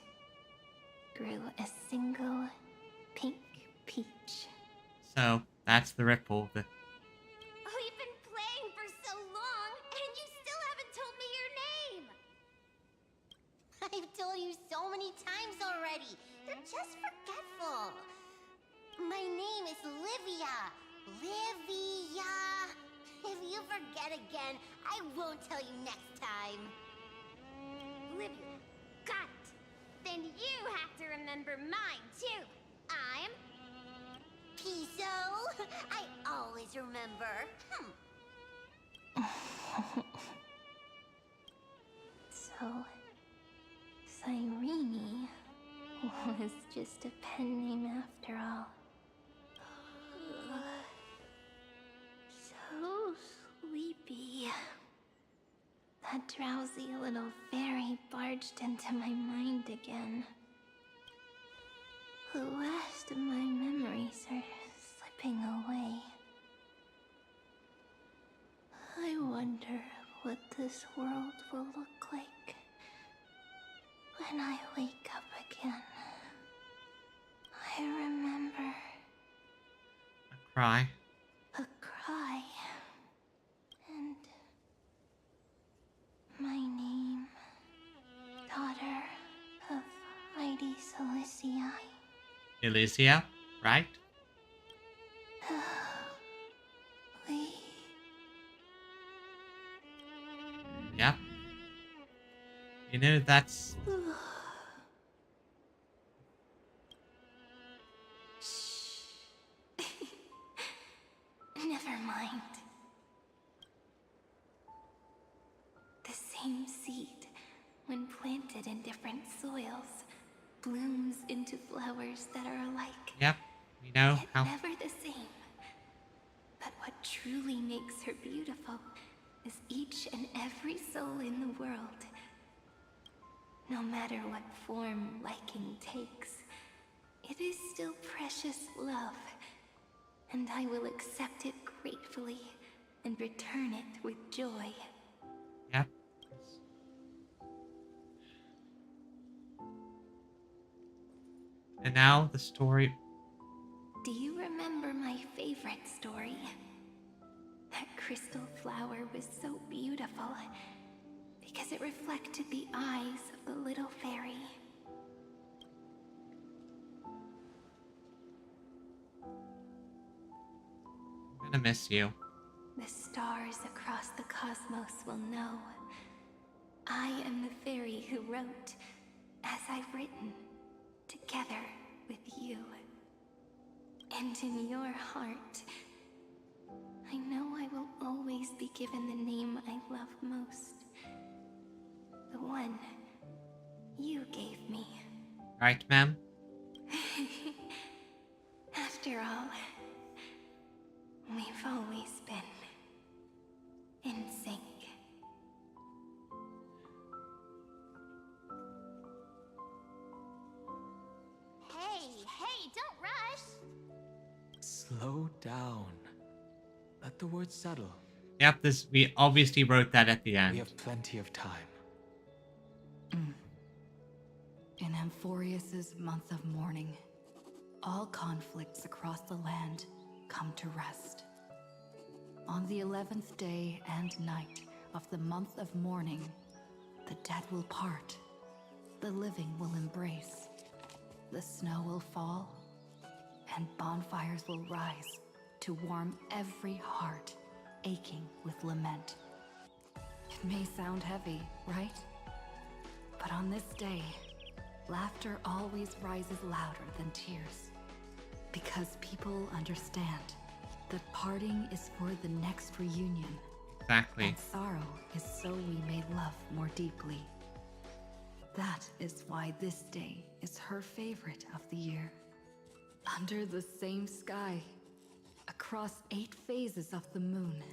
grew a single pink peach. So, that's the ripple. We've been playing for so long, and you still haven't told me your name! I've told you so many times already. You're just forgetful. My name is Livia. Livia. If you forget again, I won't tell you next time. Livia. Got it. Then you have to remember mine, too. I'm... Piso. I always remember. So, Cyrene was just a pen name after all. So sleepy. That drowsy little fairy barged into my mind again. The last of my memories are slipping away. I wonder what this world will look like when I wake up again. I remember A cry. a cry, and my name, daughter of Mighty Celestii. Elysia, right? We... Yep. You know, that's... Never mind. The same seed, when planted in different soils, blooms into flowers that are alike. Yep. We know Yet how... never the same. But what truly makes her beautiful is each and every soul in the world. No matter what form liking takes, it is still precious love. And I will accept it gratefully and return it with joy. Yep. And now the story... Do you remember my favorite story? That crystal flower was so beautiful because it reflected the eyes of the little fairy. I'm gonna miss you. The stars across the cosmos will know. I am the fairy who wrote, as I've written, together with you. And in your heart, I know I will always be given the name I love most. The one you gave me. Right, ma'am? After all, we've always been in sync. Hey, don't rush! Slow down. Let the words settle. Yep, we obviously wrote that at the We end. have plenty of time. In Amphoreus's month of mourning, all conflicts across the land come to rest. On the 11th day and night of the month of mourning, the dead will part, the living will embrace, the snow will fall, and bonfires will rise to warm every heart aching with lament. It may sound heavy, right? But on this day, laughter always rises louder than tears. Because people understand that parting is for the next reunion. Exactly. And sorrow is so we may love more deeply. That is why this day is her favorite of the year. Under the same sky, across 8 phases of the moon,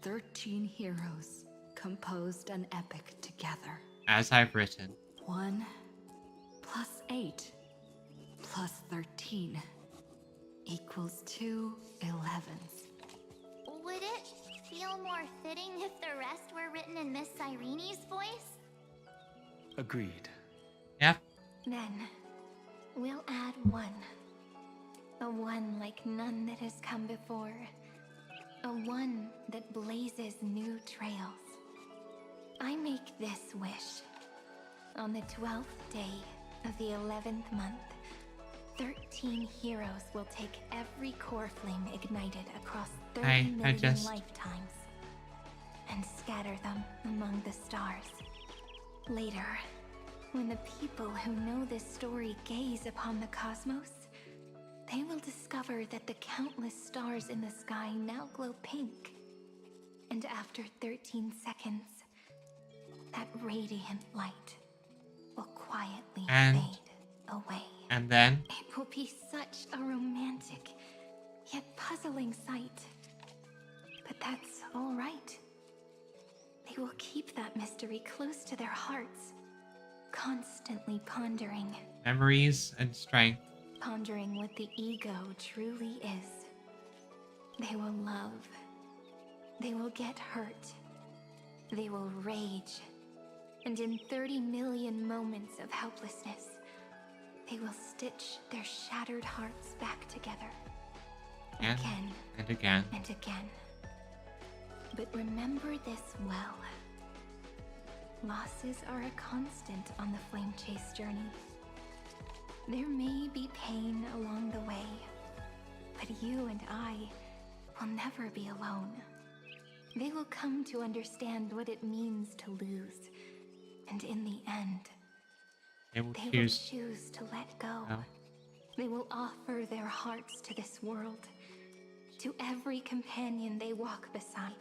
13 heroes composed an epic together. As I've written. 1 plus 8 plus 13 equals 2 11s. Would it feel more fitting if the rest were written in Miss Irene's voice? Agreed. Yep. Then, we'll add 1. A 1 like none that has come before. A 1 that blazes new trails. I make this wish. On the 12th day of the 11th month, 13 heroes will take every core flame ignited across 30 million lifetimes and scatter them among the stars. Later, when the people who know this story gaze upon the cosmos, they will discover that the countless stars in the sky now glow pink. And after 13 seconds, that radiant light will quietly fade away. And then? It will be such a romantic, yet puzzling sight. But that's all right. They will keep that mystery close to their hearts, constantly pondering. Memories and strength. Pondering what the ego truly is. They will love. They will get hurt. They will rage. And in 30 million moments of helplessness, they will stitch their shattered hearts back together. Again. And again. And again. But remember this well. Losses are a constant on the flame chase journey. There may be pain along the way, but you and I will never be alone. They will come to understand what it means to lose, and in the end, they will choose to let go. No. They will offer their hearts to this world, to every companion they walk beside.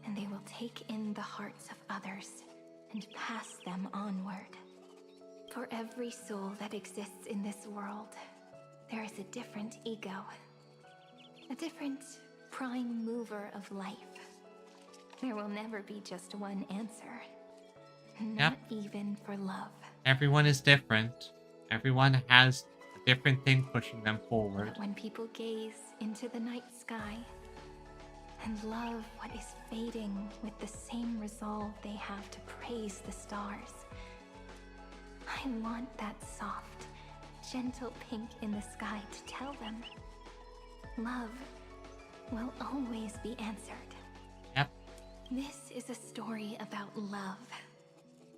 And they will take in the hearts of others and pass them onward. For every soul that exists in this world, there is a different ego, a different prime mover of life. There will never be just one answer, not even for love. Everyone is different. Everyone has a different thing pushing them forward. But when people gaze into the night sky and love what is fading with the same resolve they have to praise the stars, I want that soft, gentle pink in the sky to tell them love will always be answered. Yep. This is a story about love,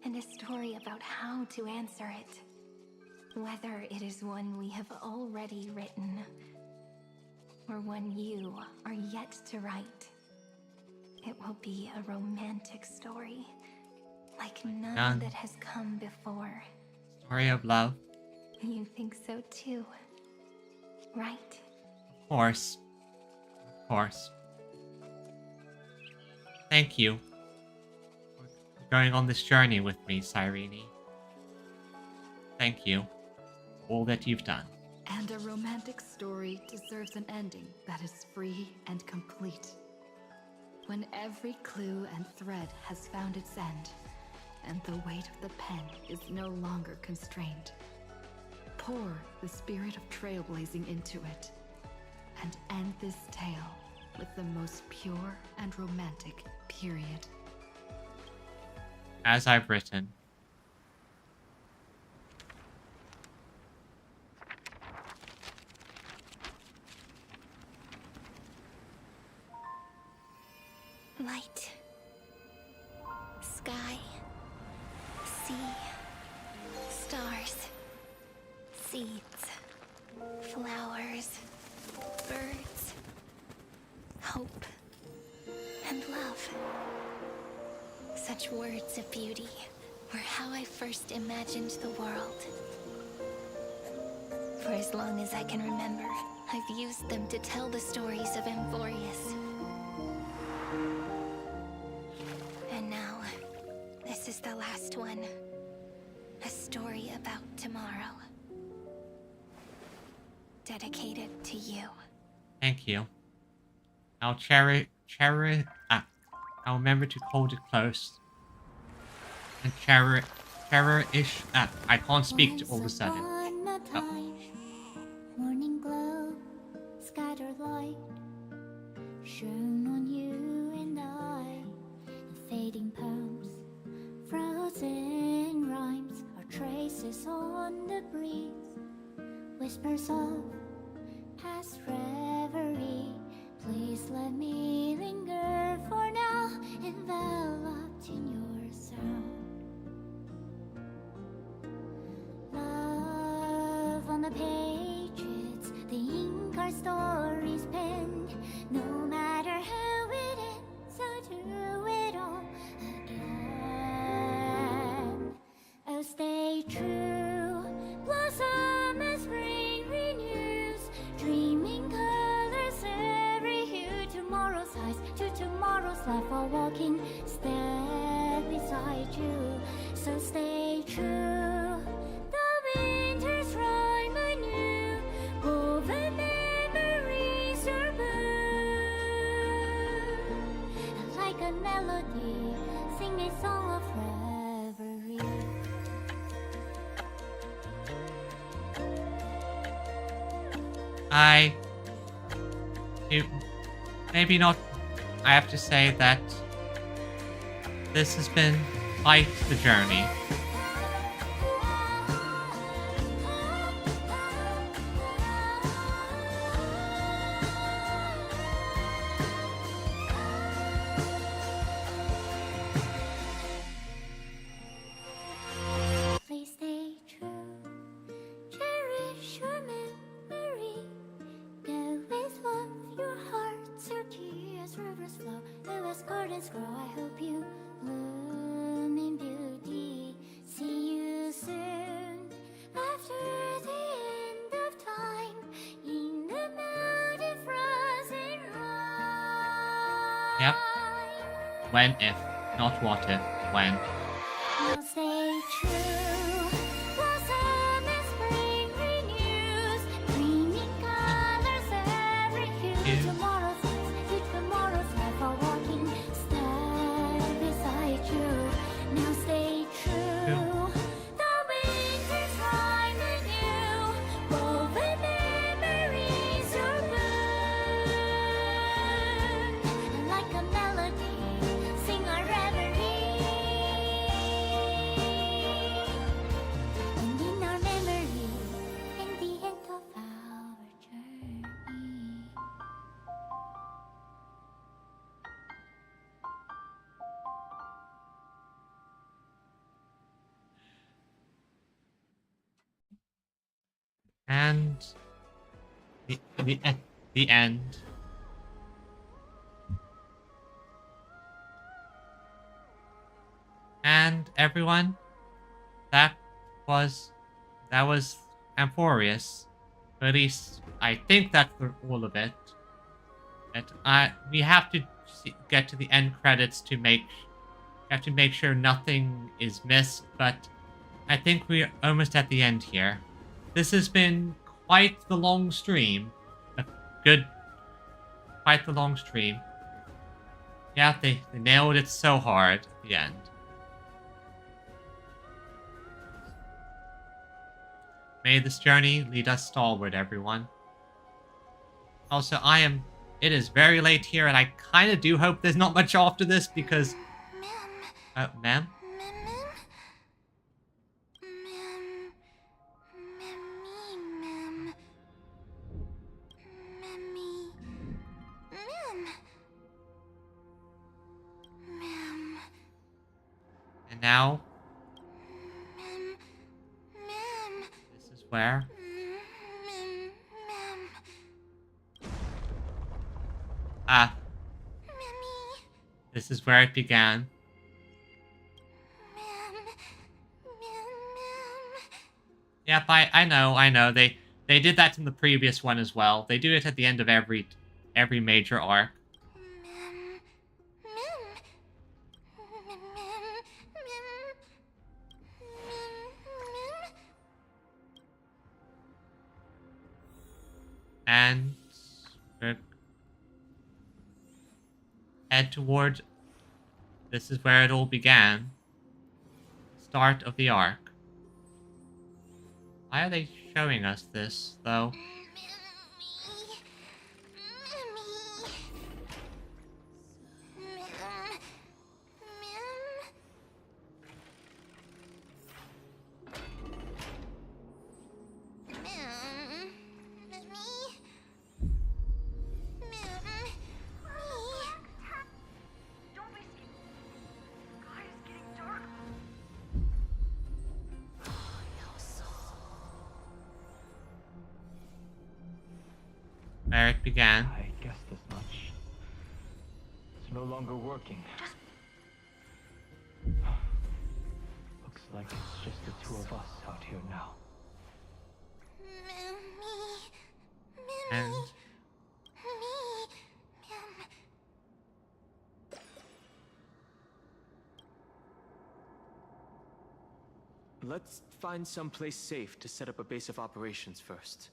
and a story about how to answer it. Whether it is one we have already written, or one you are yet to write, it will be a romantic story, like none that has come before. Story of love. You think so too, right? Of course. Of course. Thank you for going on this journey with me, Cyrene. Thank you for all that you've done. And a romantic story deserves an ending that is free and complete. When every clue and thread has found its end, and the weight of the pen is no longer constrained, pour the spirit of trailblazing into it, and end this tale with the most pure and romantic period. As I've written. Light, sky, sea, stars, seeds, flowers, birds, hope, and love. Such words of beauty were how I first imagined the world. For as long as I can remember, I've used them to tell the stories of Amphoreus. And now, this is the last one. dedicated to you. Thank you. I'll I'll remember to hold it close. And cherish. I can't speak all of a sudden. Oh. Morning glow, scattered light, shone on you and I. The fading poems, frozen rhymes, are traces on the breeze. Whispers of past reverie. Please let me linger for now, enveloped in your sound. Love on the pages, the ink our stories penned. No matter how it ends, I'll do it all again. Oh, stay true, blossom as spring renews, dreaming colors every hue. Tomorrow's eyes to tomorrow's life, while walking step beside you. So stay true. The winter's rhyme anew, woven memories are blue. Like a melody, sing a song of reverie. Maybe not. I have to say that this has been quite the journey. Please stay true, cherish your memory. Go with love, your heart's your key as rivers flow, as gardens grow. I hope you bloom in beauty. See you soon, after the end of time, in the mountain frozen rime. Yep. When if, not what if, when. Now stay true, blossom as spring renews, dreaming colors every hue. Tomorrow's life, to tomorrow's life, are walking step beside you. Now stay true, the winter's rhyme anew, woven memories are blue. Like a melody, sing our reverie. And in our memory, in the end of our journey. And the end. And everyone, that was Amphoreus. At least I think that's all of it. But we have to get to the end credits to make sure nothing is missed. But I think we're almost at the end here. This has been quite the long stream. Quite the long stream. Yeah, they nailed it so hard at the end. May this journey lead us stalwart, everyone. Also, it is very late here, and I kind of do hope there's not much after this, because... ma'am? And now... this is where... this is where it began. Yep, I know. They did that in the previous one as well. They do it at the end of every major arc. head toward... This is where it all began. Start of the arc. Why are they showing us this, though? Where it began. I guessed as much. It's no longer working. Looks like it's just the two of us out here now. And let's find someplace safe to set up a base of operations first.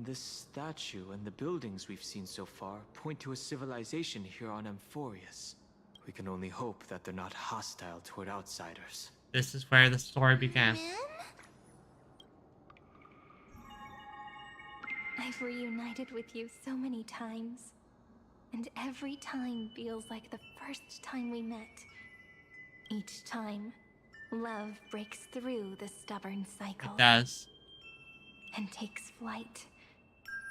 This statue and the buildings we've seen so far point to a civilization here on Amphoreus. We can only hope that they're not hostile toward outsiders. this is where the story began. I've reunited with you so many times, and every time feels like the first time we met. Each time, love breaks through the stubborn cycle. It does. And takes flight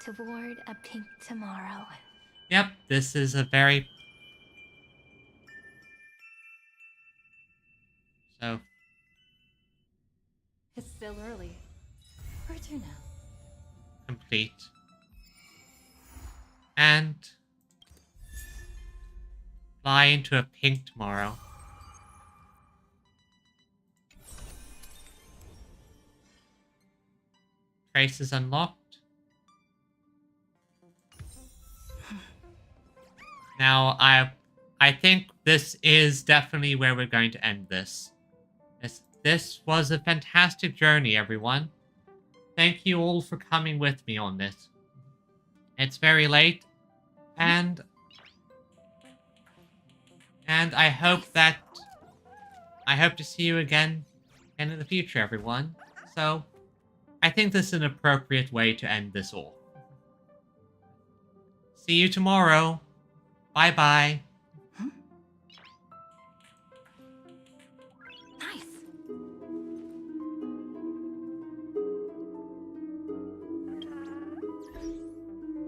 toward a pink tomorrow. Yep, this is a very... So... It's still early. Where to now? complete. And... fly into a pink tomorrow. Traces unlocked. Now, I think this is definitely where we're going to end this. This was a fantastic journey, everyone. Thank you all for coming with me on this. It's very late, and I hope to see you again in the future, everyone. So, I think this is an appropriate way to end this all. See you tomorrow. Bye-bye.